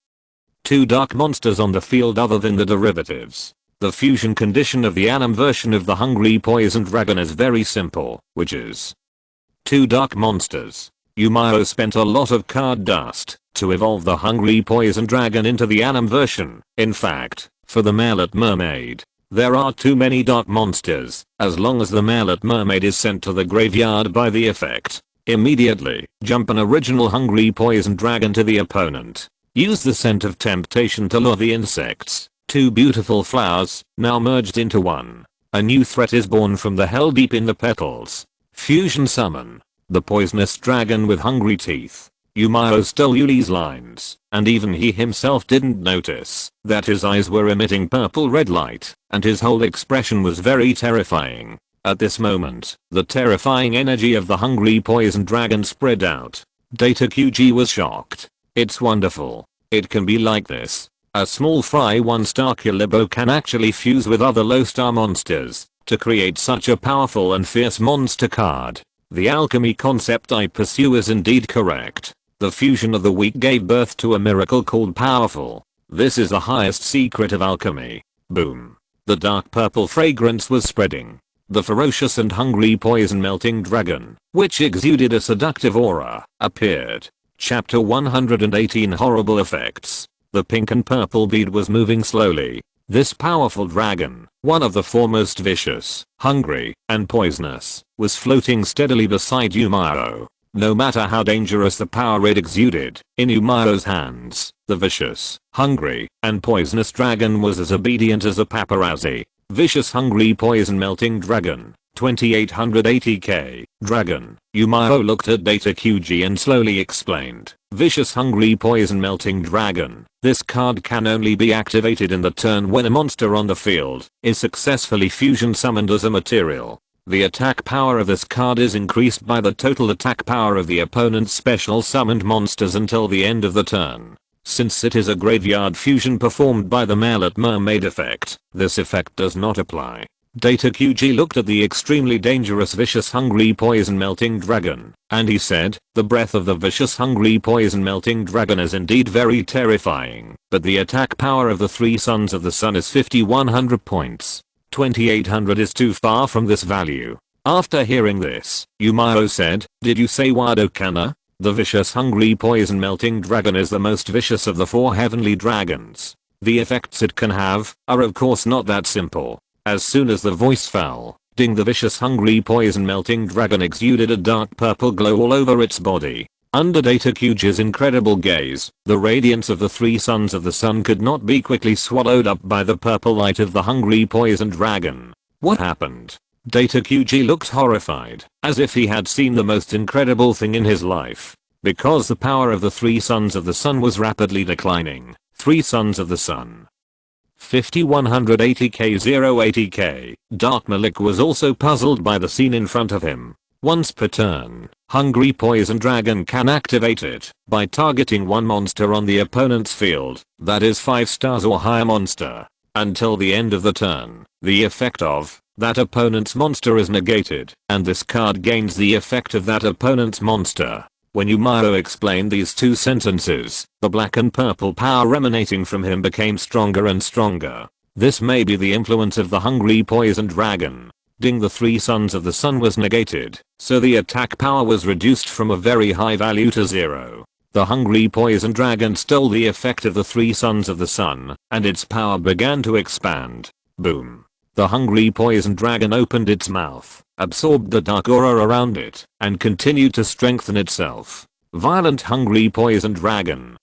two dark monsters on the field other than the derivatives. The fusion condition of the anim version of the hungry poison dragon is very simple, which is two dark monsters. Miao spent a lot of card dust to evolve the hungry poison dragon into the anim version. In fact, for the mallet mermaid, there are too many dark monsters. As long as the mallet mermaid is sent to the graveyard by the effect, immediately jump an original hungry poison dragon to the opponent. Use the scent of temptation to lure the insects. Two beautiful flowers, now merged into one. A new threat is born from the hell deep in the petals. Fusion summon the poisonous dragon with hungry teeth. Miao stole Yuli's lines, and even he himself didn't notice that his eyes were emitting purple red light, and his whole expression was very terrifying. At this moment, the terrifying energy of the hungry poison dragon spread out. Data QG was shocked. It's wonderful. It can be like this. A small fry 1-star Kilibo can actually fuse with other low-star monsters to create such a powerful and fierce monster card. The alchemy concept I pursue is indeed correct. The fusion of the weak gave birth to a miracle called powerful. This is the highest secret of alchemy. Boom. The dark purple fragrance was spreading. The ferocious and hungry poison melting dragon, which exuded a seductive aura, appeared. Chapter 118 Horrible Effects. The pink and purple bead was moving slowly. This powerful dragon, one of the foremost vicious, hungry, and poisonous, was floating steadily beside Miao. No matter how dangerous the power it exuded, in Miao's hands, the vicious, hungry, and poisonous dragon was as obedient as a paparazzi. Vicious hungry poison melting dragon, 2880k, dragon. Miao looked at data QG and slowly explained. Vicious hungry poison melting dragon. This card can only be activated in the turn when a monster on the field is successfully fusion summoned as a material. The attack power of this card is increased by the total attack power of the opponent's special summoned monsters until the end of the turn. Since it is a graveyard fusion performed by the mallet mermaid effect, this effect does not apply. Data QG looked at the extremely dangerous vicious hungry poison melting dragon, and he said, the breath of the vicious hungry poison melting dragon is indeed very terrifying, but the attack power of the three sons of the sun is 5100 points. 2800 is too far from this value. After hearing this, Miao said, did you say Wadokana? The vicious hungry poison melting dragon is the most vicious of the four heavenly dragons. The effects it can have are of course not that simple. As soon as the voice fell, ding, the vicious hungry poison melting dragon exuded a dark purple glow all over its body. Under Data QG's incredible gaze, the radiance of the three sons of the sun could not be quickly swallowed up by the purple light of the hungry poison dragon. What happened? Data QG looked horrified, as if he had seen the most incredible thing in his life. Because the power of the three sons of the sun was rapidly declining. Three sons of the sun. 5180k 080k. Dark Malik was also puzzled by the scene in front of him. Once per turn, Hungry Poison Dragon can activate it by targeting one monster on the opponent's field, that is 5 stars or higher monster. Until the end of the turn, the effect of that opponent's monster is negated, and this card gains the effect of that opponent's monster. When Miao explained these two sentences, the black and purple power emanating from him became stronger and stronger. This may be the influence of the hungry poison dragon. Ding, the three sons of the sun was negated, so the attack power was reduced from a very high value to 0. The hungry poison dragon stole the effect of the three sons of the sun, and its power began to expand. Boom. The hungry poison dragon opened its mouth, absorbed the dark aura around it, and continued to strengthen itself. Violent hungry poison dragon.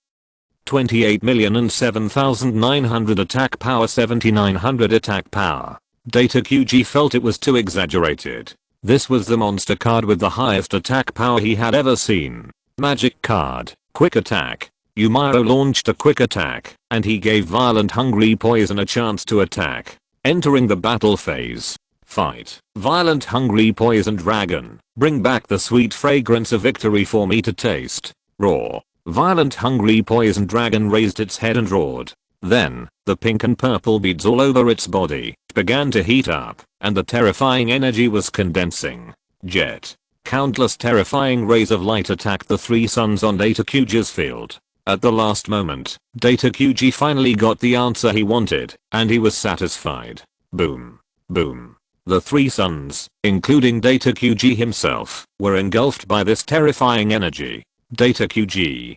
28,007,900 attack power, 7,900 attack power. Data QG felt it was too exaggerated. This was the monster card with the highest attack power he had ever seen. Magic card, quick attack. Miao launched a quick attack, and he gave violent hungry poison a chance to attack. Entering the battle phase. Fight. Violent hungry poison dragon, bring back the sweet fragrance of victory for me to taste. Roar. Violent hungry poison dragon raised its head and roared. Then, the pink and purple beads all over its body began to heat up, and the terrifying energy was condensing. Jet. Countless terrifying rays of light attacked the three suns on Data Kyuji's field. At the last moment, Data Kyuji finally got the answer he wanted, and he was satisfied. Boom. Boom. The three suns, including Data Kyuji himself, were engulfed by this terrifying energy. Data Kyuji.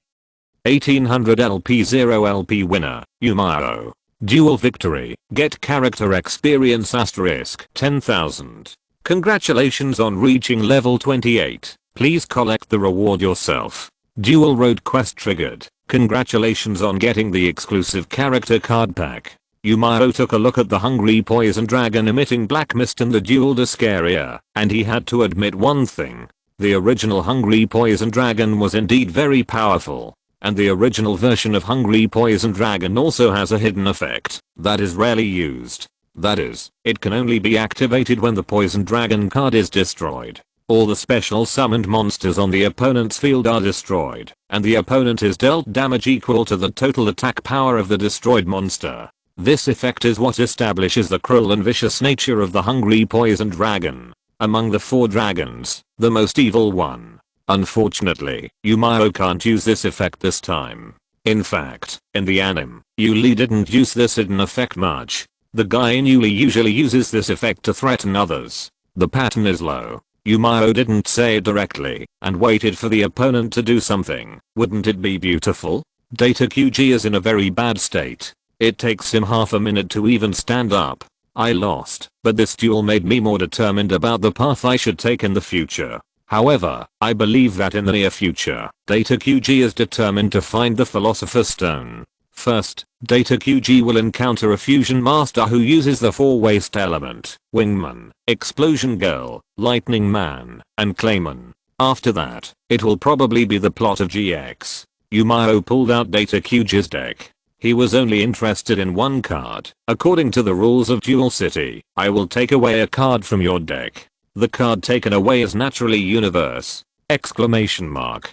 1800 LP 0 LP winner, Miao. Duel victory, get character experience asterisk 10,000. Congratulations on reaching level 28. Please collect the reward yourself. Duel road quest triggered. Congratulations on getting the exclusive character card pack. Miao took a look at the hungry poison dragon emitting black mist in the duel disc area, and he had to admit one thing. The original hungry poison dragon was indeed very powerful. And the original version of hungry poison dragon also has a hidden effect that is rarely used. That is, it can only be activated when the poison dragon card is destroyed. All the special summoned monsters on the opponent's field are destroyed, and the opponent is dealt damage equal to the total attack power of the destroyed monster. This effect is what establishes the cruel and vicious nature of the hungry poison dragon. Among the four dragons, the most evil one. Unfortunately, Miao can't use this effect this time. In fact, in the anime, Yuli didn't use this hidden effect much. The guy in Yuli usually uses this effect to threaten others. The pattern is low. Miao didn't say it directly, and waited for the opponent to do something. Wouldn't it be beautiful? Data Kyuji is in a very bad state. It takes him half a minute to even stand up. I lost, but this duel made me more determined about the path I should take in the future. However, I believe that in the near future, Data Kyuji is determined to find the Philosopher's Stone. First, Data Kyuji will encounter a fusion master who uses the four waste element, Wingman, Explosion Girl, Lightning Man, and Clayman. After that, it will probably be the plot of GX. Miao pulled out Data Kyuji's deck. He was only interested in one card. According to the rules of Duel City, I will take away a card from your deck. The card taken away is naturally universe! Exclamation mark.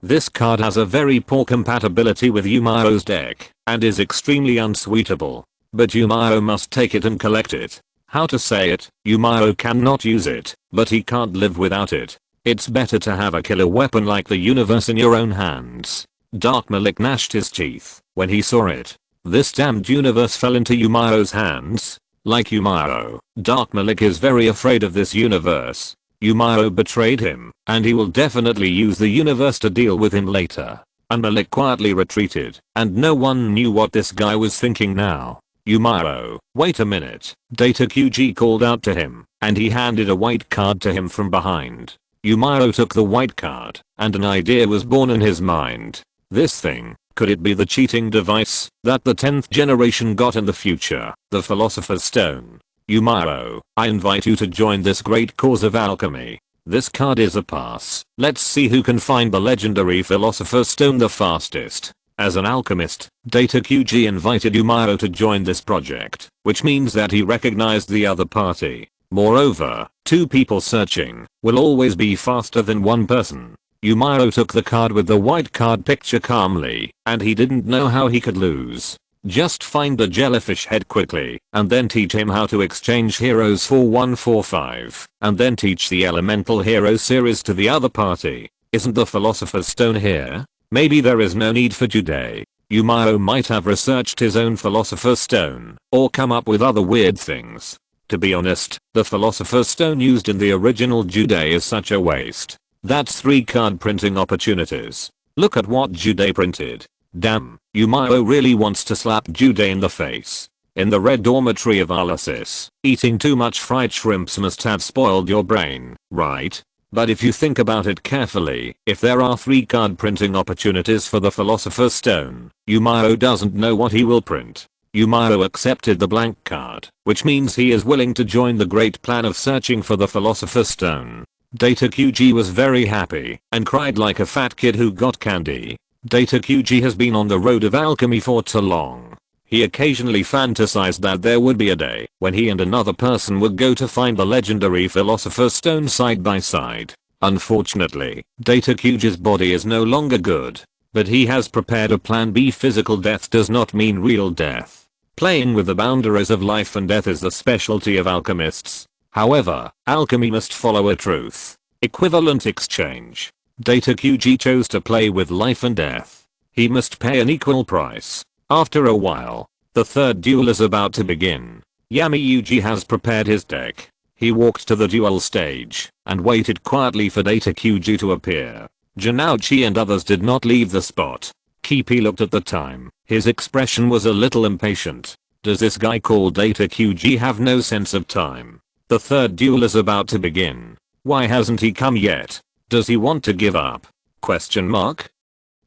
This card has a very poor compatibility with Miao's deck, and is extremely unsuitable. But Miao must take it and collect it. How to say it, Miao cannot use it, but he can't live without it. It's better to have a killer weapon like the universe in your own hands. Dark Malik gnashed his teeth when he saw it. This damned universe fell into Miao's hands. Like Miao, Dark Malik is very afraid of this universe. Miao betrayed him, and he will definitely use the universe to deal with him later. And Malik quietly retreated, and no one knew what this guy was thinking now. Miao, wait a minute. Data Kyuji called out to him, and he handed a white card to him from behind. Miao took the white card, and an idea was born in his mind. This thing, could it be the cheating device that the 10th generation got in the future, the Philosopher's Stone? Miao, I invite you to join this great cause of alchemy. This card is a pass. Let's see who can find the legendary Philosopher's Stone the fastest. As an alchemist, Data Kyuji invited Miao to join this project, which means that he recognized the other party. Moreover, two people searching will always be faster than one person. Miao took the card with the white card picture calmly, and he didn't know how he could lose. Just find the jellyfish head quickly, and then teach him how to exchange heroes for 145, and then teach the elemental hero series to the other party. Isn't the Philosopher's Stone here? Maybe there is no need for Jude. Miao might have researched his own Philosopher's Stone, or come up with other weird things. To be honest, the Philosopher's Stone used in the original Jude is such a waste. That's 3 card printing opportunities. Look at what Jude printed. Damn, Miao really wants to slap Jude in the face. In the red dormitory of Ulysses, eating too much fried shrimps must have spoiled your brain, right? But if you think about it carefully, if there are 3 card printing opportunities for the Philosopher's Stone, Miao doesn't know what he will print. Miao accepted the blank card, which means he is willing to join the great plan of searching for the Philosopher's Stone. Data Kyuji was very happy and cried like a fat kid who got candy. Data Kyuji has been on the road of alchemy for too long. He occasionally fantasized that there would be a day when he and another person would go to find the legendary Philosopher's Stone side by side. Unfortunately, Data Kyuji's body is no longer good. but he has prepared a plan B. Physical death does not mean real death. Playing with the boundaries of life and death is the specialty of alchemists. However, alchemy must follow a truth equivalent exchange. Data QG chose to play with life and death. He must pay an equal price. After a while, the third duel is about to begin. Yami Yuji has prepared his deck. He walked to the duel stage and waited quietly for Data QG to appear. Janouchi and others did not leave the spot. Kipi looked at the time. His expression was a little impatient. Does this guy called Data QG have no sense of time? The third duel is about to begin. Why hasn't he come yet? Does he want to give up? Question mark?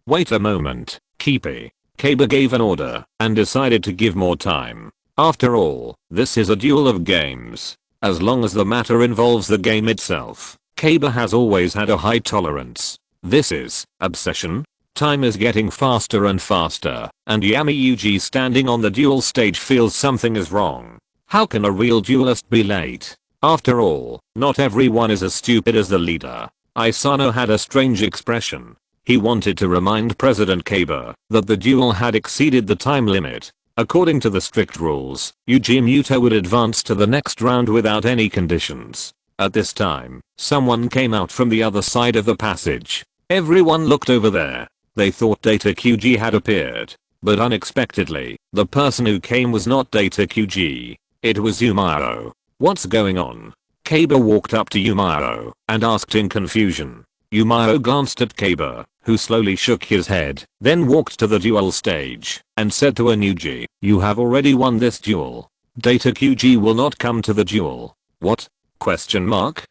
Wait a moment. Kipi. Kaba gave an order and decided to give more time. After all, this is a duel of games. As long as the matter involves the game itself, Kaba has always had a high tolerance. This is obsession. Time is getting faster and faster, and Yami Yuji standing on the duel stage feels something is wrong. How can a real duelist be late? After all, not everyone is as stupid as the leader. Isano had a strange expression. He wanted to remind President Kaba that the duel had exceeded the time limit. According to the strict rules, Yuji Muto would advance to the next round without any conditions. At this time, someone came out from the other side of the passage. Everyone looked over there. They thought Data QG had appeared. But unexpectedly, the person who came was not Data QG. It was Miao. What's going on? Kaba walked up to Miao and asked in confusion. Miao glanced at Kaba, who slowly shook his head, then walked to the duel stage and said to Anuji, "You have already won this duel. Data QG will not come to the duel." What? Question mark?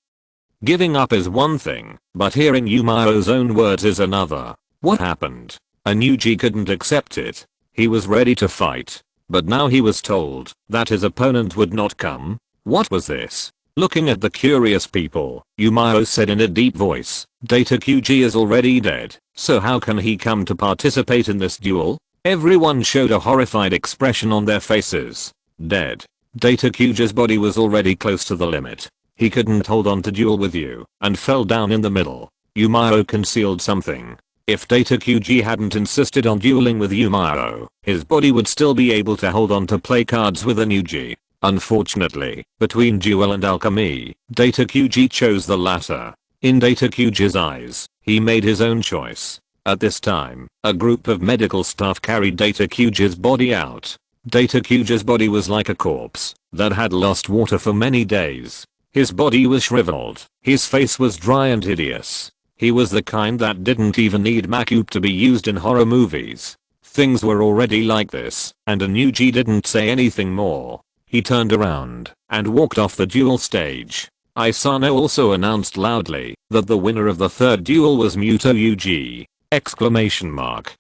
Giving up is one thing, but hearing Miao's own words is another. What happened? Anuji couldn't accept it. He was ready to fight, but now he was told that his opponent would not come. What was this? Looking at the curious people, Miao said in a deep voice, "Data QG is already dead, so how can he come to participate in this duel?" Everyone showed a horrified expression on their faces. Dead. Data QG's body was already close to the limit. He couldn't hold on to duel with you and fell down in the middle. Miao concealed something. If Data QG hadn't insisted on dueling with Miao, his body would still be able to hold on to play cards with Anuji. Unfortunately, between duel and alchemy, Data QG chose the latter. In Data QG's eyes, he made his own choice. At this time, a group of medical staff carried Data QG's body out. Data QG's body was like a corpse that had lost water for many days. His body was shriveled. His face was dry and hideous. He was the kind that didn't even need makeup to be used in horror movies. Things were already like this, and Anuji didn't say anything more. He turned around and walked off the duel stage. Isano also announced loudly that the winner of the third duel was Muto Yuji! Exclamation mark.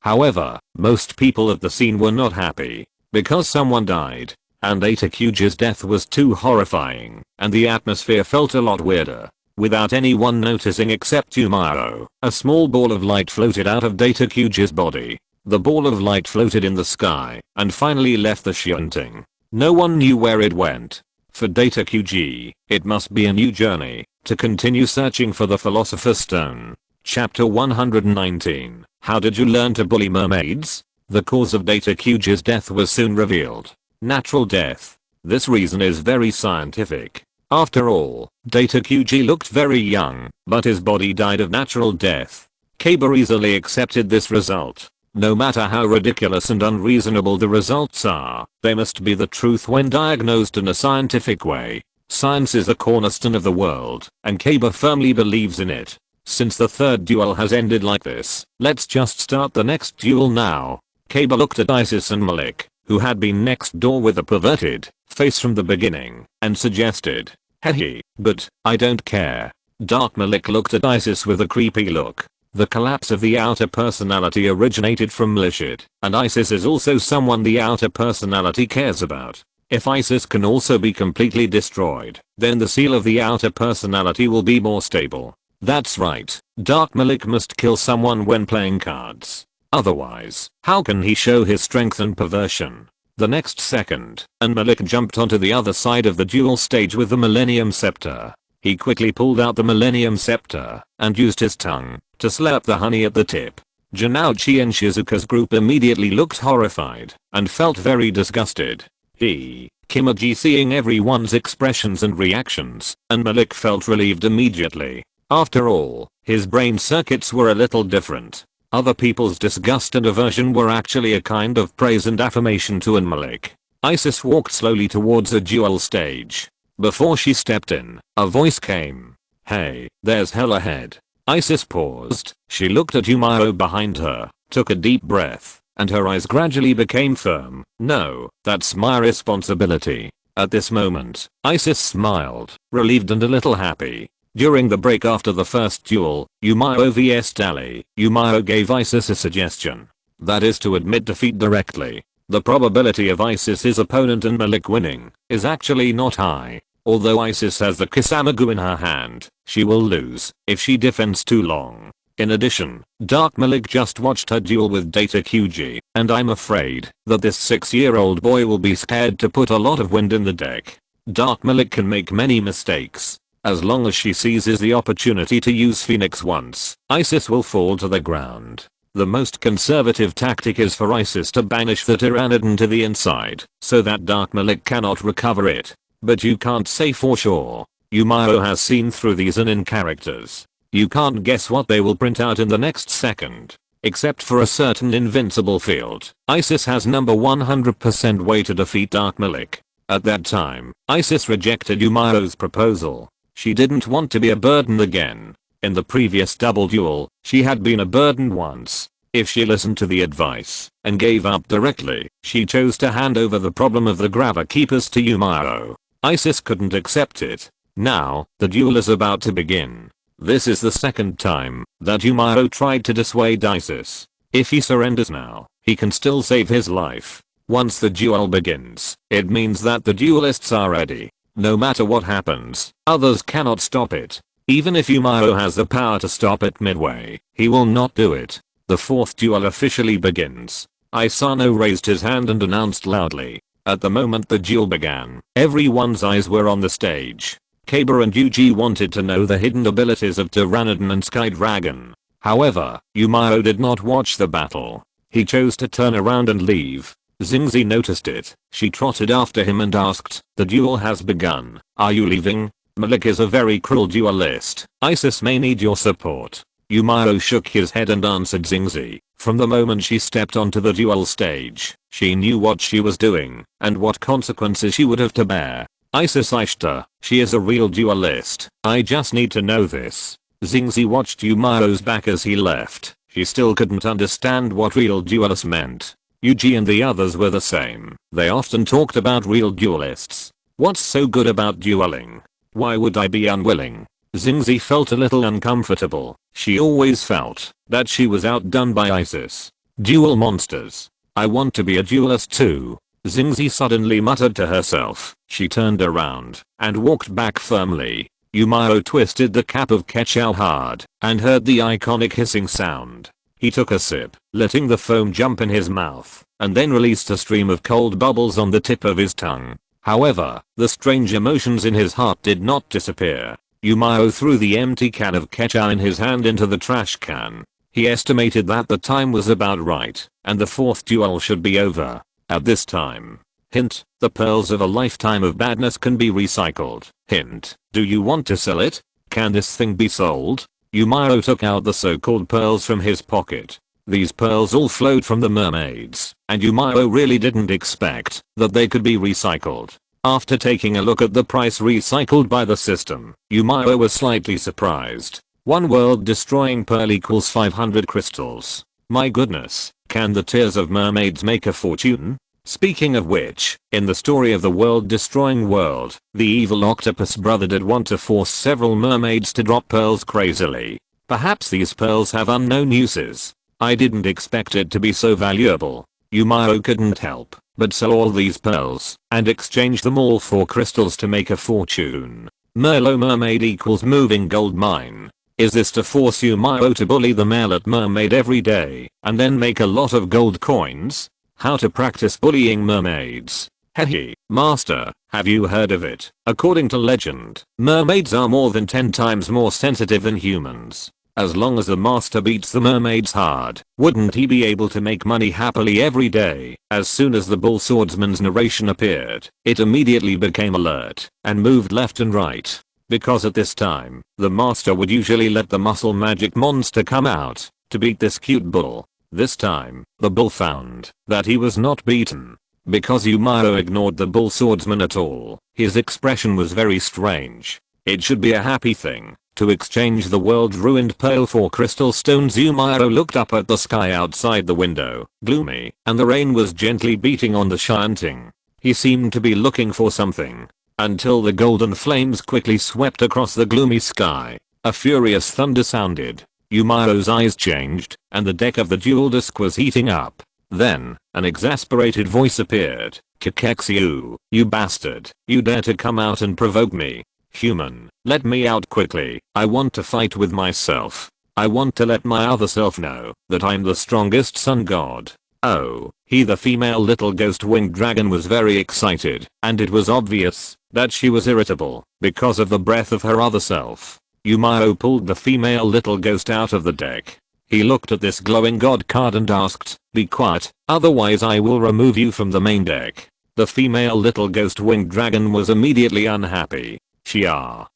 However, most people at the scene were not happy because someone died, and Data QG's death was too horrifying, and the atmosphere felt a lot weirder. Without anyone noticing except Miao, a small ball of light floated out of Data QG's body. The ball of light floated in the sky and finally left the shunting. No one knew where it went. For Data QG, it must be a new journey to continue searching for the Philosopher's Stone. Chapter 119. How did you learn to bully mermaids? The cause of Data QG's death was soon revealed. Natural death. This reason is very scientific. After all, Data QG looked very young, but his body died of natural death. Kaba easily accepted this result. No matter how ridiculous and unreasonable the results are, they must be the truth when diagnosed in a scientific way. Science is the cornerstone of the world, and Kaba firmly believes in it. Since the third duel has ended like this, let's just start the next duel now. Kaba looked at Isis and Malik, who had been next door with a perverted face from the beginning, and suggested, "Hehe, but I don't care." Dark Malik looked at Isis with a creepy look. The collapse of the outer personality originated from Lishid, and Isis is also someone the outer personality cares about. If Isis can also be completely destroyed, then the seal of the outer personality will be more stable. That's right, Dark Malik must kill someone when playing cards. Otherwise, how can he show his strength and perversion? The next second, and Malik jumped onto the other side of the duel stage with the Millennium Scepter. He quickly pulled out the Millennium Scepter and used his tongue to slap the honey at the tip. Janouchi and Shizuka's group immediately looked horrified and felt very disgusted. Kimaji seeing everyone's expressions and reactions, and Malik felt relieved immediately. After all, his brain circuits were a little different. Other people's disgust and aversion were actually a kind of praise and affirmation to Malik. Isis walked slowly towards a duel stage. Before she stepped in, a voice came. "Hey, there's hell ahead." Isis paused. She looked at Yumao behind her, took a deep breath, and her eyes gradually became firm. "No, that's my responsibility." At this moment, Isis smiled, relieved and a little happy. During the break after the first duel, Yumao vs Dali, Yumao gave Isis a suggestion. That is to admit defeat directly. The probability of Isis's opponent and Malik winning is actually not high. Although Isis has the Kisamagu in her hand, she will lose if she defends too long. In addition, Dark Malik just watched her duel with Data Kyuji, and I'm afraid that this 6-year-old boy will be scared to put a lot of wind in the deck. Dark Malik can make many mistakes. As long as she seizes the opportunity to use Phoenix once, Isis will fall to the ground. The most conservative tactic is for Isis to banish the Pteranodon to the inside, so that Dark Malik cannot recover it. But you can't say for sure. Yumao has seen through these in characters. You can't guess what they will print out in the next second. Except for a certain invincible field, Isis has number 100% way to defeat Dark Malik. At that time, Isis rejected Yumao's proposal. She didn't want to be a burden again. In the previous double duel, she had been a burden once. If she listened to the advice and gave up directly, she chose to hand over the problem of the grabber keepers to Yumao. Isis couldn't accept it. Now, the duel is about to begin. This is the second time that Yumao tried to dissuade Isis. If he surrenders now, he can still save his life. Once the duel begins, it means that the duelists are ready. No matter what happens, others cannot stop it. Even if Yumao has the power to stop it midway, he will not do it. The fourth duel officially begins. Isano raised his hand and announced loudly. At the moment the duel began, everyone's eyes were on the stage. Kaba and Yuji wanted to know the hidden abilities of Pteranodon and Sky Dragon. However, Yumao did not watch the battle. He chose to turn around and leave. Xingzi noticed it. She trotted after him and asked, "The duel has begun. Are you leaving?" Malik is a very cruel duelist. Isis may need your support. Yumao shook his head and answered Xingzi. From the moment she stepped onto the duel stage, she knew what she was doing and what consequences she would have to bear. Isis Ishta, she is a real duelist. I just need to know this. Xingzi watched Yumao's back as he left. She still couldn't understand what real duelist meant. Yuji and the others were the same. They often talked about real duelists. What's so good about dueling? Why would I be unwilling? Xingzi felt a little uncomfortable. She always felt that she was outdone by Isis. Duel monsters. I want to be a duelist too. Xingzi suddenly muttered to herself. She turned around and walked back firmly. Yumao twisted the cap of Kechao hard and heard the iconic hissing sound. He took a sip, letting the foam jump in his mouth, and then released a stream of cold bubbles on the tip of his tongue. However, the strange emotions in his heart did not disappear. Yumao threw the empty can of Kechao in his hand into the trash can. He estimated that the time was about right, and the fourth duel should be over. At this time. Hint, the pearls of a lifetime of badness can be recycled. Hint, do you want to sell it? Can this thing be sold? Yumao took out the so-called pearls from his pocket. These pearls all flowed from the mermaids, and Yumao really didn't expect that they could be recycled. After taking a look at the price recycled by the system, Yumao was slightly surprised. One world-destroying pearl equals 500 crystals. My goodness, can the tears of mermaids make a fortune? Speaking of which, in the story of the world-destroying world, the evil octopus brother did want to force several mermaids to drop pearls crazily. Perhaps these pearls have unknown uses. I didn't expect it to be so valuable. Yumao couldn't help but sell all these pearls and exchange them all for crystals to make a fortune. Merlot mermaid equals moving gold mine. Is this to force Yumao to bully the male at mermaid every day and then make a lot of gold coins? How to practice bullying mermaids. Hehe, master, have you heard of it? According to legend, mermaids are more than 10 times more sensitive than humans. As long as the master beats the mermaids hard, wouldn't he be able to make money happily every day? As soon as the bull swordsman's narration appeared, it immediately became alert and moved left and right. Because at this time, the master would usually let the muscle magic monster come out to beat this cute bull. This time, the bull found that he was not beaten. Because Miao ignored the bull swordsman at all, his expression was very strange. It should be a happy thing to exchange the world's ruined pearl for crystal stones. Miao looked up at the sky outside the window, gloomy, and the rain was gently beating on the shanting. He seemed to be looking for something, until the golden flames quickly swept across the gloomy sky. A furious thunder sounded. Miao's eyes changed, and the deck of the duel disc was heating up. Then, an exasperated voice appeared. "Kakexu, you bastard, you dare to come out and provoke me? Human, let me out quickly. I want to fight with myself. I want to let my other self know that I'm the strongest sun god." Oh, the female little ghost winged dragon was very excited, and it was obvious that she was irritable because of the breath of her other self. Miao pulled the female little ghost out of the deck. He looked at this glowing god card and asked, "Be quiet, otherwise I will remove you from the main deck." The female little ghost winged dragon was immediately unhappy.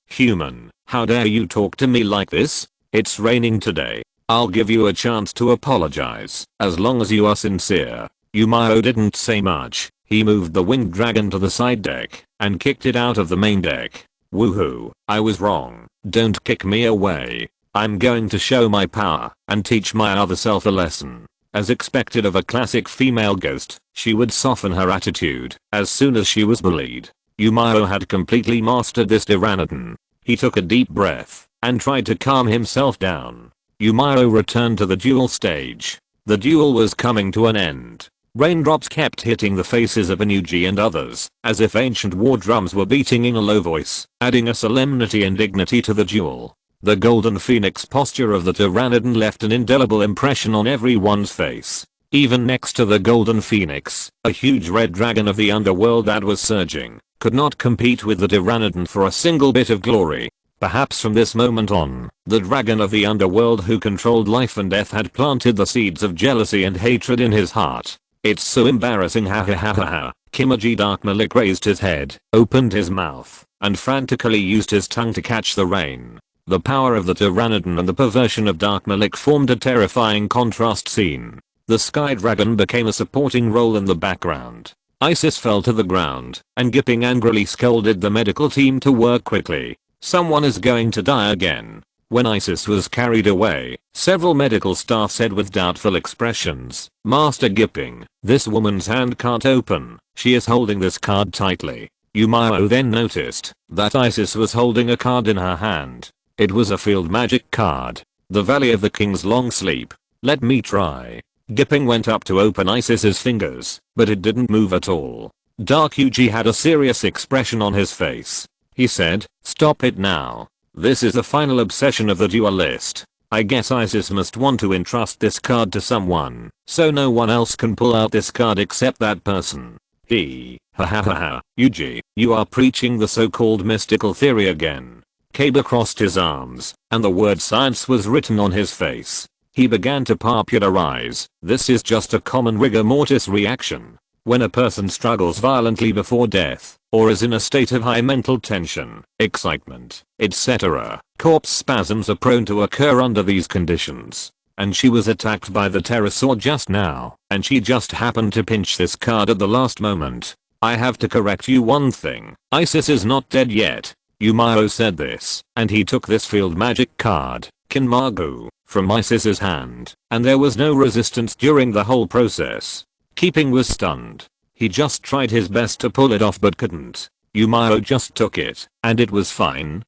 Human, how dare you talk to me like this? It's raining today. I'll give you a chance to apologize, as long as you are sincere." Miao didn't say much. He moved the winged dragon to the side deck and kicked it out of the main deck. "Woohoo, I was wrong. Don't kick me away. I'm going to show my power and teach my other self a lesson." As expected of a classic female ghost, she would soften her attitude as soon as she was bullied. Miao had completely mastered this Pteranodon. He took a deep breath and tried to calm himself down. Miao returned to the duel stage. The duel was coming to an end. Raindrops kept hitting the faces of Inuji and others, as if ancient war drums were beating in a low voice, adding a solemnity and dignity to the duel. The golden phoenix posture of the Pteranodon left an indelible impression on everyone's face. Even next to the golden phoenix, a huge red dragon of the underworld that was surging could not compete with the Pteranodon for a single bit of glory. Perhaps from this moment on, the dragon of the underworld who controlled life and death had planted the seeds of jealousy and hatred in his heart. "It's so embarrassing, ha ha ha ha ha." Kimiji Dark Malik raised his head, opened his mouth, and frantically used his tongue to catch the rain. The power of the Pteranodon and the perversion of Dark Malik formed a terrifying contrast scene. The sky dragon became a supporting role in the background. Isis fell to the ground, and Gipping angrily scolded the medical team to work quickly. "Someone is going to die again." When Isis was carried away, several medical staff said with doubtful expressions, "Master Gipping, this woman's hand can't open. She is holding this card tightly." Miao then noticed that Isis was holding a card in her hand. It was a field magic card. The Valley of the King's Long Sleep. "Let me try." Gipping went up to open Isis's fingers, but it didn't move at all. Dark Yuji had a serious expression on his face. He said, "Stop it now. This is the final obsession of the duelist. I guess Isis must want to entrust this card to someone, so no one else can pull out this card except that person." Ha ha ha ha, Yuji, you are preaching the so-called mystical theory again. Kaba crossed his arms, and the word science was written on his face. He began to popularize, "This is just a common rigor mortis reaction. When a person struggles violently before death, or is in a state of high mental tension, excitement, etc., corpse spasms are prone to occur under these conditions." And she was attacked by the pterosaur just now, and she just happened to pinch this card at the last moment. "I have to correct you one thing. Isis is not dead yet." Miao said this, and he took this field magic card, Kinmagu, from Isis's hand, and there was no resistance during the whole process. Keeping was stunned. He just tried his best to pull it off but couldn't. Miao just took it, and it was fine.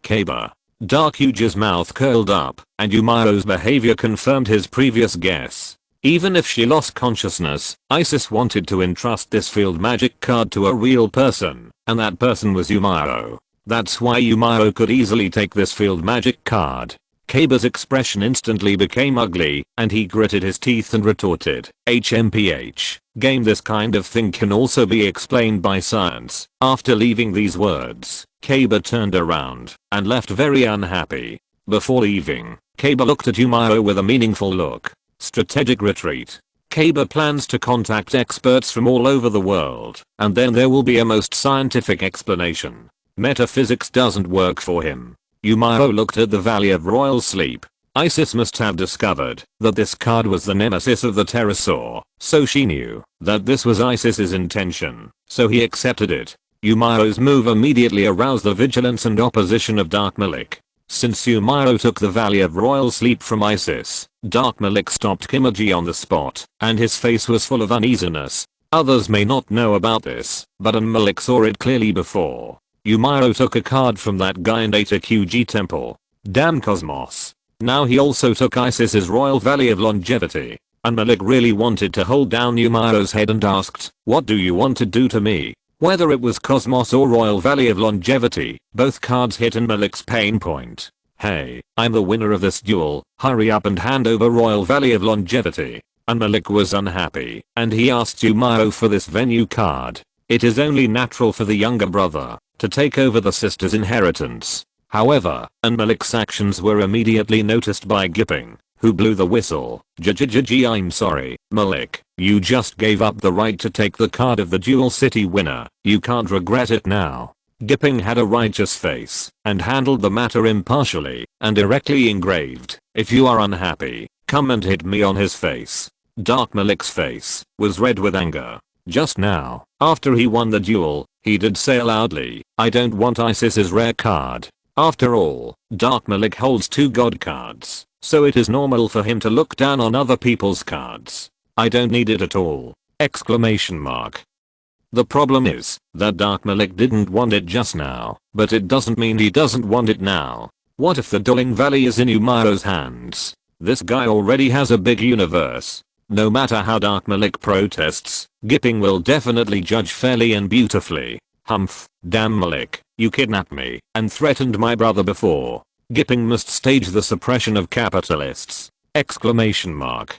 Kaba. Dark Yuji's mouth curled up, and Miao's behavior confirmed his previous guess. Even if she lost consciousness, Isis wanted to entrust this field magic card to a real person, and that person was Miao. That's why Miao could easily take this field magic card. Kaba's expression instantly became ugly, and he gritted his teeth and retorted, "HMPH, game, this kind of thing can also be explained by science." After leaving these words, Kaba turned around and left very unhappy. Before leaving, Kaba looked at Miao with a meaningful look. Strategic retreat. Kaba plans to contact experts from all over the world, and then there will be a most scientific explanation. Metaphysics doesn't work for him. Miao looked at the Valley of Royal Sleep. Isis must have discovered that this card was the nemesis of the pterosaur, so she knew that this was Isis's intention, so he accepted it. Miao's move immediately aroused the vigilance and opposition of Dark Malik. Since Miao took the Valley of Royal Sleep from Isis, Dark Malik stopped Kimaji on the spot, and his face was full of uneasiness. Others may not know about this, but Malik saw it clearly before. Miao took a card from that guy and ate a QG temple. Damn Cosmos. Now he also took Isis's Royal Valley of Longevity. And Malik really wanted to hold down Miao's head and asked, "What do you want to do to me?" Whether it was Cosmos or Royal Valley of Longevity, both cards hit Malik's pain point. "Hey, I'm the winner of this duel, hurry up and hand over Royal Valley of Longevity." And Malik was unhappy, and he asked Miao for this venue card. It is only natural for the younger brother to take over the sister's inheritance. However, Malik's actions were immediately noticed by Gipping, who blew the whistle. I'm sorry, Malik, you just gave up the right to take the card of the Duel City winner. You can't regret it now. Gipping had a righteous face and handled the matter impartially and directly engraved, "If you are unhappy, come and hit me" on his face. Dark Malik's face was red with anger. Just now, after he won the duel, he did say loudly, "I don't want Isis's rare card." After all, Dark Malik holds 2 god cards, so it is normal for him to look down on other people's cards. "I don't need it at all!" Exclamation mark. The problem is that Dark Malik didn't want it just now, but it doesn't mean he doesn't want it now. What if the Dueling Valley is in Miao's hands? This guy already has a big universe. No matter how Dark Malik protests, Gipping will definitely judge fairly and beautifully. Humph, damn Malik, you kidnapped me and threatened my brother before. Gipping must stage the suppression of capitalists! Exclamation mark.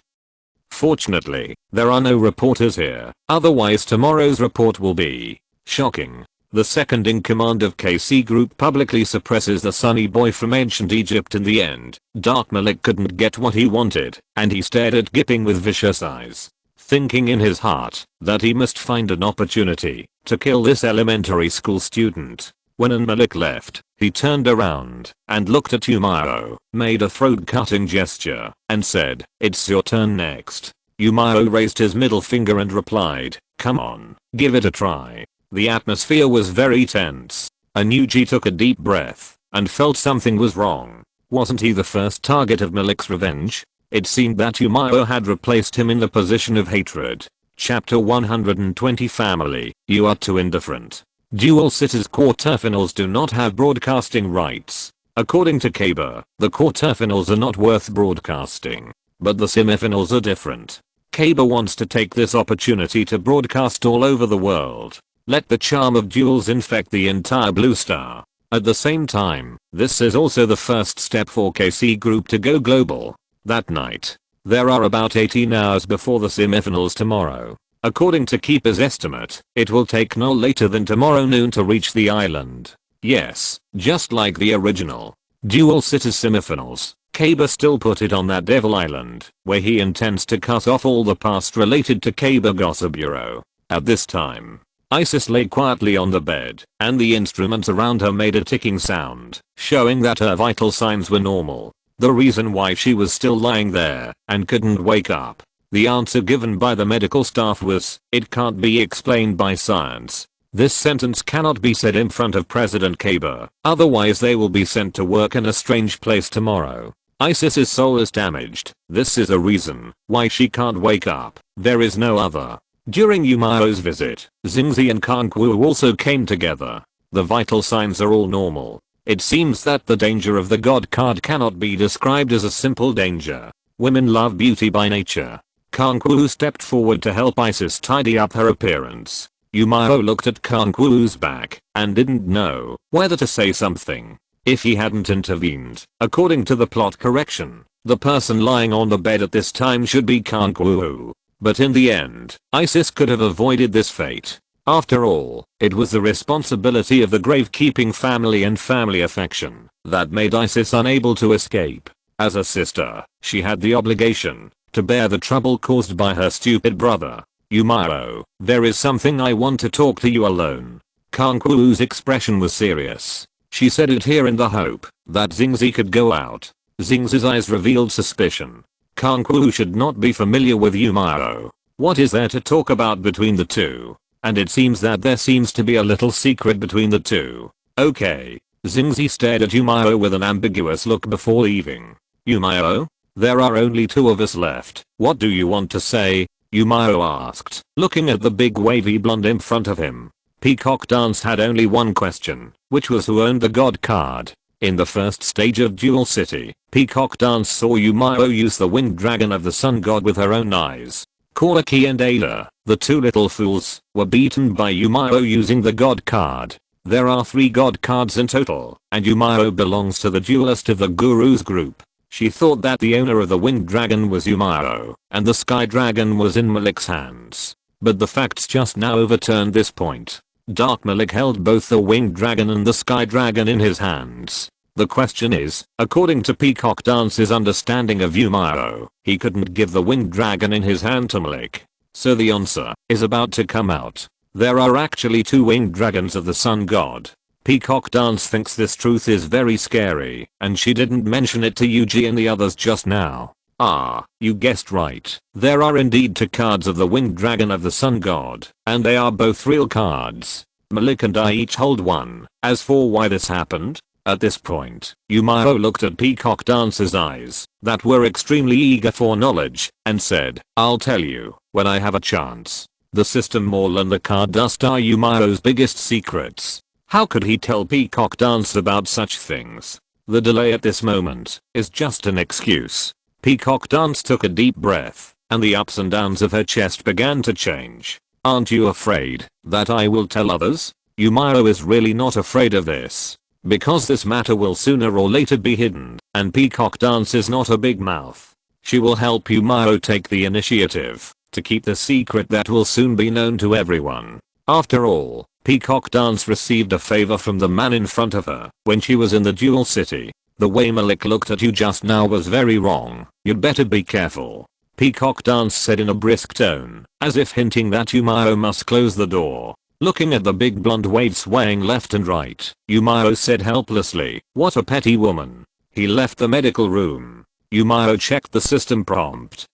Fortunately, there are no reporters here, otherwise tomorrow's report will be shocking. The second in command of KC Group publicly suppresses the sunny boy from ancient Egypt in the end. Dark Malik couldn't get what he wanted, and he stared at Gipping with vicious eyes, thinking in his heart that he must find an opportunity to kill this elementary school student. When Malik left, he turned around and looked at Miao, made a throat-cutting gesture, and said, "It's your turn next." Miao raised his middle finger and replied, "Come on, give it a try." The atmosphere was very tense. Anuji took a deep breath and felt something was wrong. Wasn't he the first target of Malik's revenge? It seemed that Miao had replaced him in the position of hatred. Chapter 120 Family, you are too indifferent. Duel City's quarterfinals do not have broadcasting rights. According to Kaba, the quarterfinals are not worth broadcasting. But the semifinals are different. Kaba wants to take this opportunity to broadcast all over the world. Let the charm of duels infect the entire Blue Star. At the same time, this is also the first step for KC Group to go global. That night, there are about 18 hours before the semifinals tomorrow. According to Keeper's estimate, it will take no later than tomorrow noon to reach the island. Yes, just like the original Duel City semifinals, Kaba still put it on that devil island, where he intends to cut off all the past related to Kaba Gossip Bureau. At this time, Isis lay quietly on the bed, and the instruments around her made a ticking sound, showing that her vital signs were normal. The reason why she was still lying there and couldn't wake up, the answer given by the medical staff was, "It can't be explained by science." This sentence cannot be said in front of President Kaba, otherwise they will be sent to work in a strange place tomorrow. Isis's soul is damaged. This is a reason why she can't wake up. There is no other. During Miao's visit, Xingzi and Kanku also came together. The vital signs are all normal. It seems that the danger of the god card cannot be described as a simple danger. Women love beauty by nature. Kanku stepped forward to help Isis tidy up her appearance. Miao looked at Kanku's back and didn't know whether to say something. If he hadn't intervened, according to the plot correction, the person lying on the bed at this time should be Kanku. But in the end, Isis could have avoided this fate. After all, it was the responsibility of the gravekeeping family and family affection that made Isis unable to escape. As a sister, she had the obligation to bear the trouble caused by her stupid brother. Miao, there is something I want to talk to you alone. Kankwu's expression was serious. She said it here in the hope that Xingzi could go out. Xingzi's eyes revealed suspicion. Kankwu should not be familiar with Miao. What is there to talk about between the two? And it seems that there seems to be a little secret between the two. Okay. Xingzi stared at Miao with an ambiguous look before leaving. Miao? There are only two of us left. What do you want to say? Miao asked, looking at the big wavy blonde in front of him. Peacock Dance had only one question, which was who owned the god card. In the first stage of Duel City, Peacock Dance saw Miao use the winged dragon of the sun god with her own eyes. Koraki and Ada, the two little fools, were beaten by Miao using the god card. There are 3 god cards in total, and Miao belongs to the duelist of the guru's group. She thought that the owner of the winged dragon was Miao, and the sky dragon was in Malik's hands. But the facts just now overturned this point. Dark Malik held both the winged dragon and the sky dragon in his hands. The question is, according to Peacock Dance's understanding of Miao, he couldn't give the winged dragon in his hand to Malik. So the answer is about to come out. There are actually 2 winged dragons of the sun god. Peacock Dance thinks this truth is very scary, and she didn't mention it to Yuji and the others just now. Ah, you guessed right. There are indeed 2 cards of the winged dragon of the sun god, and they are both real cards. Malik and I each hold one. As for why this happened, at this point, Miao looked at Peacock Dance's eyes that were extremely eager for knowledge, and said, I'll tell you, when I have a chance. The system mall and the card dust are Miao's biggest secrets. How could he tell Peacock Dance about such things? The delay at this moment is just an excuse. Peacock Dance took a deep breath, and the ups and downs of her chest began to change. Aren't you afraid that I will tell others? Miao is really not afraid of this. Because this matter will sooner or later be hidden, and Peacock Dance is not a big mouth. She will help Miao take the initiative to keep the secret that will soon be known to everyone. After all, Peacock Dance received a favor from the man in front of her when she was in the Duel City. The way Malik looked at you just now was very wrong. You'd better be careful. Peacock Dance said in a brisk tone, as if hinting that Miao must close the door. Looking at the big blonde wave swaying left and right, Miao said helplessly, what a petty woman. He left the medical room. Miao checked the system prompt.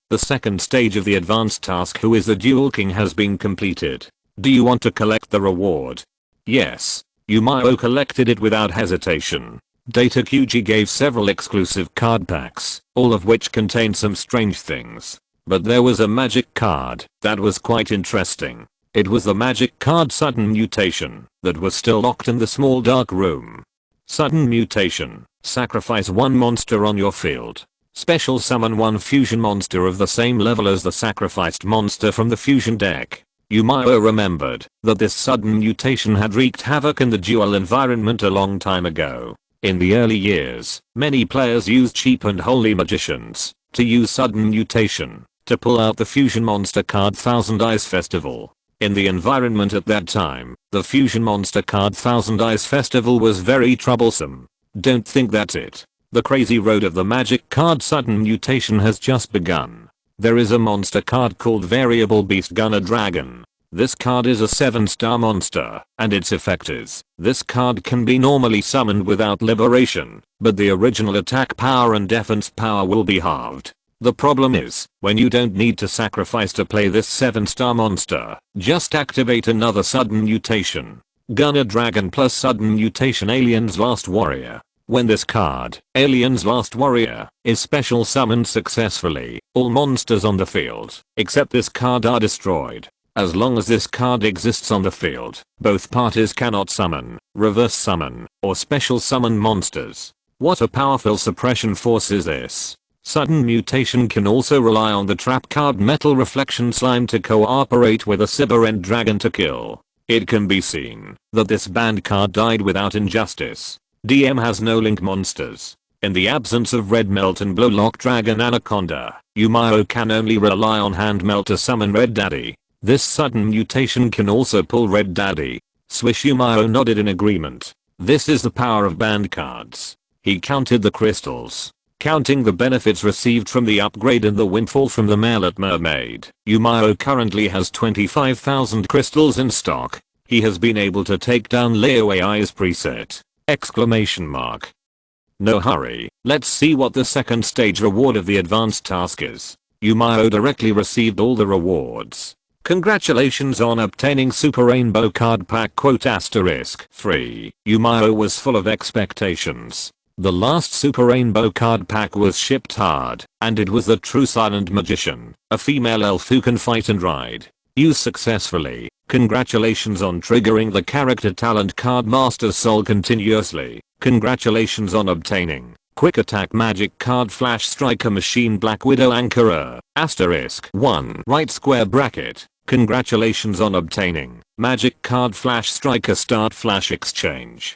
The second stage of the advanced task Who is the Duel King has been completed. Do you want to collect the reward? Yes. Miao collected it without hesitation. Data QG gave several exclusive card packs, all of which contained some strange things. But there was a magic card that was quite interesting. It was the magic card Sudden Mutation that was still locked in the small dark room. Sudden Mutation. Sacrifice 1 monster on your field. Special summon 1 fusion monster of the same level as the sacrificed monster from the fusion deck. Miao remembered that this sudden mutation had wreaked havoc in the duel environment a long time ago. In the early years, many players used cheap and holy magicians to use sudden mutation to pull out the fusion monster card Thousand Eyes Festival. In the environment at that time, the fusion monster card Thousand Eyes Festival was very troublesome. Don't think that's it. The crazy road of the magic card Sudden Mutation has just begun. There is a monster card called Variable Beast Gunner Dragon. This card is a 7-star monster, and its effect is, this card can be normally summoned without liberation, but the original attack power and defense power will be halved. The problem is, when you don't need to sacrifice to play this 7-star monster, just activate another Sudden Mutation. Gunner Dragon plus Sudden Mutation Alien's Last Warrior. When this card, Alien's Last Warrior, is special summoned successfully, all monsters on the field, except this card are destroyed. As long as this card exists on the field, both parties cannot summon, reverse summon, or special summon monsters. What a powerful suppression force is this. Sudden Mutation can also rely on the trap card Metal Reflection Slime to cooperate with a Cyberend Dragon to kill. It can be seen that this banned card died without injustice. DM has no link monsters. In the absence of Red Melt and Blowlock Dragon Anaconda, Miao can only rely on Hand Melt to summon Red Daddy. This Sudden Mutation can also pull Red Daddy. Swish. Miao nodded in agreement. This is the power of banned cards. He counted the crystals. Counting the benefits received from the upgrade and the windfall from the mallet mermaid, Miao currently has 25,000 crystals in stock. He has been able to take down Leo AI's preset! Exclamation mark. No hurry, let's see what the second stage reward of the advanced task is. Miao directly received all the rewards. Congratulations on obtaining Super Rainbow Card Pack *3. Miao was full of expectations. The last Super Rainbow Card Pack was shipped hard, and it was the true silent magician, a female elf who can fight and ride. Used successfully. Congratulations on triggering the character talent card Master's Soul continuously. Congratulations on obtaining Quick Attack Magic Card Flash Striker Machine Black Widow Anchorer, *1 right square bracket. Congratulations on obtaining Magic Card Flash Striker Start Flash Exchange.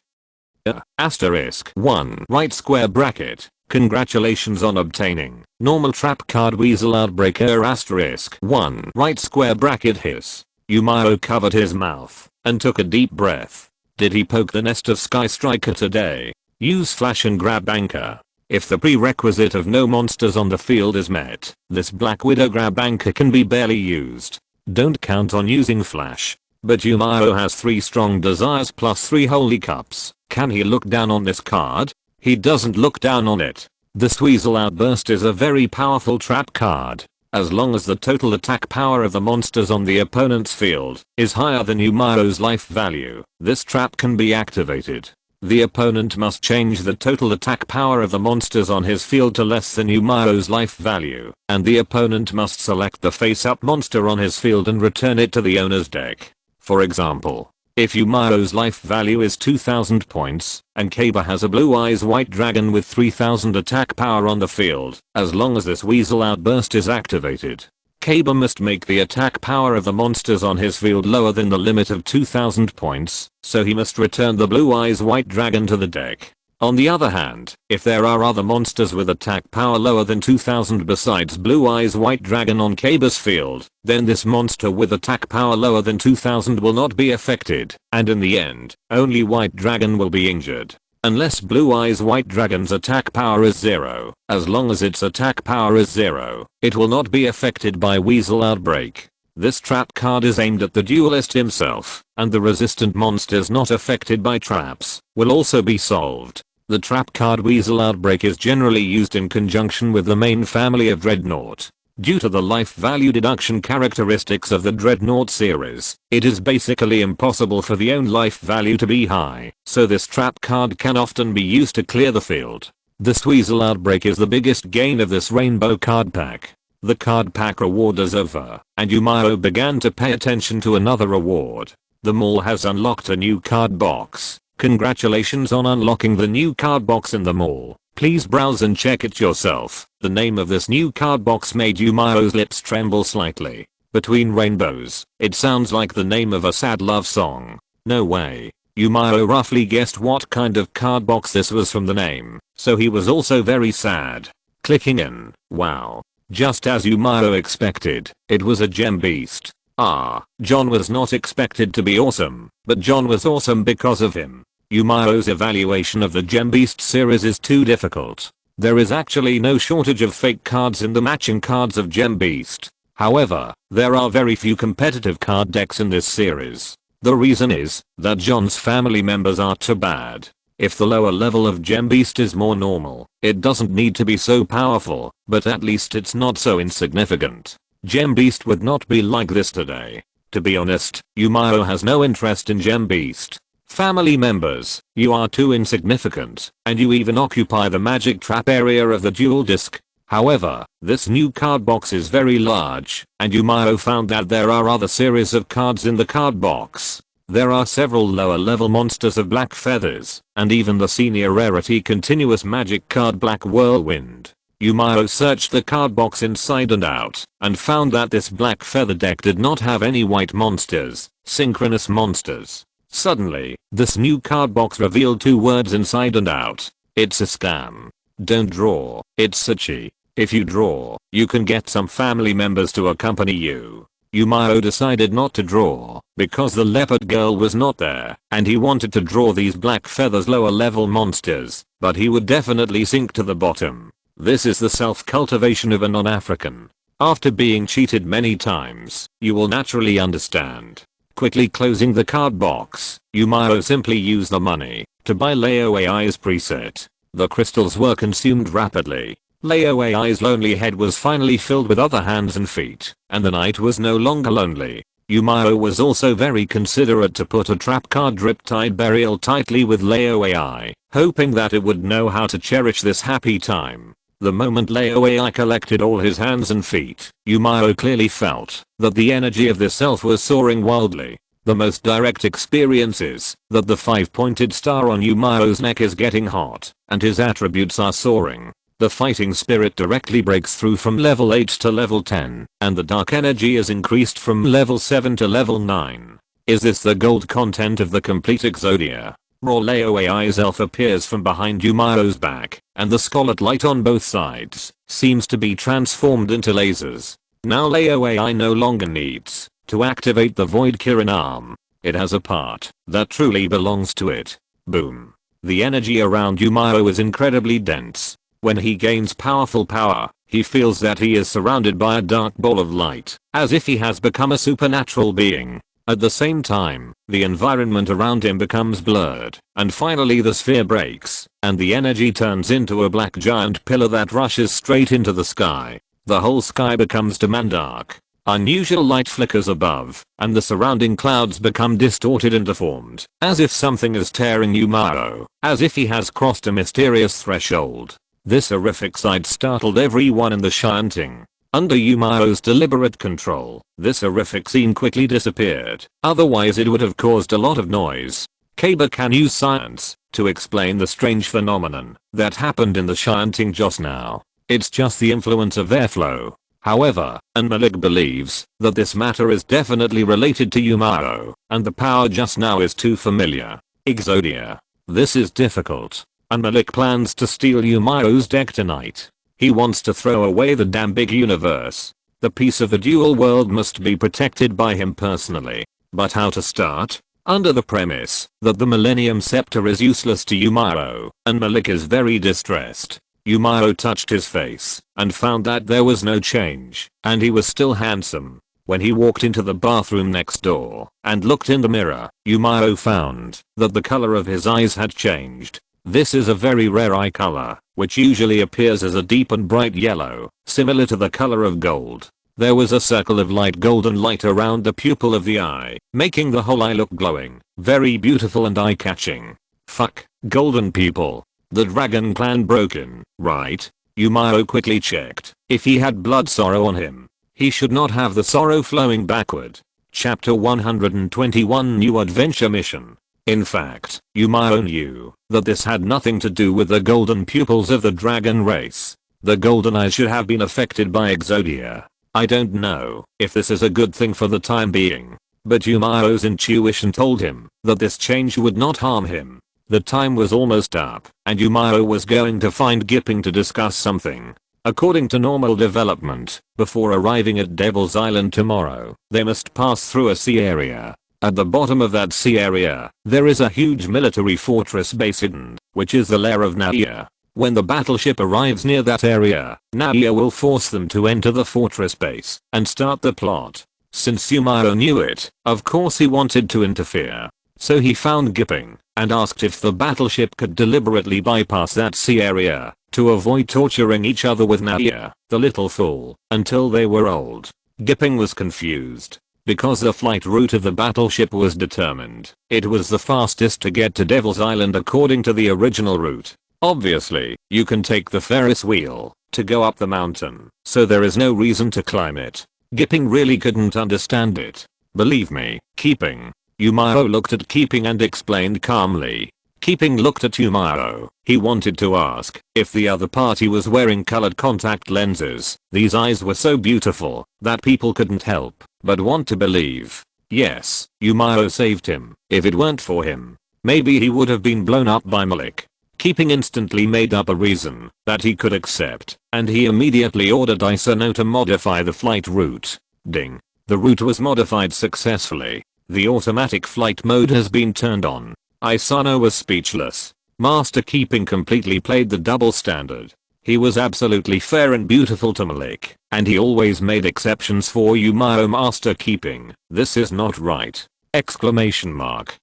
*1 right square bracket. Congratulations on obtaining Normal Trap Card Weasel Outbreaker *1 right square bracket hiss. Miao covered his mouth and took a deep breath. Did he poke the nest of Sky Striker today? Use Flash and grab Anchor. If the prerequisite of no monsters on the field is met, this Black Widow grab Anchor can be barely used. Don't count on using Flash. But Miao has 3 strong desires plus 3 holy cups. Can he look down on this card? He doesn't look down on it. This Weasel Outburst is a very powerful trap card. As long as the total attack power of the monsters on the opponent's field is higher than Miao's life value, this trap can be activated. The opponent must change the total attack power of the monsters on his field to less than Miao's life value, and the opponent must select the face-up monster on his field and return it to the owner's deck. For example, if Miao's life value is 2000 points, and Kaba has a Blue Eyes White Dragon with 3000 attack power on the field, as long as this Weasel Outburst is activated, Kaba must make the attack power of the monsters on his field lower than the limit of 2000 points, so he must return the Blue Eyes White Dragon to the deck. On the other hand, if there are other monsters with attack power lower than 2000 besides Blue Eyes White Dragon on Kaba's field, then this monster with attack power lower than 2000 will not be affected, and in the end, only White Dragon will be injured. Unless Blue Eyes White Dragon's attack power is 0, as long as its attack power is 0, it will not be affected by Weasel Outbreak. This trap card is aimed at the duelist himself, and the resistant monsters not affected by traps will also be solved. The trap card Weasel Outbreak is generally used in conjunction with the main family of Dreadnought. Due to the life value deduction characteristics of the Dreadnought series, it is basically impossible for the own life value to be high, so this trap card can often be used to clear the field. This Weasel Outbreak is the biggest gain of this rainbow card pack. The card pack reward is over, and Miao began to pay attention to another reward. The mall has unlocked a new card box. Congratulations on unlocking the new card box in the mall. Please browse and check it yourself. The name of this new card box made Miao's lips tremble slightly. Between rainbows, it sounds like the name of a sad love song. No way. Miao roughly guessed what kind of card box this was from the name, so he was also very sad. Clicking in, wow. Just as Miao expected, it was a gem beast. John was not expected to be awesome, but John was awesome because of him. Miao's evaluation of the Gem Beast series is too difficult. There is actually no shortage of fake cards in the matching cards of Gem Beast. However, there are very few competitive card decks in this series. The reason is that John's family members are too bad. If the lower level of Gem Beast is more normal, it doesn't need to be so powerful, but at least it's not so insignificant. Gem Beast would not be like this today. To be honest, Miao has no interest in Gem Beast. Family members, you are too insignificant, and you even occupy the magic trap area of the duel disc. However, this new card box is very large, and Miao found that there are other series of cards in the card box. There are several lower level monsters of Black Feathers, and even the senior rarity continuous magic card Black Whirlwind. Miao searched the card box inside and out, and found that this Black Feather deck did not have any white monsters, synchronous monsters. Suddenly, this new card box revealed 2 words inside and out. It's a scam. Don't draw, it's suchi. If you draw, you can get some family members to accompany you. Miao decided not to draw, because the leopard girl was not there, and he wanted to draw these Black Feathers lower level monsters, but he would definitely sink to the bottom. This is the self-cultivation of a non-African. After being cheated many times, you will naturally understand. Quickly closing the card box, Miao simply used the money to buy Leo AI's preset. The crystals were consumed rapidly. Leo AI's lonely head was finally filled with other hands and feet, and the night was no longer lonely. Miao was also very considerate to put a trap card Riptide Burial tightly with Leo AI, hoping that it would know how to cherish this happy time. The moment Leo AI collected all his hands and feet, Miao clearly felt that the energy of this elf was soaring wildly. The most direct experience is that the 5-pointed star on Miao's neck is getting hot, and his attributes are soaring. The fighting spirit directly breaks through from level 8 to level 10, and the dark energy is increased from level 7 to level 9. Is this the gold content of the complete Exodia? Raw Leo AI's elf appears from behind Miao's back, and the scarlet light on both sides seems to be transformed into lasers. Now Leo AI no longer needs to activate the Void Kirin arm. It has a part that truly belongs to it. Boom. The energy around Miao is incredibly dense. When he gains powerful power, he feels that he is surrounded by a dark ball of light, as if he has become a supernatural being. At the same time, the environment around him becomes blurred, and finally the sphere breaks, and the energy turns into a black giant pillar that rushes straight into the sky. The whole sky becomes dim and dark. Unusual light flickers above, and the surrounding clouds become distorted and deformed, as if something is tearing Miao, as if he has crossed a mysterious threshold. This horrific sight startled everyone in the Shanting. Under Miao's deliberate control, this horrific scene quickly disappeared, otherwise it would have caused a lot of noise. Kaba can use science to explain the strange phenomenon that happened in the Shanting just now. It's just the influence of airflow. However, Malik believes that this matter is definitely related to Miao, and the power just now is too familiar. Exodia. This is difficult. Malik plans to steal Miao's deck tonight. He wants to throw away the damn big universe. The piece of the dual world must be protected by him personally. But how to start? Under the premise that the Millennium Scepter is useless to Miao, and Malik is very distressed. Miao touched his face and found that there was no change, and he was still handsome. When he walked into the bathroom next door and looked in the mirror, Miao found that the color of his eyes had changed. This is a very rare eye color, which usually appears as a deep and bright yellow, similar to the color of gold. There was a circle of light golden light around the pupil of the eye, making the whole eye look glowing, very beautiful and eye-catching. Fuck, golden pupil. The dragon clan broken, right? Miao quickly checked if he had blood sorrow on him. He should not have the sorrow flowing backward. Chapter 121 New Adventure Mission. In fact, Miao knew that this had nothing to do with the golden pupils of the dragon race. The golden eyes should have been affected by Exodia. I don't know if this is a good thing for the time being, but Miao's intuition told him that this change would not harm him. The time was almost up, and Miao was going to find Gipping to discuss something. According to normal development, before arriving at Devil's Island tomorrow, they must pass through a sea area. At the bottom of that sea area, there is a huge military fortress base hidden, which is the lair of Naia. When the battleship arrives near that area, Naia will force them to enter the fortress base and start the plot. Since Miao knew it, of course he wanted to interfere. So he found Gipping and asked if the battleship could deliberately bypass that sea area to avoid torturing each other with Naia, the little fool, until they were old. Gipping was confused. Because the flight route of the battleship was determined, it was the fastest to get to Devil's Island according to the original route. Obviously, you can take the Ferris wheel to go up the mountain, so there is no reason to climb it. Gipping really couldn't understand it. Believe me, Keeping. Miao looked at Keeping and explained calmly. Keeping looked at Miao. He wanted to ask if the other party was wearing colored contact lenses. These eyes were so beautiful that people couldn't help but want to believe. Yes, Miao saved him. If it weren't for him, maybe he would have been blown up by Malik. Keeping instantly made up a reason that he could accept, and he immediately ordered Isano to modify the flight route. Ding. The route was modified successfully. The automatic flight mode has been turned on. Isano was speechless. Master Keeping completely played the double standard. He was absolutely fair and beautiful to Malik, and he always made exceptions for Miao master keeping. This is not right! Exclamation mark.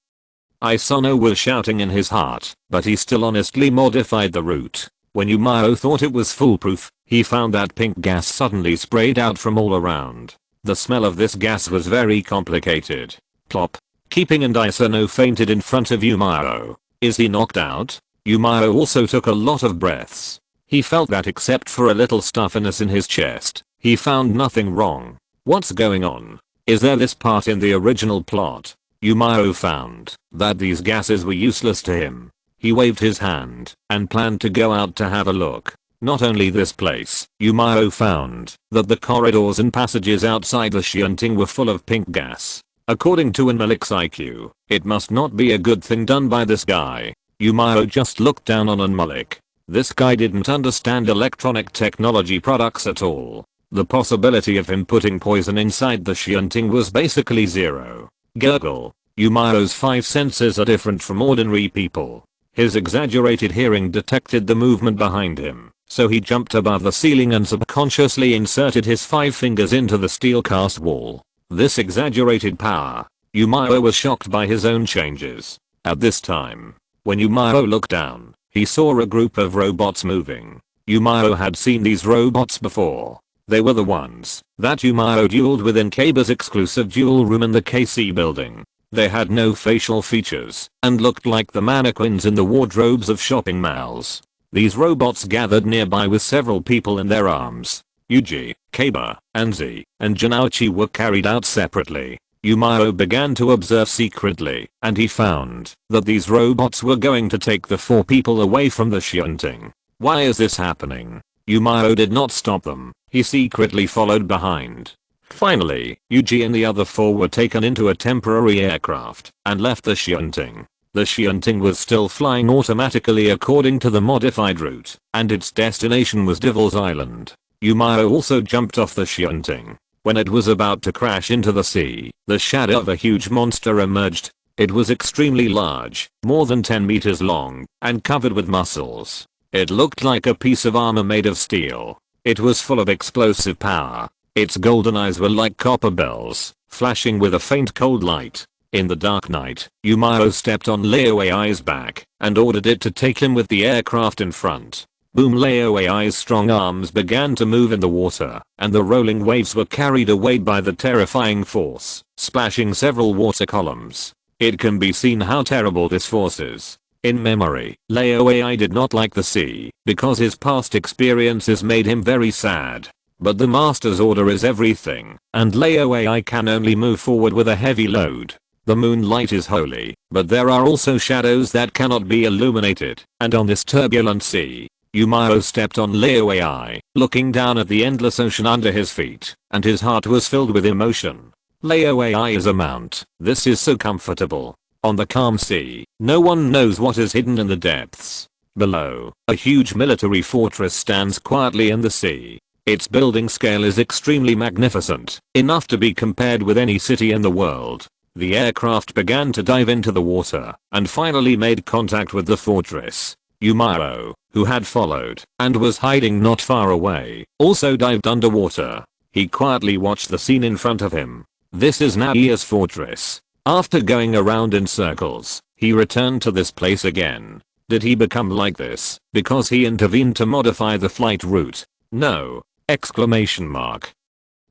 Isano was shouting in his heart, but he still honestly modified the route. When Miao thought it was foolproof, he found that pink gas suddenly sprayed out from all around. The smell of this gas was very complicated. Plop. Keeping and Isano fainted in front of Miao. Is he knocked out? Miao also took a lot of breaths. He felt that except for a little stuffiness in his chest, he found nothing wrong. What's going on? Is there this part in the original plot? Miao found that these gases were useless to him. He waved his hand and planned to go out to have a look. Not only this place, Miao found that the corridors and passages outside the shunting were full of pink gas. According to Malik's IQ, it must not be a good thing done by this guy. Miao just looked down on Malik. This guy didn't understand electronic technology products at all. The possibility of him putting poison inside the shunting was basically zero. Gurgle. Miao's 5 senses are different from ordinary people. His exaggerated hearing detected the movement behind him, so he jumped above the ceiling and subconsciously inserted his 5 fingers into the steel cast wall. This exaggerated power. Miao was shocked by his own changes. At this time, when Miao looked down, he saw a group of robots moving. Miao had seen these robots before. They were the ones that Miao dueled with in Kaba's exclusive duel room in the KC building. They had no facial features and looked like the mannequins in the wardrobes of shopping malls. These robots gathered nearby with several people in their arms. Yuji, Kaba, and Z, and Janouchi were carried out separately. Miao began to observe secretly, and he found that these robots were going to take the 4 people away from the shunting. Why is this happening? Miao did not stop them. He secretly followed behind. Finally, Yuji and the other 4 were taken into a temporary aircraft and left the shunting. The shunting was still flying automatically according to the modified route, and its destination was Devil's Island. Miao also jumped off the shunting. When it was about to crash into the sea, the shadow of a huge monster emerged. It was extremely large, more than 10 meters long, and covered with muscles. It looked like a piece of armor made of steel. It was full of explosive power. Its golden eyes were like copper bells, flashing with a faint cold light. In the dark night, Miao stepped on Leo AI's back and ordered it to take him with the aircraft in front. Boom! Leo AI's strong arms began to move in the water, and the rolling waves were carried away by the terrifying force, splashing several water columns. It can be seen how terrible this force is. In memory, Leo AI did not like the sea because his past experiences made him very sad. But the master's order is everything, and Leo AI can only move forward with a heavy load. The moonlight is holy, but there are also shadows that cannot be illuminated, and on this turbulent sea, Miao stepped on Leo AI, looking down at the endless ocean under his feet, and his heart was filled with emotion. Leo AI is a mount. This is so comfortable. On the calm sea, no one knows what is hidden in the depths. Below, a huge military fortress stands quietly in the sea. Its building scale is extremely magnificent, enough to be compared with any city in the world. The aircraft began to dive into the water, and finally made contact with the fortress. Miao, who had followed, and was hiding not far away, also dived underwater. He quietly watched the scene in front of him. This is Naia's fortress. After going around in circles, he returned to this place again. Did he become like this because he intervened to modify the flight route? No! Exclamation mark.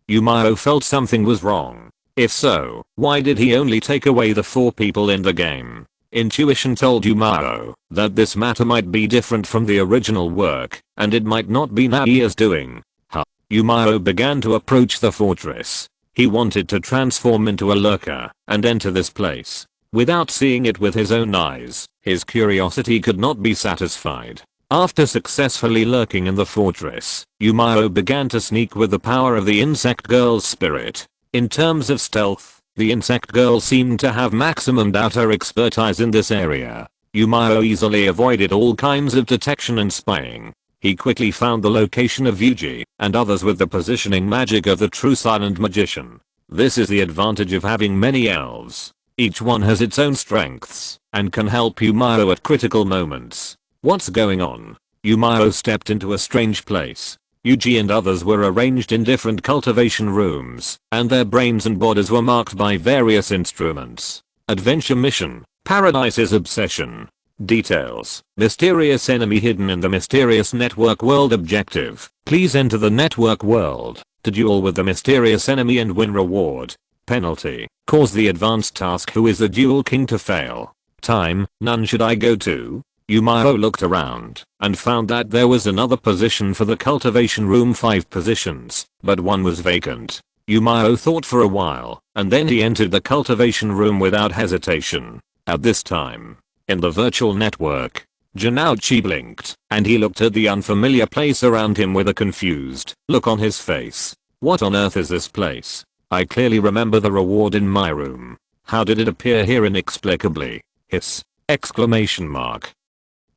Miao felt something was wrong. If so, why did he only take away the 4 people in the game? Intuition told Miao that this matter might be different from the original work, and it might not be Naia's doing. Miao began to approach the fortress. He wanted to transform into a lurker and enter this place. Without seeing it with his own eyes, his curiosity could not be satisfied. After successfully lurking in the fortress, Miao began to sneak with the power of the insect girl's spirit. In terms of stealth, the insect girl seemed to have maximum data expertise in this area. Miao easily avoided all kinds of detection and spying. He quickly found the location of Yuji and others with the positioning magic of the true silent magician. This is the advantage of having many elves. Each one has its own strengths and can help Miao at critical moments. What's going on? Miao stepped into a strange place. Yuji and others were arranged in different cultivation rooms, and their brains and bodies were marked by various instruments. Adventure mission, Paradise's obsession. Details, mysterious enemy hidden in the mysterious network world. Objective, please enter the network world to duel with the mysterious enemy and win reward. Penalty, cause the advanced task who is the duel king to fail. Time, none. Should I go to? Miao looked around and found that there was another position for the cultivation room. 5 positions, but one was vacant. Miao thought for a while, and then he entered the cultivation room without hesitation. At this time, in the virtual network, Janouchi blinked, and he looked at the unfamiliar place around him with a confused look on his face. What on earth is this place? I clearly remember the reward in my room. How did it appear here inexplicably? Hiss! Exclamation mark.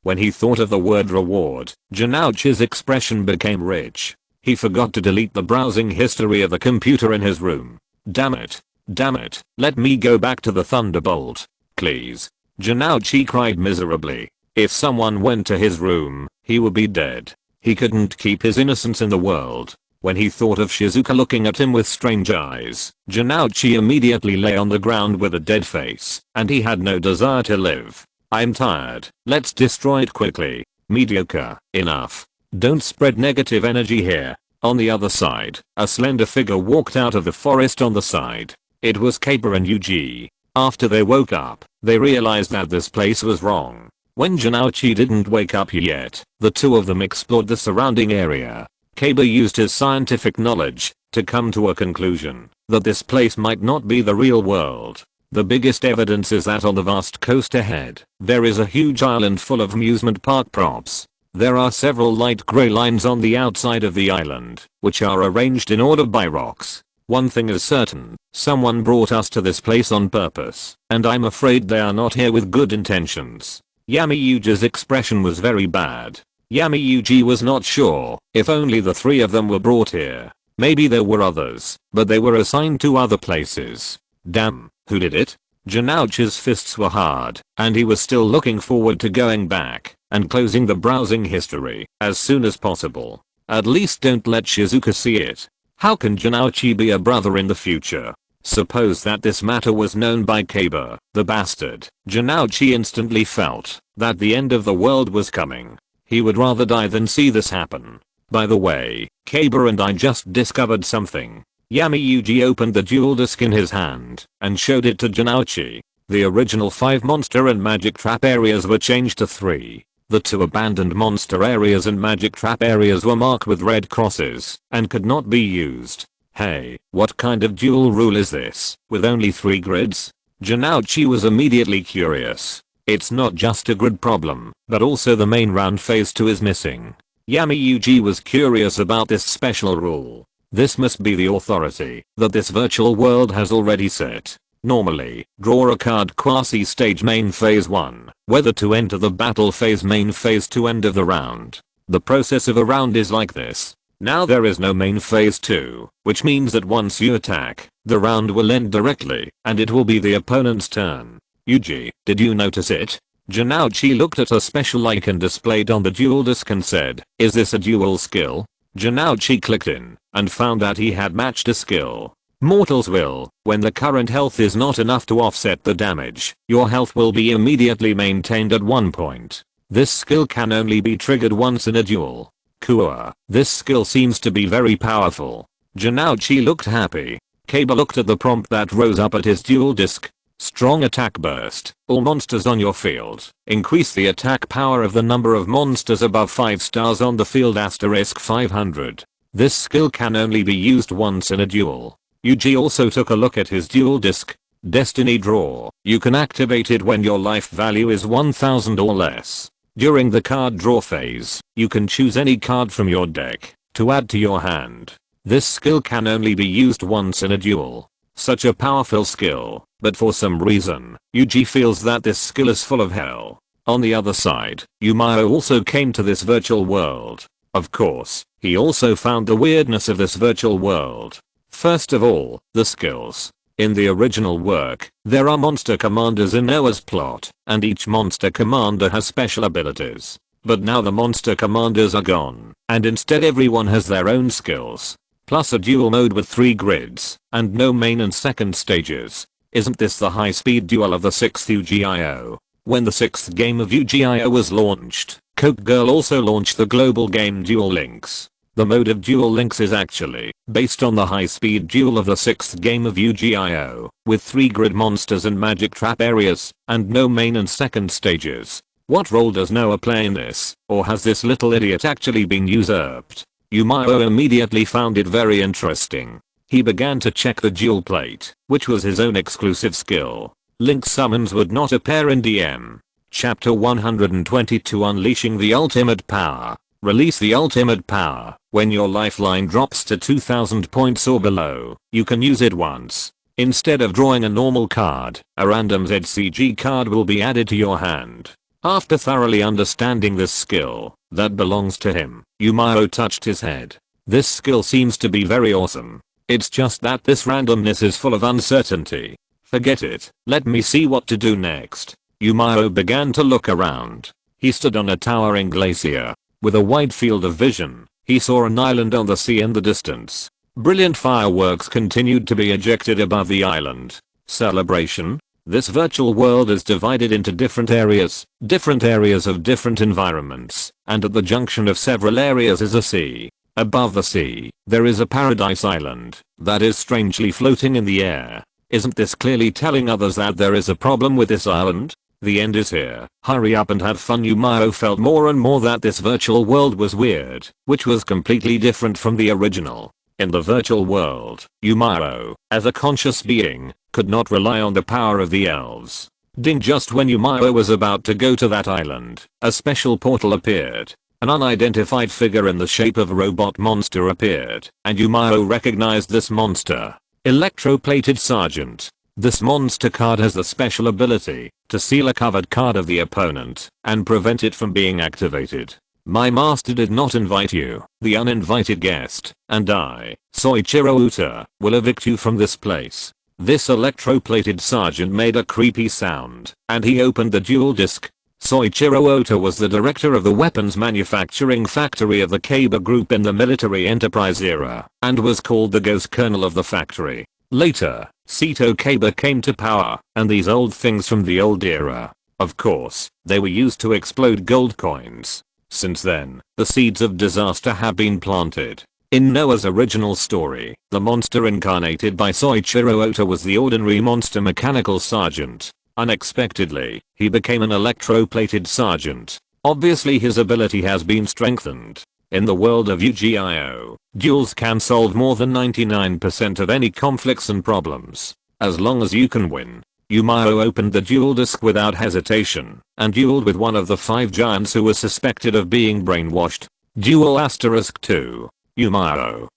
When he thought of the word reward, Janouchi's expression became rich. He forgot to delete the browsing history of the computer in his room. Damn it. Damn it. Let me go back to the Thunderbolt. Please. Janouchi cried miserably. If someone went to his room, he would be dead. He couldn't keep his innocence in the world. When he thought of Shizuka looking at him with strange eyes, Janouchi immediately lay on the ground with a dead face, and he had no desire to live. I'm tired. Let's destroy it quickly. Mediocre. Enough. Don't spread negative energy here. On the other side, a slender figure walked out of the forest on the side. It was Keiba and Yuji. After they woke up, they realized that this place was wrong. When Janouchi didn't wake up yet, the two of them explored the surrounding area. Keiba used his scientific knowledge to come to a conclusion that this place might not be the real world. The biggest evidence is that on the vast coast ahead, there is a huge island full of amusement park props. There are several light gray lines on the outside of the island, which are arranged in order by rocks. One thing is certain, someone brought us to this place on purpose, and I'm afraid they are not here with good intentions. Yami-Yuji's expression was very bad. Yami-Yuji was not sure if only the 3 of them were brought here. Maybe there were others, but they were assigned to other places. Damn, who did it? Janouchi's fists were hard, and he was still looking forward to going back and closing the browsing history as soon as possible. At least don't let Shizuka see it. How can Janouchi be a brother in the future? Suppose that this matter was known by Keiba, the bastard. Janouchi instantly felt that the end of the world was coming. He would rather die than see this happen. By the way, Keiba and I just discovered something. Yami-Yuji opened the duel disc in his hand and showed it to Janouchi. The original 5 monster and magic trap areas were changed to 3. The 2 abandoned monster areas and magic trap areas were marked with red crosses and could not be used. Hey, what kind of duel rule is this, with only 3 grids? Janouchi was immediately curious. It's not just a grid problem, but also the main round phase 2 is missing. Yami-Yuji was curious about this special rule. This must be the authority that this virtual world has already set. Normally, draw a card quasi stage main phase 1, whether to enter the battle phase main phase 2 end of the round. The process of a round is like this. Now there is no main phase 2, which means that once you attack, the round will end directly, and it will be the opponent's turn. Yuji, did you notice it? Janouchi looked at a special icon displayed on the duel disc and said, is this a duel skill? Janouchi clicked in and found that he had matched a skill. Mortals will, when the current health is not enough to offset the damage, your health will be immediately maintained at 1 point. This skill can only be triggered once in a duel. Cool. This skill seems to be very powerful. Janouchi looked happy. Keiba looked at the prompt that rose up at his duel disc. Strong attack burst. All monsters on your field. Increase the attack power of the number of monsters above 5 stars on the field * 500. This skill can only be used once in a duel. Yuji also took a look at his duel disc. Destiny Draw. You can activate it when your life value is 1000 or less. During the card draw phase, you can choose any card from your deck to add to your hand. This skill can only be used once in a duel. Such a powerful skill, but for some reason, Yuji feels that this skill is full of hell. On the other side, Miao also came to this virtual world. Of course, he also found the weirdness of this virtual world. First of all, the skills. In the original work, there are monster commanders in Noah's plot, and each monster commander has special abilities. But now the monster commanders are gone, and instead everyone has their own skills. Plus a duel mode with 3 grids, and no main and second stages. Isn't this the high-speed duel of the 6th UGIO? When the 6th game of UGIO was launched, Coke Girl also launched the global game Duel Links. The mode of Duel Links is actually based on the high-speed duel of the 6th game of UGIO, with 3 grid monsters and magic trap areas, and no main and second stages. What role does Noah play in this, or has this little idiot actually been usurped? Miao immediately found it very interesting. He began to check the duel plate, which was his own exclusive skill. Link summons would not appear in DM. Chapter 122 Unleashing the Ultimate Power. Release the ultimate power. When your lifeline drops to 2000 points or below, you can use it once. Instead of drawing a normal card, a random ZCG card will be added to your hand. After thoroughly understanding this skill that belongs to him, Miao touched his head. This skill seems to be very awesome. It's just that this randomness is full of uncertainty. Forget it, let me see what to do next. Miao began to look around. He stood on a towering glacier. With a wide field of vision, he saw an island on the sea in the distance. Brilliant fireworks continued to be ejected above the island. Celebration? This virtual world is divided into different areas of different environments, and at the junction of several areas is a sea. Above the sea, there is a paradise island that is strangely floating in the air. Isn't this clearly telling others that there is a problem with this island? The end is here. Hurry up and have fun. Miao felt more and more that this virtual world was weird, which was completely different from the original. In the virtual world, Miao, as a conscious being, could not rely on the power of the elves. Ding! Just when Miao was about to go to that island, a special portal appeared. An unidentified figure in the shape of a robot monster appeared, and Miao recognized this monster. Electroplated Sergeant. This monster card has the special ability to seal a covered card of the opponent and prevent it from being activated. My master did not invite you, the uninvited guest, and I, Soichiro Uta, will evict you from this place. This electroplated sergeant made a creepy sound, and he opened the dual disc. Soichiro Ota was the director of the weapons manufacturing factory of the Kaba Group in the military enterprise era, and was called the ghost colonel of the factory. Later, Seto Kaba came to power, and these old things from the old era. Of course, they were used to explode gold coins. Since then, the seeds of disaster have been planted. In Noah's original story, the monster incarnated by Soichiro Ota was the ordinary monster mechanical sergeant. Unexpectedly, he became an electroplated sergeant. Obviously his ability has been strengthened. In the world of UGIO, duels can solve more than 99% of any conflicts and problems. As long as you can win. Miao opened the duel disc without hesitation, and dueled with one of the 5 giants who was suspected of being brainwashed. Duel *2. Miao.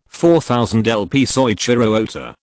4000 LP Soichiro Ota.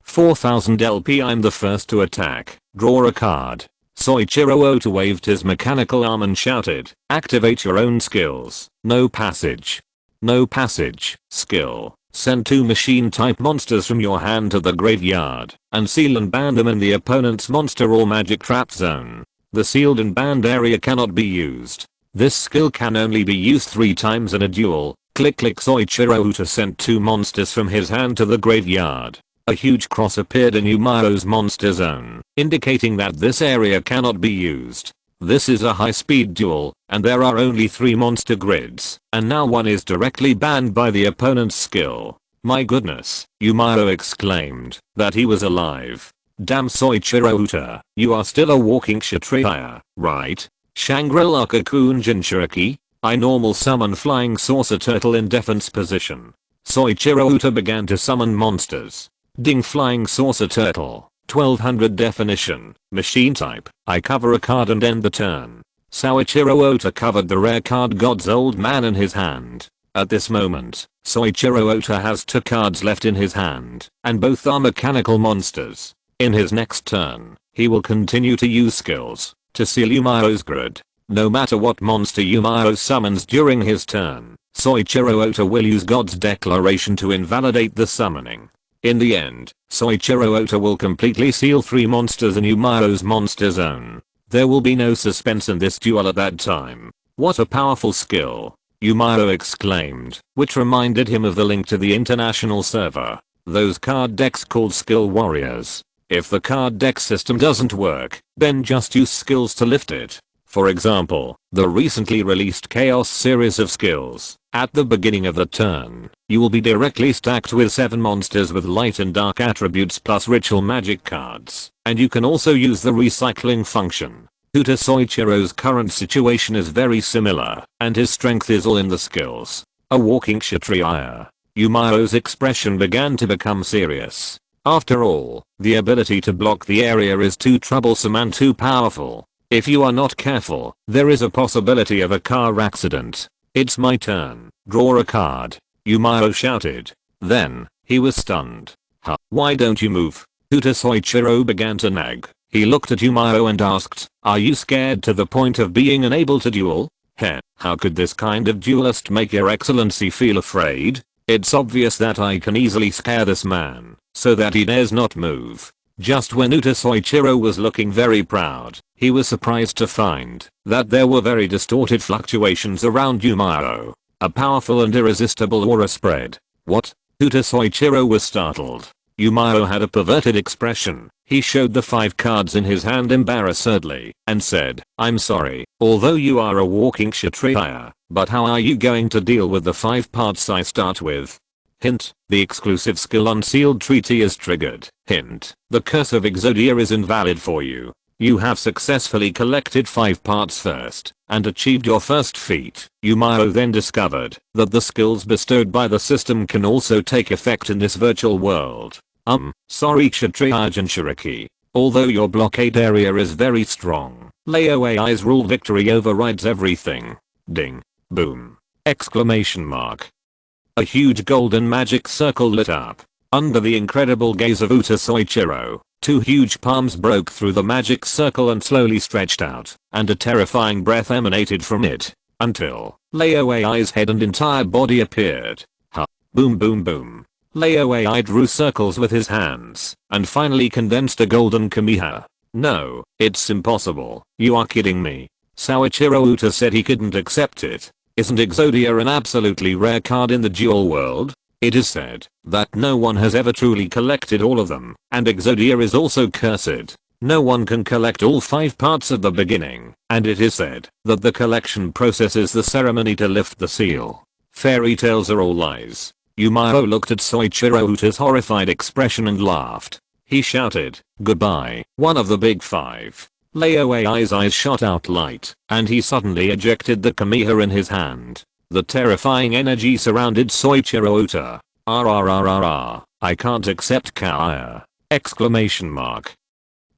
4000 LP. I'm the first to attack. Draw a card. Soichiro Ota waved his mechanical arm and shouted, activate your own skills. No passage. No passage. Skill. Send 2 machine type monsters from your hand to the graveyard, and seal and ban them in the opponent's monster or magic trap zone. The sealed and banned area cannot be used. This skill can only be used 3 times in a duel. Click. Soichiro Ota sent 2 monsters from his hand to the graveyard. A huge cross appeared in Miao's monster zone, indicating that this area cannot be used. This is a high-speed duel, and there are only 3 monster grids, and now one is directly banned by the opponent's skill. My goodness, Miao exclaimed that he was alive. Damn Soichiro Ota, you are still a walking Kshatriya, right? Shangri-La Cocoon Jinchuriki? I normal summon flying saucer turtle in defense position. Soichiro Ota began to summon monsters. Ding! Flying saucer turtle. 1200 definition. Machine type. I cover a card and end the turn. Soichiro Ota covered the rare card God's Old Man in his hand. At this moment, Soichiro Ota has 2 cards left in his hand, and both are mechanical monsters. In his next turn, he will continue to use skills to seal Miao's grid. No matter what monster Miao summons during his turn, Soichiro Ota will use God's Declaration to invalidate the summoning. In the end, Soichiro Ota will completely seal 3 monsters in Miao's monster zone. There will be no suspense in this duel at that time. What a powerful skill, Miao exclaimed, which reminded him of the link to the international server. Those card decks called skill warriors. If the card deck system doesn't work, then just use skills to lift it. For example, the recently released Chaos series of skills. At the beginning of the turn, you will be directly stacked with 7 monsters with light and dark attributes plus ritual magic cards, and you can also use the recycling function. Uta Soichiro's current situation is very similar, and his strength is all in the skills. A walking Kshatriya. Miao's expression began to become serious. After all, the ability to block the area is too troublesome and too powerful. If you are not careful, there is a possibility of a car accident. It's my turn. Draw a card. Miao shouted. Then, he was stunned. Huh? Why don't you move? Uta Soichiro began to nag. He looked at Miao and asked, are you scared to the point of being unable to duel? Heh, how could this kind of duelist make your excellency feel afraid? It's obvious that I can easily scare this man, so that he dares not move. Just when Uta Soichiro was looking very proud, he was surprised to find that there were very distorted fluctuations around Miao. A powerful and irresistible aura spread. What? Uta Soichiro was startled. Miao had a perverted expression. He showed the 5 cards in his hand embarrassedly and said, I'm sorry, although you are a walking Kshatriya, but how are you going to deal with the 5 parts I start with? Hint, the exclusive skill Unsealed Treaty is triggered. Hint, the curse of Exodia is invalid for you. You have successfully collected 5 parts first and achieved your first feat. Miao then discovered that the skills bestowed by the system can also take effect in this virtual world. Sorry Kshatriya Jinchuriki. Although your blockade area is very strong, Laoai's rule victory overrides everything. Ding. Boom. Exclamation mark. A huge golden magic circle lit up. Under the incredible gaze of Uta Soichiro, 2 huge palms broke through the magic circle and slowly stretched out, and a terrifying breath emanated from it, until Laoai's head and entire body appeared. Ha. Boom boom boom. Laoai drew circles with his hands, and finally condensed a golden Kamiha. No, it's impossible. You are kidding me. Soichiro Uta said he couldn't accept it. Isn't Exodia an absolutely rare card in the duel world? It is said that no one has ever truly collected all of them, and Exodia is also cursed. No one can collect all 5 parts at the beginning, and it is said that the collection process is the ceremony to lift the seal. Fairy tales are all lies. Miao looked at Soichiro Uta's horrified expression and laughed. He shouted, goodbye, one of the big 5. Laoai's eyes shot out light, and he suddenly ejected the Kamiha in his hand. The terrifying energy surrounded Soichiro Uta. I can't accept Kaya! Exclamation mark.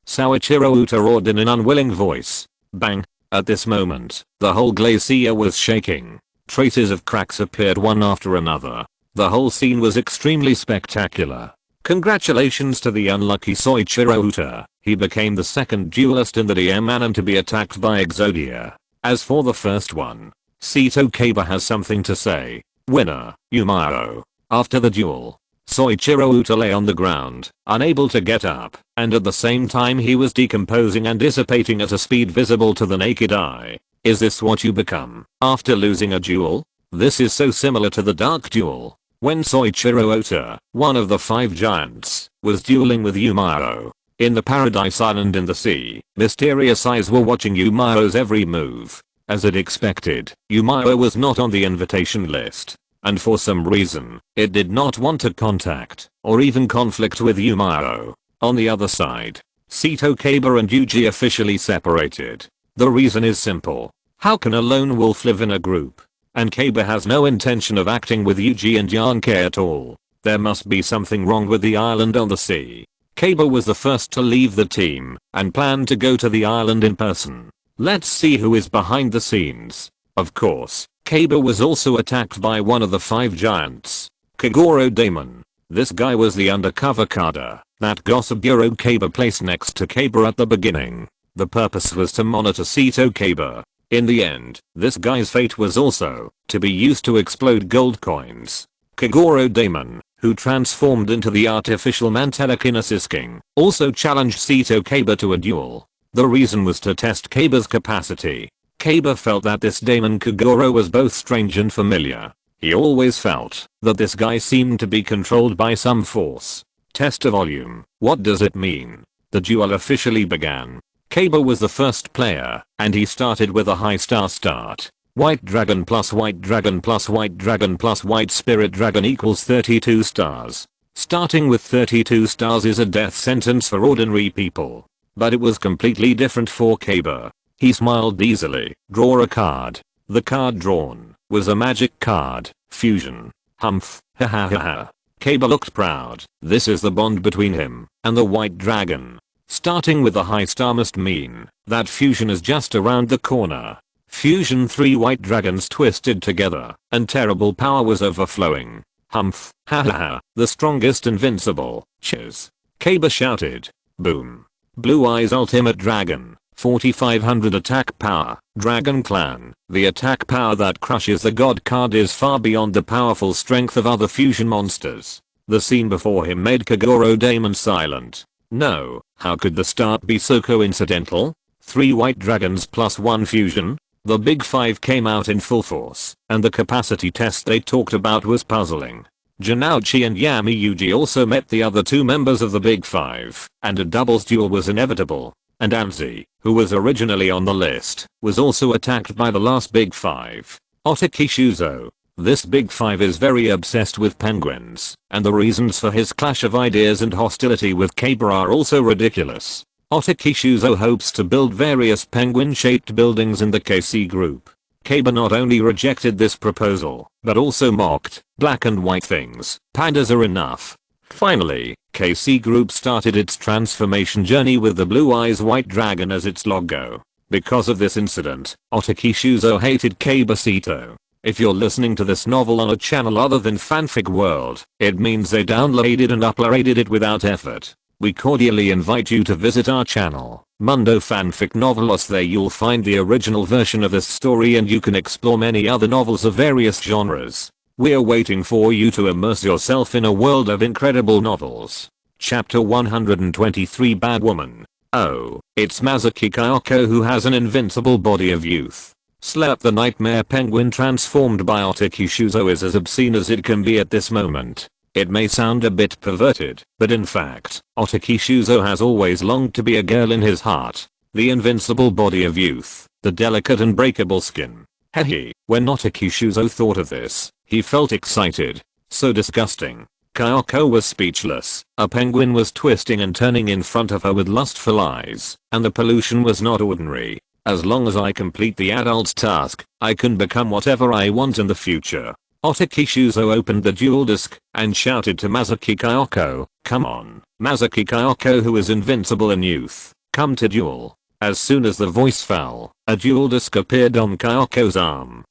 Soichiro Uta roared in an unwilling voice. Bang! At this moment, the whole glacier was shaking. Traces of cracks appeared one after another. The whole scene was extremely spectacular. Congratulations to the unlucky Soichiro Uta. He became the 2nd duelist in the DM Anon to be attacked by Exodia. As for the first one, Sito Kaba has something to say. Winner, Miao. After the duel, Soichiro Uta lay on the ground, unable to get up, and at the same time he was decomposing and dissipating at a speed visible to the naked eye. Is this what you become after losing a duel? This is so similar to the Dark Duel. When Soichiro Uta, one of the 5 giants, was dueling with Miao. In the Paradise Island in the sea, mysterious eyes were watching Miao's every move. As it expected, Miao was not on the invitation list, and for some reason, it did not want to contact, or even conflict with Miao. On the other side, Sito Kaba and Yuji officially separated. The reason is simple. How can a lone wolf live in a group? And Kaba has no intention of acting with Yuji and Yankee at all. There must be something wrong with the island on the sea. Kaba was the first to leave the team, and planned to go to the island in person. Let's see who is behind the scenes. Of course, Kaba was also attacked by one of the 5 giants. Kagoro Daemon. This guy was the undercover carder that Gossip Bureau Kaba placed next to Kaba at the beginning. The purpose was to monitor Sito Kaba. In the end, this guy's fate was also to be used to explode gold coins. Kagoro Daemon, who transformed into the artificial man Telekinesis King, also challenged Sito Kaba to a duel. The reason was to test Kaba's capacity. Kaba felt that this Damon Kagoro was both strange and familiar. He always felt that this guy seemed to be controlled by some force. Test of volume. What does it mean? The duel officially began. Kaba was the first player, and he started with a high star start. White dragon plus white dragon plus white dragon plus white spirit dragon equals 32 stars. Starting with 32 stars is a death sentence for ordinary people. But it was completely different for Kaba. He smiled easily. Draw a card. The card drawn was a magic card. Fusion. Humph. Ha ha ha ha. Kaba looked proud. This is the bond between him and the white dragon. Starting with the high star must mean that fusion is just around the corner. Fusion. 3 white dragons twisted together and terrible power was overflowing. Humph. Ha ha ha. The strongest invincible. Cheers. Kaba shouted. Boom. Blue Eyes Ultimate Dragon. 4500 attack power. Dragon Clan. The attack power that crushes the god card is far beyond the powerful strength of other fusion monsters. The scene before him made Kagoro Damon silent. No, how could the start be so coincidental? 3 white dragons plus 1 fusion? The big 5 came out in full force, and the capacity test they talked about was puzzling. Janouchi and Yami Yuji also met the other 2 members of the big 5, and a doubles duel was inevitable. And Anzi, who was originally on the list, was also attacked by the last big 5. Otaki Shuzo. This big 5 is very obsessed with penguins, and the reasons for his clash of ideas and hostility with Kaba are also ridiculous. Otaki Shuzo hopes to build various penguin-shaped buildings in the KC group. Kaba not only rejected this proposal, but also mocked, black and white things, pandas are enough. Finally, KC Group started its transformation journey with the Blue Eyes White Dragon as its logo. Because of this incident, Otaki Shuzo hated Kaba Sito. If you're listening to this novel on a channel other than Fanfic World, it means they downloaded and uploaded it without effort. We cordially invite you to visit our channel, Mundo Fanfic Novelos. There you'll find the original version of this story and you can explore many other novels of various genres. We're waiting for you to immerse yourself in a world of incredible novels. Chapter 123 Bad Woman. Oh, it's Mazuki Kyoko who has an invincible body of youth. Slap the nightmare penguin transformed by Otaki Shuzo is as obscene as it can be at this moment. It may sound a bit perverted, but in fact, Otaki Shuzo has always longed to be a girl in his heart. The invincible body of youth, the delicate and breakable skin. Hehe, when Otaki Shuzo thought of this, he felt excited. So disgusting. Kyoko was speechless. A penguin was twisting and turning in front of her with lustful eyes, and the pollution was not ordinary. As long as I complete the adult's task, I can become whatever I want in the future. Otaki Shuzo opened the duel disc and shouted to Mazuki Kyoko, come on, Mazuki Kyoko who is invincible in youth, come to duel. As soon as the voice fell, a duel disc appeared on Kyoko's arm.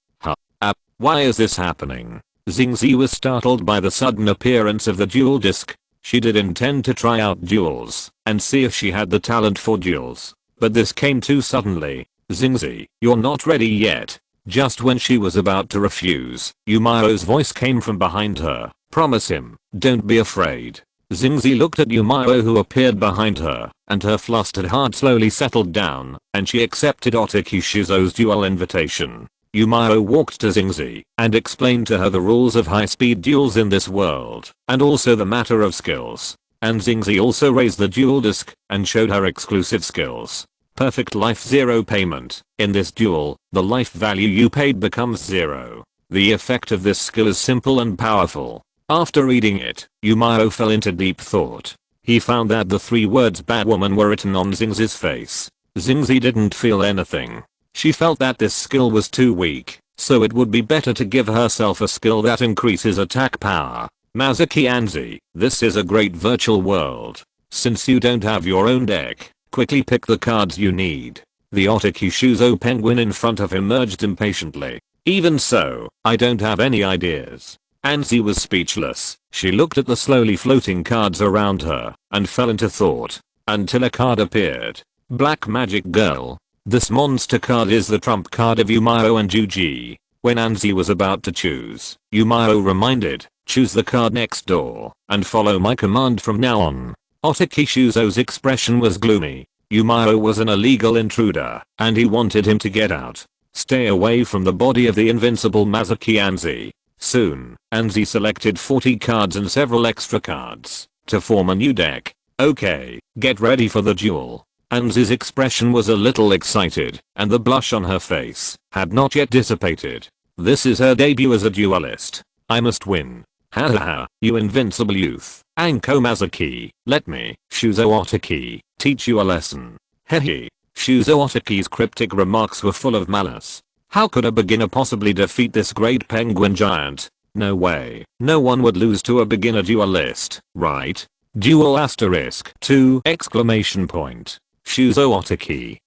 Why is this happening? Xingzi was startled by the sudden appearance of the duel disc. She did intend to try out duels and see if she had the talent for duels. But this came too suddenly. Xingzi, you're not ready yet. Just when she was about to refuse, Yumao's voice came from behind her. Promise him, don't be afraid. Xingzi looked at Yumao who appeared behind her, and her flustered heart slowly settled down, and she accepted Otaki Shuzo's duel invitation. Yumao walked to Xingzi and explained to her the rules of high-speed duels in this world, and also the matter of skills. And Xingzi also raised the duel disc and showed her exclusive skills. Perfect life 0 payment. In this duel, the life value you paid becomes 0. The effect of this skill is simple and powerful. After reading it, Yumao fell into deep thought. He found that the 3 words bad woman were written on Xingzi's face. Xingzi didn't feel anything. She felt that this skill was too weak, so it would be better to give herself a skill that increases attack power. Mazuki Anzi, this is a great virtual world. Since you don't have your own deck, quickly pick the cards you need. The Otaki Shuzo penguin in front of him urged impatiently. Even so, I don't have any ideas. Anzi was speechless. She looked at the slowly floating cards around her and fell into thought. Until a card appeared. Black Magic Girl. This monster card is the trump card of Yumao and Yuji. When Anzi was about to choose, Yumao reminded, choose the card next door and follow my command from now on. Otaki Shuzo's expression was gloomy. Yumao was an illegal intruder and he wanted him to get out. Stay away from the body of the invincible Mazuki Anzi. Soon, Anzi selected 40 cards and several extra cards to form a new deck. Okay, get ready for the duel. Anzi's expression was a little excited, and the blush on her face had not yet dissipated. This is her debut as a duelist. I must win. Ha ha ha, you invincible youth. Anko Mazuki, let me, Shuzo Otaki, teach you a lesson. Hehe. Shuzo Otaki's cryptic remarks were full of malice. How could a beginner possibly defeat this great penguin giant? No way. No one would lose to a beginner duelist, right? Duel asterisk 2 exclamation point. Shuzo Otaki.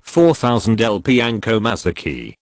4000 LP Anko Mazuki.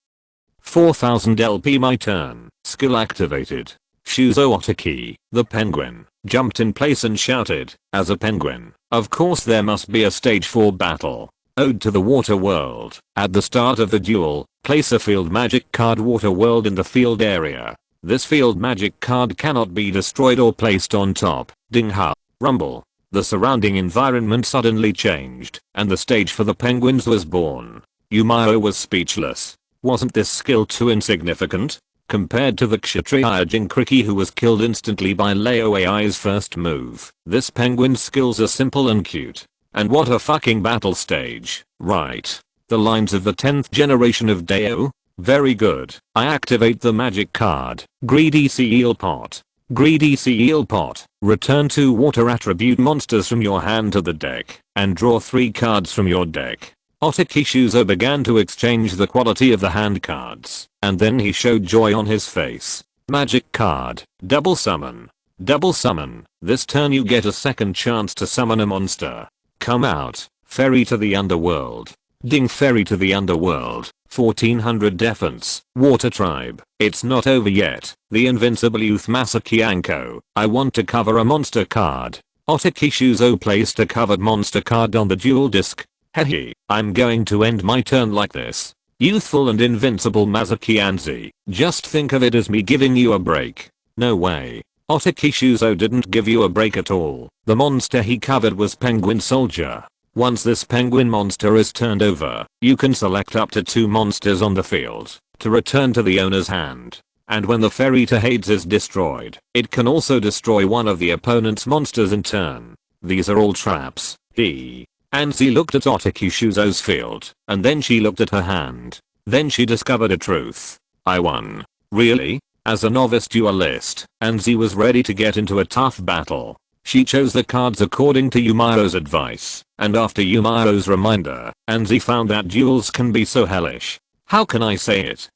4000 LP my turn. Skill activated. Shuzo Otaki, the penguin, jumped in place and shouted, as a penguin, of course there must be a stage 4 battle. Ode to the water world. At the start of the duel, place a field magic card water world in the field area. This field magic card cannot be destroyed or placed on top. Ding ha. Rumble. The surrounding environment suddenly changed, and the stage for the penguins was born. Miao was speechless. Wasn't this skill too insignificant? Compared to the Kshatriya Jinkriki who was killed instantly by Leo AI's first move, this penguin's skills are simple and cute. And what a fucking battle stage, right? The lines of the 10th generation of Deo? Very good. I activate the magic card, Greedy Sea Eel Pot. Greedy Sea Eel Pot. Return 2 water attribute monsters from your hand to the deck, and draw 3 cards from your deck. Otaki Shuzo began to exchange the quality of the hand cards, and then he showed joy on his face. Magic card, double summon. Double summon. This turn you get a second chance to summon a monster. Come out, ferry to the underworld. Ding ferry to the underworld. 1400 defense. Water tribe. It's not over yet. The invincible youth Mazuki Anko. I want to cover a monster card. Otaki Shuzo placed a covered monster card on the duel disc. Hehe, I'm going to end my turn like this. Youthful and invincible Mazuki Anzi. Just think of it as me giving you a break. No way. Otaki Shuzo didn't give you a break at all. The monster he covered was Penguin Soldier. Once this penguin monster is turned over, you can select up to 2 monsters on the field to return to the owner's hand. And when the ferry to Hades is destroyed, it can also destroy one of the opponent's monsters in turn. These are all traps. Anzi looked at Otaki Shuzo's field, and then she looked at her hand. Then she discovered a truth. I won. Really? As a novice duelist, Anzi was ready to get into a tough battle. She chose the cards according to Yumao's advice, and after Yumao's reminder, Anzi found that duels can be so hellish. How can I say it?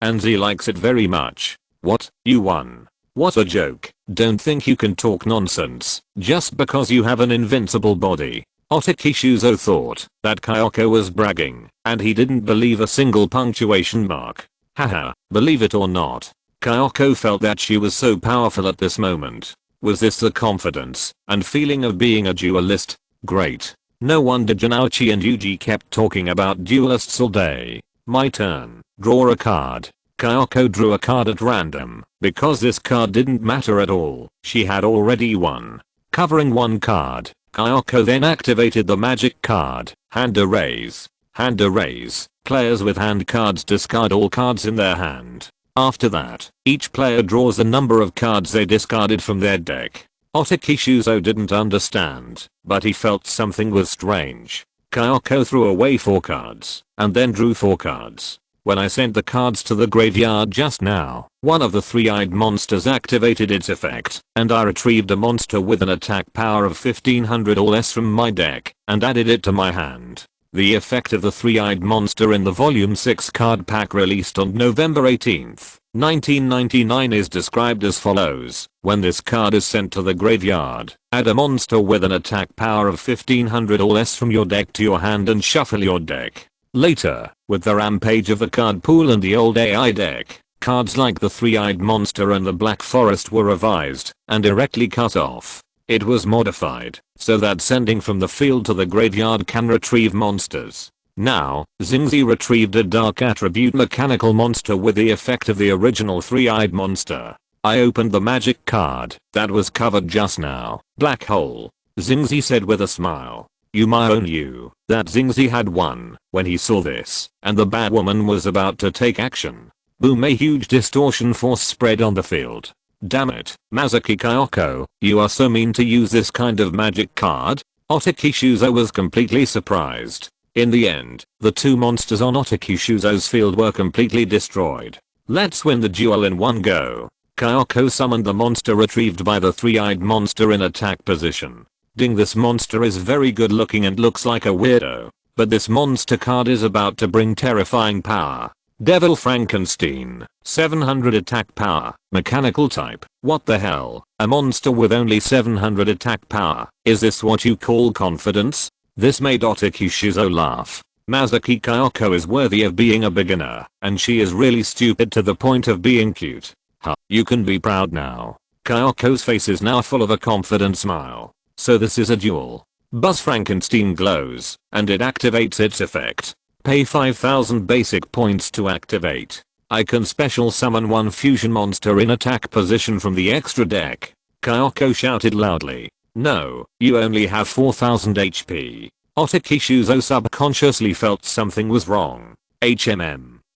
Anzi likes it very much. What? You won? What a joke. Don't think you can talk nonsense, just because you have an invincible body. Otaki Shuzo thought that Kyoko was bragging, and he didn't believe a single punctuation mark. Haha, believe it or not, Kyoko felt that she was so powerful at this moment. Was this the confidence and feeling of being a duelist? Great. No wonder Janouchi and Yuji kept talking about duelists all day. My turn. Draw a card. Kyoko drew a card at random, because this card didn't matter at all. She had already won. Covering one card, Kyoko then activated the magic card, Hand Erase. Hand Erase. Players with hand cards discard all cards in their hand. After that, each player draws the number of cards they discarded from their deck. Otaki Shuzo didn't understand, but he felt something was strange. Kyoko threw away 4 cards, and then drew 4 cards. When I sent the cards to the graveyard just now, one of the 3-eyed monsters activated its effect, and I retrieved a monster with an attack power of 1500 or less from my deck, and added it to my hand. The effect of the 3-eyed monster in the Volume 6 card pack released on November 18, 1999 is described as follows. When this card is sent to the graveyard, add a monster with an attack power of 1500 or less from your deck to your hand and shuffle your deck. Later, with the rampage of the card pool and the old AI deck, cards like the 3-eyed monster and the Black Forest were revised and directly cut off. It was modified so that sending from the field to the graveyard can retrieve monsters. Now, Xingzi retrieved a dark attribute mechanical monster with the effect of the original 3-eyed monster. I opened the magic card that was covered just now. Black hole. Xingzi said with a smile. You Miao knew that Zingzi had won when he saw this, and the bad woman was about to take action. Boom, a huge distortion force spread on the field. Damn it, Mazuki Kyoko, you are so mean to use this kind of magic card? Otakishuzo was completely surprised. In the end, the two monsters on Otakishuzo's field were completely destroyed. Let's win the duel in one go. Kyoko summoned the monster retrieved by the three-eyed monster in attack position. Ding, this monster is very good looking and looks like a weirdo. But this monster card is about to bring terrifying power. Devil Frankenstein, 700 attack power, mechanical type. What the hell? A monster with only 700 attack power. Is this what you call confidence? This made Otakishuzo laugh. Mazuki Kyoko is worthy of being a beginner, and she is really stupid to the point of being cute. Huh, you can be proud now. Kyoko's face is now full of a confident smile. So this is a duel. Buzz Frankenstein glows, and it activates its effect. Pay 5000 basic points to activate. I can special summon one fusion monster in attack position from the extra deck. Kyoko shouted loudly. No, you only have 4000 HP. Otakishuzo subconsciously felt something was wrong.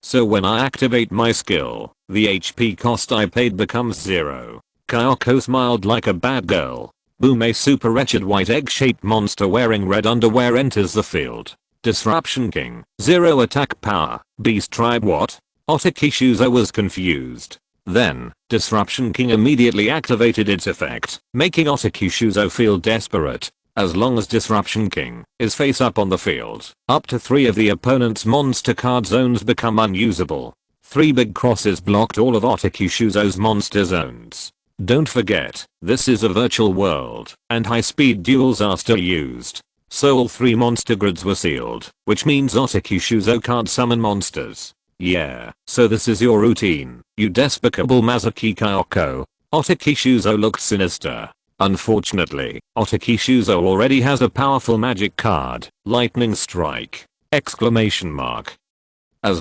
So when I activate my skill, the HP cost I paid becomes 0. Kyoko smiled like a bad girl. Boom, a super wretched white egg-shaped monster wearing red underwear enters the field. Disruption King, 0 attack power, beast tribe what? Otakishuzo was confused. Then, Disruption King immediately activated its effect, making Otakishuzo feel desperate. As long as Disruption King is face up on the field, up to 3 of the opponent's monster card zones become unusable. 3 big crosses blocked all of Otakishuzo's monster zones. Don't forget, this is a virtual world, and high-speed duels are still used. So all 3 monster grids were sealed, which means Otakishuzo can't summon monsters. Yeah, so this is your routine, you despicable Mazuki Kyoko. Otakishuzo looked sinister. Unfortunately, Otakishuzo already has a powerful magic card, Lightning Strike! As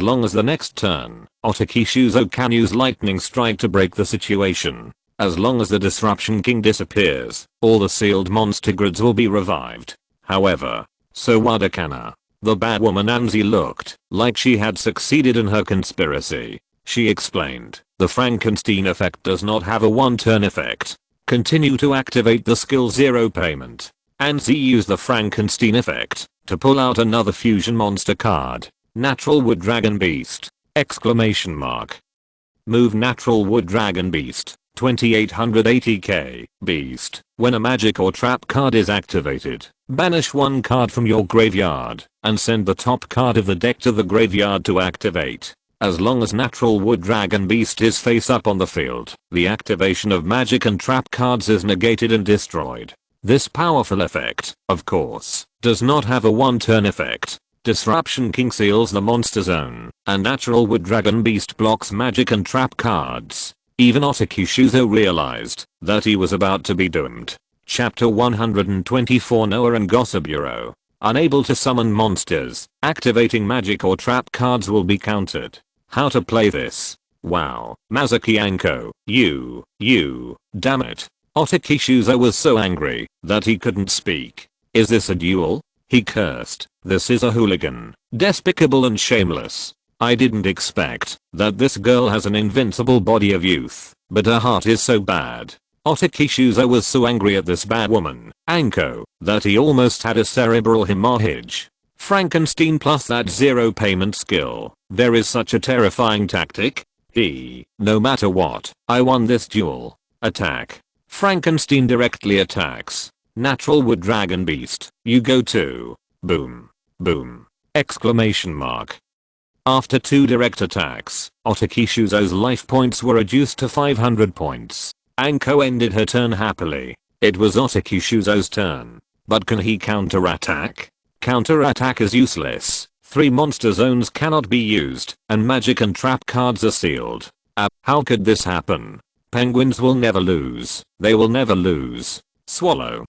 long as the next turn, Otakishuzo can use Lightning Strike to break the situation. As long as the Disruption King disappears, all the sealed monster grids will be revived. However, so Wadakana. The bad woman Anzi looked like she had succeeded in her conspiracy. She explained, the Frankenstein effect does not have a one-turn effect. Continue to activate the skill 0 payment. Anzi used the Frankenstein effect to pull out another fusion monster card. Natural Wood Dragon Beast! Move Natural Wood Dragon Beast. 2880k, Beast. When a magic or trap card is activated, banish one card from your graveyard, and send the top card of the deck to the graveyard to activate. As long as Natural Wood Dragon Beast is face up on the field, the activation of magic and trap cards is negated and destroyed. This powerful effect, of course, does not have a one-turn effect. Disruption King seals the monster zone, and Natural Wood Dragon Beast blocks magic and trap cards. Even Otakishuzo realized that he was about to be doomed. Chapter 124 Noah and Gossip Bureau. Unable to summon monsters, activating magic or trap cards will be countered. How to play this? Wow, Mazuki Anko, damn it. Otakishuzo was so angry that he couldn't speak. Is this a duel? He cursed. This is a hooligan. Despicable and shameless. I didn't expect that this girl has an invincible body of youth, but her heart is so bad. Otakishuzo was so angry at this bad woman, Anko, that he almost had a cerebral hemorrhage. Frankenstein plus that 0 payment skill. There is such a terrifying tactic. No matter what, I won this duel. Attack. Frankenstein directly attacks. Natural Wood Dragon Beast, you go too. Boom. Boom. After 2 direct attacks, Otakishuzo's life points were reduced to 500 points. Anko ended her turn happily. It was Otakishuzo's turn. But can he counterattack? Counterattack is useless. 3 monster zones cannot be used, and magic and trap cards are sealed. How could this happen? Penguins will never lose. They will never lose. Swallow,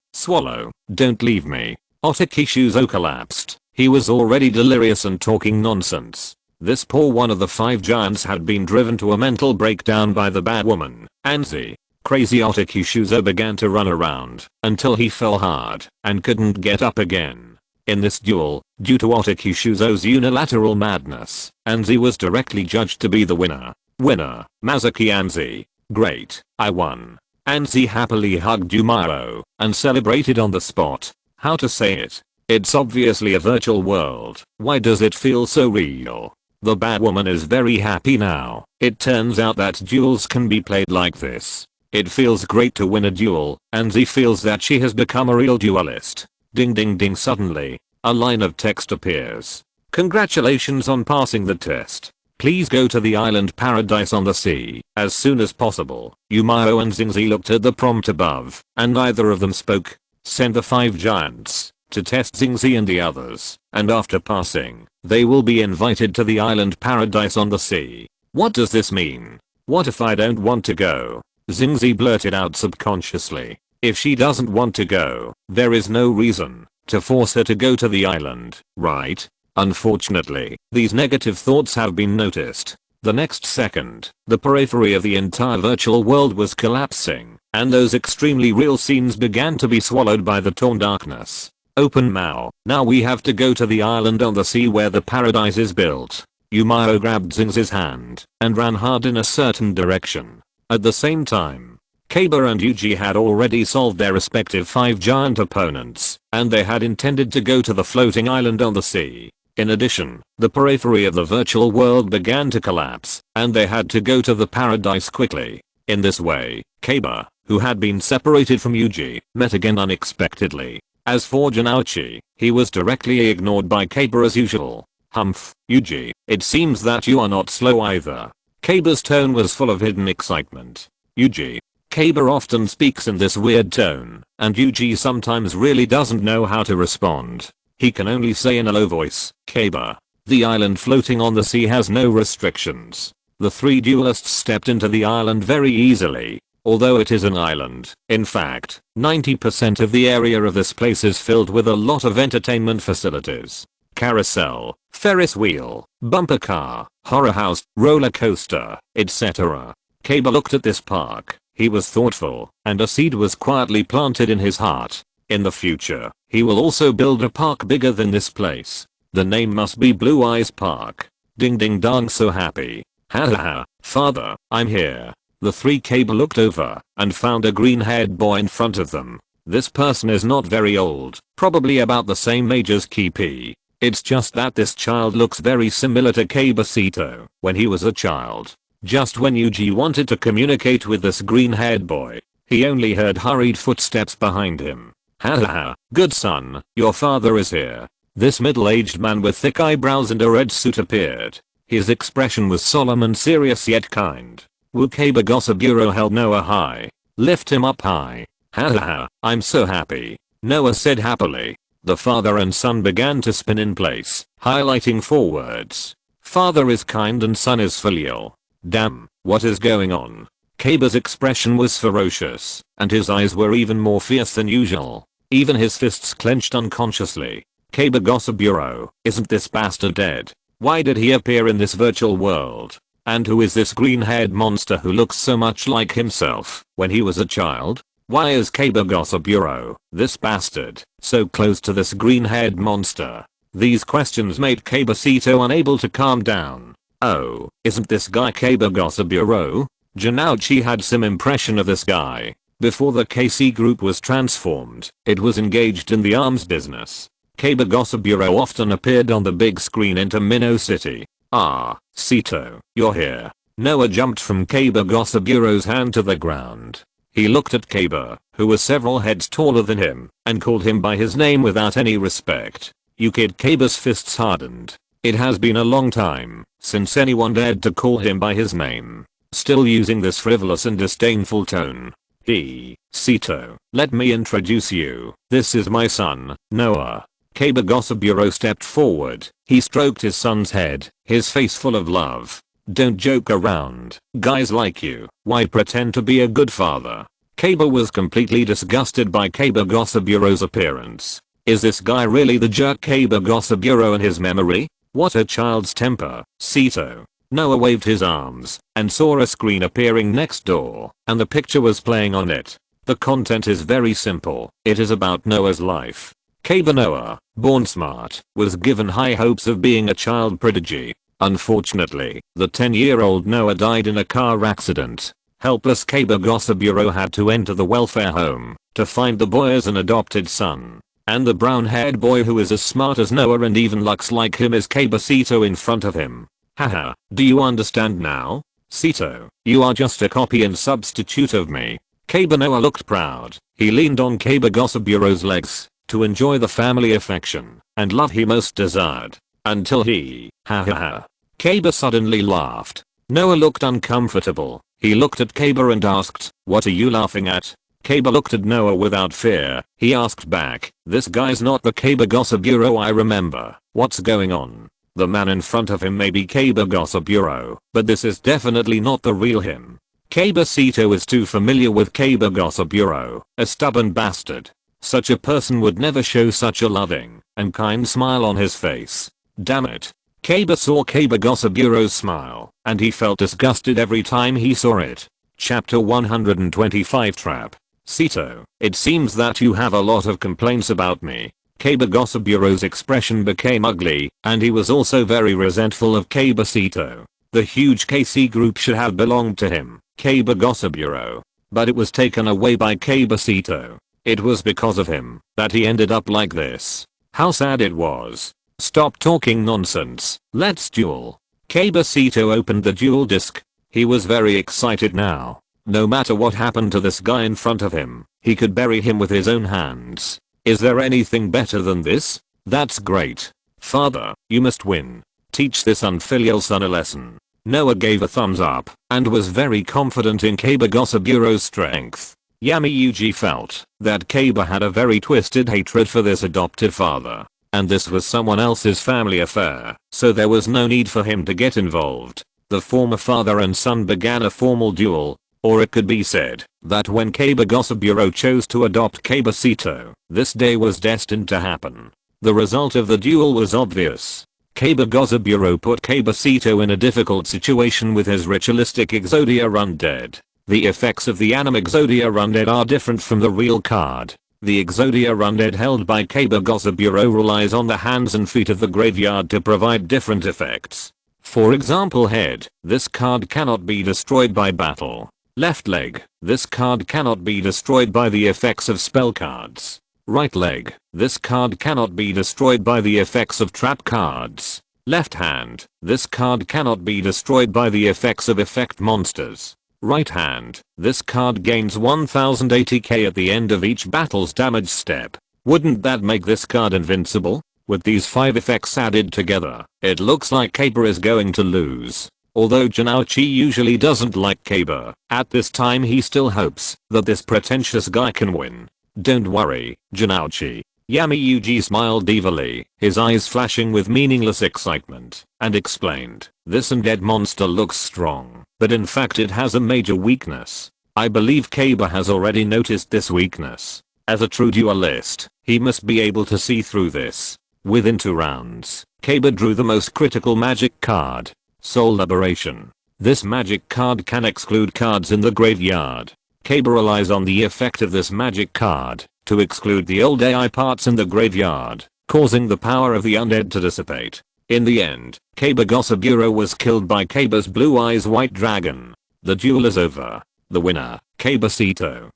don't leave me. Otakishuzo collapsed. He was already delirious and talking nonsense. This poor one of the 5 giants had been driven to a mental breakdown by the bad woman, Anzi. Crazy Otakishuzo began to run around until he fell hard and couldn't get up again. In this duel, due to Otaki Shuzo's unilateral madness, Anzi was directly judged to be the winner. Winner, Mazuki Anzi. Great, I won. Anzi happily hugged Miao and celebrated on the spot. How to say it? It's obviously a virtual world. Why does it feel so real? The bad woman is very happy now. It turns out that duels can be played like this. It feels great to win a duel, and she feels that she has become a real duelist. Ding ding ding, suddenly, a line of text appears. Congratulations on passing the test. Please go to the island Paradise on the Sea as soon as possible. Miao and Xingzi looked at the prompt above, and neither of them spoke. Send the 5 giants to test Xingzi and the others, and after passing, they will be invited to the island Paradise on the Sea. What does this mean? What if I don't want to go? Xingzi blurted out subconsciously. If she doesn't want to go, there is no reason to force her to go to the island, right? Unfortunately, these negative thoughts have been noticed. The next second, the periphery of the entire virtual world was collapsing, and those extremely real scenes began to be swallowed by the torn darkness. Open Mao. Now we have to go to the island on the sea where the paradise is built. Miao grabbed Xingzi's hand and ran hard in a certain direction. At the same time, Kaba and Yuji had already solved their respective 5 giant opponents, and they had intended to go to the floating island on the sea. In addition, the periphery of the virtual world began to collapse, and they had to go to the paradise quickly. In this way, Kaba, who had been separated from Yuji, met again unexpectedly. As for Janouchi, he was directly ignored by Kaba as usual. Humph, Yuji, it seems that you are not slow either. Kaba's tone was full of hidden excitement. Yuji. Kaba often speaks in this weird tone, and Yuji sometimes really doesn't know how to respond. He can only say in a low voice, Kaba. The island floating on the sea has no restrictions. The 3 duelists stepped into the island very easily. Although it is an island, in fact, 90% of the area of this place is filled with a lot of entertainment facilities. Carousel, Ferris wheel, bumper car, horror house, roller coaster, etc. Kaba looked at this park. He was thoughtful, and a seed was quietly planted in his heart. In the future, he will also build a park bigger than this place. The name must be Blue Eyes Park. Ding ding dong, so happy. Ha ha ha, father, I'm here. The 3 Kaba looked over and found a green-haired boy in front of them. This person is not very old, probably about the same age as Kipi. It's just that this child looks very similar to Kaba Sito when he was a child. Just when Yuji wanted to communicate with this green-haired boy, he only heard hurried footsteps behind him. Ha ha ha, good son, your father is here. This middle-aged man with thick eyebrows and a red suit appeared. His expression was solemn and serious yet kind. Kaba Gosaburo held Noah high. Lift him up high. Ha ha ha, I'm so happy. Noah said happily. The father and son began to spin in place, highlighting 4 words. Father is kind and son is filial. Damn, what is going on? Kaba's expression was ferocious, and his eyes were even more fierce than usual. Even his fists clenched unconsciously. Kaba Gosaburo, isn't this bastard dead? Why did he appear in this virtual world? And who is this green-haired monster who looks so much like himself when he was a child? Why is Kaba Gosaburo, this bastard, so close to this green-haired monster? These questions made Kaba Sito unable to calm down. Oh, isn't this guy Kaba Gosaburo? Janouchi had some impression of this guy. Before the KC group was transformed, it was engaged in the arms business. Kaba Gosaburo often appeared on the big screen into Minnow City. Ah, Sito, you're here. Noah jumped from Kaba Gosaburo's hand to the ground. He looked at Kaba, who was several heads taller than him, and called him by his name without any respect. You kid. Kaba's fists hardened. It has been a long time since anyone dared to call him by his name. Still using this frivolous and disdainful tone. Sito, let me introduce you. This is my son, Noah. Kaba Gosaburo stepped forward. He stroked his son's head, his face full of love. Don't joke around. Guys like you, why pretend to be a good father? Kaba was completely disgusted by Kaba Gosaburo's appearance. Is this guy really the jerk Kaba Gosaburo in his memory? What a child's temper, Sito. Noah waved his arms and saw a screen appearing next door, and the picture was playing on it. The content is very simple. It is about Noah's life. Kaba Noah, born smart, was given high hopes of being a child prodigy. Unfortunately, the 10-year-old Noah died in a car accident. Helpless Kaba Gossiburo had to enter the welfare home to find the boy as an adopted son. And the brown-haired boy who is as smart as Noah and even looks like him is Kaba Sito in front of him. Haha, do you understand now? Sito, you are just a copy and substitute of me. Kaba Noah looked proud. He leaned on Kaba Gossiburo's legs to enjoy the family affection and love he most desired. Until he, Kaba suddenly laughed. Noah looked uncomfortable. He looked at Kaba and asked, "What are you laughing at?" Kaba looked at Noah without fear. He asked back, "This guy's not the Kaba Gossiburo I remember. What's going on?" The man in front of him may be Kaba Gossiburo, but this is definitely not the real him. Kaba Sito is too familiar with Kaba Gossiburo, a stubborn bastard. Such a person would never show such a loving and kind smile on his face. Damn it. Kaba saw Kaba Gossiburo's smile, and he felt disgusted every time he saw it. Chapter 125 Trap. Sito, it seems that you have a lot of complaints about me. Kaba Gossiburo's expression became ugly, and he was also very resentful of Kaba Sito. The huge KC group should have belonged to him, Kaba Gossiburo. But it was taken away by Kaba Sito. It was because of him that he ended up like this. How sad it was. Stop talking nonsense. Let's duel. Kaba Sito opened the duel disc. He was very excited now. No matter what happened to this guy in front of him, he could bury him with his own hands. Is there anything better than this? That's great. Father, you must win. Teach this unfilial son a lesson. Noah gave a thumbs up and was very confident in Kaba Gossiburo's strength. Yami Yuji felt that Kaba had a very twisted hatred for this adopted father. And this was someone else's family affair, so there was no need for him to get involved. The former father and son began a formal duel. Or it could be said that when Kaba Gossiburo chose to adopt Kaba Sito, this day was destined to happen. The result of the duel was obvious. Kaba Gossiburo put Kaba Sito in a difficult situation with his ritualistic Exodia Undead. The effects of the anime Exodia Undead are different from the real card. The Exodia Undead held by Kaba Gossiburo relies on the hands and feet of the graveyard to provide different effects. For example, head, this card cannot be destroyed by battle. Left leg, this card cannot be destroyed by the effects of spell cards. Right leg, this card cannot be destroyed by the effects of trap cards. Left hand, this card cannot be destroyed by the effects of effect monsters. Right hand, this card gains 1080k at the end of each battle's damage step. Wouldn't that make this card invincible? With these 5 effects added together, it looks like Kaba is going to lose. Although Janouchi usually doesn't like Kaba, at this time he still hopes that this pretentious guy can win. Don't worry, Janouchi. Yami Yuji smiled evilly, his eyes flashing with meaningless excitement, and explained, "This undead monster looks strong, but in fact it has a major weakness. I believe Kaba has already noticed this weakness. As a true duelist, he must be able to see through this." Within 2 rounds, Kaba drew the most critical magic card, Soul Liberation. This magic card can exclude cards in the graveyard. Kaba relies on the effect of this magic card to exclude the old AI parts in the graveyard, causing the power of the undead to dissipate. In the end, Kaba Gossiburo was killed by Kaba's Blue Eyes White Dragon. The duel is over. The winner, Kaba Sito.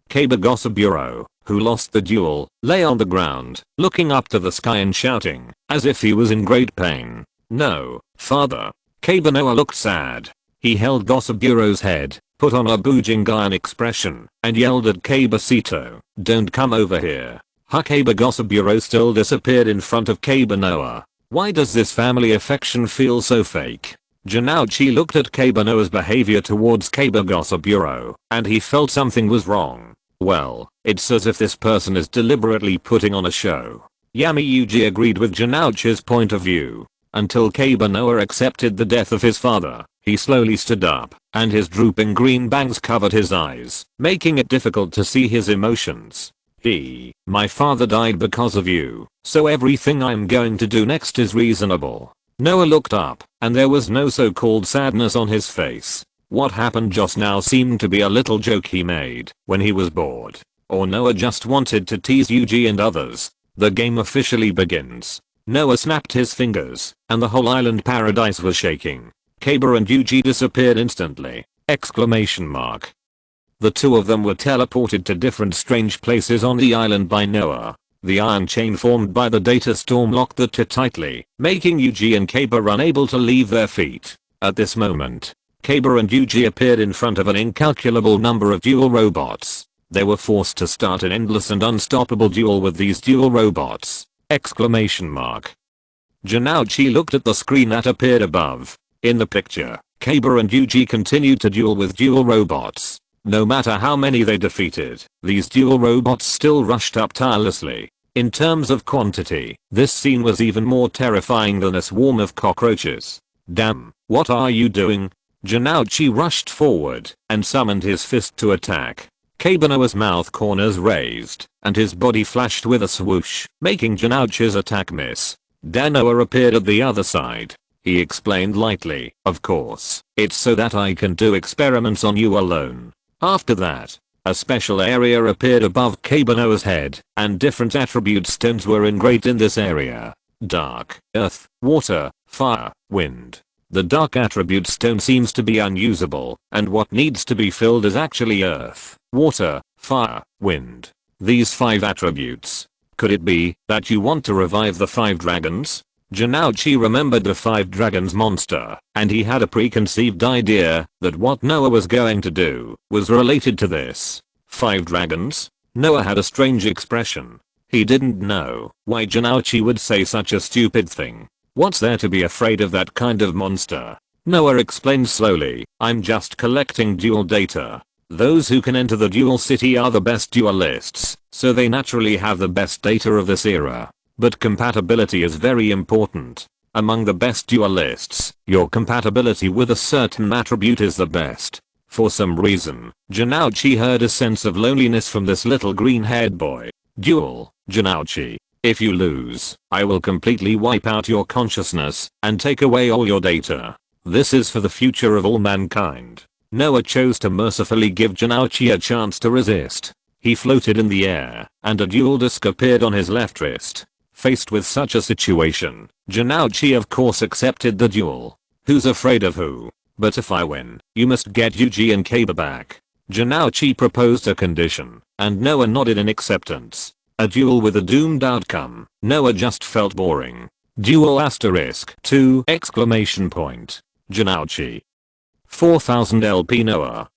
Kaba Gossiburo, who lost the duel, lay on the ground, looking up to the sky and shouting, as if he was in great pain, "No, father." Kaba Noah looked sad. He held Gossiburo's head, put on a Bujingan expression, and yelled at Kaba Sito, "Don't come over here." Kaba Gossiburo still disappeared in front of Kaba Noah. Why does this family affection feel so fake? Janouchi looked at Kaba Noah's behavior towards Kaba Gossiburo, and he felt something was wrong. Well, it's as if this person is deliberately putting on a show. Yami Yuji agreed with Janouchi's point of view. Until Kaba Noah accepted the death of his father, he slowly stood up, and his drooping green bangs covered his eyes, making it difficult to see his emotions. My father died because of you, so everything I'm going to do next is reasonable." Noah looked up, and there was no so-called sadness on his face. What happened just now seemed to be a little joke he made when he was bored. Or Noah just wanted to tease Yuji and others. The game officially begins. Noah snapped his fingers, and the whole island paradise was shaking. Kaba and Yuji disappeared instantly. Exclamation mark. The two of them were teleported to different strange places on the island by Noah. The iron chain formed by the data storm locked the two tightly, making Yuji and Kaba unable to leave their feet. At this moment, Kaba and Yuji appeared in front of an incalculable number of duel robots. They were forced to start an endless and unstoppable duel with these duel robots. Exclamation mark. Janouchi looked at the screen that appeared above. In the picture, Kaba and Yuji continued to duel with duel robots. No matter how many they defeated, these duel robots still rushed up tirelessly. In terms of quantity, this scene was even more terrifying than a swarm of cockroaches. Damn, what are you doing? Janouchi rushed forward and summoned his fist to attack. Kabanoa's mouth corners raised, and his body flashed with a swoosh, making Janouchi's attack miss. Danoa appeared at the other side. He explained lightly, of course, it's so that I can do experiments on you alone. After that, a special area appeared above Kabanoa's head, and different attribute stones were engraved in this area. Dark, earth, water, fire, wind. The dark attribute stone seems to be unusable, and what needs to be filled is actually earth, water, fire, wind. These 5 attributes. Could it be that you want to revive the 5 dragons? Janouchi remembered the 5 dragons monster, and he had a preconceived idea that what Noah was going to do was related to this. 5 dragons? Noah had a strange expression. He didn't know why Janouchi would say such a stupid thing. What's there to be afraid of that kind of monster? Noah explained slowly, I'm just collecting duel data. Those who can enter the duel city are the best duelists, so they naturally have the best data of this era. But compatibility is very important. Among the best duelists, your compatibility with a certain attribute is the best. For some reason, Janouchi heard a sense of loneliness from this little green-haired boy. Duel, Janouchi. If you lose, I will completely wipe out your consciousness and take away all your data. This is for the future of all mankind. Noah chose to mercifully give Janouchi a chance to resist. He floated in the air, and a duel disc appeared on his left wrist. Faced with such a situation, Janouchi of course accepted the duel. Who's afraid of who? But if I win, you must get Yuji and Kaba back. Janouchi proposed a condition, and Noah nodded in acceptance. A duel with a doomed outcome. Noah just felt boring. Duel *2 exclamation point. Janouchi. 4000 LP Noah.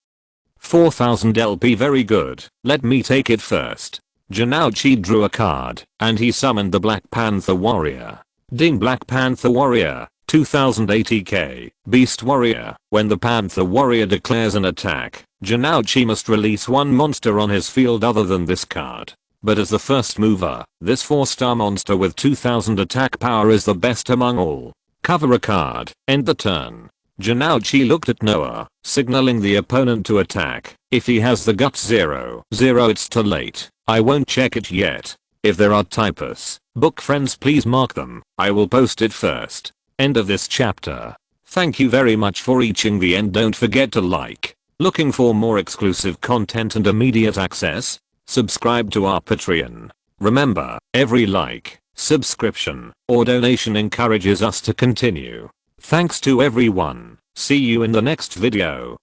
4000 LP very good, let me take it first. Janouchi drew a card, and he summoned the Black Panther Warrior. Ding Black Panther Warrior, 2080k, Beast Warrior. When the Panther Warrior declares an attack, Janouchi must release one monster on his field other than this card. But as the first mover, this 4-star monster with 2000 attack power is the best among all. Cover a card, end the turn. Janouchi looked at Noah, signaling the opponent to attack. If he has the guts 0, it's too late. I won't check it yet. If there are typos, book friends please mark them. I will post it first. End of this chapter. Thank you very much for reaching the end. Don't forget to like. Looking for more exclusive content and immediate access? Subscribe to our Patreon. Remember, every like, subscription, or donation encourages us to continue. Thanks to everyone. See you in the next video.